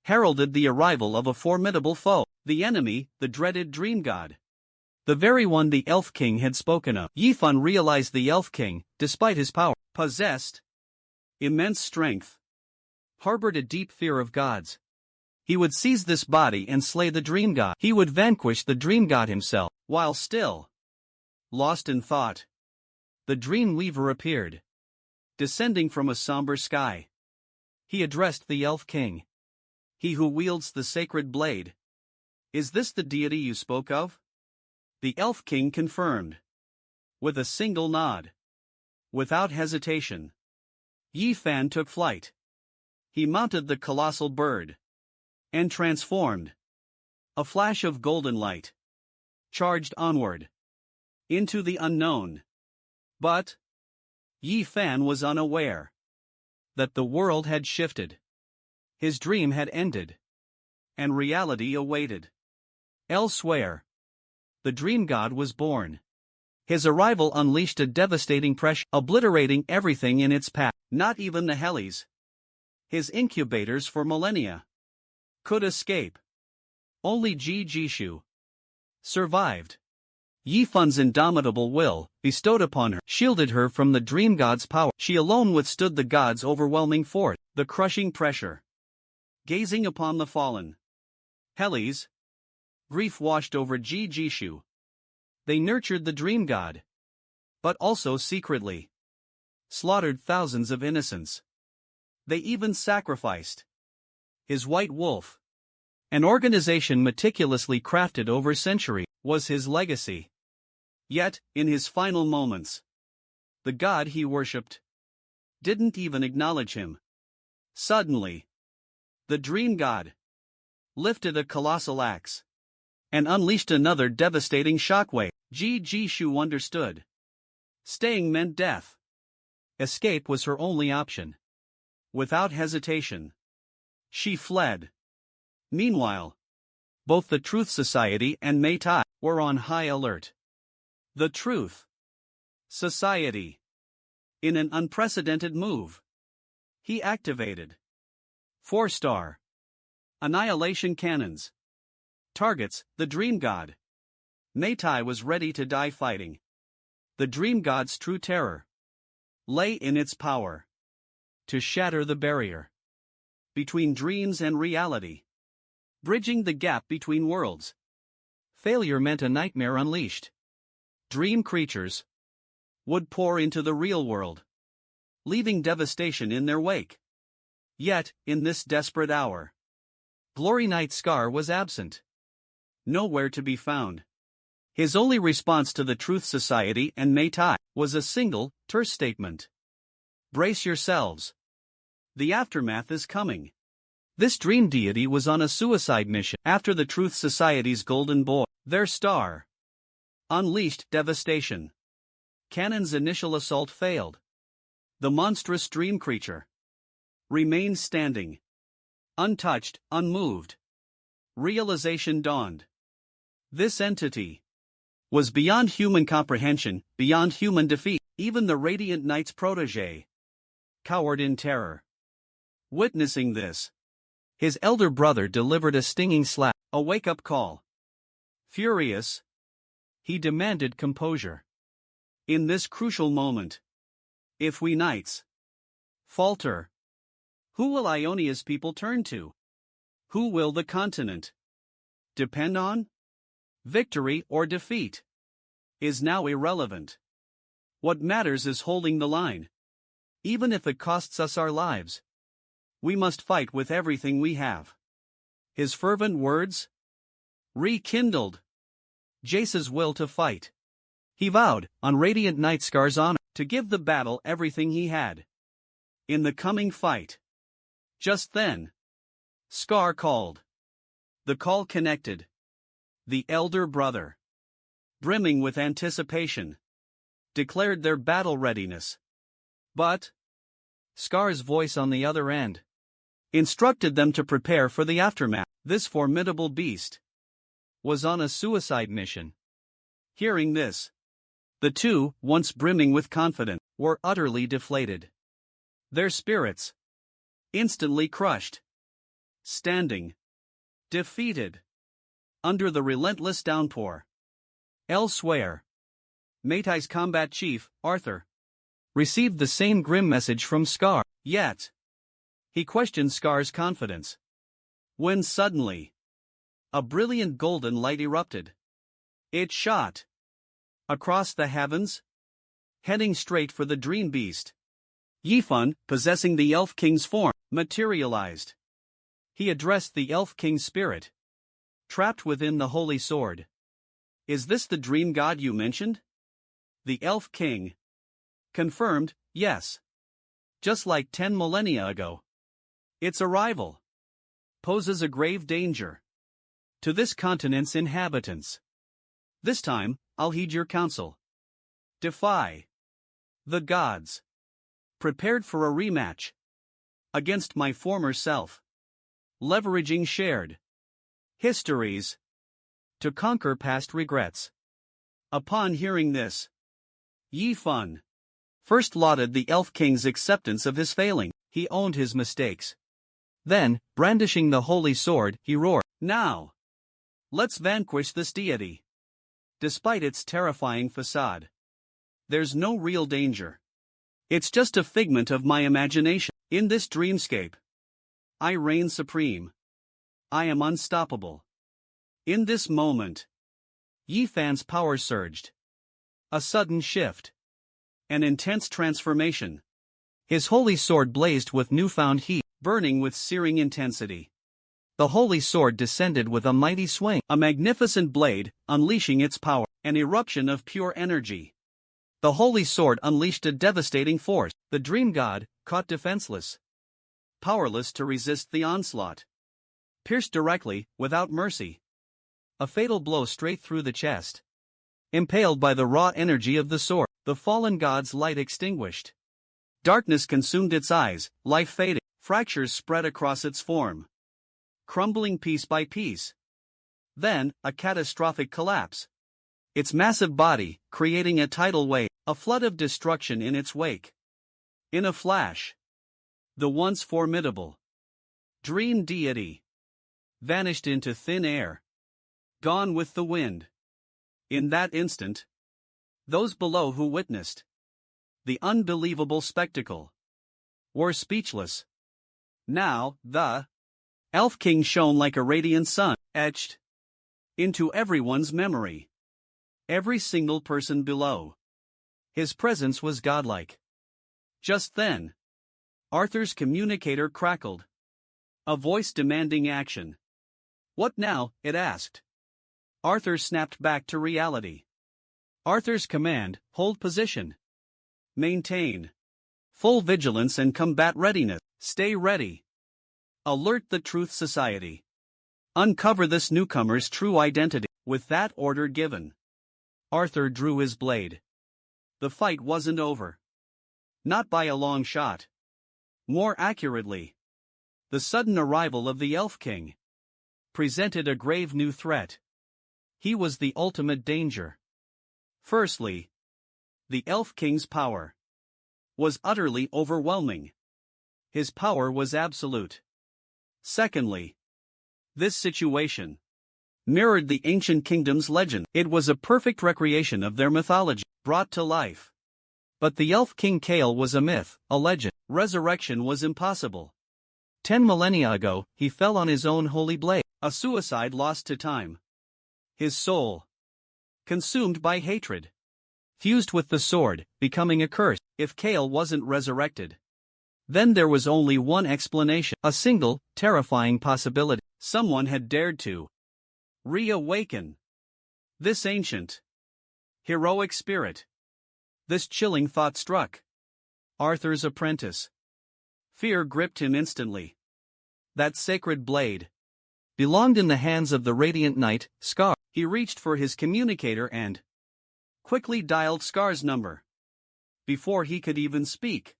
heralded the arrival of a formidable foe, the enemy, the dreaded Dream God. The very one the Elf King had spoken of. Yifan realized the Elf King, despite his power, possessed immense strength, harbored a deep fear of gods. He would seize this body and slay the Dream God. He would vanquish the Dream God himself. While still lost in thought, the Dream Weaver appeared, descending from a somber sky. He addressed the Elf King. He who wields the sacred blade. Is this the deity you spoke of? The Elf King confirmed. With a single nod. Without hesitation, Yifan took flight. He mounted the colossal bird and transformed. A flash of golden light charged onward into the unknown. But Yifan was unaware that the world had shifted. His dream had ended, and reality awaited. Elsewhere, the Dream God was born. His arrival unleashed a devastating pressure, obliterating everything in its path. Not even the Hellies, his incubators for millennia, could escape. Only Jishu survived. Yifan's indomitable will, bestowed upon her, shielded her from the Dream God's power. She alone withstood the god's overwhelming force, the crushing pressure. Gazing upon the fallen Hellies, grief washed over Jishu. They nurtured the Dream God, but also secretly slaughtered thousands of innocents. They even sacrificed his white wolf. An organization meticulously crafted over centuries was his legacy. Yet, in his final moments, the god he worshipped didn't even acknowledge him. Suddenly, the Dream God lifted a colossal axe and unleashed another devastating shockwave. Jishu understood. Staying meant death. Escape was her only option. Without hesitation, she fled. Meanwhile, both the Truth Society and Meitai were on high alert. The Truth Society, in an unprecedented move, he activated 4-star annihilation cannons. Targets the Dream God. Meitai was ready to die fighting. The Dream God's true terror lay in its power to shatter the barrier between dreams and reality, bridging the gap between worlds. Failure meant a nightmare unleashed. Dream creatures would pour into the real world, leaving devastation in their wake. Yet, in this desperate hour, Glory Knight Scar was absent. Nowhere to be found. His only response to the Truth Society and Meitai was a single, terse statement. Brace yourselves. The aftermath is coming. This dream deity was on a suicide mission after the Truth Society's golden boy, their star, unleashed devastation. Cannon's initial assault failed. The monstrous dream creature remained standing, untouched, unmoved. Realization dawned. This entity was beyond human comprehension, beyond human defeat. Even the Radiant Knight's protege cowered in terror. Witnessing this, his elder brother delivered a stinging slap, a wake-up call. Furious, he demanded composure. In this crucial moment, if we knights falter, who will Ionia's people turn to? Who will the continent depend on? Victory or defeat is now irrelevant. What matters is holding the line. Even if it costs us our lives, we must fight with everything we have. His fervent words rekindled Jace's will to fight. He vowed, on Radiant Night Scar's honor, to give the battle everything he had. in the coming fight. Just then, Scar called. The call connected. The elder brother, brimming with anticipation, declared their battle readiness. But Scar's voice on the other end instructed them to prepare for the aftermath. This formidable beast was on a suicide mission. Hearing this, the two, once brimming with confidence, were utterly deflated. Their spirits instantly crushed, standing defeated under the relentless downpour. Elsewhere, Meitai's combat chief, Arthur, received the same grim message from Scar, yet he questioned Scar's confidence. When suddenly, a brilliant golden light erupted. It shot across the heavens, heading straight for the dream beast. Yifun, possessing the Elf King's form, materialized. He addressed the Elf King's spirit, trapped within the holy sword. Is this the dream god you mentioned? The Elf King confirmed, yes. Just like 10 millennia ago. Its arrival poses a grave danger to this continent's inhabitants. This time, I'll heed your counsel. Defy the gods. Prepared for a rematch against my former self. Leveraging shared histories to conquer past regrets. Upon hearing this, Yifun first lauded the Elf King's acceptance of his failing. He owned his mistakes. Then, brandishing the holy sword, he roared, "Now, let's vanquish this deity." Despite its terrifying facade, there's no real danger. It's just a figment of my imagination. In this dreamscape, I reign supreme. I am unstoppable. In this moment, Yifan's power surged. A sudden shift. An intense transformation. His holy sword blazed with newfound heat, burning with searing intensity. The holy sword descended with a mighty swing, a magnificent blade, unleashing its power, an eruption of pure energy. The holy sword unleashed a devastating force. The dream god, caught defenseless, powerless to resist the onslaught, pierced directly, without mercy. A fatal blow straight through the chest. Impaled by the raw energy of the sword, the fallen god's light extinguished. Darkness consumed its eyes, life fading, fractures spread across its form, crumbling piece by piece. Then, a catastrophic collapse. Its massive body, creating a tidal wave, a flood of destruction in its wake. In a flash, the once formidable dream deity vanished into thin air, gone with the wind. In that instant, those below who witnessed the unbelievable spectacle were speechless. Now, the Elf King shone like a radiant sun, etched into everyone's memory. Every single person below. His presence was godlike. Just then, Arthur's communicator crackled. A voice demanding action. "What now?" it asked. Arthur snapped back to reality. Arthur's command, "Hold position. Maintain full vigilance and combat readiness. Stay ready. Alert the Truth Society. Uncover this newcomer's true identity." With that order given, Arthur drew his blade. The fight wasn't over. Not by a long shot. More accurately, the sudden arrival of the Elf King presented a grave new threat. He was the ultimate danger. Firstly, the Elf King's power was utterly overwhelming. His power was absolute. Secondly, this situation mirrored the ancient kingdom's legend. It was a perfect recreation of their mythology, brought to life. But the Elf King Kale was a myth, a legend. Resurrection was impossible. 10 millennia ago, he fell on his own holy blade, a suicide lost to time. His soul, consumed by hatred, fused with the sword, becoming a curse. If Kale wasn't resurrected, then there was only one explanation, a single, terrifying possibility. Someone had dared to reawaken this ancient, heroic spirit. This chilling thought struck Arthur's apprentice. Fear gripped him instantly. That sacred blade belonged in the hands of the radiant knight, Scar. He reached for his communicator and quickly dialed Scar's number. Before he could even speak,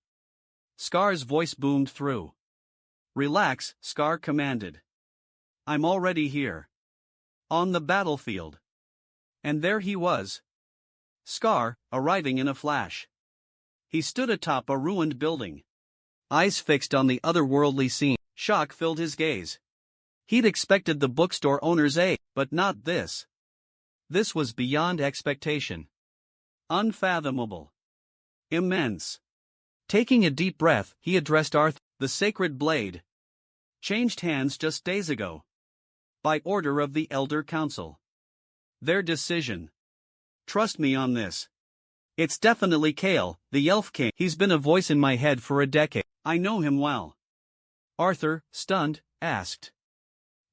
Scar's voice boomed through. "Relax," Scar commanded. "I'm already here. On the battlefield." And there he was. Scar, arriving in a flash. He stood atop a ruined building, eyes fixed on the otherworldly scene. Shock filled his gaze. He'd expected the bookstore owner's aid, but not this. This was beyond expectation. Unfathomable. Immense. Taking a deep breath, he addressed Arthur. The sacred blade changed hands just days ago, by order of the Elder Council. Their decision. Trust me on this. It's definitely Kale, the Elf King. He's been a voice in my head for a decade. I know him well. Arthur, stunned, asked.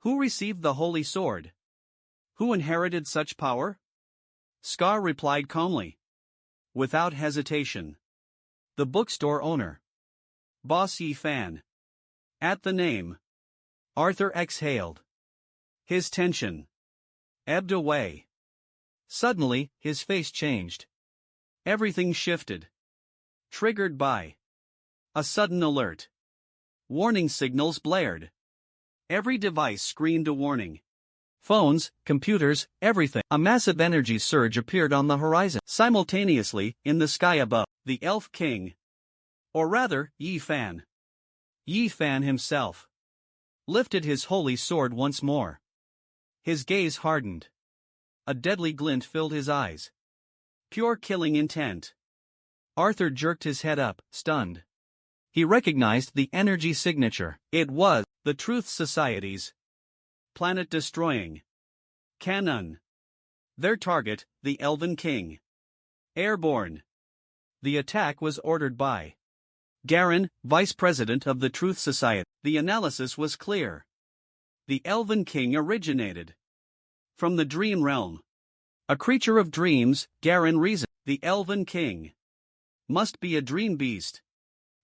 Who received the holy sword? Who inherited such power? Scar replied calmly, without hesitation. The bookstore owner. Boss Yi Fan. At the name, Arthur exhaled. His tension ebbed away. Suddenly, his face changed. Everything shifted. Triggered by a sudden alert. Warning signals blared. Every device screamed a warning. Phones, computers, everything. A massive energy surge appeared on the horizon. Simultaneously, in the sky above, the Elf King, or rather, Yi Fan himself, lifted his holy sword once more. His gaze hardened. A deadly glint filled his eyes. Pure killing intent. Arthur jerked his head up, stunned. He recognized the energy signature. It was the Truth Society's planet-destroying cannon. Their target, the Elven King. Airborne. The attack was ordered by Garen, Vice President of the Truth Society. The analysis was clear. The Elven King originated from the Dream Realm. A creature of dreams, Garen reasoned. The Elven King must be a dream beast.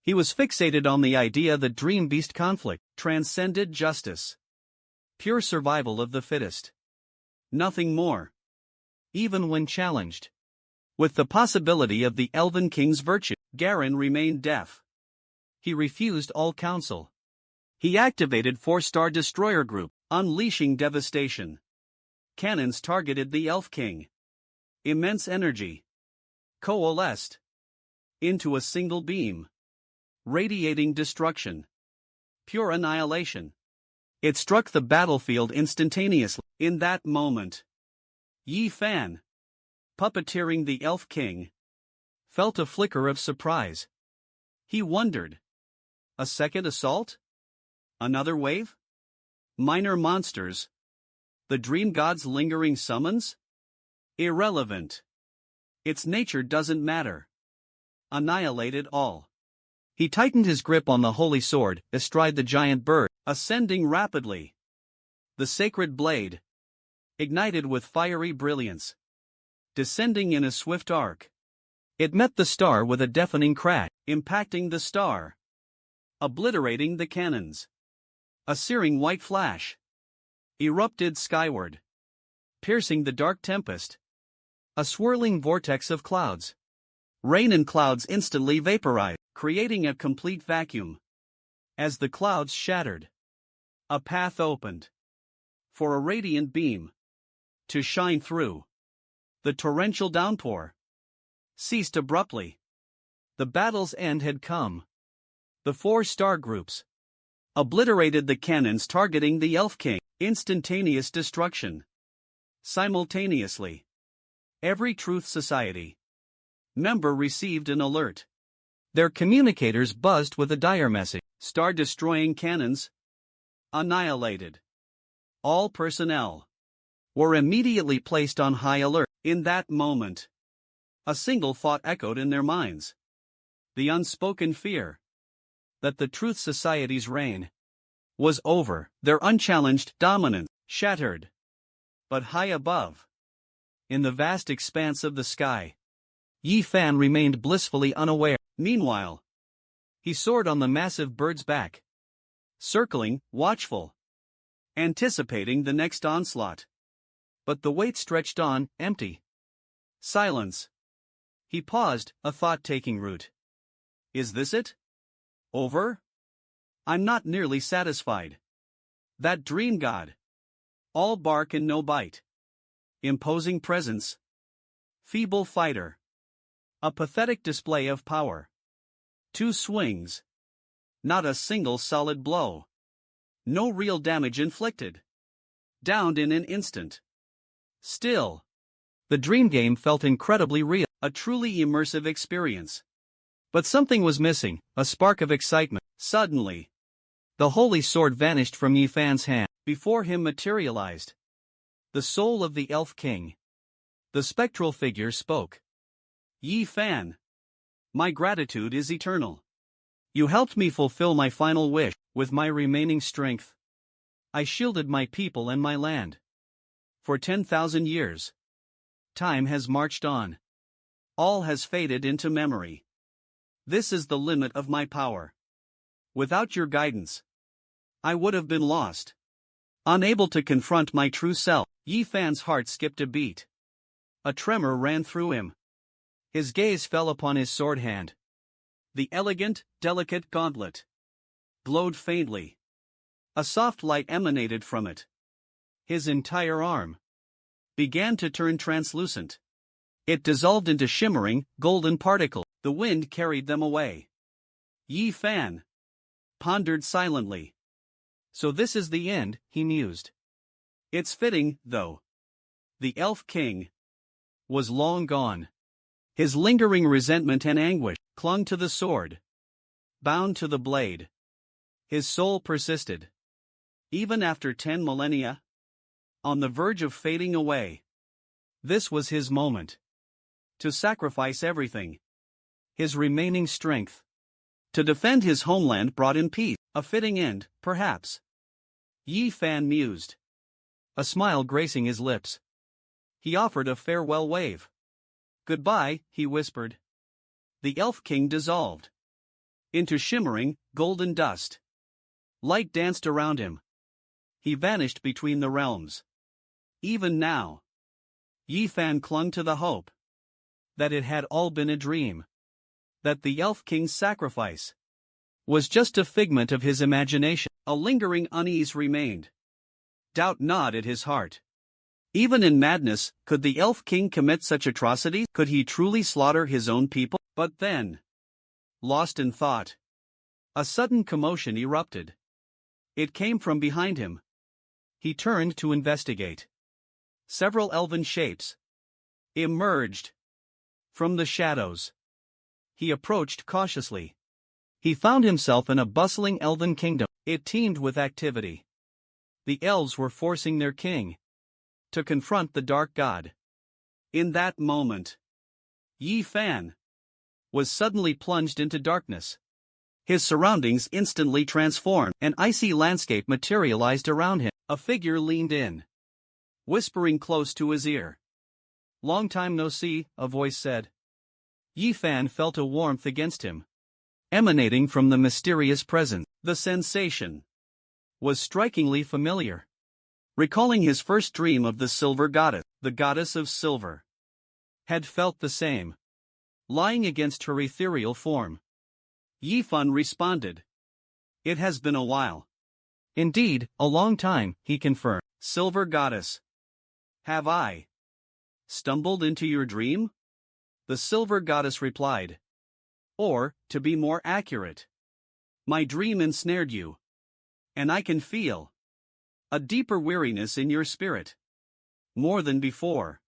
He was fixated on the idea that dream beast conflict transcended justice. Pure survival of the fittest. Nothing more. Even when challenged. With the possibility of the Elven King's virtue, Garen remained deaf. He refused all counsel. He activated 4-star destroyer group, unleashing devastation. Cannons targeted the Elf King. Immense energy coalesced into a single beam, radiating destruction. Pure annihilation. It struck the battlefield instantaneously. In that moment, Yi Fan, puppeteering the Elf King, felt a flicker of surprise. He wondered. A second assault? Another wave? Minor monsters? The dream god's lingering summons? Irrelevant. Its nature doesn't matter. Annihilated all. He tightened his grip on the holy sword, astride the giant bird, ascending rapidly. The sacred blade, ignited with fiery brilliance, descending in a swift arc. It met the star with a deafening crash, impacting the star, obliterating the cannons. A searing white flash erupted skyward, piercing the dark tempest. A swirling vortex of clouds. Rain and clouds instantly vaporized, creating a complete vacuum. As the clouds shattered, a path opened for a radiant beam to shine through. The torrential downpour ceased abruptly. The battle's end had come. The 4-star groups obliterated the cannons targeting the Elf King. Instantaneous destruction. Simultaneously, every Truth Society member received an alert. Their communicators buzzed with a dire message. Star-destroying cannons annihilated. All personnel were immediately placed on high alert. In that moment, a single thought echoed in their minds. The unspoken fear that the Truth Society's reign was over, their unchallenged dominance shattered. But high above, in the vast expanse of the sky, Yi Fan remained blissfully unaware. Meanwhile, He soared on the massive bird's back, circling, watchful, anticipating the next onslaught. But the wait stretched on, empty. Silence. He paused, a thought taking root. Is this it? Over? I'm not nearly satisfied. That dream god. All bark and no bite. Imposing presence. Feeble fighter. A pathetic display of power. 2 swings. Not a single solid blow. No real damage inflicted. Downed in an instant. Still. The dream game felt incredibly real, a truly immersive experience. But something was missing, a spark of excitement. Suddenly, the holy sword vanished from Yi Fan's hand. Before him materialized the soul of the Elf King. The spectral figure spoke. Yi Fan, my gratitude is eternal. You helped me fulfill my final wish. With my remaining strength, I shielded my people and my land. For 10,000 years, time has marched on. All has faded into memory. This is the limit of my power. Without your guidance, I would have been lost. Unable to confront my true self, Yi Fan's heart skipped a beat. A tremor ran through him. His gaze fell upon his sword hand. The elegant, delicate gauntlet glowed faintly. A soft light emanated from it. His entire arm began to turn translucent. It dissolved into shimmering, golden particles. The wind carried them away. Yi Fan pondered silently. So this is the end, he mused. It's fitting, though. The Elf King was long gone. His lingering resentment and anguish clung to the sword. Bound to the blade. His soul persisted. Even after 10 millennia, on the verge of fading away. This was his moment. To sacrifice everything. His remaining strength. To defend his homeland brought him peace. A fitting end, perhaps. Yi Fan mused. A smile gracing his lips. He offered a farewell wave. Goodbye, he whispered. The Elf King dissolved into shimmering, golden dust. Light danced around him. He vanished between the realms. Even now, Yi Fan clung to the hope that it had all been a dream. That the Elf King's sacrifice was just a figment of his imagination. A lingering unease remained. Doubt gnawed at his heart. Even in madness, could the Elf King commit such atrocities? Could he truly slaughter his own people? But then, lost in thought, a sudden commotion erupted. It came from behind him. He turned to investigate. Several elven shapes emerged from the shadows. He approached cautiously. He found himself in a bustling elven kingdom. It teemed with activity. The elves were forcing their king to confront the dark god. In that moment, Yi Fan was suddenly plunged into darkness. His surroundings instantly transformed. An icy landscape materialized around him. A figure leaned in, whispering close to his ear. Long time no see, a voice said. Yi Fan felt a warmth against him, emanating from the mysterious presence. The sensation was strikingly familiar. Recalling his first dream of the silver goddess, the goddess of silver had felt the same, lying against her ethereal form. Yi Fan responded. It has been a while. Indeed, a long time, he confirmed. Silver goddess. Have I stumbled into your dream? The silver goddess replied. Or, to be more accurate, my dream ensnared you. And I can feel a deeper weariness in your spirit. More than before.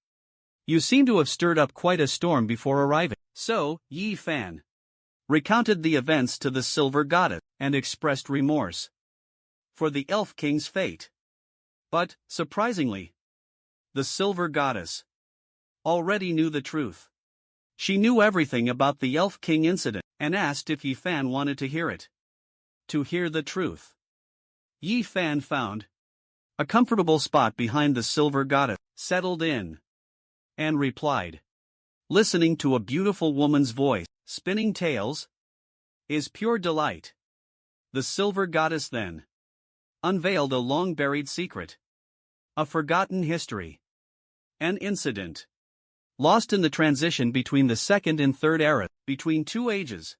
You seem to have stirred up quite a storm before arriving. So, Yi Fan recounted the events to the silver goddess, and expressed remorse for the Elf King's fate. But, surprisingly, the silver goddess already knew the truth. She knew everything about the Elf King incident, and asked if Yi Fan wanted to hear it. To hear the truth. Yi Fan found a comfortable spot behind the silver goddess, settled in, and replied, listening to a beautiful woman's voice, spinning tales. is pure delight. The silver goddess then unveiled a long-buried secret. A forgotten history. An incident lost in the transition between the second and third era, between two ages.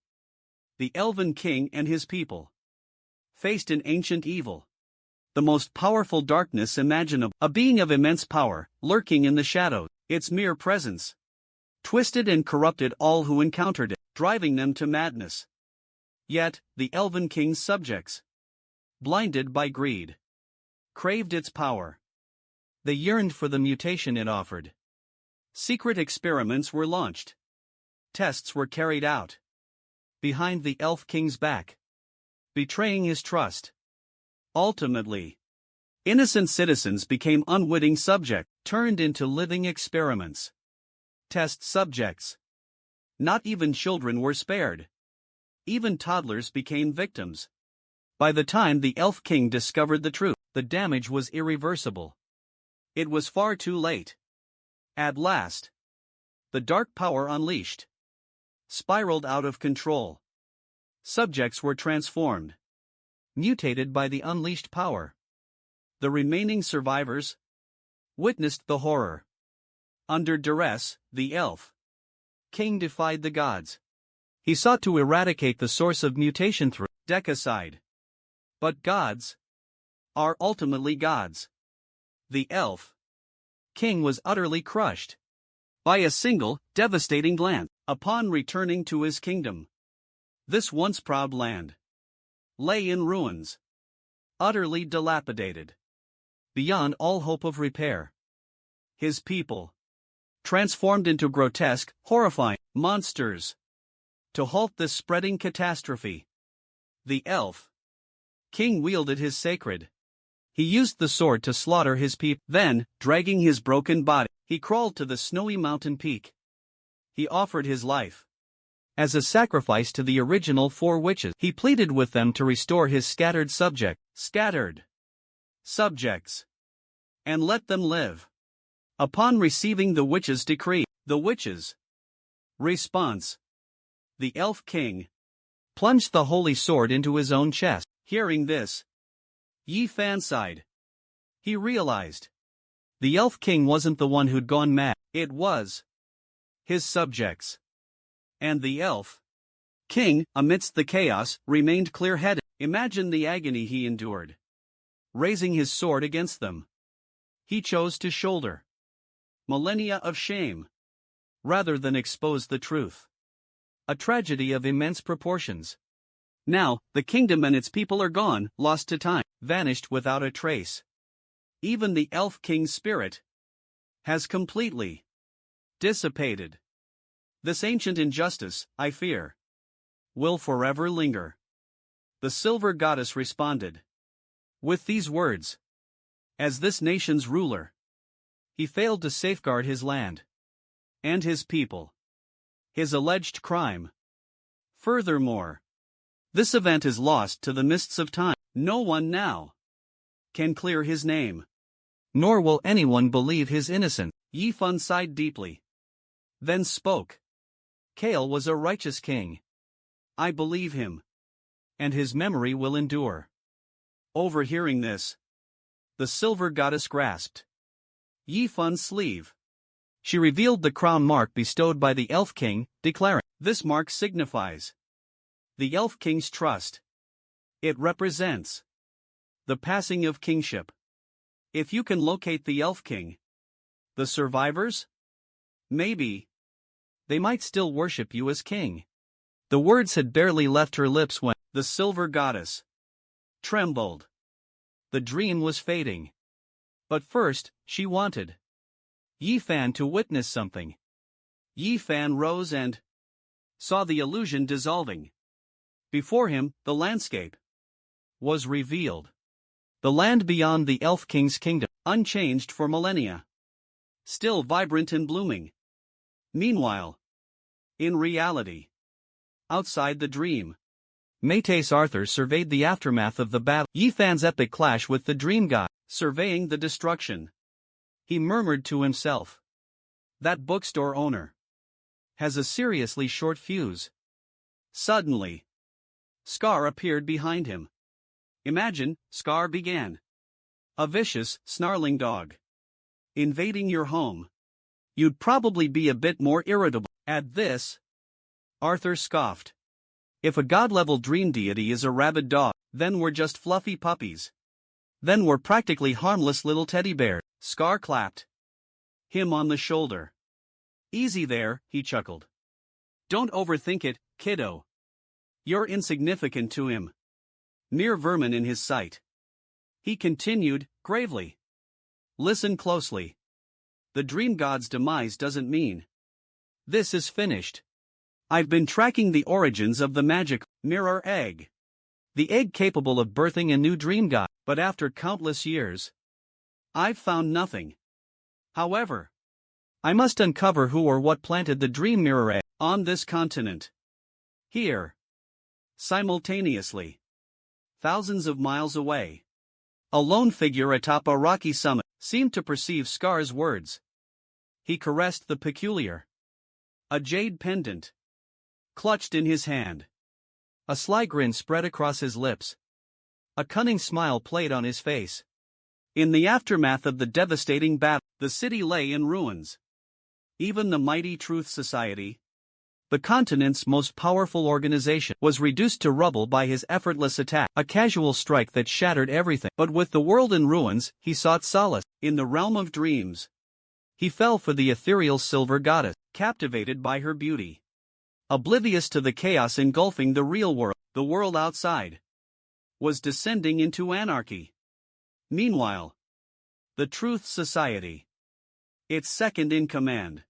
The elven king and his people faced an ancient evil. The most powerful darkness imaginable, a being of immense power, lurking in the shadows. Its mere presence twisted and corrupted all who encountered it, driving them to madness. Yet, the elven king's subjects, blinded by greed, craved its power. They yearned for the mutation it offered. Secret experiments were launched. Tests were carried out behind the elf king's back, betraying his trust. Ultimately, innocent citizens became unwitting subjects, turned into living experiments. Test subjects. Not even children were spared. Even toddlers became victims. By the time the elf king discovered the truth, the damage was irreversible. It was far too late. At last, the dark power unleashed spiraled out of control. Subjects were transformed, mutated by the unleashed power. The remaining survivors witnessed the horror. Under duress, the elf king defied the gods. He sought to eradicate the source of mutation through decocide. But gods are ultimately gods. The elf king was utterly crushed by a single, devastating glance. Upon returning to his kingdom, this once proud land lay in ruins, utterly dilapidated, beyond all hope of repair. His people transformed into grotesque, horrifying monsters. To halt this spreading catastrophe, the elf king wielded his sacred. He used the sword to slaughter his people. Then, dragging his broken body, he crawled to the snowy mountain peak. He offered his life as a sacrifice to the original four witches. He pleaded with them to restore his scattered subjects, and let them live. Upon receiving the witches' decree, the witches' response, the elf king plunged the holy sword into his own chest. Hearing this, Yi Fan sighed. He realized the elf king wasn't the one who'd gone mad, it was his subjects. And the elf king, amidst the chaos, remained clear-headed. Imagine the agony he endured, raising his sword against them. He chose to shoulder millennia of shame rather than expose the truth. A tragedy of immense proportions. Now, the kingdom and its people are gone, lost to time, vanished without a trace. Even the elf king's spirit has completely dissipated. This ancient injustice, I fear, will forever linger. The silver goddess responded with these words. As this nation's ruler, he failed to safeguard his land and his people. His alleged crime. Furthermore, this event is lost to the mists of time. No one now can clear his name, nor will anyone believe his innocence. Yi Fan sighed deeply, then spoke. Kale was a righteous king. I believe him, and his memory will endure. Overhearing this, the silver goddess grasped Yi Fan's sleeve. She revealed the crown mark bestowed by the elf king, declaring, this mark signifies the elf king's trust. It represents the passing of kingship. If you can locate the elf king, the survivors, maybe they might still worship you as king. The words had barely left her lips when the silver goddess trembled. The dream was fading. But first, she wanted Yi Fan to witness something. Yi Fan rose and saw the illusion dissolving. Before him, the landscape was revealed. The land beyond the elf king's kingdom, unchanged for millennia, still vibrant and blooming. Meanwhile, in reality, outside the dream, Métis Arthur surveyed the aftermath of the battle. Yi Fan's epic clash with the dream god, surveying the destruction. He murmured to himself, that bookstore owner has a seriously short fuse. Suddenly, Scar appeared behind him. Imagine, Scar began. A vicious, snarling dog. Invading your home. You'd probably be a bit more irritable. At this, Arthur scoffed. If a god-level dream deity is a rabid dog, then we're just fluffy puppies. Then we're practically harmless little teddy bears. Scar clapped him on the shoulder. Easy there, he chuckled. Don't overthink it, kiddo. You're insignificant to him. Mere vermin in his sight. He continued, gravely. Listen closely. The dream god's demise doesn't mean this is finished. I've been tracking the origins of the magic mirror egg. The egg capable of birthing a new dream god, but after countless years, I've found nothing. However, I must uncover who or what planted the dream mirror egg on this continent. Here. Simultaneously. Thousands of miles away. A lone figure atop a rocky summit seemed to perceive Scar's words. He caressed the peculiar. A jade pendant. Clutched in his hand. A sly grin spread across his lips. A cunning smile played on his face. In the aftermath of the devastating battle, the city lay in ruins. Even the mighty Truth Society, the continent's most powerful organization, was reduced to rubble by his effortless attack, a casual strike that shattered everything. But with the world in ruins, he sought solace in the realm of dreams. He fell for the ethereal silver goddess, captivated by her beauty. Oblivious to the chaos engulfing the real world, the world outside was descending into anarchy. Meanwhile, the Truth Society, its second in command.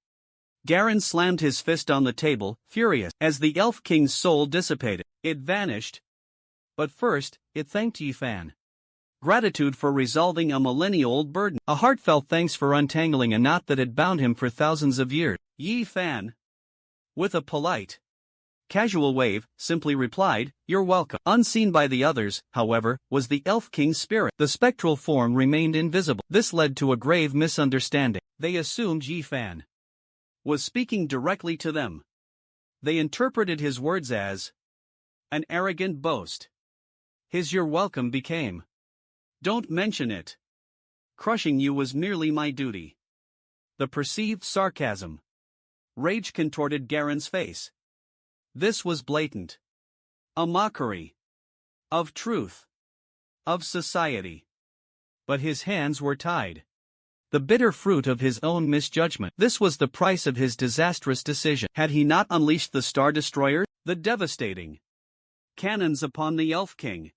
Garen slammed his fist on the table, furious. As the Elf King's soul dissipated, it vanished. But first, it thanked Yi-Fan. Gratitude for resolving a millennia-old burden. A heartfelt thanks for untangling a knot that had bound him for thousands of years. Yi-Fan, with a polite, casual wave, simply replied, "You're welcome." Unseen by the others, however, was the Elf King's spirit. The spectral form remained invisible. This led to a grave misunderstanding. They assumed Yi-Fan was speaking directly to them. They interpreted his words as an arrogant boast. His "you're welcome" became, "Don't mention it. Crushing you was merely my duty." The perceived sarcasm. Rage contorted Garen's face. This was blatant. A mockery. Of truth. Of society. But his hands were tied. The bitter fruit of his own misjudgment. This was the price of his disastrous decision. Had he not unleashed the Star Destroyer, the devastating cannons upon the Elf King,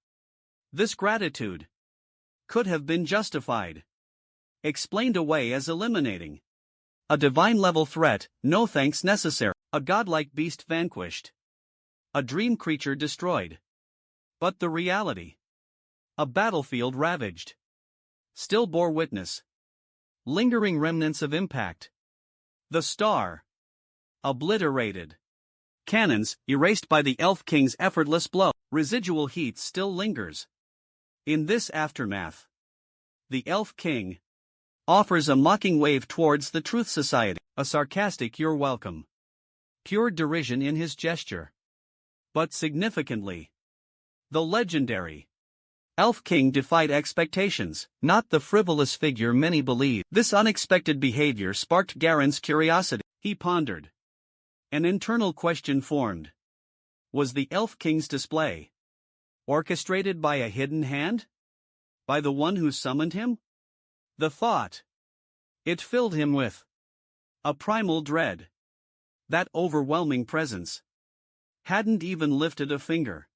this gratitude could have been justified, explained away as eliminating a divine-level threat, no thanks necessary, a godlike beast vanquished, a dream creature destroyed. But the reality, a battlefield ravaged, still bore witness. Lingering remnants of impact. The star, obliterated. Cannons, erased by the Elf King's effortless blow. Residual heat still lingers. In this aftermath, the Elf King offers a mocking wave towards the Truth Society, a sarcastic "you're welcome." Pure derision in his gesture. But significantly, the legendary Elf King defied expectations, not the frivolous figure many believe. This unexpected behavior sparked Garen's curiosity. He pondered. An internal question formed. Was the Elf King's display orchestrated by a hidden hand? By the one who summoned him? The thought, it filled him with a primal dread. That overwhelming presence hadn't even lifted a finger.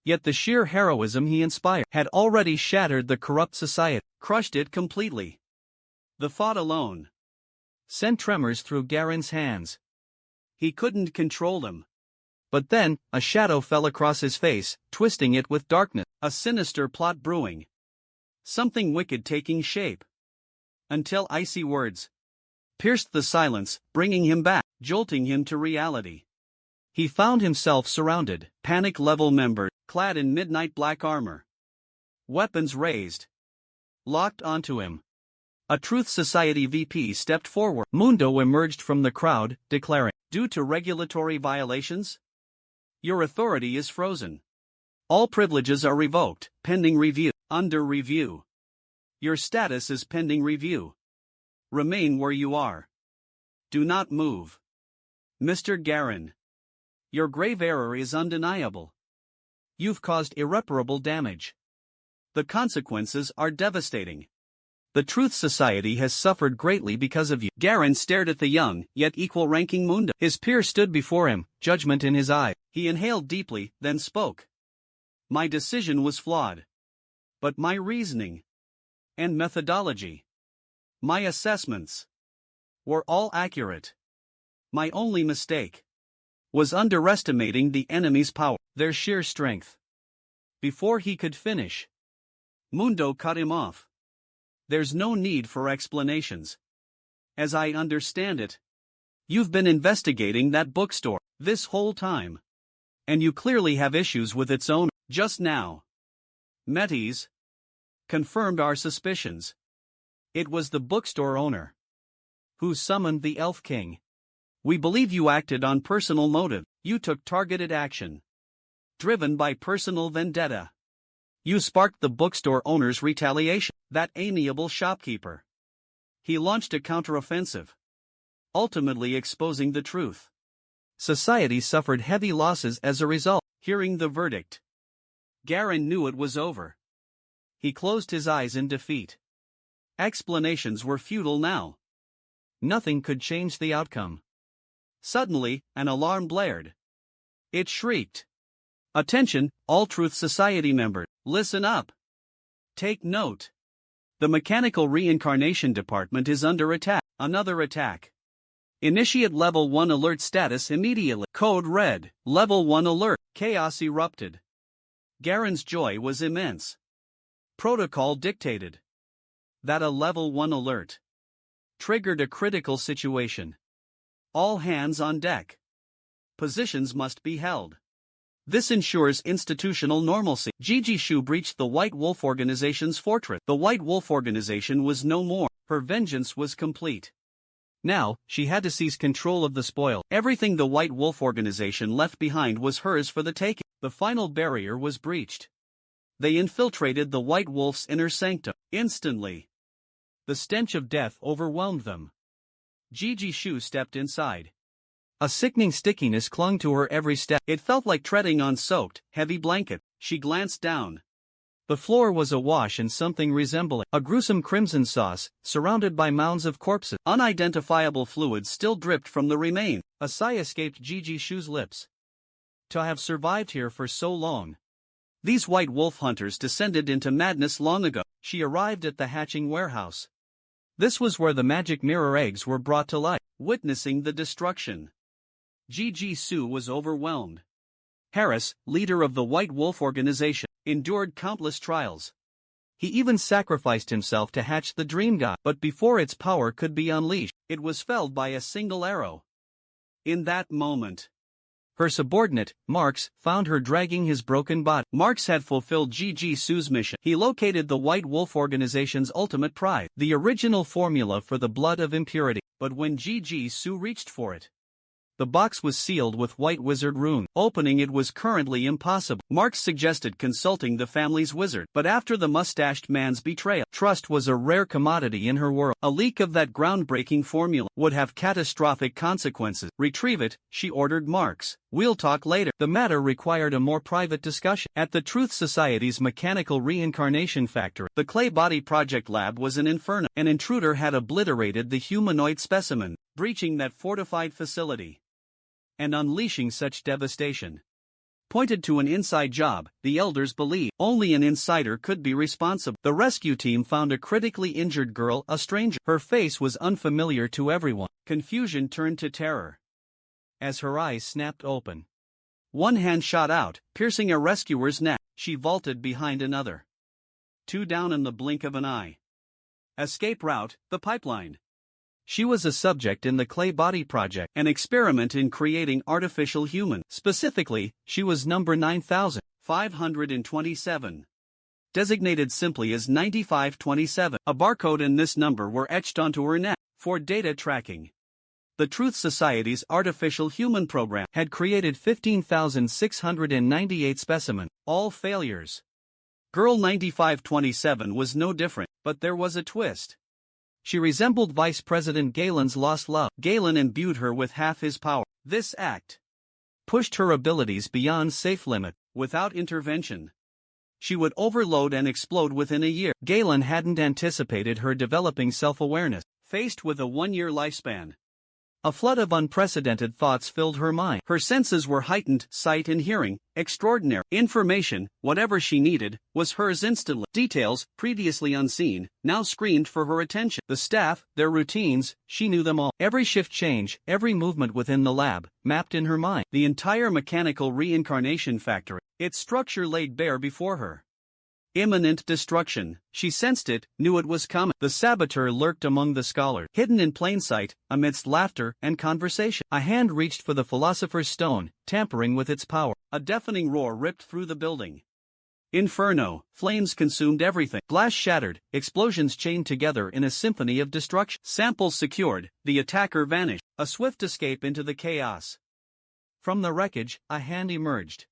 Yet the sheer heroism he inspired had already shattered the corrupt society, crushed it completely. The thought alone sent tremors through Garen's hands. He couldn't control them. But then, a shadow fell across his face, twisting it with darkness, a sinister plot brewing. Something wicked taking shape. Until icy words pierced the silence, bringing him back, jolting him to reality. He found himself surrounded, panic-level members, clad in midnight black armor. Weapons raised. Locked onto him. A Truth Society VP stepped forward. Mundo emerged from the crowd, declaring, "Due to regulatory violations, your authority is frozen." All privileges are revoked, pending review. Under review. Your status is pending review. Remain where you are. Do not move. Mr. Garin. Your grave error is undeniable. You've caused irreparable damage. The consequences are devastating. The Truth Society has suffered greatly because of you. Garin stared at the young, yet equal-ranking Mundo. His peer stood before him, judgment in his eye. He inhaled deeply, then spoke. My decision was flawed. But my reasoning and methodology, my assessments, were all accurate. My only mistake was underestimating the enemy's power, their sheer strength. Before he could finish, Mundo cut him off. There's no need for explanations. As I understand it, you've been investigating that bookstore this whole time. And you clearly have issues with its owner. Just now, Metis confirmed our suspicions. It was the bookstore owner who summoned the Elf King. We believe you acted on personal motive. You took targeted action, driven by personal vendetta. You sparked the bookstore owner's retaliation, that amiable shopkeeper. He launched a counteroffensive, ultimately exposing the truth. Society suffered heavy losses as a result. Hearing the verdict, Garin knew it was over. He closed his eyes in defeat. Explanations were futile now. Nothing could change the outcome. Suddenly, an alarm blared. It shrieked. Attention, all Truth Society members, listen up. Take note. The Mechanical Reincarnation Department is under attack. Another attack. Initiate Level 1 alert status immediately. Code Red, Level 1 alert. Chaos erupted. Garin's joy was immense. Protocol dictated that a Level 1 alert triggered a critical situation. All hands on deck. Positions must be held. This ensures institutional normalcy. Gigi Shu breached the White Wolf Organization's fortress. The White Wolf Organization was no more. Her vengeance was complete. Now, she had to seize control of the spoil. Everything the White Wolf Organization left behind was hers for the taking. The final barrier was breached. They infiltrated the White Wolf's inner sanctum. Instantly, the stench of death overwhelmed them. Gigi Shu stepped inside. A sickening stickiness clung to her every step. It felt like treading on soaked, heavy blanket. She glanced down. The floor was awash in something resembling a gruesome crimson sauce, surrounded by mounds of corpses. Unidentifiable fluids still dripped from the remains. A sigh escaped Gigi Shu's lips. To have survived here for so long. These white wolf hunters descended into madness long ago. She arrived at the hatching warehouse. This was where the magic mirror eggs were brought to life, witnessing the destruction. Gigi Shu was overwhelmed. Harris, leader of the White Wolf Organization, endured countless trials. He even sacrificed himself to hatch the dream god, but before its power could be unleashed, it was felled by a single arrow. In that moment, her subordinate, Marx, found her dragging his broken body. Marx had fulfilled Gigi Shu's mission. He located the White Wolf Organization's ultimate prize, the original formula for the blood of impurity. But when Gigi Shu reached for it, the box was sealed with white wizard rune. Opening it was currently impossible. Marx suggested consulting the family's wizard, but after the mustached man's betrayal, trust was a rare commodity in her world. A leak of that groundbreaking formula would have catastrophic consequences. Retrieve it, she ordered Marx. We'll talk later. The matter required a more private discussion. At the Truth Society's Mechanical Reincarnation Factory, the Clay Body Project Lab was an inferno. An intruder had obliterated the humanoid specimen, breaching that fortified facility and unleashing such devastation. Pointed to an inside job, the elders believed only an insider could be responsible. The rescue team found a critically injured girl, a stranger. Her face was unfamiliar to everyone. Confusion turned to terror as her eyes snapped open. One hand shot out, piercing a rescuer's neck. She vaulted behind another. Two down in the blink of an eye. Escape route, the pipeline. She was a subject in the Clay Body Project, an experiment in creating artificial humans. Specifically, she was number 9527. Designated simply as 9527. A barcode and this number were etched onto her neck for data tracking. The Truth Society's artificial human program had created 15,698 specimens, all failures. Girl 9527 was no different, but there was a twist. She resembled Vice President Galen's lost love. Galen imbued her with half his power. This act pushed her abilities beyond safe limit, without intervention. She would overload and explode within a year. Galen hadn't anticipated her developing self-awareness. Faced with a one-year lifespan, a flood of unprecedented thoughts filled her mind. Her senses were heightened, sight and hearing, extraordinary. Information, whatever she needed, was hers instantly. Details, previously unseen, now screamed for her attention. The staff, their routines, she knew them all. Every shift change, every movement within the lab, mapped in her mind. The entire mechanical reincarnation factory, its structure laid bare before her. Imminent destruction. She sensed it, knew it was coming. The saboteur lurked among the scholars, hidden in plain sight, amidst laughter and conversation. A hand reached for the philosopher's stone, tampering with its power. A deafening roar ripped through the building. Inferno. Flames consumed everything. Glass shattered, explosions chained together in a symphony of destruction. Samples secured, the attacker vanished. A swift escape into the chaos. From the wreckage, a hand emerged.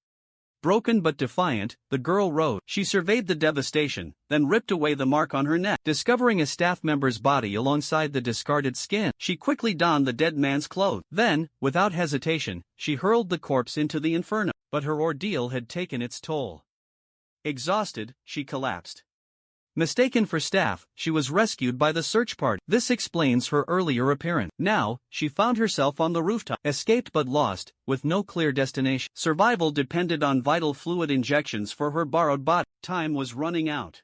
Broken but defiant, the girl rose. She surveyed the devastation, then ripped away the mark on her neck. Discovering a staff member's body alongside the discarded skin, she quickly donned the dead man's clothes. Then, without hesitation, she hurled the corpse into the inferno. But her ordeal had taken its toll. Exhausted, she collapsed. Mistaken for staff, she was rescued by the search party. This explains her earlier appearance. Now, she found herself on the rooftop, escaped but lost, with no clear destination. Survival depended on vital fluid injections for her borrowed body. Time was running out.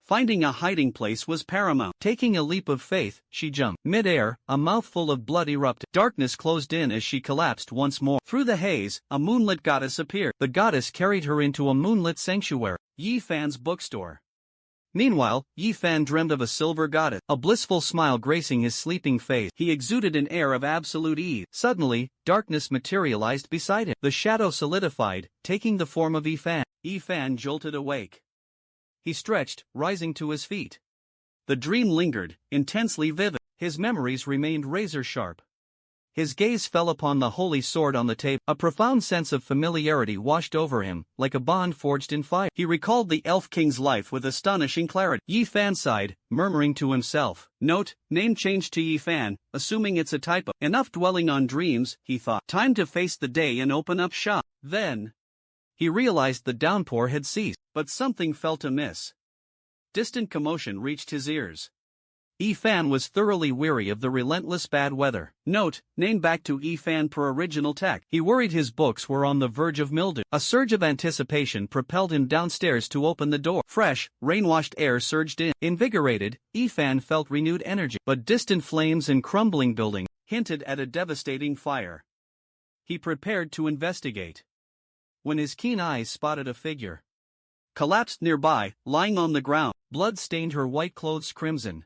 Finding a hiding place was paramount. Taking a leap of faith, she jumped. Mid-air, a mouthful of blood erupted. Darkness closed in as she collapsed once more. Through the haze, a moonlit goddess appeared. The goddess carried her into a moonlit sanctuary, Yi Fan's bookstore. Meanwhile, Yi Fan dreamed of a silver goddess, a blissful smile gracing his sleeping face. He exuded an air of absolute ease. Suddenly, darkness materialized beside him. The shadow solidified, taking the form of Yi Fan. Yi Fan jolted awake. He stretched, rising to his feet. The dream lingered, intensely vivid. His memories remained razor-sharp. His gaze fell upon the holy sword on the table. A profound sense of familiarity washed over him, like a bond forged in fire. He recalled the Elf King's life with astonishing clarity. Yi Fan sighed, murmuring to himself. Note, name changed to Yi Fan, assuming it's a typo. Enough dwelling on dreams, he thought. Time to face the day and open up shop. Then, he realized the downpour had ceased, but something felt amiss. Distant commotion reached his ears. Yi Fan was thoroughly weary of the relentless bad weather. Note, name back to Yi Fan per original tech. He worried his books were on the verge of mildew. A surge of anticipation propelled him downstairs to open the door. Fresh, rain-washed air surged in. Invigorated, Yi Fan felt renewed energy. But distant flames and crumbling buildings hinted at a devastating fire. He prepared to investigate, when his keen eyes spotted a figure collapsed nearby, lying on the ground. Blood stained her white clothes crimson.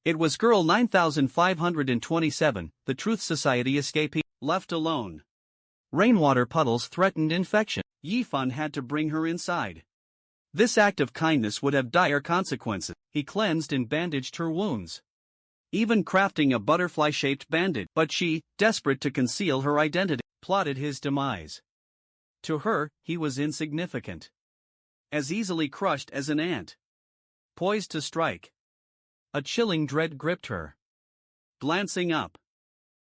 It was girl 9527, the Truth Society escapee, left alone. Rainwater puddles threatened infection. Yi Fan had to bring her inside. This act of kindness would have dire consequences. He cleansed and bandaged her wounds, even crafting a butterfly-shaped bandage. But she, desperate to conceal her identity, plotted his demise. To her, he was insignificant, as easily crushed as an ant. Poised to strike, a chilling dread gripped her. Glancing up,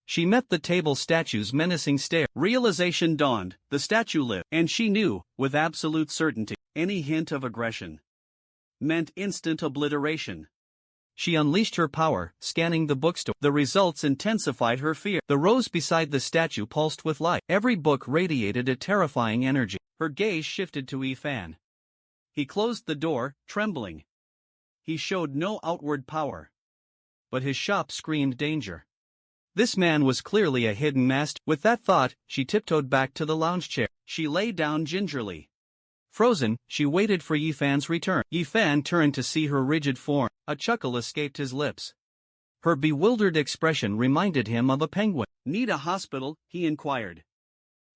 she met the table statue's menacing stare. Realization dawned, the statue lived, and she knew, with absolute certainty, any hint of aggression meant instant obliteration. She unleashed her power, scanning the bookstore. The results intensified her fear. The rows beside the statue pulsed with light. Every book radiated a terrifying energy. Her gaze shifted to Yi Fan. He closed the door, trembling. He showed no outward power, but his shop screamed danger. This man was clearly a hidden master. With that thought, she tiptoed back to the lounge chair. She lay down gingerly. Frozen, she waited for Yi Fan's return. Yi Fan turned to see her rigid form. A chuckle escaped his lips. Her bewildered expression reminded him of a penguin. Need a hospital? He inquired.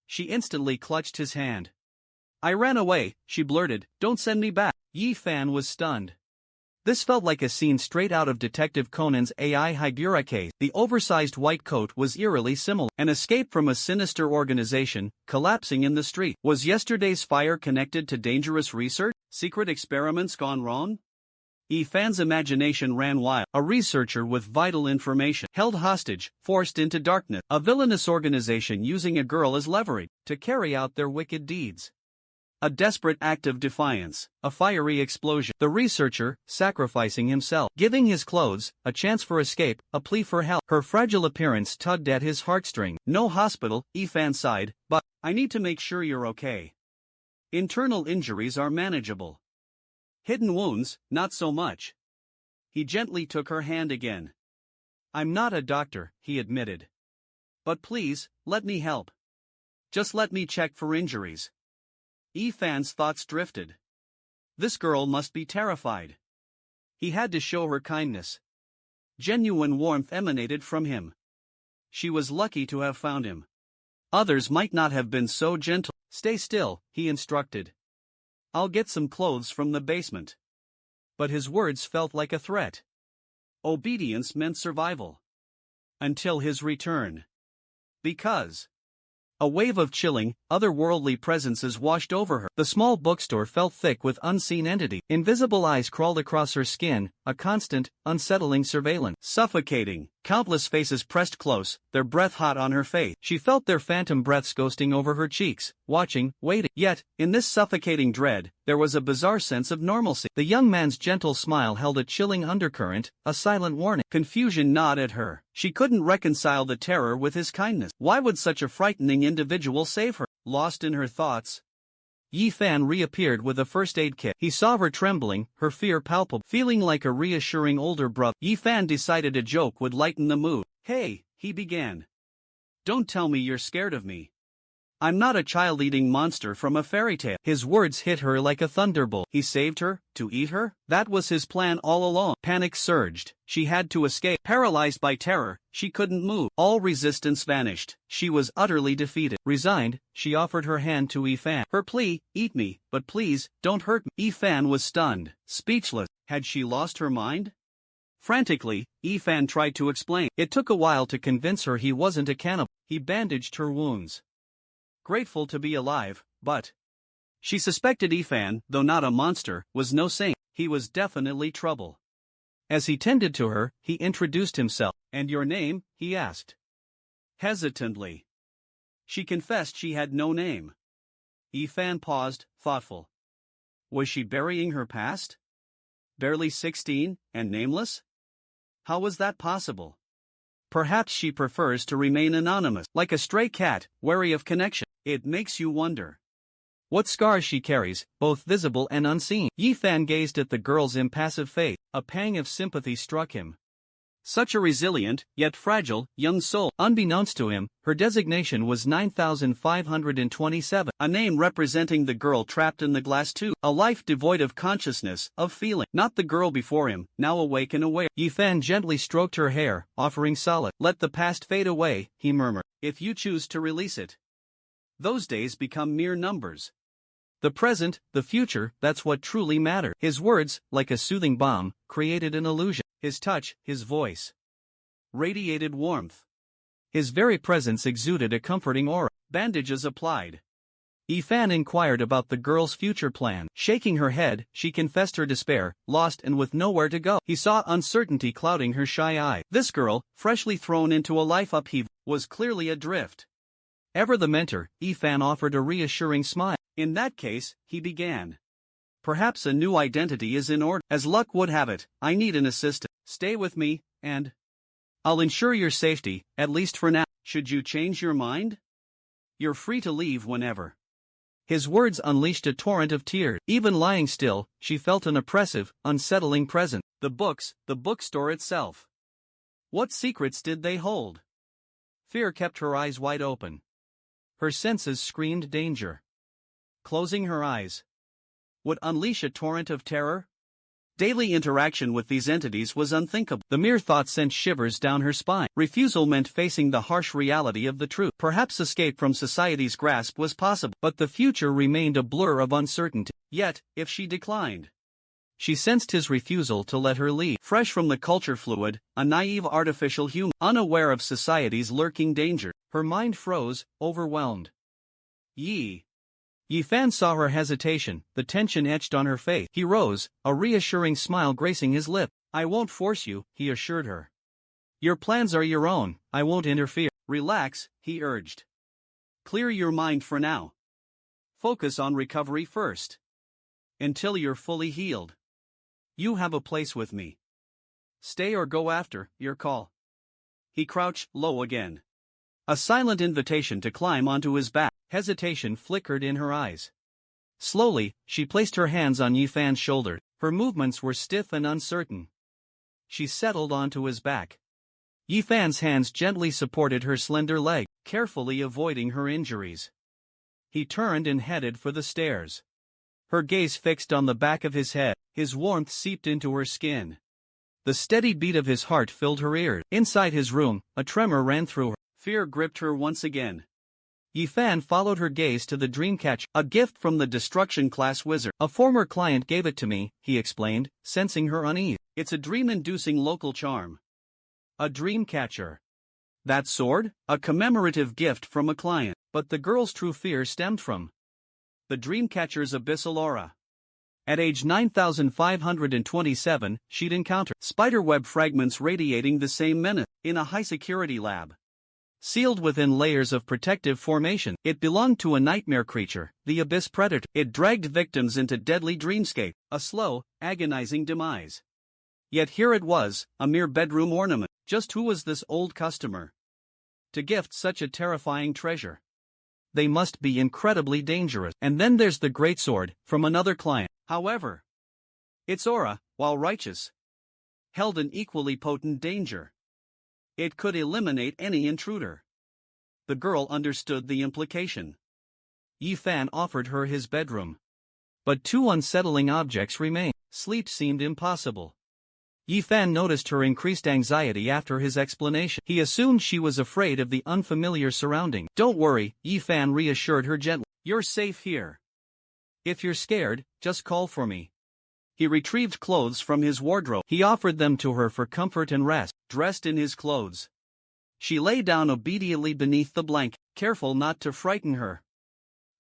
She instantly clutched his hand. I ran away, she blurted. Don't send me back. Yi Fan was stunned. This felt like a scene straight out of Detective Conan's AI Higura case. The oversized white coat was eerily similar. An escape from a sinister organization, collapsing in the street. Was yesterday's fire connected to dangerous research? Secret experiments gone wrong? Fan's imagination ran wild. A researcher with vital information, held hostage, forced into darkness. A villainous organization using a girl as leverage to carry out their wicked deeds. A desperate act of defiance, a fiery explosion. The researcher, sacrificing himself, giving his clothes, a chance for escape, a plea for help. Her fragile appearance tugged at his heartstring. No hospital, Fan sighed, but I need to make sure you're okay. Internal injuries are manageable. Hidden wounds, not so much. He gently took her hand again. I'm not a doctor, he admitted. But please, let me help. Just let me check for injuries. Fan's thoughts drifted. This girl must be terrified. He had to show her kindness. Genuine warmth emanated from him. She was lucky to have found him. Others might not have been so gentle. Stay still, he instructed. I'll get some clothes from the basement. But his words felt like a threat. Obedience meant survival. Until his return. Because a wave of chilling, otherworldly presences washed over her. The small bookstore felt thick with unseen entity. Invisible eyes crawled across her skin, a constant, unsettling surveillance. Suffocating, countless faces pressed close, their breath hot on her face. She felt their phantom breaths ghosting over her cheeks, watching, waiting. Yet, in this suffocating dread, there was a bizarre sense of normalcy. The young man's gentle smile held a chilling undercurrent, a silent warning. Confusion gnawed at her. She couldn't reconcile the terror with his kindness. Why would such a frightening individual save her? Lost in her thoughts, Fan reappeared with a first aid kit. He saw her trembling, her fear palpable, feeling like a reassuring older brother. Fan decided a joke would lighten the mood. Hey, he began. Don't tell me you're scared of me. I'm not a child-eating monster from a fairy tale. His words hit her like a thunderbolt. He saved her, to eat her? That was his plan all along. Panic surged. She had to escape. Paralyzed by terror, she couldn't move. All resistance vanished. She was utterly defeated. Resigned, she offered her hand to Fan. Her plea, eat me, but please, don't hurt me. Fan was stunned, speechless. Had she lost her mind? Frantically, Fan tried to explain. It took a while to convince her he wasn't a cannibal. He bandaged her wounds. Grateful to be alive, but she suspected Fan, though not a monster, was no saint. He was definitely trouble. As he tended to her, he introduced himself. And your name? He asked. Hesitantly. She confessed she had no name. Fan paused, thoughtful. Was she burying her past? Barely 16, and nameless? How was that possible? Perhaps she prefers to remain anonymous, like a stray cat, wary of connection. It makes you wonder what scars she carries, both visible and unseen. Fan gazed at the girl's impassive face. A pang of sympathy struck him. Such a resilient, yet fragile, young soul. Unbeknownst to him, her designation was 9527, a name representing the girl trapped in the glass tube. A life devoid of consciousness, of feeling. Not the girl before him, now awake and aware. Fan gently stroked her hair, offering solace. Let the past fade away, he murmured, if you choose to release it. Those days become mere numbers. The present, the future, that's what truly matters. His words, like a soothing balm, created an illusion. His touch, his voice, radiated warmth. His very presence exuded a comforting aura. Bandages applied. Fan inquired about the girl's future plan. Shaking her head, she confessed her despair, lost and with nowhere to go. He saw uncertainty clouding her shy eye. This girl, freshly thrown into a life upheaval, was clearly adrift. Ever the mentor, Fan offered a reassuring smile. In that case, he began. Perhaps a new identity is in order. As luck would have it, I need an assistant. Stay with me, and I'll ensure your safety, at least for now. Should you change your mind? You're free to leave whenever. His words unleashed a torrent of tears. Even lying still, she felt an oppressive, unsettling presence. The books, the bookstore itself. What secrets did they hold? Fear kept her eyes wide open. Her senses screamed danger. Closing her eyes would unleash a torrent of terror? Daily interaction with these entities was unthinkable. The mere thought sent shivers down her spine. Refusal meant facing the harsh reality of the truth. Perhaps escape from society's grasp was possible, but the future remained a blur of uncertainty. Yet, if she declined, She sensed his refusal to let her leave. Fresh from the culture fluid, a naive artificial human, unaware of society's lurking danger, her mind froze, overwhelmed. Yi Fan saw her hesitation, the tension etched on her face. He rose, a reassuring smile gracing his lip. I won't force you, he assured her. Your plans are your own, I won't interfere. Relax, he urged. Clear your mind for now. Focus on recovery first. Until you're fully healed. You have a place with me. Stay or go after, your call. He crouched low again. A silent invitation to climb onto his back. Hesitation flickered in her eyes. Slowly, she placed her hands on Yifan's shoulder. Her movements were stiff and uncertain. She settled onto his back. Yifan's hands gently supported her slender leg, carefully avoiding her injuries. He turned and headed for the stairs. Her gaze fixed on the back of his head, his warmth seeped into her skin. The steady beat of his heart filled her ears. Inside his room, a tremor ran through her. Fear gripped her once again. Yifan followed her gaze to the dreamcatcher, a gift from the destruction class wizard. A former client gave it to me, he explained, sensing her unease. It's a dream-inducing local charm. A dreamcatcher. That sword? A commemorative gift from a client. But the girl's true fear stemmed from the dreamcatcher's abyssal aura. At age 9527, she'd encountered spiderweb fragments radiating the same menace in a high-security lab. Sealed within layers of protective formation, it belonged to a nightmare creature, the abyss predator. It dragged victims into deadly dreamscape, a slow, agonizing demise. Yet here it was, a mere bedroom ornament. Just who was this old customer to gift such a terrifying treasure? They must be incredibly dangerous. And then there's the great sword, from another client. However, its aura, while righteous, held an equally potent danger. It could eliminate any intruder. The girl understood the implication. Yifan offered her his bedroom. But two unsettling objects remained. Sleep seemed impossible. Yifan noticed her increased anxiety after his explanation. He assumed she was afraid of the unfamiliar surrounding. Don't worry, Yifan reassured her gently. You're safe here. If you're scared, just call for me. He retrieved clothes from his wardrobe. He offered them to her for comfort and rest, dressed in his clothes. She lay down obediently beneath the blanket, careful not to frighten her.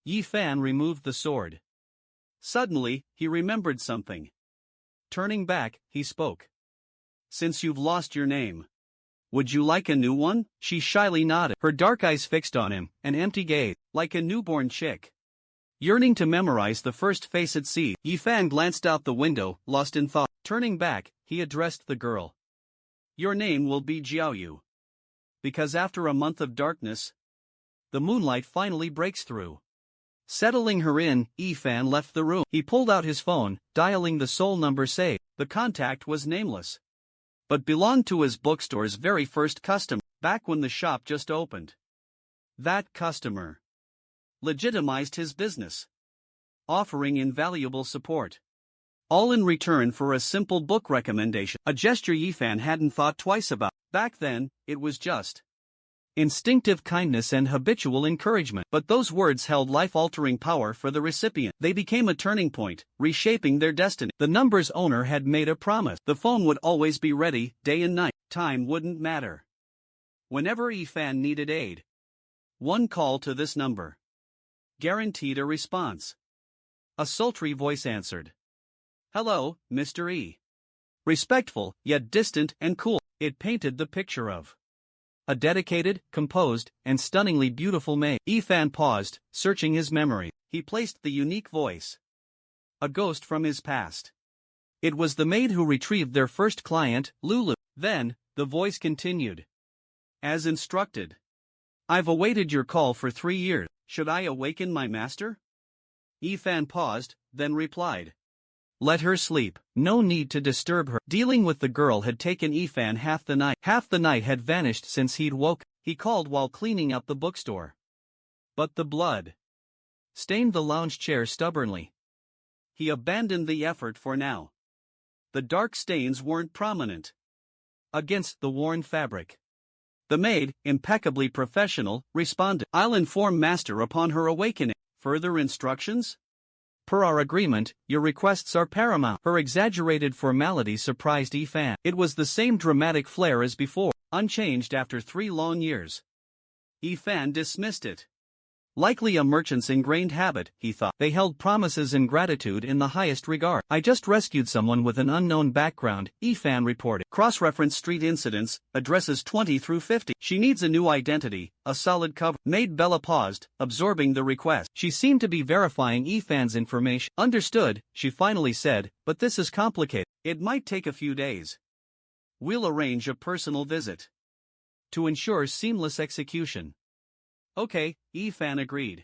Yifan removed the sword. Suddenly, he remembered something. Turning back, he spoke. Since you've lost your name, would you like a new one? She shyly nodded, her dark eyes fixed on him, an empty gaze, like a newborn chick. Yearning to memorize the first face it sees, Yifan glanced out the window, lost in thought. Turning back, he addressed the girl. Your name will be Jiaoyu. Because after a month of darkness, the moonlight finally breaks through. Settling her in, Yifan left the room. He pulled out his phone, dialing the sole number saved. The contact was nameless, but belonged to his bookstore's very first customer, back when the shop just opened. That customer legitimized his business, offering invaluable support. All in return for a simple book recommendation, a gesture Yifan hadn't thought twice about. Back then, it was just instinctive kindness and habitual encouragement. But those words held life-altering power for the recipient. They became a turning point, reshaping their destiny. The number's owner had made a promise. The phone would always be ready, day and night. Time wouldn't matter. Whenever Yifan needed aid, one call to this number guaranteed a response. A sultry voice answered. Hello, Mr. E. Respectful, yet distant and cool, it painted the picture of a dedicated, composed, and stunningly beautiful maid. Yifan paused, searching his memory. He placed the unique voice. A ghost from his past. It was the maid who retrieved their first client, Lulu. Then, the voice continued. As instructed. I've awaited your call for 3 years. Should I awaken my master? Yifan paused, then replied. Let her sleep. No need to disturb her. Dealing with the girl had taken Yifan half the night. Half the night had vanished since he'd woke. He called while cleaning up the bookstore. But the blood stained the lounge chair stubbornly. He abandoned the effort for now. The dark stains weren't prominent against the worn fabric. The maid, impeccably professional, responded. I'll inform master upon her awakening. Further instructions? Per our agreement, your requests are paramount. Her exaggerated formality surprised Ifan. It was the same dramatic flair as before, unchanged after 3 long years. Ifan dismissed it. Likely a merchant's ingrained habit, he thought. They held promises and gratitude in the highest regard. I just rescued someone with an unknown background, Ifan reported. Cross-reference street incidents, addresses 20 through 50. She needs a new identity, a solid cover. Maid Bella paused, absorbing the request. She seemed to be verifying Ifan's information. Understood, she finally said, but this is complicated. It might take a few days. We'll arrange a personal visit to ensure seamless execution. Okay, Ifan agreed.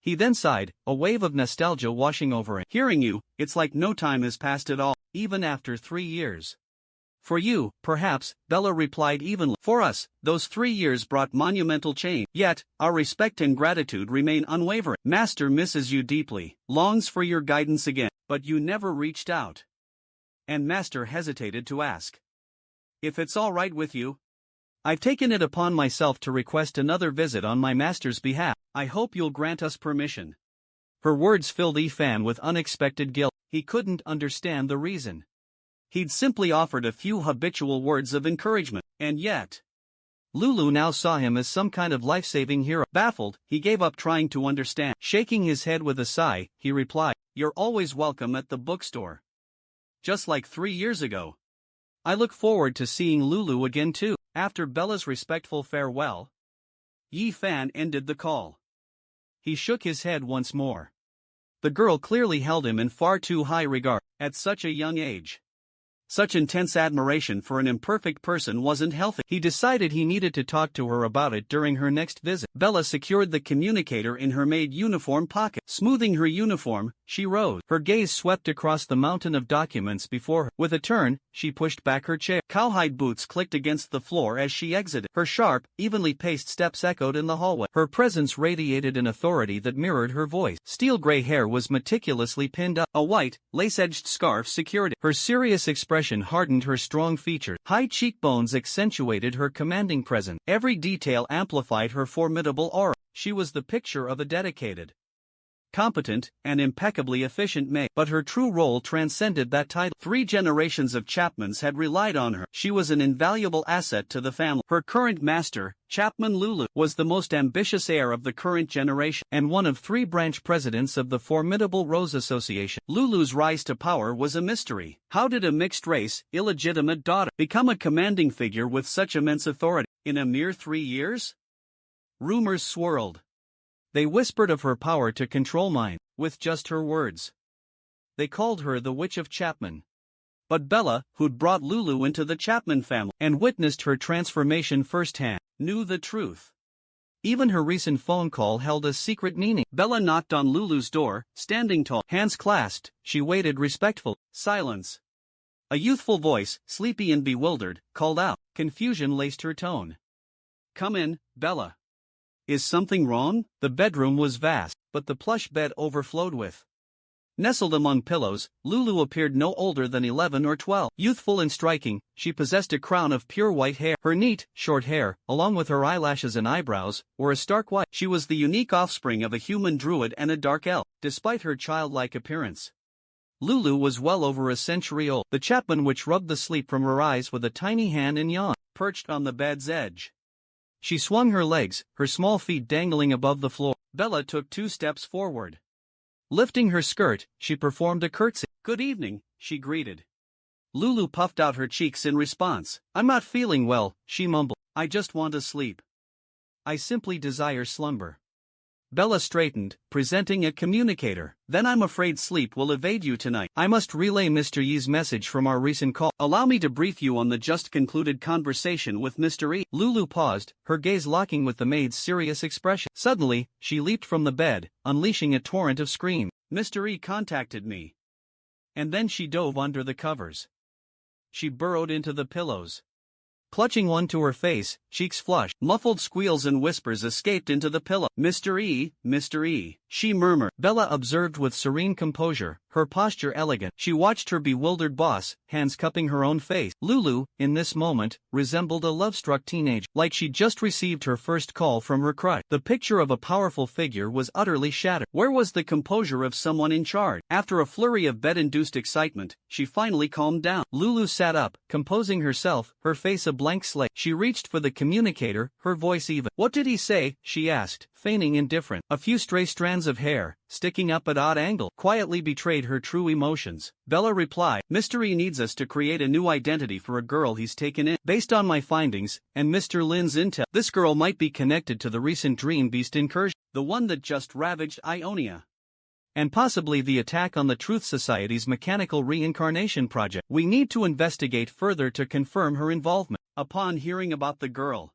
He then sighed, a wave of nostalgia washing over him. Hearing you, it's like no time has passed at all, even after 3 years. For you, perhaps, Bella replied evenly. For us, those 3 years brought monumental change. Yet, our respect and gratitude remain unwavering. Master misses you deeply, longs for your guidance again, but you never reached out. And Master hesitated to ask. If it's all right with you, I've taken it upon myself to request another visit on my master's behalf. I hope you'll grant us permission. Her words filled Ifan with unexpected guilt. He couldn't understand the reason. He'd simply offered a few habitual words of encouragement, and yet Lulu now saw him as some kind of life-saving hero. Baffled, he gave up trying to understand. Shaking his head with a sigh, he replied, "You're always welcome at the bookstore. Just like 3 years ago. I look forward to seeing Lulu again too." After Bella's respectful farewell, Ifan ended the call. He shook his head once more. The girl clearly held him in far too high regard, at such a young age. Such intense admiration for an imperfect person wasn't healthy. He decided he needed to talk to her about it during her next visit. Bella secured the communicator in her maid uniform pocket. Smoothing her uniform, she rose. Her gaze swept across the mountain of documents before her. With a turn, she pushed back her chair. Cowhide boots clicked against the floor as she exited. Her sharp, evenly paced steps echoed in the hallway. Her presence radiated an authority that mirrored her voice. Steel gray hair was meticulously pinned up. A white, lace-edged scarf secured it. Her serious expression hardened her strong features. High cheekbones accentuated her commanding presence. Every detail amplified her formidable aura. She was the picture of a dedicated, competent, and impeccably efficient maid. But her true role transcended that title. 3 generations of Chapmans had relied on her. She was an invaluable asset to the family. Her current master, Chapman Lulu, was the most ambitious heir of the current generation, and one of 3 branch presidents of the formidable Rose Association. Lulu's rise to power was a mystery. How did a mixed-race, illegitimate daughter become a commanding figure with such immense authority in a mere 3 years? Rumors swirled. They whispered of her power to control minds, with just her words. They called her the Witch of Chapman. But Bella, who'd brought Lulu into the Chapman family and witnessed her transformation firsthand, knew the truth. Even her recent phone call held a secret meaning. Bella knocked on Lulu's door, standing tall, hands clasped. She waited respectful. Silence. A youthful voice, sleepy and bewildered, called out. Confusion laced her tone. "Come in, Bella. Is something wrong?" The bedroom was vast, but the plush bed overflowed with. Nestled among pillows, Lulu appeared no older than 11 or 12. Youthful and striking, she possessed a crown of pure white hair. Her neat, short hair, along with her eyelashes and eyebrows, were a stark white. She was the unique offspring of a human druid and a dark elf, despite her childlike appearance. Lulu was well over a century old. The Chapman witch rubbed the sleep from her eyes with a tiny hand and yawned, perched on the bed's edge. She swung her legs, her small feet dangling above the floor. Bella took 2 steps forward. Lifting her skirt, she performed a curtsy. "Good evening," she greeted. Lulu puffed out her cheeks in response. "I'm not feeling well," she mumbled. "I just want to sleep. I simply desire slumber." Bella straightened, presenting a communicator. "Then I'm afraid sleep will evade you tonight. I must relay Mr. Yi's message from our recent call. Allow me to brief you on the just concluded conversation with Mr. Yi." Lulu paused, her gaze locking with the maid's serious expression. Suddenly, she leaped from the bed, unleashing a torrent of screams. "Mr. Yi contacted me." And then she dove under the covers. She burrowed into the pillows. Clutching one to her face, cheeks flushed, muffled squeals and whispers escaped into the pillow. Mr. E, she murmured. Bella observed with serene composure, her posture elegant. She watched her bewildered boss, hands cupping her own face. Lulu, in this moment, resembled a love-struck teenager, like she'd just received her first call from her crush. The picture of a powerful figure was utterly shattered. Where was the composure of someone in charge? After a flurry of bed-induced excitement, she finally calmed down. Lulu sat up, composing herself, her face a blank slate. She reached for the communicator, her voice even. "What did he say?" she asked, feigning indifference. A few stray strands of hair, sticking up at odd angles, quietly betrayed her true emotions. Bella replied, "Mr. E needs us to create a new identity for a girl he's taken in. Based on my findings, and Mr. Lin's intel, this girl might be connected to the recent Dream Beast incursion, the one that just ravaged Ionia, and possibly the attack on the Truth Society's mechanical reincarnation project. We need to investigate further to confirm her involvement." Upon hearing about the girl,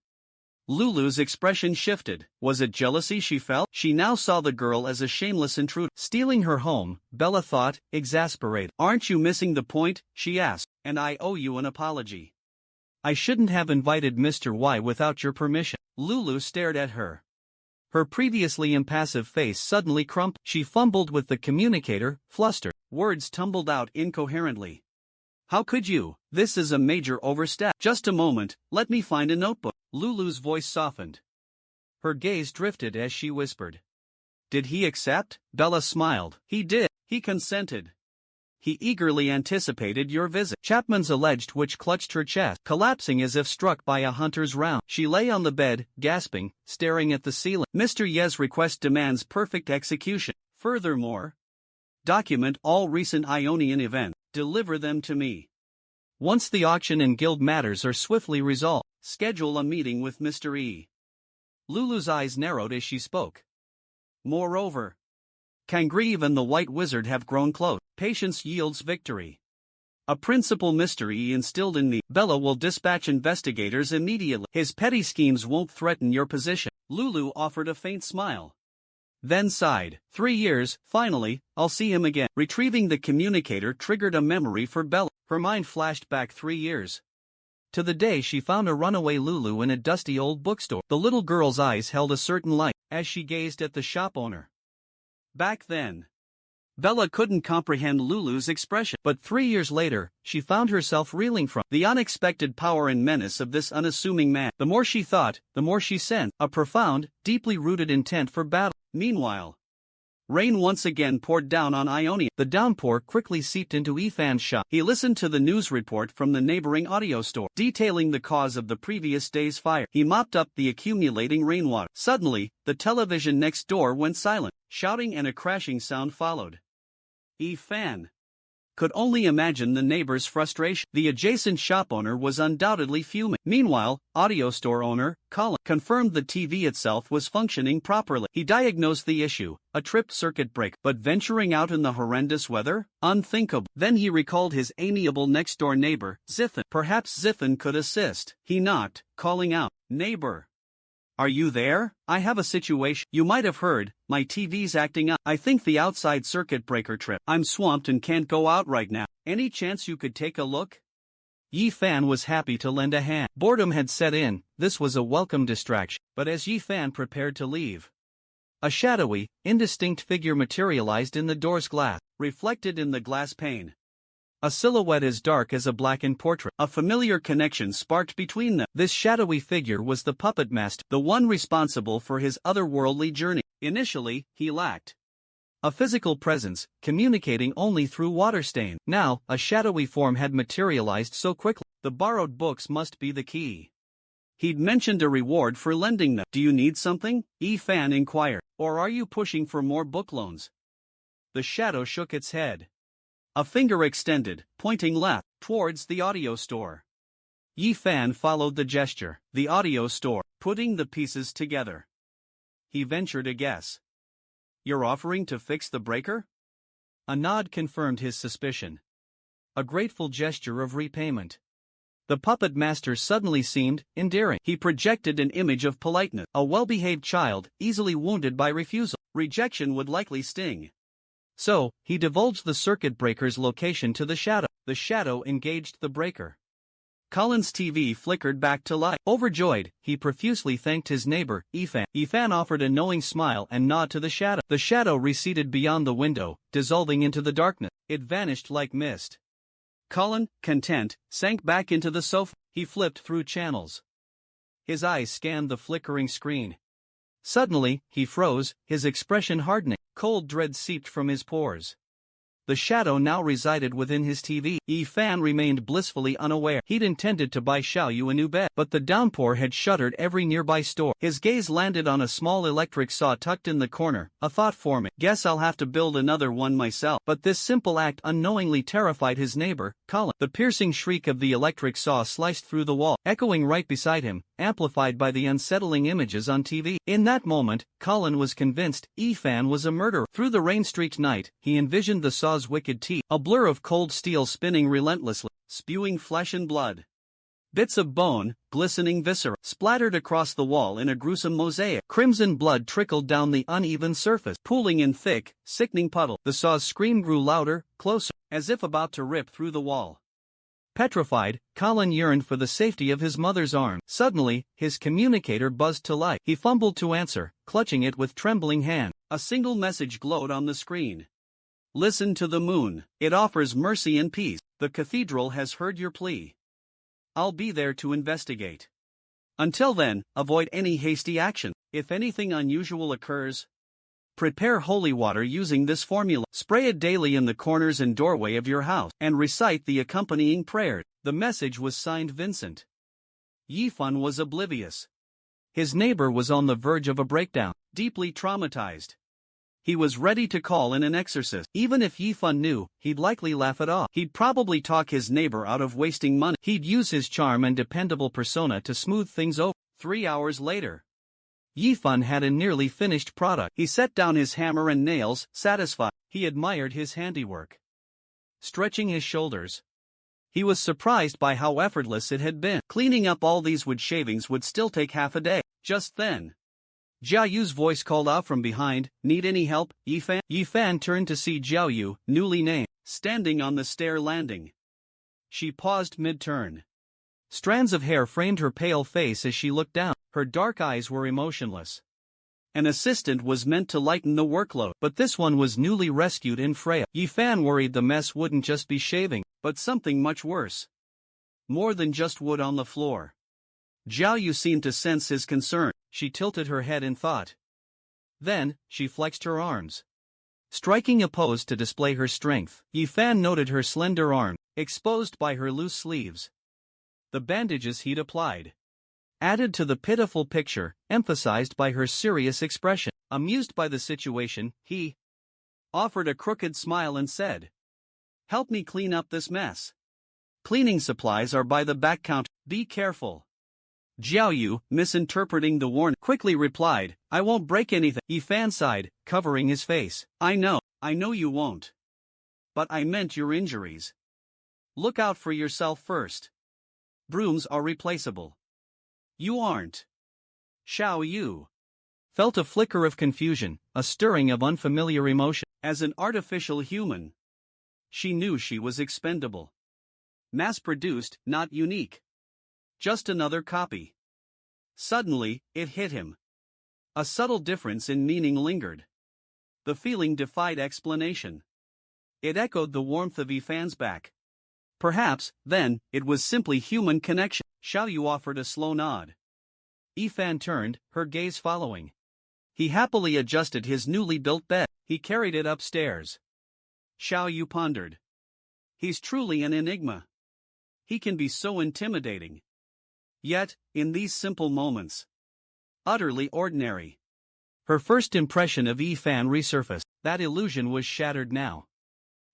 Lulu's expression shifted. Was it jealousy she felt? She now saw the girl as a shameless intruder, stealing her home, Bella thought, exasperated. "Aren't you missing the point?" she asked. "And I owe you an apology. I shouldn't have invited Mr. Y without your permission." Lulu stared at her. Her previously impassive face suddenly crumpled. She fumbled with the communicator, flustered. Words tumbled out incoherently. "How could you? This is a major overstep." "Just a moment, let me find a notebook." Lulu's voice softened. Her gaze drifted as she whispered, "Did he accept?" Bella smiled. "He did. He consented. He eagerly anticipated your visit." Chapman's alleged witch clutched her chest, collapsing as if struck by a hunter's round. She lay on the bed, gasping, staring at the ceiling. "Mr. Ye's request demands perfect execution. Furthermore, document all recent Ionian events. Deliver them to me. Once the auction and guild matters are swiftly resolved, schedule a meeting with Mr. E." Lulu's eyes narrowed as she spoke. "Moreover, Kangreeve and the White Wizard have grown close. Patience yields victory. A principal mystery instilled in me. Bella will dispatch investigators immediately. His petty schemes won't threaten your position." Lulu offered a faint smile, then sighed. 3 years, finally, I'll see him again. Retrieving the communicator triggered a memory for Bella. Her mind flashed back 3 years. To the day she found a runaway Lulu in a dusty old bookstore. The little girl's eyes held a certain light, as she gazed at the shop owner. Back then, Bella couldn't comprehend Lulu's expression, but 3 years later, she found herself reeling from the unexpected power and menace of this unassuming man. The more she thought, the more she sensed a profound, deeply rooted intent for battle. Meanwhile, rain once again poured down on Ionia. The downpour quickly seeped into Ethan's shop. He listened to the news report from the neighboring audio store, detailing the cause of the previous day's fire. He mopped up the accumulating rainwater. Suddenly, the television next door went silent. Shouting and a crashing sound followed. Ethan could only imagine the neighbor's frustration. The adjacent shop owner was undoubtedly fuming. Meanwhile, audio store owner, Colin, confirmed the TV itself was functioning properly. He diagnosed the issue, a tripped circuit breaker. But venturing out in the horrendous weather? Unthinkable. Then he recalled his amiable next-door neighbor, Ziffin. Perhaps Ziffin could assist. He knocked, calling out, "Neighbor, are you there? I have a situation. You might have heard, my TV's acting up. I think the outside circuit breaker tripped. I'm swamped and can't go out right now. Any chance you could take a look?" Yi Fan was happy to lend a hand. Boredom had set in. This was a welcome distraction. But as Yi Fan prepared to leave, a shadowy, indistinct figure materialized in the door's glass, reflected in the glass pane. A silhouette as dark as a blackened portrait. A familiar connection sparked between them. This shadowy figure was the puppet master, the one responsible for his otherworldly journey. Initially, he lacked a physical presence, communicating only through water stain. Now, a shadowy form had materialized so quickly. The borrowed books must be the key. He'd mentioned a reward for lending them. "Do you need something?" Yi Fan inquired. "Or are you pushing for more book loans?" The shadow shook its head. A finger extended, pointing left, towards the audio store. Yi Fan followed the gesture. The audio store, putting the pieces together. He ventured a guess. "You're offering to fix the breaker?" A nod confirmed his suspicion. A grateful gesture of repayment. The puppet master suddenly seemed endearing. He projected an image of politeness, a well-behaved child, easily wounded by refusal. Rejection would likely sting. So, he divulged the circuit breaker's location to the shadow. The shadow engaged the breaker. Colin's TV flickered back to life. Overjoyed, he profusely thanked his neighbor, Yifan. Yifan offered a knowing smile and nod to the shadow. The shadow receded beyond the window, dissolving into the darkness. It vanished like mist. Colin, content, sank back into the sofa. He flipped through channels. His eyes scanned the flickering screen. Suddenly, he froze, his expression hardening. Cold dread seeped from his pores. The shadow now resided within his TV. Yifan remained blissfully unaware. He'd intended to buy Xiaoyu a new bed, but the downpour had shuttered every nearby store. His gaze landed on a small electric saw tucked in the corner, a thought forming. Guess I'll have to build another one myself. But this simple act unknowingly terrified his neighbor, Colin. The piercing shriek of the electric saw sliced through the wall, echoing right beside him, amplified by the unsettling images on TV. In that moment, Colin was convinced Yifan was a murderer. Through the rain-streaked night, he envisioned the saw's wicked teeth, a blur of cold steel spinning relentlessly, spewing flesh and blood. Bits of bone, glistening viscera, splattered across the wall in a gruesome mosaic. Crimson blood trickled down the uneven surface, pooling in thick, sickening puddle. The saw's scream grew louder, closer, as if about to rip through the wall. Petrified, Colin yearned for the safety of his mother's arms. Suddenly, his communicator buzzed to life. He fumbled to answer, clutching it with trembling hand. A single message glowed on the screen. Listen to the moon. It offers mercy and peace. The cathedral has heard your plea. I'll be there to investigate. Until then, avoid any hasty action. If anything unusual occurs, prepare holy water using this formula. Spray it daily in the corners and doorway of your house, and recite the accompanying prayer. The message was signed Vincent. Yifan was oblivious. His neighbor was on the verge of a breakdown, deeply traumatized. He was ready to call in an exorcist. Even if Yifan knew, he'd likely laugh it off. He'd probably talk his neighbor out of wasting money. He'd use his charm and dependable persona to smooth things over. 3 hours later, Yifan had a nearly finished product. He set down his hammer and nails, satisfied. He admired his handiwork. Stretching his shoulders, he was surprised by how effortless it had been. Cleaning up all these wood shavings would still take half a day. Just then, Jiaoyu's voice called out from behind, "Need any help, Yifan?" Yifan turned to see Jiaoyu, newly named, standing on the stair landing. She paused mid-turn. Strands of hair framed her pale face as she looked down. Her dark eyes were emotionless. An assistant was meant to lighten the workload, but this one was newly rescued and frail. Yifan worried the mess wouldn't just be shaving, but something much worse. More than just wood on the floor. Jiaoyu seemed to sense his concern. She tilted her head in thought. Then, she flexed her arms, striking a pose to display her strength. Yifan noted her slender arm, exposed by her loose sleeves. The bandages he'd applied added to the pitiful picture, emphasized by her serious expression. Amused by the situation, he offered a crooked smile and said, "Help me clean up this mess. Cleaning supplies are by the back counter. Be careful." Jiaoyu, misinterpreting the warning, quickly replied, "I won't break anything." Yifan sighed, covering his face. I know you won't. But I meant your injuries. Look out for yourself first. Brooms are replaceable. You aren't. Xiaoyu felt a flicker of confusion, a stirring of unfamiliar emotion. As an artificial human, she knew she was expendable. Mass-produced, not unique. Just another copy. Suddenly, it hit him. A subtle difference in meaning lingered. The feeling defied explanation. It echoed the warmth of Yifan's back. Perhaps, then, it was simply human connection. Xiaoyu offered a slow nod. Yifan turned, her gaze following. He happily adjusted his newly built bed. He carried it upstairs. Xiaoyu pondered. He's truly an enigma. He can be so intimidating. Yet, in these simple moments, utterly ordinary. Her first impression of Yifan resurfaced. That illusion was shattered now.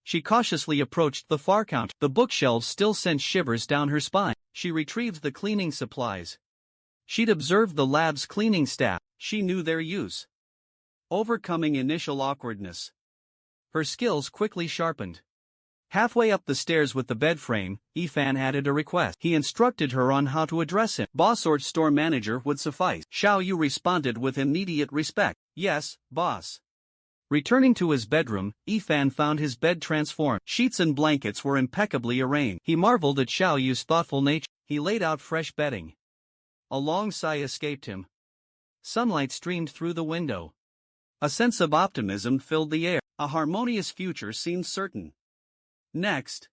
She cautiously approached the far counter. The bookshelves still sent shivers down her spine. She retrieved the cleaning supplies. She'd observed the lab's cleaning staff. She knew their use. Overcoming initial awkwardness, her skills quickly sharpened. Halfway up the stairs with the bed frame, Yifan added a request. He instructed her on how to address him. Boss or store manager would suffice. Xiaoyu responded with immediate respect. Yes, boss. Returning to his bedroom, Yifan found his bed transformed. Sheets and blankets were impeccably arranged. He marveled at Xiaoyu's thoughtful nature. He laid out fresh bedding. A long sigh escaped him. Sunlight streamed through the window. A sense of optimism filled the air. A harmonious future seemed certain. Next,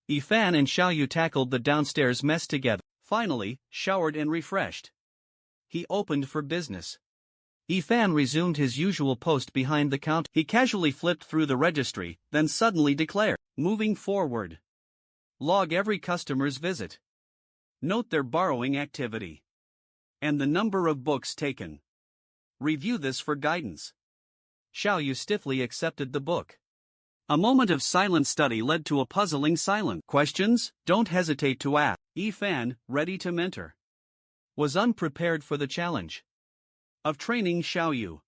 Yifan and Xiaoyu tackled the downstairs mess together. Finally, showered and refreshed, he opened for business. Yifan resumed his usual post behind the counter. He casually flipped through the registry, then suddenly declared, moving forward. Log every customer's visit. Note their borrowing activity. And the number of books taken. Review this for guidance. Xiaoyu stiffly accepted the book. A moment of silent study led to a puzzling silence. Questions? Don't hesitate to ask. Yifan, ready to mentor, was unprepared for the challenge of training Xiaoyu.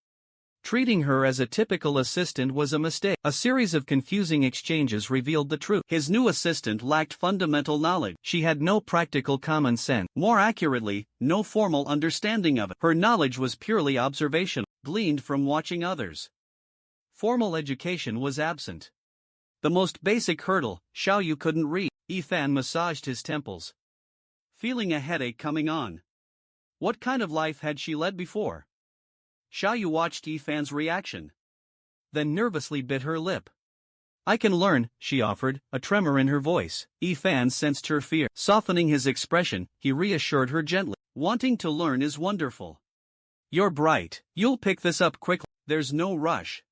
Treating her as a typical assistant was a mistake. A series of confusing exchanges revealed the truth. His new assistant lacked fundamental knowledge. She had no practical common sense. More accurately, no formal understanding of it. Her knowledge was purely observational, gleaned from watching others. Formal education was absent. The most basic hurdle, Xiaoyu couldn't read. Yifan massaged his temples, feeling a headache coming on. What kind of life had she led before? Xiaoyu watched Yifan's reaction, then nervously bit her lip. I can learn, she offered, a tremor in her voice. Yifan sensed her fear. Softening his expression, he reassured her gently. Wanting to learn is wonderful. You're bright. You'll pick this up quickly. There's no rush.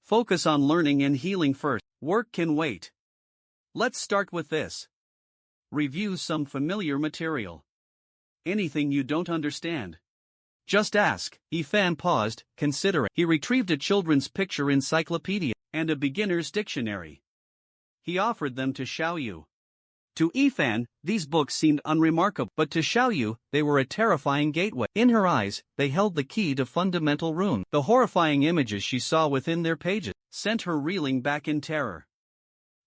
Focus on learning and healing first. Work can wait. Let's start with this. Review some familiar material. Anything you don't understand, just ask. Yifan paused, considering. He retrieved a children's picture encyclopedia and a beginner's dictionary. He offered them to Xiaoyu. To Yifan, these books seemed unremarkable, but to Xiaoyu, they were a terrifying gateway. In her eyes, they held the key to fundamental runes. The horrifying images she saw within their pages sent her reeling back in terror.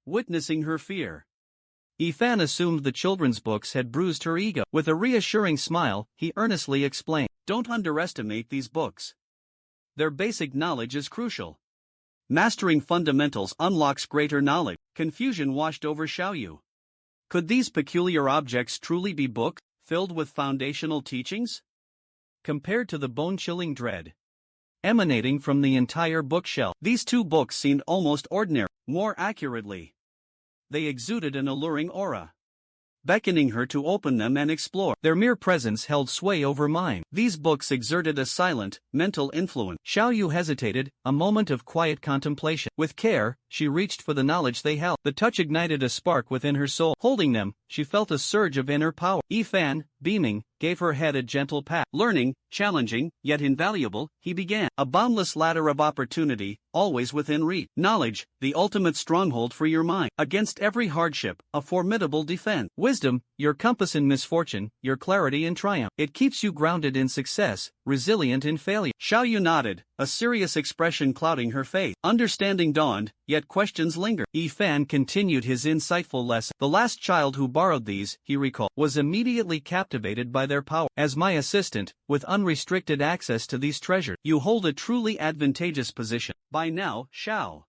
Witnessing her fear, Yifan assumed the children's books had bruised her ego. With a reassuring smile, he earnestly explained, don't underestimate these books. Their basic knowledge is crucial. Mastering fundamentals unlocks greater knowledge. Confusion washed over Xiaoyu. Could these peculiar objects truly be books, filled with foundational teachings? Compared to the bone-chilling dread emanating from the entire bookshelf, these two books seemed almost ordinary. More accurately, they exuded an alluring aura, beckoning her to open them and explore. Their mere presence held sway over mind. These books exerted a silent, mental influence. Xiaoyu hesitated, a moment of quiet contemplation. With care, she reached for the knowledge they held. The touch ignited a spark within her soul. Holding them, she felt a surge of inner power. Yifan, beaming, gave her head a gentle pat. Learning, challenging, yet invaluable, he began. A boundless ladder of opportunity, always within reach. Knowledge, the ultimate stronghold for your mind. Against every hardship, a formidable defense. Wisdom, your compass in misfortune, your clarity in triumph. It keeps you grounded in success, resilient in failure. Xiaoyu nodded, a serious expression clouding her face. Understanding dawned, yet questions lingered. Yifan continued his insightful lesson. The last child who borrowed these, he recalled, was immediately captivated by their power. As my assistant, with unrestricted access to these treasures, you hold a truly advantageous position. By now, Xiao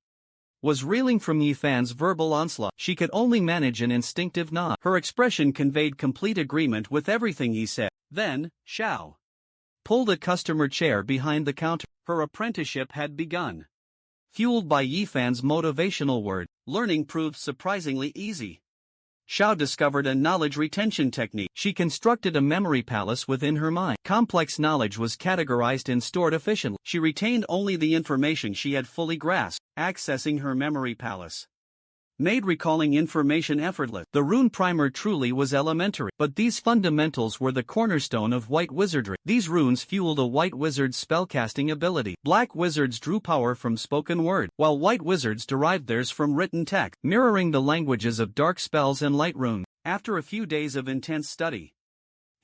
was reeling from Yifan's verbal onslaught. She could only manage an instinctive nod. Her expression conveyed complete agreement with everything he said. Then, Xiao pulled a customer chair behind the counter. Her apprenticeship had begun. Fueled by Yifan's motivational word, learning proved surprisingly easy. Xiao discovered a knowledge retention technique. She constructed a memory palace within her mind. Complex knowledge was categorized and stored efficiently. She retained only the information she had fully grasped. Accessing her memory palace made recalling information effortless. The rune primer truly was elementary, but these fundamentals were the cornerstone of white wizardry. These runes fueled a white wizard's spellcasting ability. Black wizards drew power from spoken word, while white wizards derived theirs from written text, mirroring the languages of dark spells and light runes. After a few days of intense study,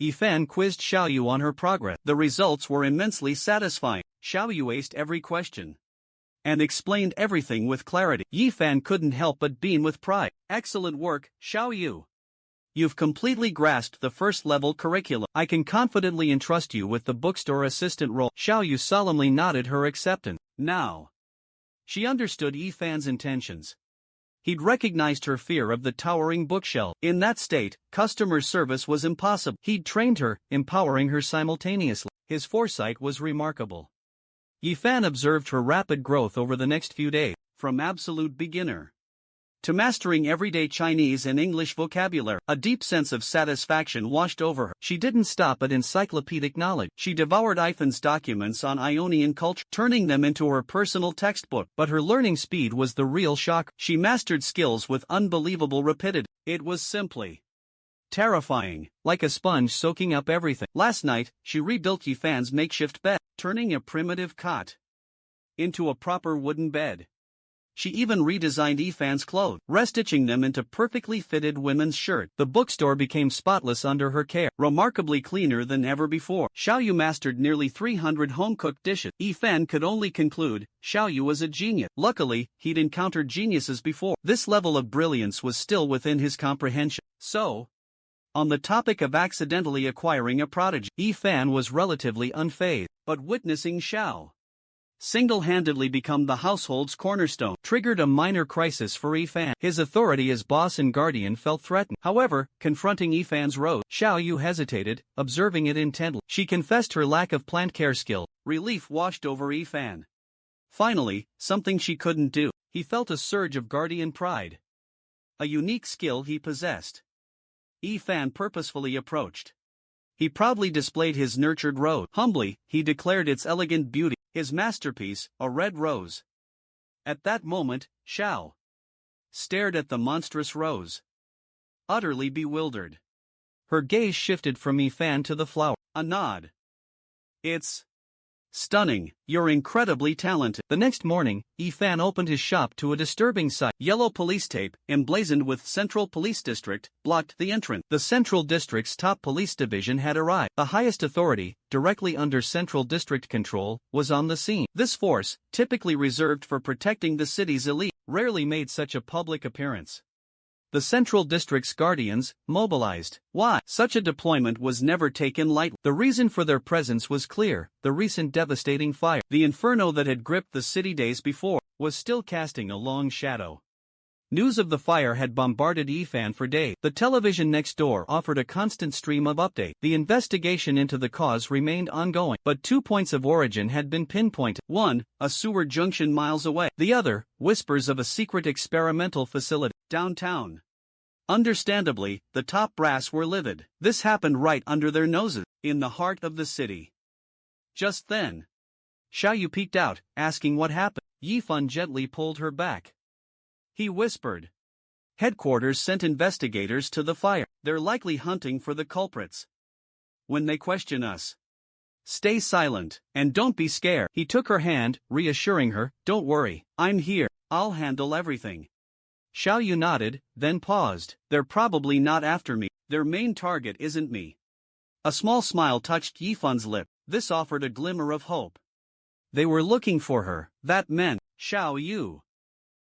Yifan quizzed Xiaoyu on her progress. The results were immensely satisfying. Xiaoyu aced every question and explained everything with clarity. Yifan couldn't help but beam with pride. Excellent work, Xiaoyu. You've completely grasped the first-level curriculum. I can confidently entrust you with the bookstore assistant role. Xiaoyu solemnly nodded her acceptance. Now, she understood Yifan's intentions. He'd recognized her fear of the towering bookshelf. In that state, customer service was impossible. He'd trained her, empowering her simultaneously. His foresight was remarkable. Yifan observed her rapid growth over the next few days, from absolute beginner to mastering everyday Chinese and English vocabulary. A deep sense of satisfaction washed over her. She didn't stop at encyclopedic knowledge. She devoured Ifan's documents on Ionian culture, turning them into her personal textbook. But her learning speed was the real shock. She mastered skills with unbelievable rapidity. It was simply terrifying, like a sponge soaking up everything. Last night, she rebuilt Yifan's makeshift bed, turning a primitive cot into a proper wooden bed. She even redesigned Yifan's clothes, restitching them into perfectly fitted women's shirts. The bookstore became spotless under her care, remarkably cleaner than ever before. Xiaoyu mastered nearly 300 home-cooked dishes. Yifan could only conclude, Xiaoyu was a genius. Luckily, he'd encountered geniuses before. This level of brilliance was still within his comprehension. So, on the topic of accidentally acquiring a prodigy, Yifan was relatively unfazed, but witnessing Xiao single-handedly become the household's cornerstone triggered a minor crisis for Yifan. His authority as boss and guardian felt threatened. However, confronting Yifan's rose, Xiaoyu hesitated, observing it intently. She confessed her lack of plant care skill. Relief washed over Yifan. Finally, something she couldn't do. He felt a surge of guardian pride. A unique skill he possessed. Yifan purposefully approached. He proudly displayed his nurtured rose. Humbly, he declared its elegant beauty. His masterpiece, a red rose. At that moment, Xiao stared at the monstrous rose, utterly bewildered. Her gaze shifted from Yifan to the flower. A nod. It's stunning. You're incredibly talented. The next morning, Yifan opened his shop to a disturbing sight. Yellow police tape, emblazoned with Central Police District, blocked the entrance. The Central District's top police division had arrived. The highest authority, directly under Central District control, was on the scene. This force, typically reserved for protecting the city's elite, rarely made such a public appearance. The Central District's guardians, mobilized. Why? Such a deployment was never taken lightly. The reason for their presence was clear: the recent devastating fire. The inferno that had gripped the city days before was still casting a long shadow. News of the fire had bombarded Yifan for days. The television next door offered a constant stream of updates. The investigation into the cause remained ongoing, but 2 points of origin had been pinpointed. One, a sewer junction miles away. The other, whispers of a secret experimental facility downtown. Understandably, the top brass were livid. This happened right under their noses, in the heart of the city. Just then, Xiaoyu peeked out, asking what happened. Yifan gently pulled her back. He whispered, "Headquarters sent investigators to the fire. They're likely hunting for the culprits. When they question us, stay silent, and don't be scared." He took her hand, reassuring her, "Don't worry, I'm here, I'll handle everything." Xiaoyu nodded, then paused. "They're probably not after me. Their main target isn't me." A small smile touched Yifan's lip. This offered a glimmer of hope. They were looking for her. That meant Xiaoyu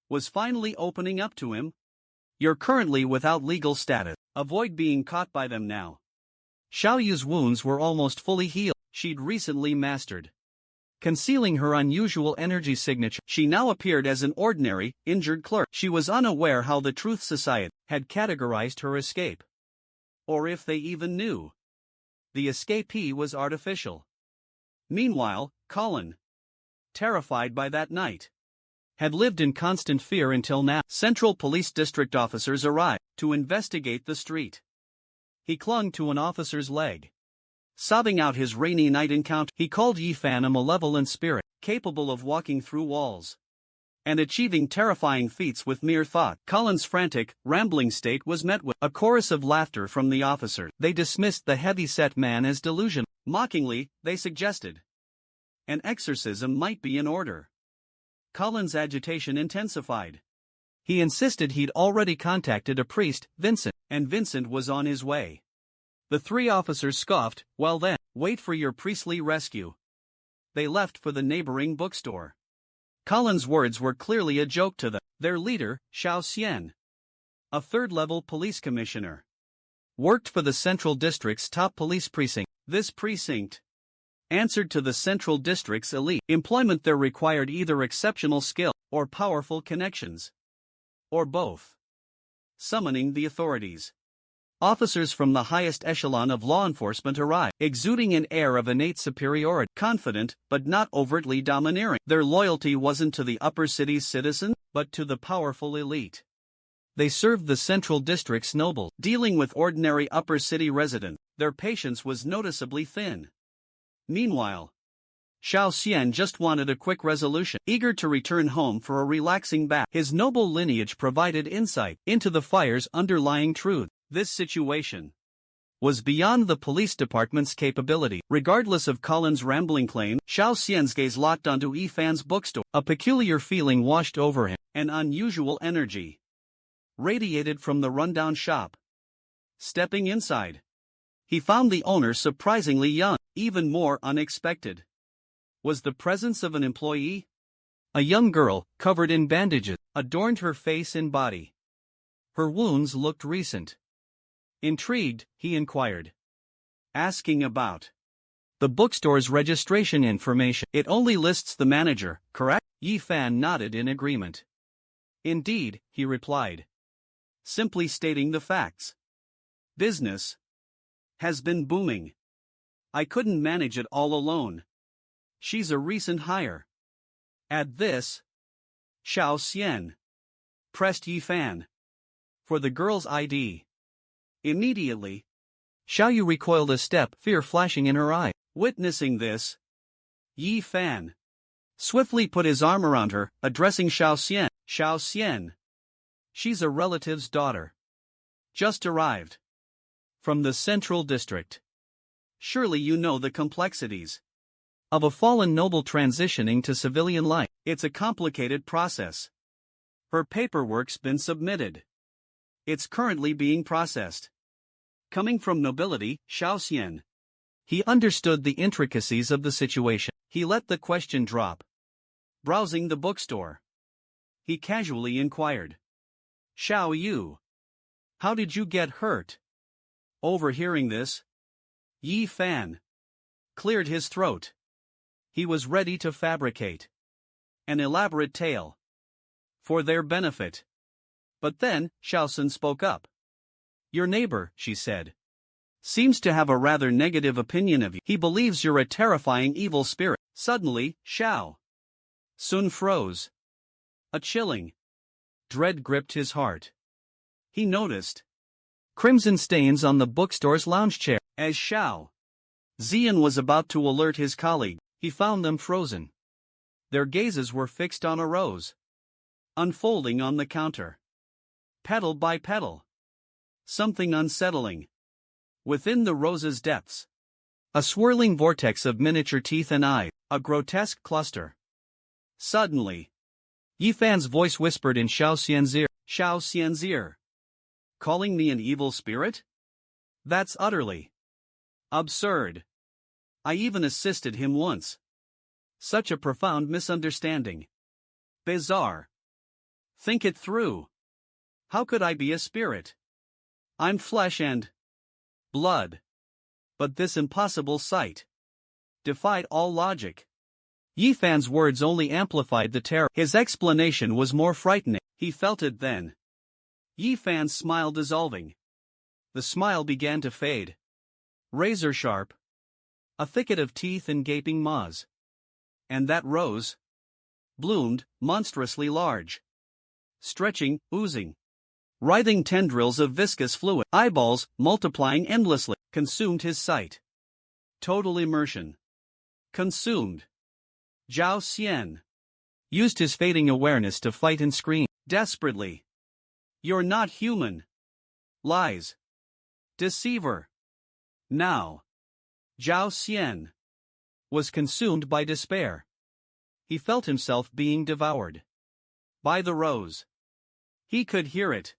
was finally opening up to him. "You're currently without legal status. Avoid being caught by them now." Xiaoyu's wounds were almost fully healed. She'd recently mastered concealing her unusual energy signature. She now appeared as an ordinary, injured clerk. She was unaware how the Truth Society had categorized her escape, or if they even knew the escapee was artificial. Meanwhile, Colin, terrified by that night, had lived in constant fear until now. Central Police District officers arrived to investigate the street. He clung to an officer's leg, sobbing out his rainy night encounter. He called Yifan a malevolent spirit, capable of walking through walls and achieving terrifying feats with mere thought. Colin's frantic, rambling state was met with a chorus of laughter from the officers. They dismissed the heavy-set man as delusional. Mockingly, they suggested an exorcism might be in order. Colin's agitation intensified. He insisted he'd already contacted a priest, Vincent, and Vincent was on his way. The three officers scoffed. "Well then, wait for your priestly rescue." They left for the neighboring bookstore. Colin's words were clearly a joke to them. Their leader, Xiao Xian, a third-level police commissioner, worked for the Central District's top police precinct. This precinct answered to the Central District's elite. Employment there required either exceptional skill or powerful connections, or both. Summoning the authorities. Officers from the highest echelon of law enforcement arrive, exuding an air of innate superiority, confident but not overtly domineering. Their loyalty wasn't to the upper city's citizens, but to the powerful elite. They served the central district's nobles, dealing with ordinary upper city residents. Their patience was noticeably thin. Meanwhile, Xiao Xian just wanted a quick resolution, eager to return home for a relaxing bath. His noble lineage provided insight into the fire's underlying truth. This situation was beyond the police department's capability. Regardless of Colin's rambling claim, Xiao Xian's gaze locked onto Yifan's bookstore. A peculiar feeling washed over him, an unusual energy radiated from the rundown shop. Stepping inside, he found the owner surprisingly young. Even more unexpected was the presence of an employee. A young girl, covered in bandages, adorned her face and body. Her wounds looked recent. Intrigued, he inquired, asking about the bookstore's registration information. It only lists the manager, correct? Yifan nodded in agreement. Indeed, he replied, simply stating the facts. Business has been booming. I couldn't manage it all alone. She's a recent hire. At this, Xiao Xian pressed Yifan for the girl's ID. Immediately, Xiao Yu recoiled a step, fear flashing in her eye. Witnessing this, Yifan swiftly put his arm around her, addressing Xiao Xian. Xiao Xian, she's a relative's daughter. Just arrived from the central district. Surely you know the complexities of a fallen noble transitioning to civilian life. It's a complicated process. Her paperwork's been submitted. It's currently being processed. Coming from nobility, Xiao Xian, he understood the intricacies of the situation. He let the question drop. Browsing the bookstore, he casually inquired, Xiao Yu, how did you get hurt? Overhearing this, Yifan cleared his throat. He was ready to fabricate an elaborate tale for their benefit. But then, Xiaosun spoke up. Your neighbor, she said, seems to have a rather negative opinion of you. He believes you're a terrifying evil spirit. Suddenly, Xiao Sun froze. A chilling dread gripped his heart. He noticed crimson stains on the bookstore's lounge chair. As Xiao Zian was about to alert his colleague, he found them frozen. Their gazes were fixed on a rose unfolding on the counter. Petal by petal. Something unsettling. Within the rose's depths, a swirling vortex of miniature teeth and eyes, a grotesque cluster. Suddenly, Yifan's voice whispered in Xiao Xian's ear. Xiao Xian's ear. Calling me an evil spirit? That's utterly absurd. I even assisted him once. Such a profound misunderstanding. Bizarre. Think it through. How could I be a spirit? I'm flesh and blood. But this impossible sight defied all logic. Yifan's words only amplified the terror. His explanation was more frightening. He felt it then. Yifan's smile dissolving. The smile began to fade. Razor sharp. A thicket of teeth and gaping maws. And that rose bloomed, monstrously large. Stretching, oozing. Writhing tendrils of viscous fluid, eyeballs, multiplying endlessly, consumed his sight. Total immersion. Consumed. Zhao Xian used his fading awareness to fight and scream, desperately. You're not human. Lies. Deceiver. Now, Zhao Xian was consumed by despair. He felt himself being devoured by the rose. He could hear it.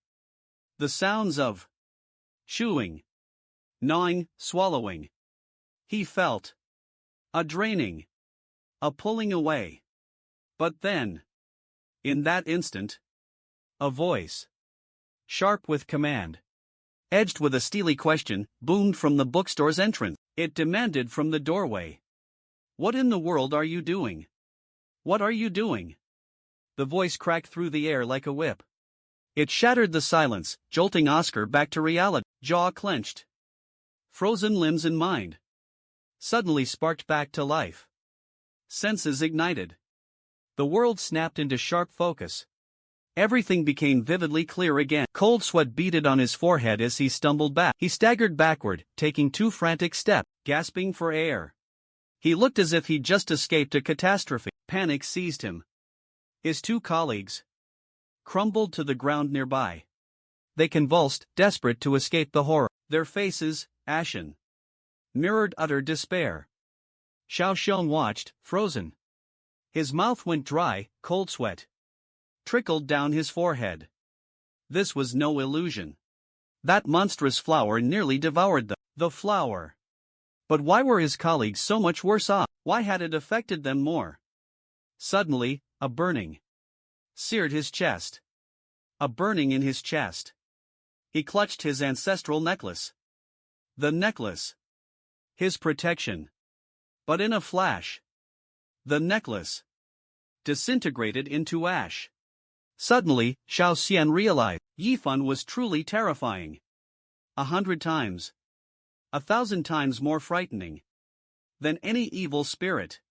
The sounds of chewing, gnawing, swallowing. He felt a draining, a pulling away. But then, in that instant, a voice, sharp with command, edged with a steely question, boomed from the bookstore's entrance. It demanded from the doorway. What in the world are you doing? What are you doing? The voice cracked through the air like a whip. It shattered the silence, jolting Oscar back to reality, jaw clenched. Frozen limbs and mind suddenly sparked back to life. Senses ignited. The world snapped into sharp focus. Everything became vividly clear again. Cold sweat beaded on his forehead as he stumbled back. He staggered backward, taking 2 frantic steps, gasping for air. He looked as if he'd just escaped a catastrophe. Panic seized him. His 2 colleagues crumbled to the ground nearby. They convulsed, desperate to escape the horror. Their faces, ashen, mirrored utter despair. Xiao Xiong watched, frozen. His mouth went dry, cold sweat trickled down his forehead. This was no illusion. That monstrous flower nearly devoured them. The flower. But why were his colleagues so much worse off? Why had it affected them more? Suddenly, a burning seared his chest. A burning in his chest. He clutched his ancestral necklace. The necklace. His protection. But in a flash, the necklace disintegrated into ash. Suddenly, Xiao Xian realized Yifan was truly terrifying. 100 times, 1,000 times more frightening than any evil spirit.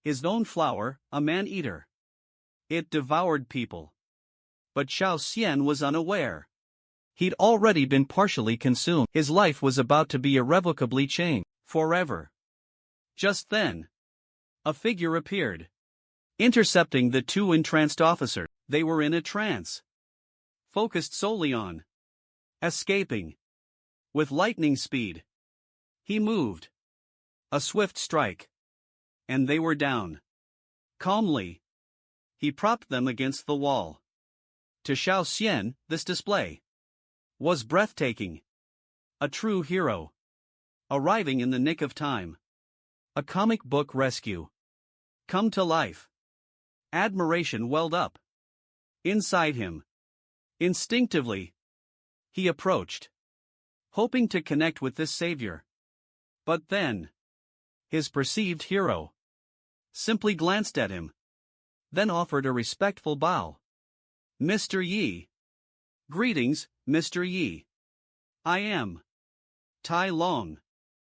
His own flower, a man-eater. It devoured people. But Xiao Xian was unaware. He'd already been partially consumed. His life was about to be irrevocably changed, forever. Just then, a figure appeared, intercepting the 2 entranced officers. They were in a trance, focused solely on escaping. With lightning speed, he moved. A swift strike, and they were down. Calmly, he propped them against the wall. To Xiao Xian, this display was breathtaking. A true hero, arriving in the nick of time. A comic book rescue, come to life. Admiration welled up inside him. Instinctively, he approached, hoping to connect with this savior. But then, his perceived hero simply glanced at him, then offered a respectful bow. Mr. Yi. Greetings, Mr. Yi. I am Tai Long.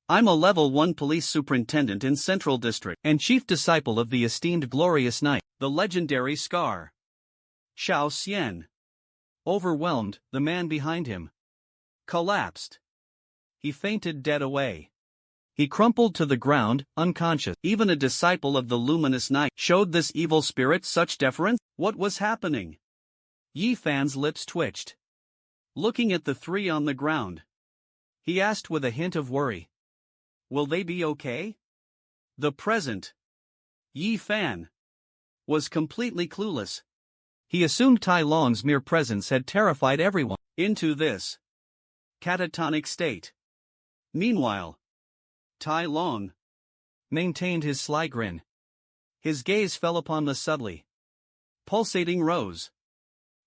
I'm a level 1 police superintendent in Central District and chief disciple of the esteemed Glorious Knight, the legendary Scar. Xiao Xian. Overwhelmed, the man behind him collapsed. He fainted dead away. He crumpled to the ground, unconscious. Even a disciple of the luminous night showed this evil spirit such deference. What was happening? Yi Fan's lips twitched. Looking at the 3 on the ground, he asked with a hint of worry, will they be okay? The present Yi Fan was completely clueless. He assumed Tai Long's mere presence had terrified everyone into this catatonic state. Meanwhile, Tai Long maintained his sly grin. His gaze fell upon the subtly pulsating rose,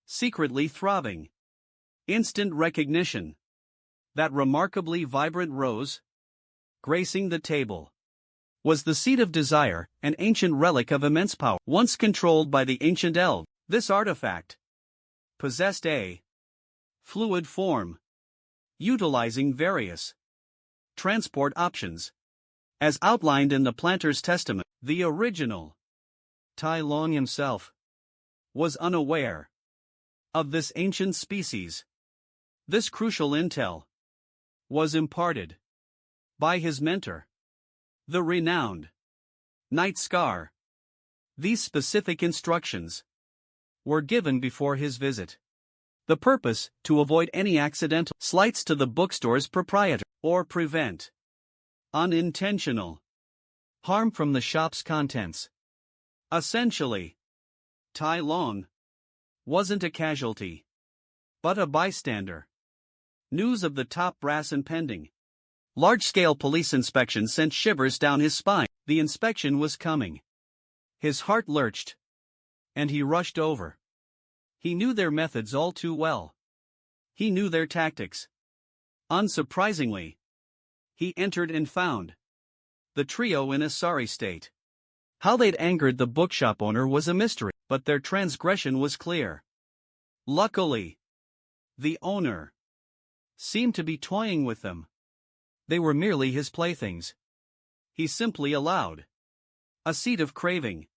secretly throbbing. Instant recognition. That remarkably vibrant rose, gracing the table, was the seed of desire, an ancient relic of immense power, once controlled by the ancient elves. This artifact possessed a fluid form, utilizing various transport options. As outlined in the Planter's Testament, the original Tai Long himself was unaware of this ancient species. This crucial intel was imparted by his mentor, the renowned Night Scar. These specific instructions were given before his visit. The purpose, to avoid any accidental slights to the bookstore's proprietor, or prevent unintentional harm from the shop's contents. Essentially, Tai Long wasn't a casualty, but a bystander. News of the top brass impending large-scale police inspection sent shivers down his spine. The inspection was coming. His heart lurched, and he rushed over. He knew their methods all too well. He knew their tactics. Unsurprisingly, he entered and found the trio in a sorry state. How they'd angered the bookshop owner was a mystery, but their transgression was clear. Luckily, the owner seemed to be toying with them. They were merely his playthings. He simply allowed a seed of craving,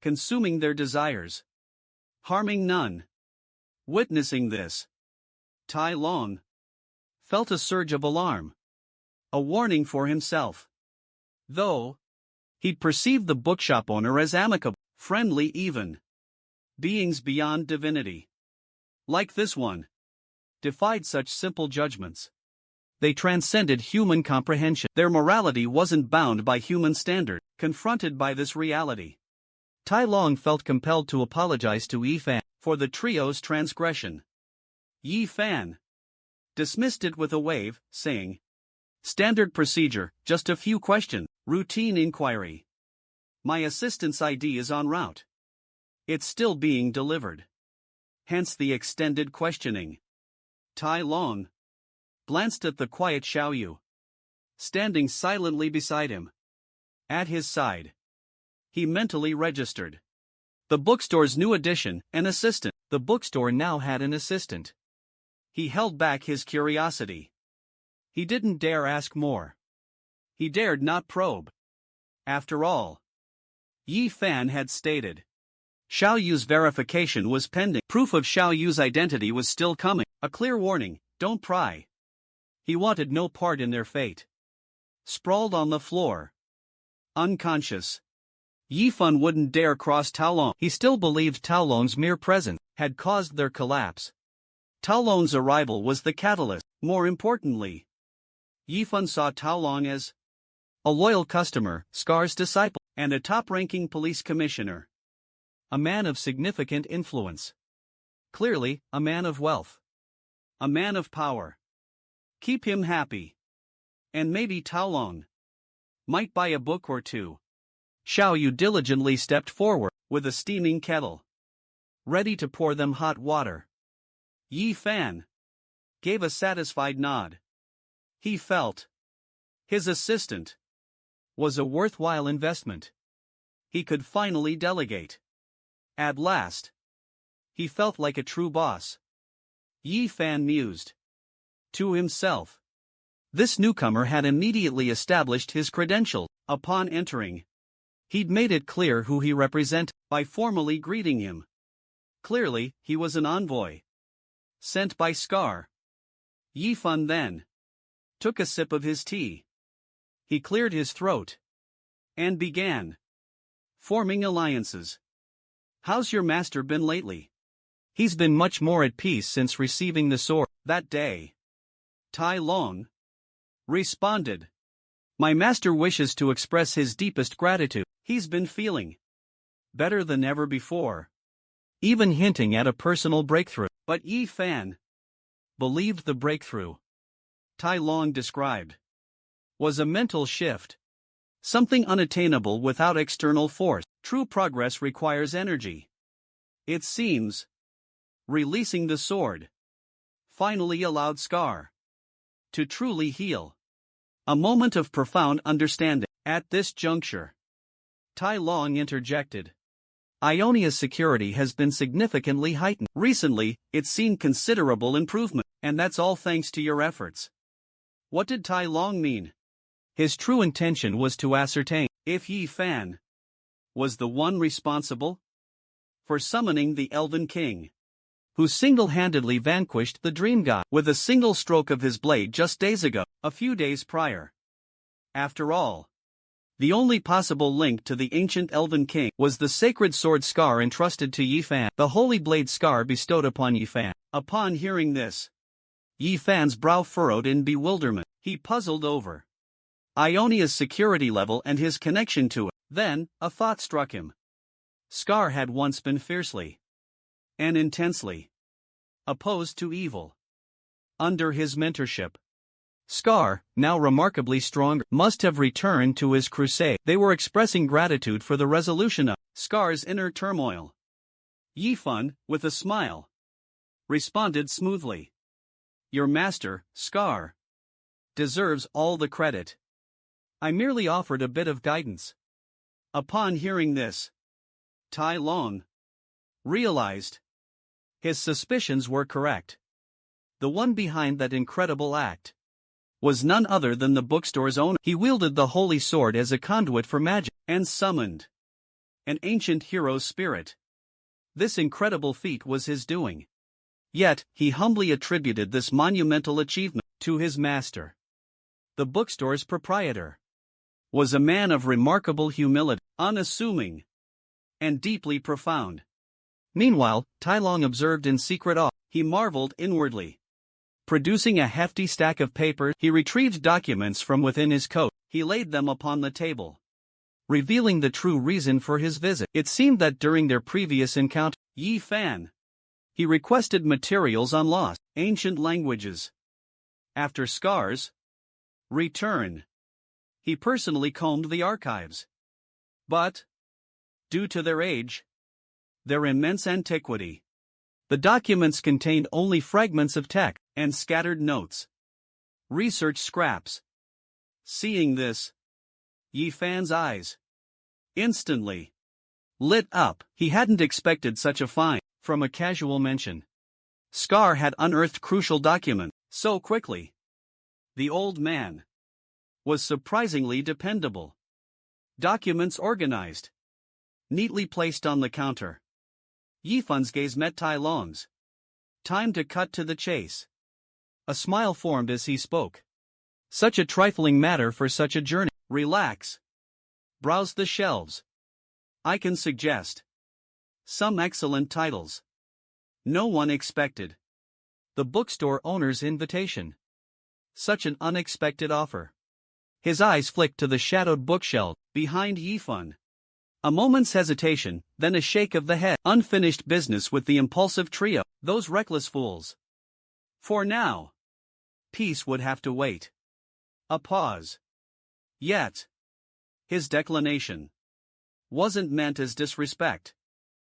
consuming their desires, harming none. Witnessing this, Tai Long felt a surge of alarm, a warning for himself. Though he'd perceived the bookshop owner as amicable, friendly even, beings beyond divinity, like this one, defied such simple judgments. They transcended human comprehension. Their morality wasn't bound by human standard. Confronted by this reality, Tai Long felt compelled to apologize to Yi Fan for the trio's transgression. Yi Fan dismissed it with a wave, saying, "Standard procedure, just a few questions, routine inquiry. My assistant's ID is en route. It's still being delivered." Hence the extended questioning. Tai Long glanced at the quiet Xiao Yu, standing silently beside him. At his side, he mentally registered the bookstore's new addition, an assistant. The bookstore now had an assistant. He held back his curiosity. He didn't dare ask more. He dared not probe. After all, Yi Fan had stated Xiao Yu's verification was pending. Proof of Xiao Yu's identity was still coming. A clear warning, don't pry. He wanted no part in their fate. Sprawled on the floor, unconscious, Yi Fan wouldn't dare cross Tao Long. He still believed Tao Long's mere presence had caused their collapse. Tao Long's arrival was the catalyst. More importantly, Yi Fan saw Tao Long as a loyal customer, Scar's disciple, and a top-ranking police commissioner. A man of significant influence. Clearly, a man of wealth. A man of power. Keep him happy. And maybe Tao Long might buy a book or two. Xiao Yu diligently stepped forward, with a steaming kettle, ready to pour them hot water. Yi Fan gave a satisfied nod. He felt his assistant was a worthwhile investment. He could finally delegate. At last, he felt like a true boss. Yi Fan mused to himself. This newcomer had immediately established his credentials. Upon entering, he'd made it clear who he represented by formally greeting him. Clearly, he was an envoy sent by Scar. Yi Fan then took a sip of his tea. He cleared his throat and began forming alliances. How's your master been lately? He's been much more at peace since receiving the sword that day. Tai Long responded. My master wishes to express his deepest gratitude. He's been feeling better than ever before, even hinting at a personal breakthrough. But Yi Fan believed the breakthrough Tai Long described was a mental shift. Something unattainable without external force. True progress requires energy. It seems releasing the sword finally allowed Scar to truly heal. A moment of profound understanding. At this juncture, Tai Long interjected. Ionia's security has been significantly heightened. Recently, it's seen considerable improvement, and that's all thanks to your efforts. What did Tai Long mean? His true intention was to ascertain if Yi Fan was the one responsible for summoning the Elven King, who single-handedly vanquished the Dream God with a single stroke of his blade just days ago, a few days prior. After all, the only possible link to the ancient Elven King was the sacred sword Scar entrusted to Yi Fan, the holy blade Scar bestowed upon Yi Fan. Upon hearing this, Yi Fan's brow furrowed in bewilderment. He puzzled over Ionia's security level and his connection to it. Then, a thought struck him. Scar had once been fiercely and intensely opposed to evil. Under his mentorship, Scar, now remarkably stronger, must have returned to his crusade. They were expressing gratitude for the resolution of Scar's inner turmoil. Yi Fan, with a smile, responded smoothly. Your master, Scar, deserves all the credit. I merely offered a bit of guidance. Upon hearing this, Tai Long realized His suspicions were correct. The one behind that incredible act was none other than the bookstore's owner. He wielded the holy sword as a conduit for magic, and summoned an ancient hero's spirit. This incredible feat was his doing. Yet, he humbly attributed this monumental achievement to his master. The bookstore's proprietor was a man of remarkable humility, unassuming, and deeply profound. Meanwhile, Tai Long observed in secret awe. He marveled inwardly. Producing a hefty stack of papers, he retrieved documents from within his coat. He laid them upon the table, revealing the true reason for his visit. It seemed that during their previous encounter, Yi Fan, he requested materials on lost, ancient languages. After Scar's return, he personally combed the archives. But, due to their age, their immense antiquity, the documents contained only fragments of text and scattered notes, research scraps. Seeing this, Yi Fan's eyes instantly lit up. He hadn't expected such a find from a casual mention. Scar had unearthed crucial documents so quickly. The old man was surprisingly dependable. Documents organized, neatly placed on the counter. Yi Fan's gaze met Tai Long's. Time to cut to the chase. A smile formed as he spoke. Such a trifling matter for such a journey. Relax. Browse the shelves. I can suggest some excellent titles no one expected. The bookstore owner's invitation. Such an unexpected offer. His eyes flicked to the shadowed bookshelf behind Yi Fan. A moment's hesitation, then a shake of the head. Unfinished business with the impulsive trio, those reckless fools. For now, peace would have to wait. A pause. Yet, his declination wasn't meant as disrespect.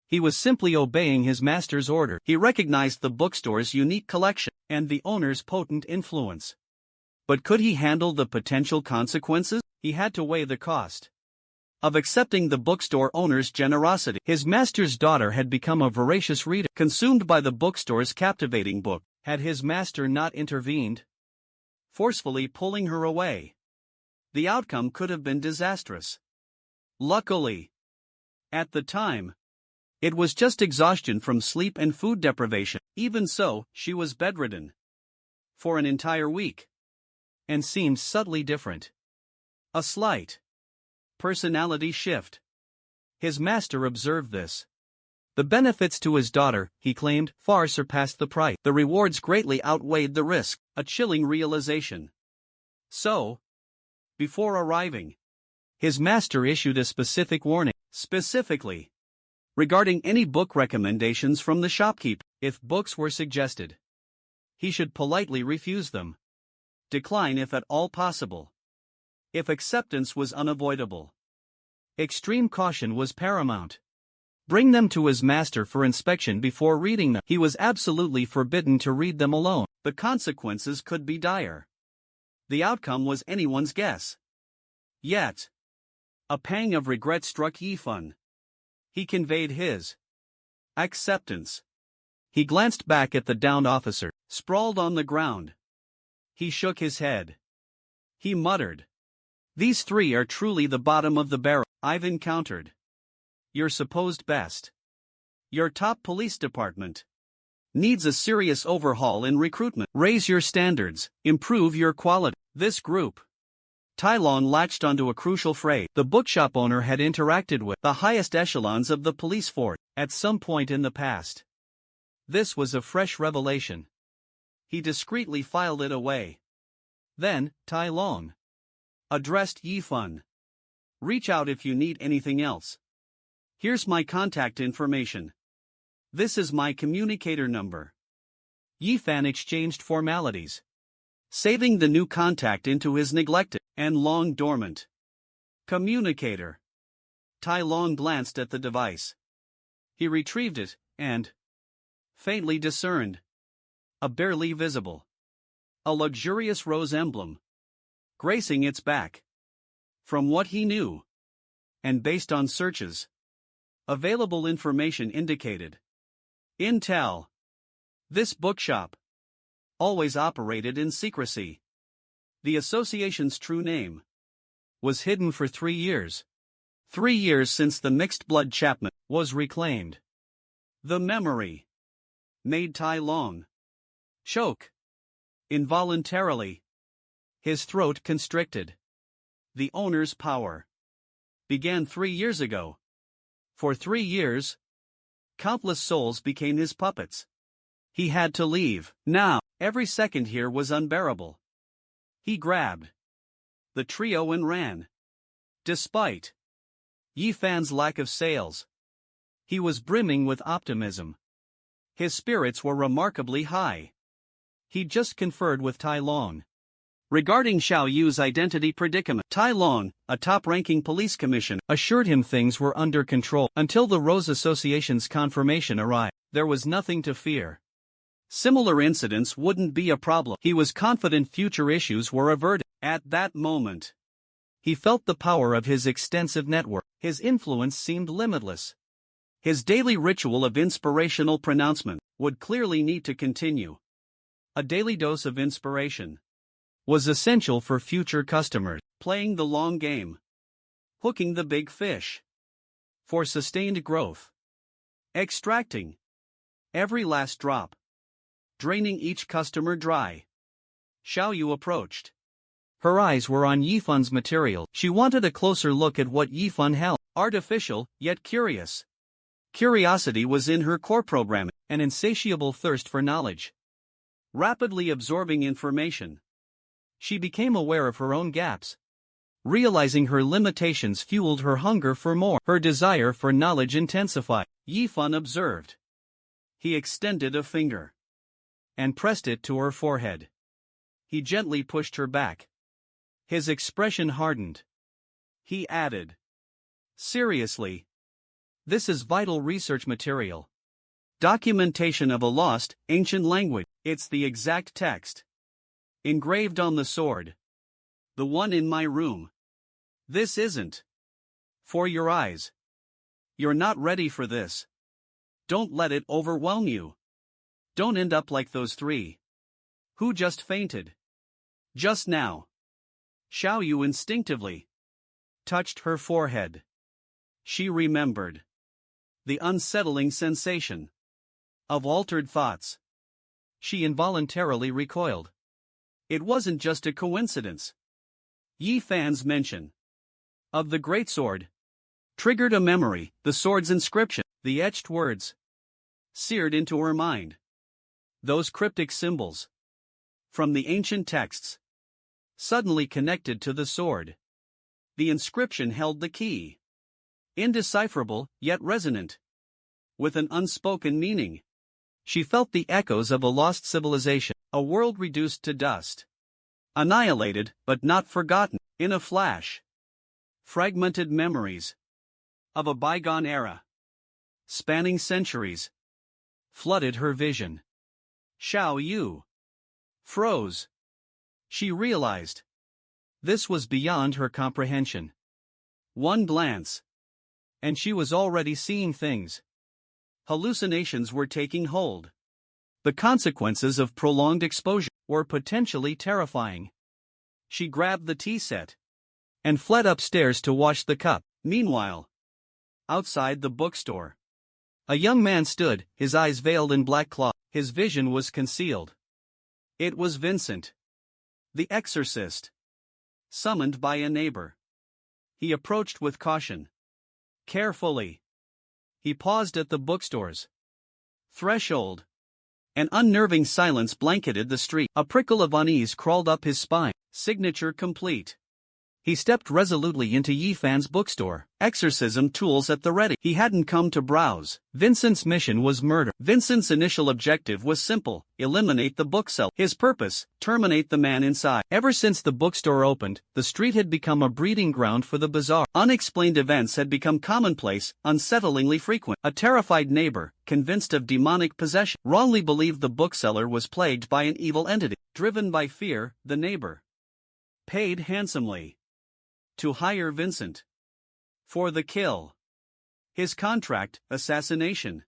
He was simply obeying his master's order. He recognized the bookstore's unique collection and the owner's potent influence. But could he handle the potential consequences? He had to weigh the cost of accepting the bookstore owner's generosity. His master's daughter had become a voracious reader, consumed by the bookstore's captivating book. Had his master not intervened, forcefully pulling her away, the outcome could have been disastrous. Luckily, at the time, it was just exhaustion from sleep and food deprivation. Even so, she was bedridden for an entire week and seemed subtly different. A slight personality shift. His master observed this. The benefits to his daughter, he claimed, far surpassed the price. The rewards greatly outweighed the risk, a chilling realization. So, before arriving, his master issued a specific warning, specifically regarding any book recommendations from the shopkeeper. If books were suggested, he should politely refuse them. Decline if at all possible. If acceptance was unavoidable, extreme caution was paramount. Bring them to his master for inspection before reading them. He was absolutely forbidden to read them alone. The consequences could be dire. The outcome was anyone's guess. Yet, a pang of regret struck Yi Fan. He conveyed his acceptance. He glanced back at the downed officer, sprawled on the ground. He shook his head. He muttered, "These three are truly the bottom of the barrel I've encountered. Your supposed best, your top police department, needs a serious overhaul in recruitment. Raise your standards, improve your quality." This group. Tai Long latched onto a crucial phrase. The bookshop owner had interacted with the highest echelons of the police force at some point in the past. This was a fresh revelation. He discreetly filed it away. Then, Tai Long addressed Yi Fan. "Reach out if you need anything else. Here's my contact information. This is my communicator number." Yi Fan exchanged formalities, saving the new contact into his neglected and long dormant communicator. Tai Long glanced at the device. He retrieved it, and faintly discerned a barely visible, a luxurious rose emblem gracing its back. From what he knew, and based on searches, available information indicated intel This bookshop always operated in secrecy. The association's true name was hidden for 3 years. 3 years since the mixed-blood Chapman was reclaimed. The memory made Tai Long choke involuntarily. His throat constricted. The owner's power began 3 years ago. For 3 years, countless souls became his puppets. He had to leave. Now, every second here was unbearable. He grabbed the trio and ran. Despite Yi Fan's lack of sales, he was brimming with optimism. His spirits were remarkably high. He just conferred with Tai Long regarding Xiao Yu's identity predicament. Tai Long, a top-ranking police commissioner, assured him things were under control. Until the Rose Association's confirmation arrived, there was nothing to fear. Similar incidents wouldn't be a problem. He was confident future issues were averted. At that moment, he felt the power of his extensive network. His influence seemed limitless. His daily ritual of inspirational pronouncement would clearly need to continue. A daily dose of inspiration was essential for future customers. Playing the long game, hooking the big fish for sustained growth, extracting every last drop, draining each customer dry. Xiao Yu approached. Her eyes were on Yifan's material. She wanted a closer look at what Yifan held. Artificial, yet curious. Curiosity was in her core programming, an insatiable thirst for knowledge. Rapidly absorbing information, she became aware of her own gaps. Realizing her limitations fueled her hunger for more. Her desire for knowledge intensified. Yifan observed. He extended a finger and pressed it to her forehead. He gently pushed her back. His expression hardened. He added, "Seriously, this is vital research material. Documentation of a lost, ancient language. It's the exact text engraved on the sword. The one in my room. This isn't for your eyes. You're not ready for this. Don't let it overwhelm you. Don't end up like those 3 who just fainted just now." Xiao Yu instinctively touched her forehead. She remembered the unsettling sensation of altered thoughts. She involuntarily recoiled. It wasn't just a coincidence. Yi Fan's mention of the greatsword triggered a memory. The sword's inscription, the etched words, seared into her mind. Those cryptic symbols from the ancient texts suddenly connected to the sword. The inscription held the key, indecipherable yet resonant, with an unspoken meaning. She felt the echoes of a lost civilization, a world reduced to dust, annihilated but not forgotten. In a flash, fragmented memories of a bygone era, spanning centuries, flooded her vision. Xiao Yu froze. She realized this was beyond her comprehension. One glance, and she was already seeing things. Hallucinations were taking hold. The consequences of prolonged exposure were potentially terrifying. She grabbed the tea set and fled upstairs to wash the cup. Meanwhile, outside the bookstore, a young man stood, his eyes veiled in black cloth. His vision was concealed. It was Vincent, the exorcist, summoned by a neighbor. He approached with caution. Carefully, he paused at the bookstore's threshold. An unnerving silence blanketed the street. A prickle of unease crawled up his spine. Signature complete. He stepped resolutely into Yi Fan's bookstore, exorcism tools at the ready. He hadn't come to browse. Vincent's mission was murder. Vincent's initial objective was simple: eliminate the bookseller. His purpose: terminate the man inside. Ever since the bookstore opened, the street had become a breeding ground for the bizarre. Unexplained events had become commonplace, unsettlingly frequent. A terrified neighbor, convinced of demonic possession, wrongly believed the bookseller was plagued by an evil entity. Driven by fear, the neighbor paid handsomely to hire Vincent for the kill. His contract: assassination.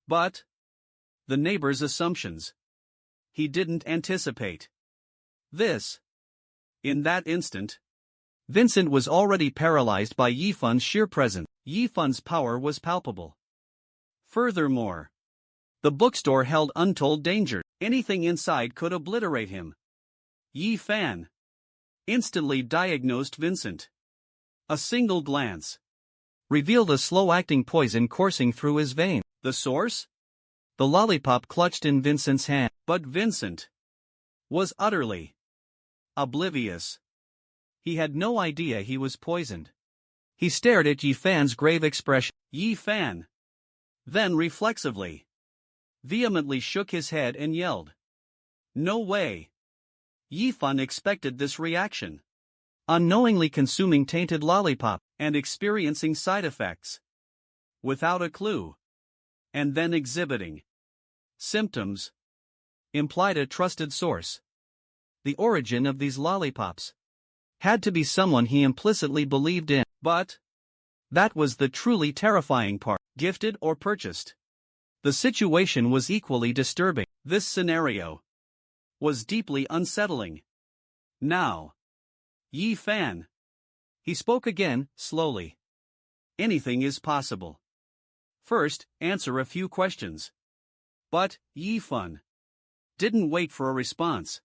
But the neighbor's assumptions. He didn't anticipate this. In that instant, Vincent was already paralyzed by Yifun's sheer presence. Yifun's power was palpable. Furthermore, the bookstore held untold danger. Anything inside could obliterate him. Yi Fan instantly diagnosed Vincent. A single glance revealed a slow-acting poison coursing through his vein. The source? The lollipop clutched in Vincent's hand. But Vincent was utterly oblivious. He had no idea he was poisoned. He stared at Yi Fan's grave expression. Yi Fan then reflexively, vehemently shook his head and yelled, "No way!" Yi Fan expected this reaction. Unknowingly consuming tainted lollipop and experiencing side effects without a clue, and then exhibiting symptoms implied a trusted source. The origin of these lollipops had to be someone he implicitly believed in. But that was the truly terrifying part. Gifted or purchased, the situation was equally disturbing. This scenario was deeply unsettling. Now, Yi Fan. He spoke again, slowly. Anything is possible. First, answer a few questions. But Yi Fan didn't wait for a response.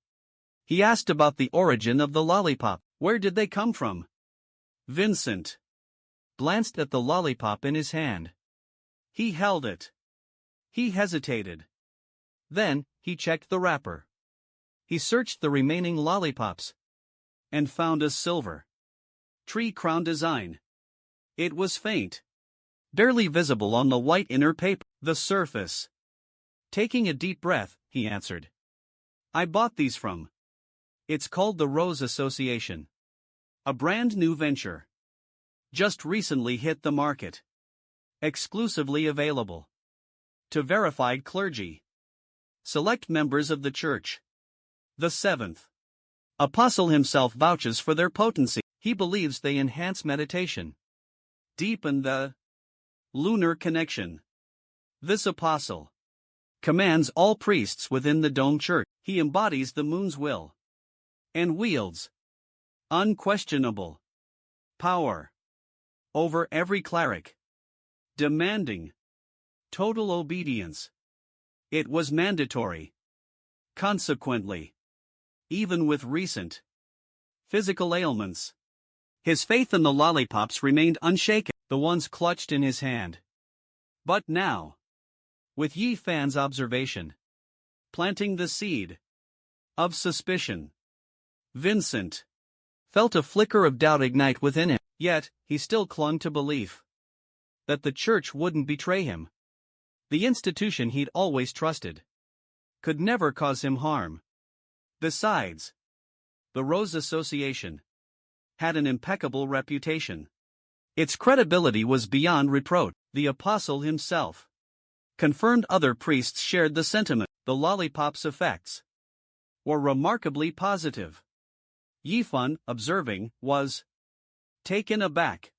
He asked about the origin of the lollipop. Where did they come from? Vincent glanced at the lollipop in his hand. He held it. He hesitated. Then, he checked the wrapper. He searched the remaining lollipops and found a silver tree crown design. It was faint, barely visible on the white inner paper. The surface. Taking a deep breath, he answered, "I bought these from. It's called the Rose Association. A brand new venture. Just recently hit the market. Exclusively available to verified clergy. Select members of the church. The seventh apostle himself vouches for their potency. He believes they enhance meditation, deepen the lunar connection. This apostle commands all priests within the dome church. He embodies the moon's will and wields unquestionable power over every cleric, demanding total obedience. It was mandatory. Consequently, even with recent physical ailments, his faith in the lollipops remained unshaken, the ones clutched in his hand. But now, with Yi Fan's observation planting the seed of suspicion, Vincent felt a flicker of doubt ignite within him. Yet, he still clung to belief that the church wouldn't betray him. The institution he'd always trusted could never cause him harm. Besides, the Rose Association had an impeccable reputation. Its credibility was beyond reproach. The apostle himself confirmed other priests shared the sentiment. The lollipop's effects were remarkably positive. Yi Fan, observing, was taken aback.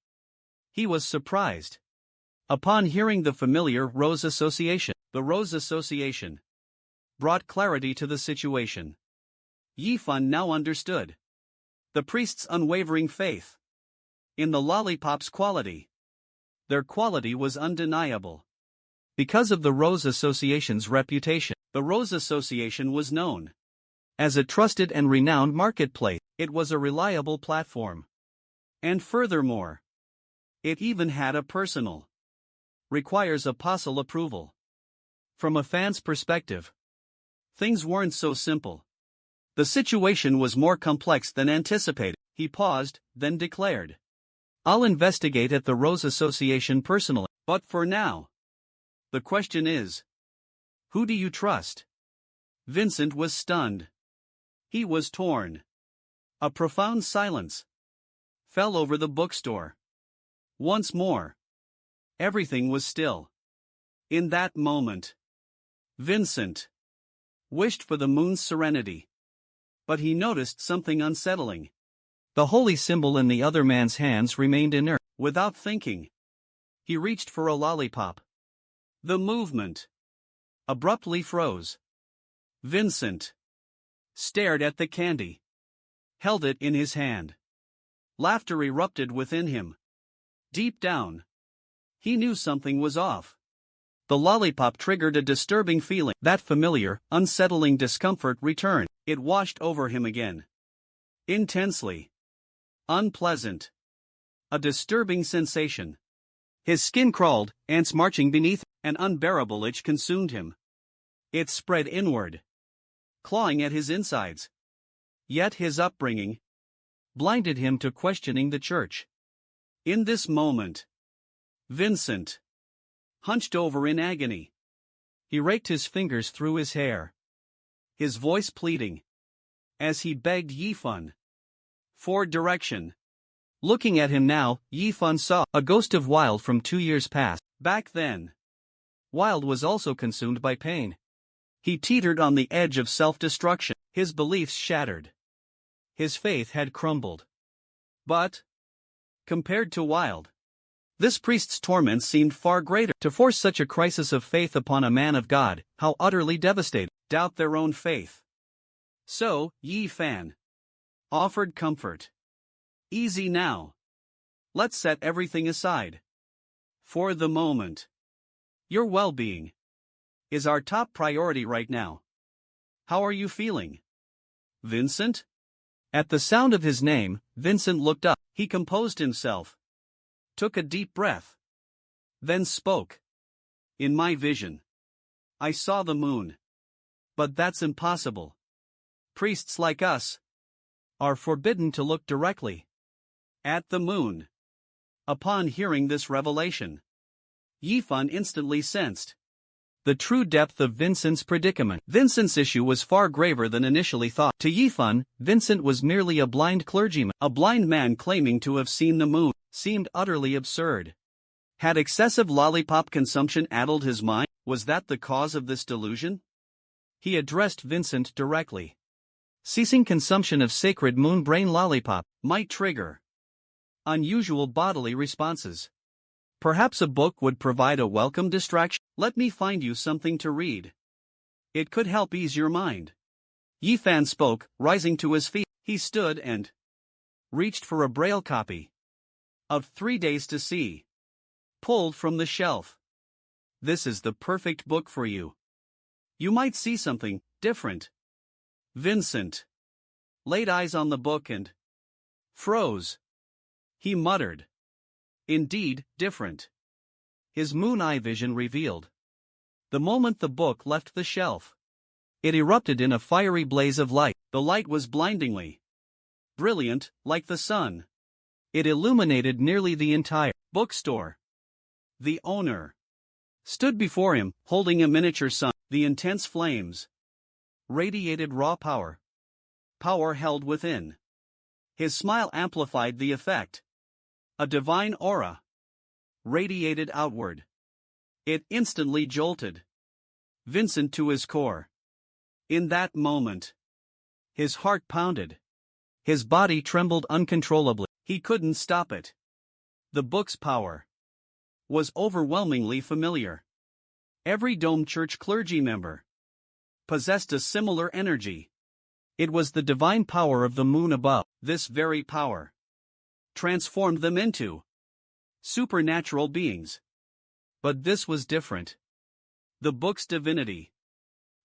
He was surprised upon hearing the familiar Rose Association. The Rose Association brought clarity to the situation. Yi Fan now understood the priest's unwavering faith in the lollipop's quality. Their quality was undeniable. Because of the Rose Association's reputation, the Rose Association was known as a trusted and renowned marketplace. It was a reliable platform. And furthermore, it even had a personal requires apostle approval. From a fan's perspective, things weren't so simple. The situation was more complex than anticipated. He paused, then declared, "I'll investigate at the Rose Association personally. But for now, the question is, who do you trust?" Vincent was stunned. He was torn. A profound silence fell over the bookstore. Once more, everything was still. In that moment, Vincent wished for the moon's serenity. But he noticed something unsettling. The holy symbol in the other man's hands remained inert. Without thinking, he reached for a lollipop. The movement abruptly froze. Vincent stared at the candy, held it in his hand. Laughter erupted within him. Deep down, he knew something was off. The lollipop triggered a disturbing feeling. That familiar, unsettling discomfort returned. It washed over him again. Intensely. Unpleasant. A disturbing sensation. His skin crawled, ants marching beneath. An unbearable itch consumed him. It spread inward, clawing at his insides. Yet his upbringing blinded him to questioning the church. In this moment, Vincent hunched over in agony. He raked his fingers through his hair, his voice pleading, as he begged Yifan for direction. Looking at him now, Yifan saw a ghost of Wild from 2 years past. Back then, Wild was also consumed by pain. He teetered on the edge of self-destruction, his beliefs shattered. His faith had crumbled. But, compared to Wild, this priest's torments seemed far greater. To force such a crisis of faith upon a man of God, how utterly devastating. Doubt their own faith. So, Yi Fan offered comfort. Easy now. Let's set everything aside. For the moment, your well-being is our top priority right now. How are you feeling, Vincent? At the sound of his name, Vincent looked up. He composed himself, took a deep breath, then spoke. In my vision, I saw the moon. But that's impossible. Priests like us are forbidden to look directly at the moon. Upon hearing this revelation, Yifan instantly sensed the true depth of Vincent's predicament. Vincent's issue was far graver than initially thought. To Yifan, Vincent was merely a blind clergyman. A blind man claiming to have seen the moon seemed utterly absurd. Had excessive lollipop consumption addled his mind? Was that the cause of this delusion? He addressed Vincent directly. Ceasing consumption of sacred moon brain lollipop might trigger unusual bodily responses. Perhaps a book would provide a welcome distraction. Let me find you something to read. It could help ease your mind. Yifan spoke, rising to his feet. He stood and reached for a braille copy of 3 Days to See, pulled from the shelf. This is the perfect book for you. You might see something different. Vincent laid eyes on the book and froze. He muttered. Indeed, different. His moon eye vision revealed. The moment the book left the shelf, it erupted in a fiery blaze of light. The light was blindingly brilliant, like the sun. It illuminated nearly the entire bookstore. The owner stood before him, holding a miniature sun. The intense flames radiated raw power. Power held within. His smile amplified the effect. A divine aura radiated outward. It instantly jolted Vincent to his core. In that moment, his heart pounded. His body trembled uncontrollably. He couldn't stop it. The book's power was overwhelmingly familiar. Every Dome Church clergy member possessed a similar energy. It was the divine power of the moon above. This very power transformed them into supernatural beings. But this was different. The book's divinity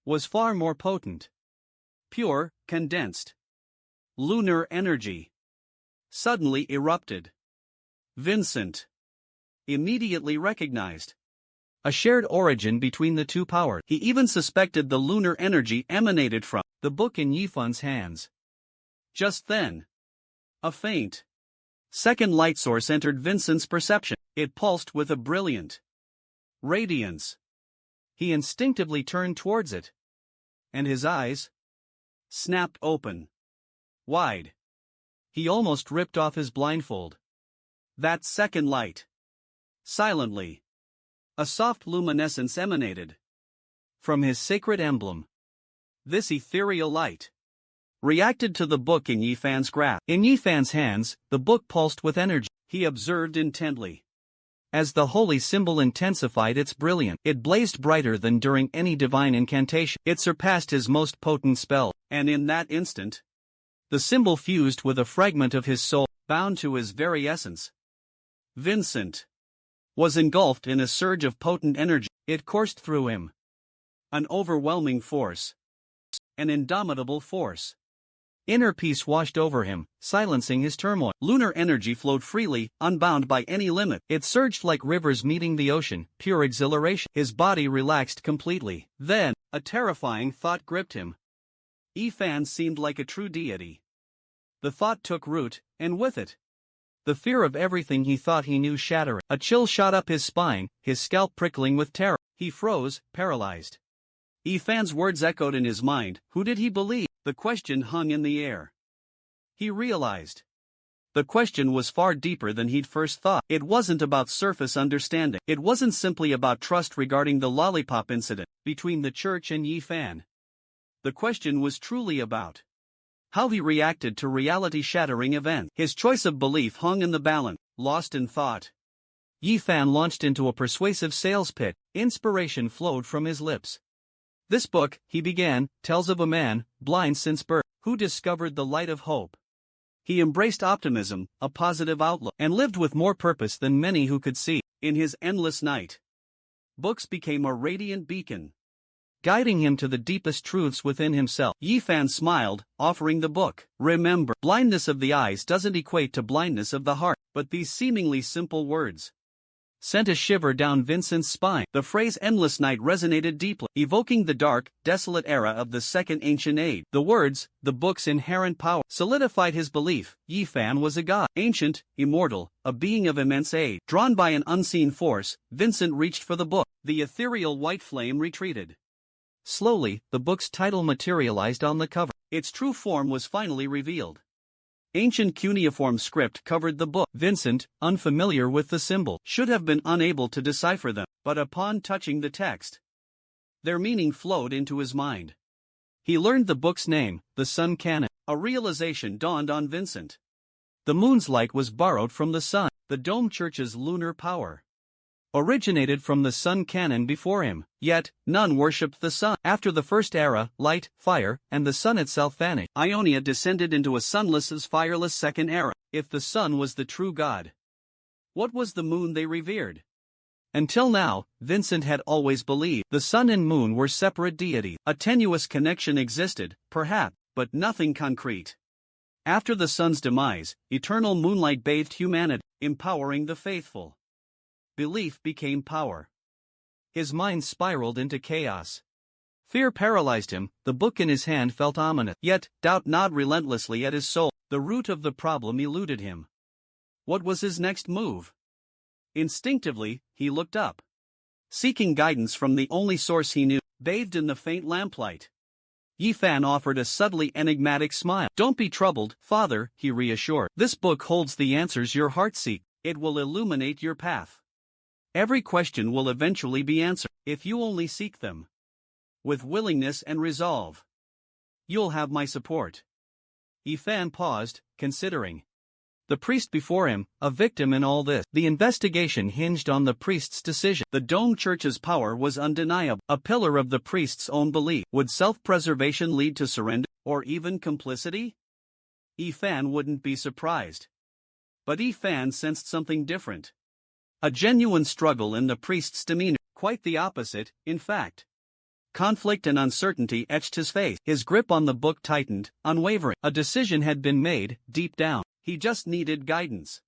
was far more potent. Pure, condensed, lunar energy suddenly erupted. Vincent immediately recognized a shared origin between the two powers. He even suspected the lunar energy emanated from the book in Yifan's hands. Just then, a faint second light source entered Vincent's perception. It pulsed with a brilliant radiance. He instinctively turned towards it, and his eyes snapped open wide. He almost ripped off his blindfold. That second light, silently, a soft luminescence emanated from his sacred emblem. This ethereal light reacted to the book in Yifan's grasp. In Yifan's hands, the book pulsed with energy. He observed intently. As the holy symbol intensified its brilliance, it blazed brighter than during any divine incantation. It surpassed his most potent spell, and in that instant, the symbol fused with a fragment of his soul, bound to his very essence. Vincent was engulfed in a surge of potent energy. It coursed through him. An overwhelming force. An indomitable force. Inner peace washed over him, silencing his turmoil. Lunar energy flowed freely, unbound by any limit. It surged like rivers meeting the ocean, pure exhilaration. His body relaxed completely. Then, a terrifying thought gripped him. Yifan seemed like a true deity. The thought took root, and with it, the fear of everything he thought he knew shattering. A chill shot up his spine, his scalp prickling with terror. He froze, paralyzed. Yifan's words echoed in his mind. Who did he believe? The question hung in the air. He realized. The question was far deeper than he'd first thought. It wasn't about surface understanding. It wasn't simply about trust regarding the lollipop incident between the church and Yifan. The question was truly about how he reacted to reality-shattering events. His choice of belief hung in the balance, lost in thought. Yifan launched into a persuasive sales pitch. Inspiration flowed from his lips. This book, he began, tells of a man, blind since birth, who discovered the light of hope. He embraced optimism, a positive outlook, and lived with more purpose than many who could see. In his endless night, books became a radiant beacon, guiding him to the deepest truths within himself. Yifan smiled, offering the book. Remember, blindness of the eyes doesn't equate to blindness of the heart. But these seemingly simple words sent a shiver down Vincent's spine. The phrase endless night resonated deeply, evoking the dark, desolate era of the Second Ancient Age. The words, the book's inherent power, solidified his belief. Yifan was a god, ancient, immortal, a being of immense age. Drawn by an unseen force, Vincent reached for the book. The ethereal white flame retreated. Slowly, the book's title materialized on the cover. Its true form was finally revealed. Ancient cuneiform script covered the book. Vincent, unfamiliar with the symbol, should have been unable to decipher them, but upon touching the text, their meaning flowed into his mind. He learned the book's name, the Sun Canon. A realization dawned on Vincent. The moon's light was borrowed from the sun. The dome church's lunar power originated from the Sun Canon before him, yet none worshipped the sun. After the first era, light, fire, and the sun itself vanished. Ionia descended into a sunless as fireless second era. If the sun was the true god, what was the moon they revered? Until now, Vincent had always believed the sun and moon were separate deities. A tenuous connection existed, perhaps, but nothing concrete. After the sun's demise, eternal moonlight bathed humanity, empowering the faithful. Belief became power. His mind spiraled into chaos. Fear paralyzed him. The book in his hand felt ominous. Yet, doubt gnawed relentlessly at his soul. The root of the problem eluded him. What was his next move? Instinctively, he looked up, seeking guidance from the only source he knew, bathed in the faint lamplight. Yifan offered a subtly enigmatic smile. Don't be troubled, father, he reassured. This book holds the answers your heart seeks. It will illuminate your path. Every question will eventually be answered, if you only seek them with willingness and resolve. You'll have my support. Yifan paused, considering. The priest before him, a victim in all this. The investigation hinged on the priest's decision. The Dome Church's power was undeniable, a pillar of the priest's own belief. Would self-preservation lead to surrender, or even complicity? Yifan wouldn't be surprised. But Yifan sensed something different. A genuine struggle in the priest's demeanor, quite the opposite, in fact. Conflict and uncertainty etched his face. His grip on the book tightened, unwavering. A decision had been made, deep down. He just needed guidance.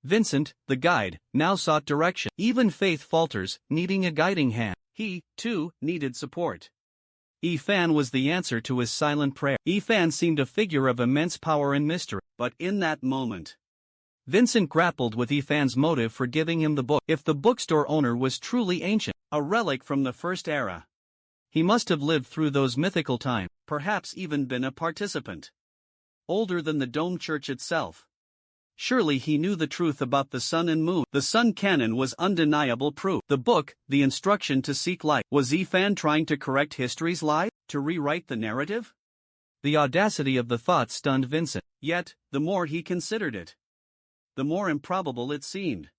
Vincent, the guide, now sought direction. Even faith falters, needing a guiding hand. He, too, needed support. Yifan was the answer to his silent prayer. Yifan seemed a figure of immense power and mystery. But in that moment, Vincent grappled with Yifan's motive for giving him the book. If the bookstore owner was truly ancient, a relic from the first era, he must have lived through those mythical times, perhaps even been a participant. Older than the Dome Church itself. Surely he knew the truth about the sun and moon. The Sun Canon was undeniable proof. The book, the instruction to seek light. Was Yifan trying to correct history's lie, to rewrite the narrative? The audacity of the thought stunned Vincent. Yet, the more he considered it, the more improbable it seemed.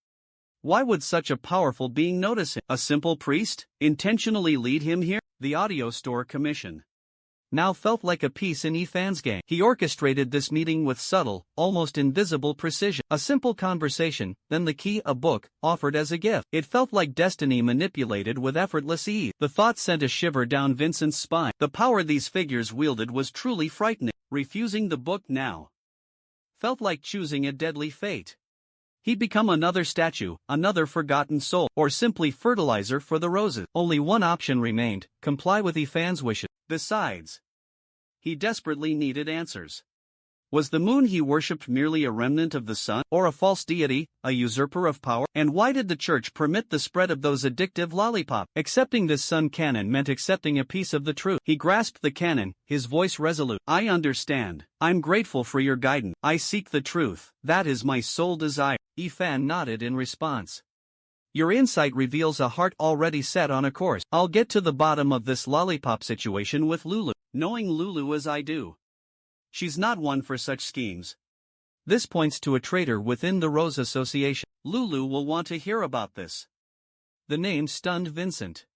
Why would such a powerful being notice him? A simple priest? Intentionally lead him here? The audio store commission now felt like a piece in Yifan's game. He orchestrated this meeting with subtle, almost invisible precision. A simple conversation, then the key, a book, offered as a gift. It felt like destiny manipulated with effortless ease. The thought sent a shiver down Vincent's spine. The power these figures wielded was truly frightening. Refusing the book now felt like choosing a deadly fate. He'd become another statue, another forgotten soul, or simply fertilizer for the roses. Only one option remained: comply with Yifan's wishes. Besides, he desperately needed answers. Was the moon he worshipped merely a remnant of the sun, or a false deity, a usurper of power? And why did the church permit the spread of those addictive lollipops? Accepting this sun canon meant accepting a piece of the truth. He grasped the canon, his voice resolute. I understand. I'm grateful for your guidance. I seek the truth. That is my sole desire. Yifan nodded in response. Your insight reveals a heart already set on a course. I'll get to the bottom of this lollipop situation with Lulu. Knowing Lulu as I do, she's not one for such schemes. This points to a traitor within the Rose Association. Lulu will want to hear about this. The name stunned Vincent.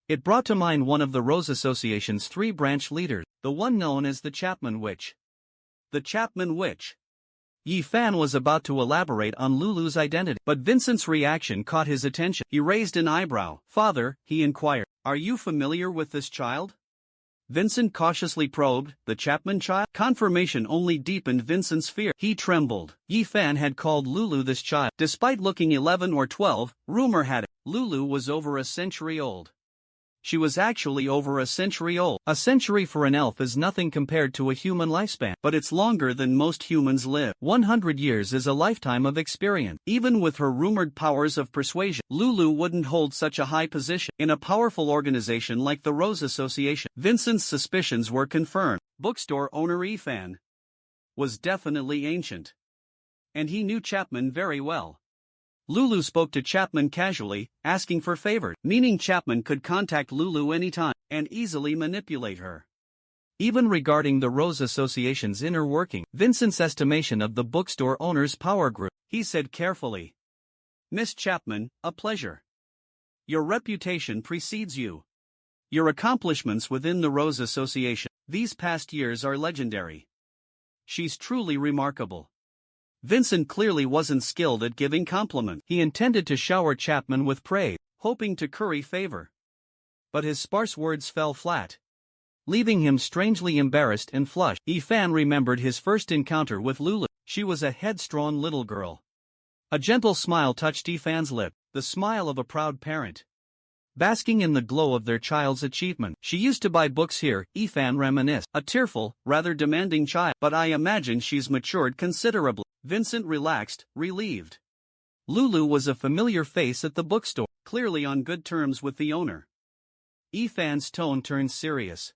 It brought to mind one of the Rose Association's 3 branch leaders, the one known as the Chapman Witch. The Chapman Witch. Yifan was about to elaborate on Lulu's identity, but Vincent's reaction caught his attention. He raised an eyebrow. Father, he inquired, are you familiar with this child? Vincent cautiously probed, the Chapman child? Confirmation only deepened Vincent's fear. He trembled. Yifan had called Lulu this child. Despite looking 11 or 12, rumor had it, Lulu was over a century old. She was actually over a century old. A century for an elf is nothing compared to a human lifespan, but it's longer than most humans live. 100 years is a lifetime of experience. Even with her rumored powers of persuasion, Lulu wouldn't hold such a high position in a powerful organization like the Rose Association. Vincent's suspicions were confirmed. Bookstore owner Yifan was definitely ancient, and he knew Chapman very well. Lulu spoke to Chapman casually, asking for favors, meaning Chapman could contact Lulu anytime, and easily manipulate her. Even regarding the Rose Association's inner working, Vincent's estimation of the bookstore owner's power grew. He said carefully, Miss Chapman, a pleasure. Your reputation precedes you. Your accomplishments within the Rose Association these past years are legendary. She's truly remarkable. Vincent clearly wasn't skilled at giving compliments. He intended to shower Chapman with praise, hoping to curry favor. But his sparse words fell flat, leaving him strangely embarrassed and flushed. Yifan remembered his first encounter with Lulu. She was a headstrong little girl. A gentle smile touched Yifan's lip, the smile of a proud parent, basking in the glow of their child's achievement. She used to buy books here, Yifan reminisced. A tearful, rather demanding child, but I imagine she's matured considerably. Vincent relaxed, relieved. Lulu was a familiar face at the bookstore, clearly on good terms with the owner. Yifan's tone turned serious.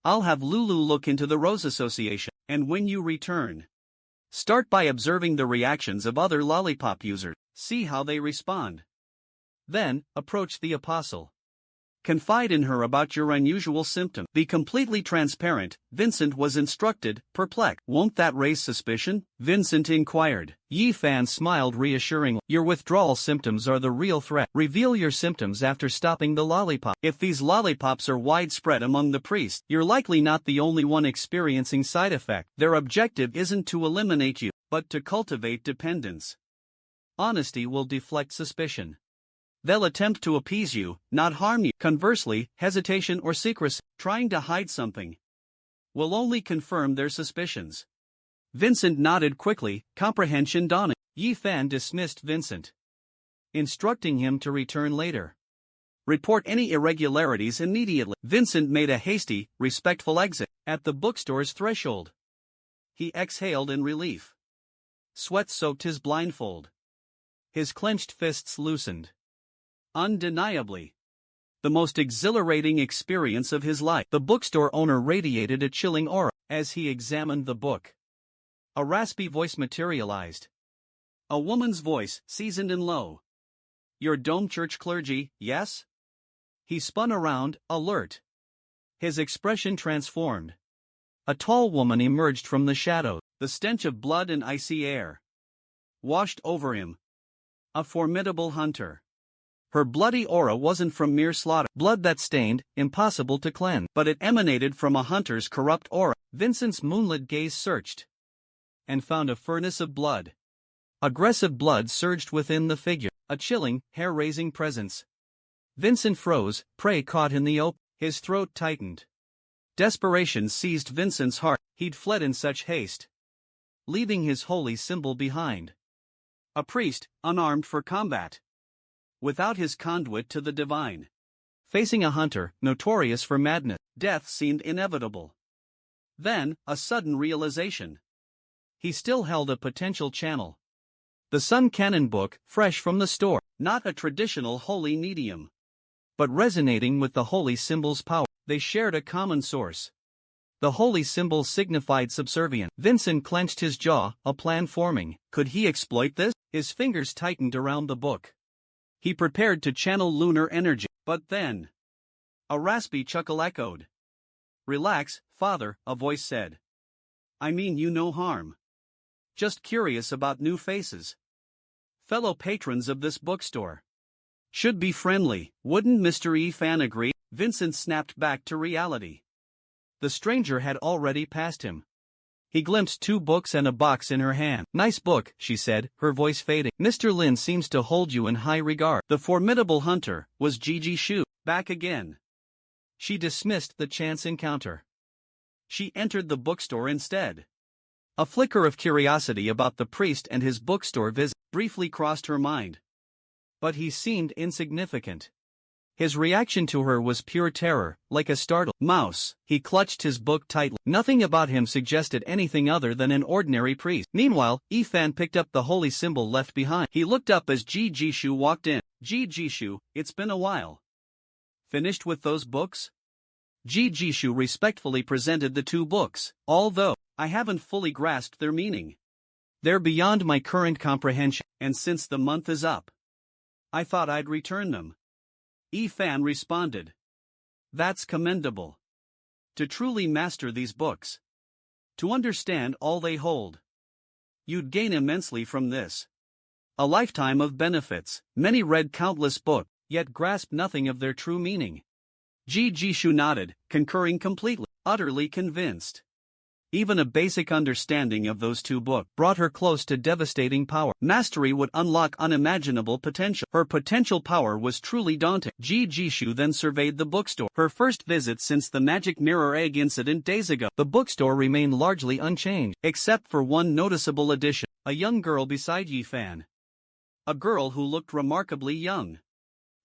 I'll have Lulu look into the Rose Association, and when you return, start by observing the reactions of other lollipop users. See how they respond. Then, approach the apostle. Confide in her about your unusual symptom. Be completely transparent, Vincent was instructed, perplexed. Won't that raise suspicion? Vincent inquired. Yifan smiled reassuringly. Your withdrawal symptoms are the real threat. Reveal your symptoms after stopping the lollipop. If these lollipops are widespread among the priests, you're likely not the only one experiencing side effects. Their objective isn't to eliminate you, but to cultivate dependence. Honesty will deflect suspicion. They'll attempt to appease you, not harm you. Conversely, hesitation or secrecy, trying to hide something, will only confirm their suspicions. Vincent nodded quickly, comprehension dawning. Yifan dismissed Vincent, instructing him to return later. Report any irregularities immediately. Vincent made a hasty, respectful exit. At the bookstore's threshold, he exhaled in relief. Sweat soaked his blindfold. His clenched fists loosened. Undeniably, the most exhilarating experience of his life. The bookstore owner radiated a chilling aura as he examined the book. A raspy voice materialized. A woman's voice, seasoned and low. Your Dome Church clergy, yes? He spun around, alert. His expression transformed. A tall woman emerged from the shadow. The stench of blood and icy air washed over him. A formidable hunter. Her bloody aura wasn't from mere slaughter, blood that stained, impossible to cleanse, but it emanated from a hunter's corrupt aura. Vincent's moonlit gaze searched and found a furnace of blood. Aggressive blood surged within the figure, a chilling, hair-raising presence. Vincent froze, prey caught in the open. His throat tightened. Desperation seized Vincent's heart. He'd fled in such haste, leaving his holy symbol behind. A priest, unarmed for combat, without his conduit to the divine. Facing a hunter, notorious for madness, death seemed inevitable. Then, a sudden realization. He still held a potential channel. The Sun Canon book, fresh from the store, not a traditional holy medium, but resonating with the holy symbol's power. They shared a common source. The holy symbol signified subservience. Vincent clenched his jaw, a plan forming. Could he exploit this? His fingers tightened around the book. He prepared to channel lunar energy, but then a raspy chuckle echoed. "Relax, Father," a voice said. "I mean you no harm. Just curious about new faces. Fellow patrons of this bookstore. Should be friendly, wouldn't Mr. E. Fan agree?" Vincent snapped back to reality. The stranger had already passed him. He glimpsed 2 books and a box in her hand. "Nice book," she said, her voice fading. "Mr. Lin seems to hold you in high regard." The formidable hunter was Gigi Shu, back again. She dismissed the chance encounter. She entered the bookstore instead. A flicker of curiosity about the priest and his bookstore visit briefly crossed her mind. But he seemed insignificant. His reaction to her was pure terror, like a startled mouse. He clutched his book tightly. Nothing about him suggested anything other than an ordinary priest. Meanwhile, Ifan picked up the holy symbol left behind. He looked up as Ji Jishu walked in. "Ji Jishu, it's been a while. Finished with those books?" Ji Jishu respectfully presented the 2 books, although I haven't fully grasped their meaning. They're beyond my current comprehension, and since the month is up, I thought I'd return them. Ifan responded. "That's commendable. To truly master these books, to understand all they hold, you'd gain immensely from this. A lifetime of benefits. Many read countless books, yet grasped nothing of their true meaning." Ji Jishu nodded, concurring completely, utterly convinced. Even a basic understanding of those 2 books brought her close to devastating power. Mastery would unlock unimaginable potential. Her potential power was truly daunting. Ji Jishu then surveyed the bookstore. Her first visit since the magic mirror egg incident days ago. The bookstore remained largely unchanged, except for one noticeable addition: a young girl beside Yifan. A girl who looked remarkably young.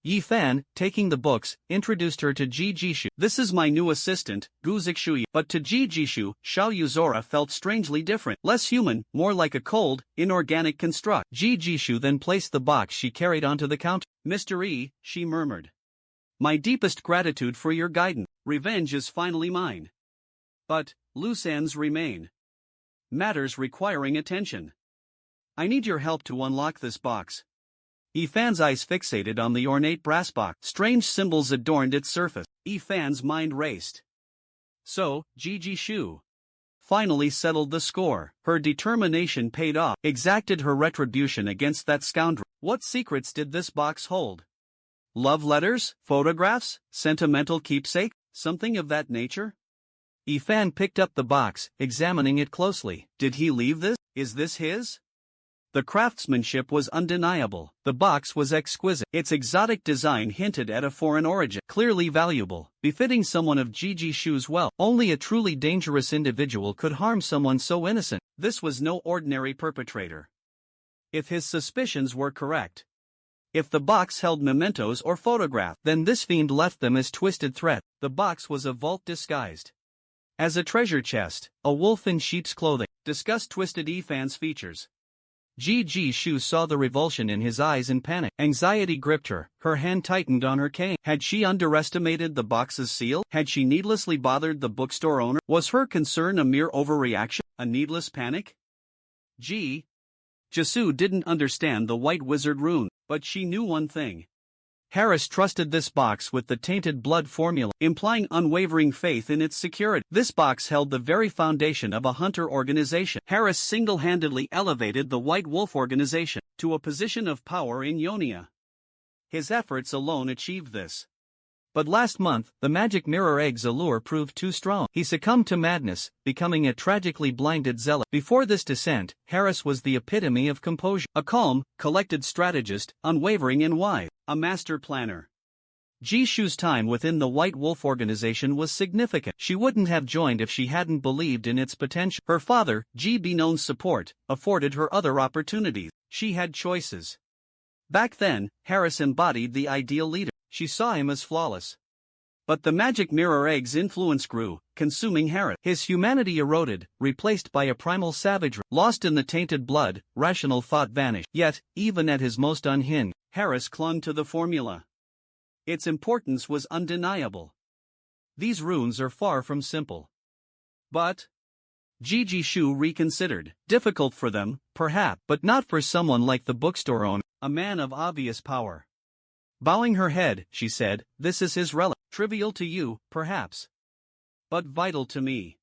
Yifan, taking the books, introduced her to Ji Jishu. "This is my new assistant, Gu Zixuyi." But to Ji Jishu, Xiao Yuzora felt strangely different. Less human, more like a cold, inorganic construct. Ji Jishu then placed the box she carried onto the counter. "Mr. E," she murmured. "My deepest gratitude for your guidance. Revenge is finally mine. But loose ends remain. Matters requiring attention. I need your help to unlock this box." Ifan's eyes fixated on the ornate brass box. Strange symbols adorned its surface. Ifan's mind raced. So, Ji Jishu finally settled the score. Her determination paid off, exacted her retribution against that scoundrel. What secrets did this box hold? Love letters? Photographs? Sentimental keepsake? Something of that nature? Ifan picked up the box, examining it closely. Did he leave this? Is this his? The craftsmanship was undeniable. The box was exquisite. Its exotic design hinted at a foreign origin. Clearly valuable, befitting someone of Ji Jishu's wealth. Only a truly dangerous individual could harm someone so innocent. This was no ordinary perpetrator. If his suspicions were correct, if the box held mementos or photographs, then this fiend left them as twisted thread. The box was a vault disguised as a treasure chest. A wolf in sheep's clothing. Disgust twisted Ifan's features. Ji Jishu saw the revulsion in his eyes and panic. Anxiety gripped her, her hand tightened on her cane. Had she underestimated the box's seal? Had she needlessly bothered the bookstore owner? Was her concern a mere overreaction, a needless panic? Ji Jishu didn't understand the white wizard rune, but she knew one thing. Harris trusted this box with the tainted blood formula, implying unwavering faith in its security. This box held the very foundation of a hunter organization. Harris single-handedly elevated the White Wolf organization. to a position of power in Ionia. His efforts alone achieved this. But last month, the magic mirror egg's allure proved too strong. He succumbed to madness, becoming a tragically blinded zealot. Before this descent, Harris was the epitome of composure. A calm, collected strategist, unwavering and wise. A master planner. Jishu's time within the White Wolf organization was significant. She wouldn't have joined if she hadn't believed in its potential. Her father, Ji Binon's support, afforded her other opportunities. She had choices. Back then, Harris embodied the ideal leader. She saw him as flawless. But the magic mirror egg's influence grew, consuming Harris. His humanity eroded, replaced by a primal savagery. Lost in the tainted blood, rational thought vanished. Yet, even at his most unhinged, Harris clung to the formula. Its importance was undeniable. These runes are far from simple. But Jishu reconsidered. Difficult for them, perhaps, but not for someone like the bookstore owner, a man of obvious power. Bowing her head, she said, "This is his relic. Trivial to you, perhaps, but vital to me.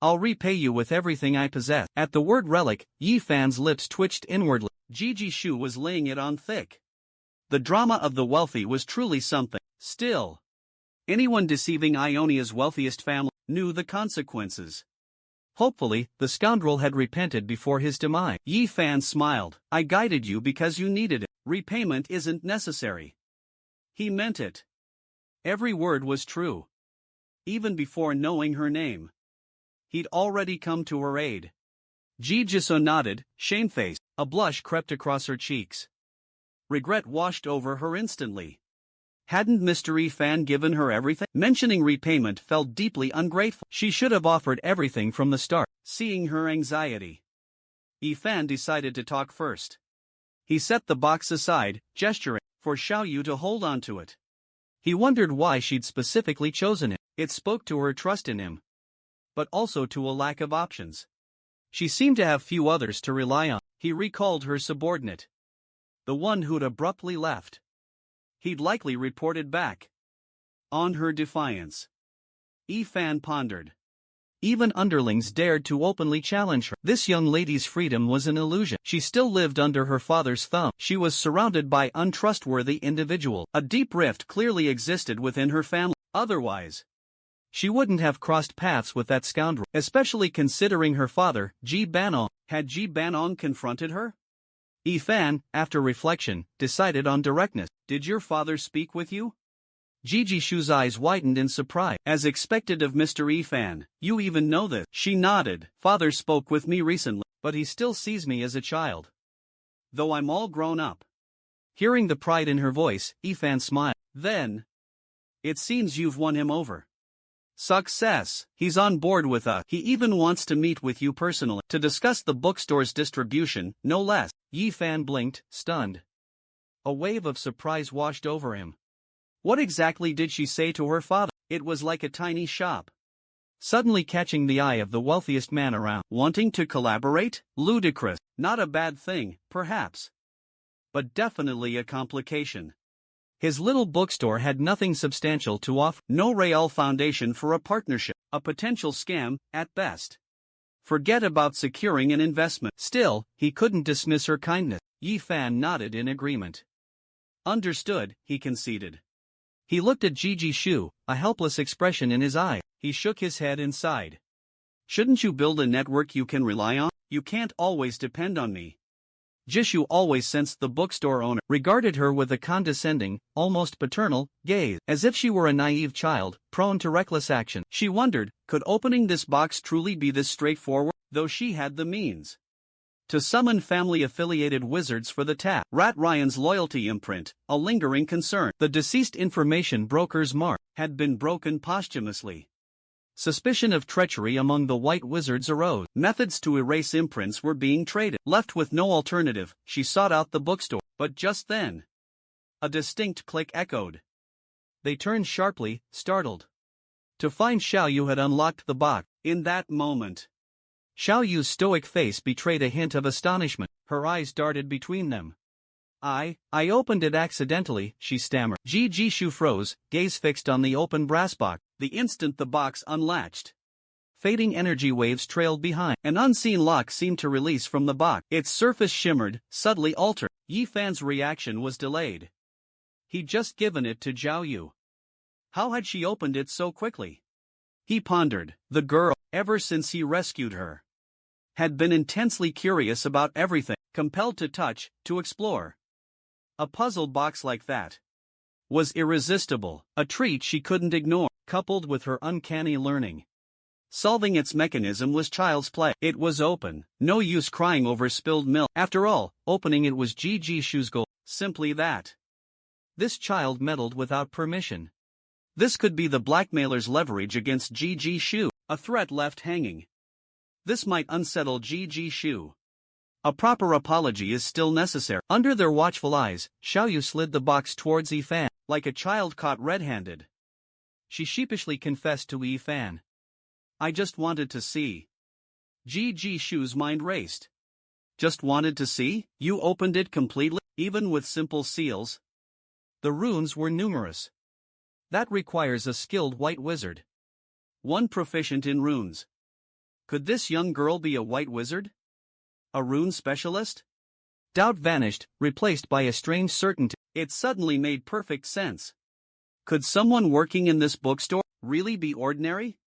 I'll repay you with everything I possess." At the word relic, Yi Fan's lips twitched inwardly. Jishu was laying it on thick. The drama of the wealthy was truly something. Still, anyone deceiving Ionia's wealthiest family knew the consequences. Hopefully, the scoundrel had repented before his demise. Yi Fan smiled. "I guided you because you needed it. Repayment isn't necessary." He meant it. Every word was true. Even before knowing her name, he'd already come to her aid. Jisoo nodded, shamefaced. A blush crept across her cheeks. Regret washed over her instantly. Hadn't Mr. Yi Fan given her everything? Mentioning repayment felt deeply ungrateful. She should have offered everything from the start. Seeing her anxiety, Yi Fan decided to talk first. He set the box aside, gesturing for Xiaoyu to hold on to it. He wondered why she'd specifically chosen it. It spoke to her trust in him, but also to a lack of options. She seemed to have few others to rely on. He recalled her subordinate, the one who'd abruptly left. He'd likely reported back on her defiance. Yi Fan pondered. Even underlings dared to openly challenge her. This young lady's freedom was an illusion. She still lived under her father's thumb. She was surrounded by untrustworthy individuals. A deep rift clearly existed within her family. Otherwise, she wouldn't have crossed paths with that scoundrel, especially considering her father, Ji Banong. Had Ji Banong confronted her? Yi Fan, after reflection, decided on directness. "Did your father speak with you?" Jishu's eyes widened in surprise. "As expected of Mr. Yi Fan, you even know this." She nodded. "Father spoke with me recently, but he still sees me as a child, though I'm all grown up." Hearing the pride in her voice, Yi Fan smiled. "Then, it seems you've won him over." "Success. He's on board with us. He even wants to meet with you personally, to discuss the bookstore's distribution, no less." Yi Fan blinked, stunned. A wave of surprise washed over him. What exactly did she say to her father? It was like a tiny shop suddenly catching the eye of the wealthiest man around. Wanting to collaborate? Ludicrous. Not a bad thing, perhaps, but definitely a complication. His little bookstore had nothing substantial to offer. No real foundation for a partnership. A potential scam, at best. Forget about securing an investment. Still, he couldn't dismiss her kindness. Yi Fan nodded in agreement. "Understood," he conceded. He looked at Jishu, a helpless expression in his eye. He shook his head and sighed. "Shouldn't you build a network you can rely on? You can't always depend on me." Jishu always sensed the bookstore owner regarded her with a condescending, almost paternal, gaze, as if she were a naive child, prone to reckless action. She wondered, could opening this box truly be this straightforward, though she had the means to summon family-affiliated wizards for the task. Rat Ryan's loyalty imprint, a lingering concern. The deceased information broker's mark had been broken posthumously. Suspicion of treachery among the white wizards arose. Methods to erase imprints were being traded. Left with no alternative, she sought out the bookstore. But just then, a distinct click echoed. They turned sharply, startled, to find Xiaoyu had unlocked the box. In that moment, Xiaoyu's stoic face betrayed a hint of astonishment. Her eyes darted between them. I opened it accidentally," she stammered. Jishu froze, gaze fixed on the open brass box. The instant the box unlatched, Fading energy waves trailed behind. An unseen lock seemed to release from the box. Its surface shimmered, subtly altered. Yi Fan's reaction was delayed. He'd just given it to Zhao Yu. How had she opened it so quickly? He pondered. The girl, ever since he rescued her, had been intensely curious about everything, compelled to touch, to explore. A puzzle box like that was irresistible, a treat she couldn't ignore, coupled with her uncanny learning. Solving its mechanism was child's play. It was open, no use crying over spilled milk. After all, opening it was Ji Shu's goal. Simply that. This child meddled without permission. This could be the blackmailer's leverage against Ji Shu, a threat left hanging. This might unsettle Ji Shu. A proper apology is still necessary. Under their watchful eyes, Xiaoyu slid the box towards Yi Fan, like a child caught red-handed. She sheepishly confessed to Yi Fan. I just wanted to see. Ji Shu's mind raced. Just wanted to see? You opened it completely, even with simple seals? The runes were numerous. That requires a skilled white wizard. One proficient in runes. Could this young girl be a white wizard? A rune specialist? Doubt vanished, replaced by a strange certainty. It suddenly made perfect sense. Could someone working in this bookstore really be ordinary?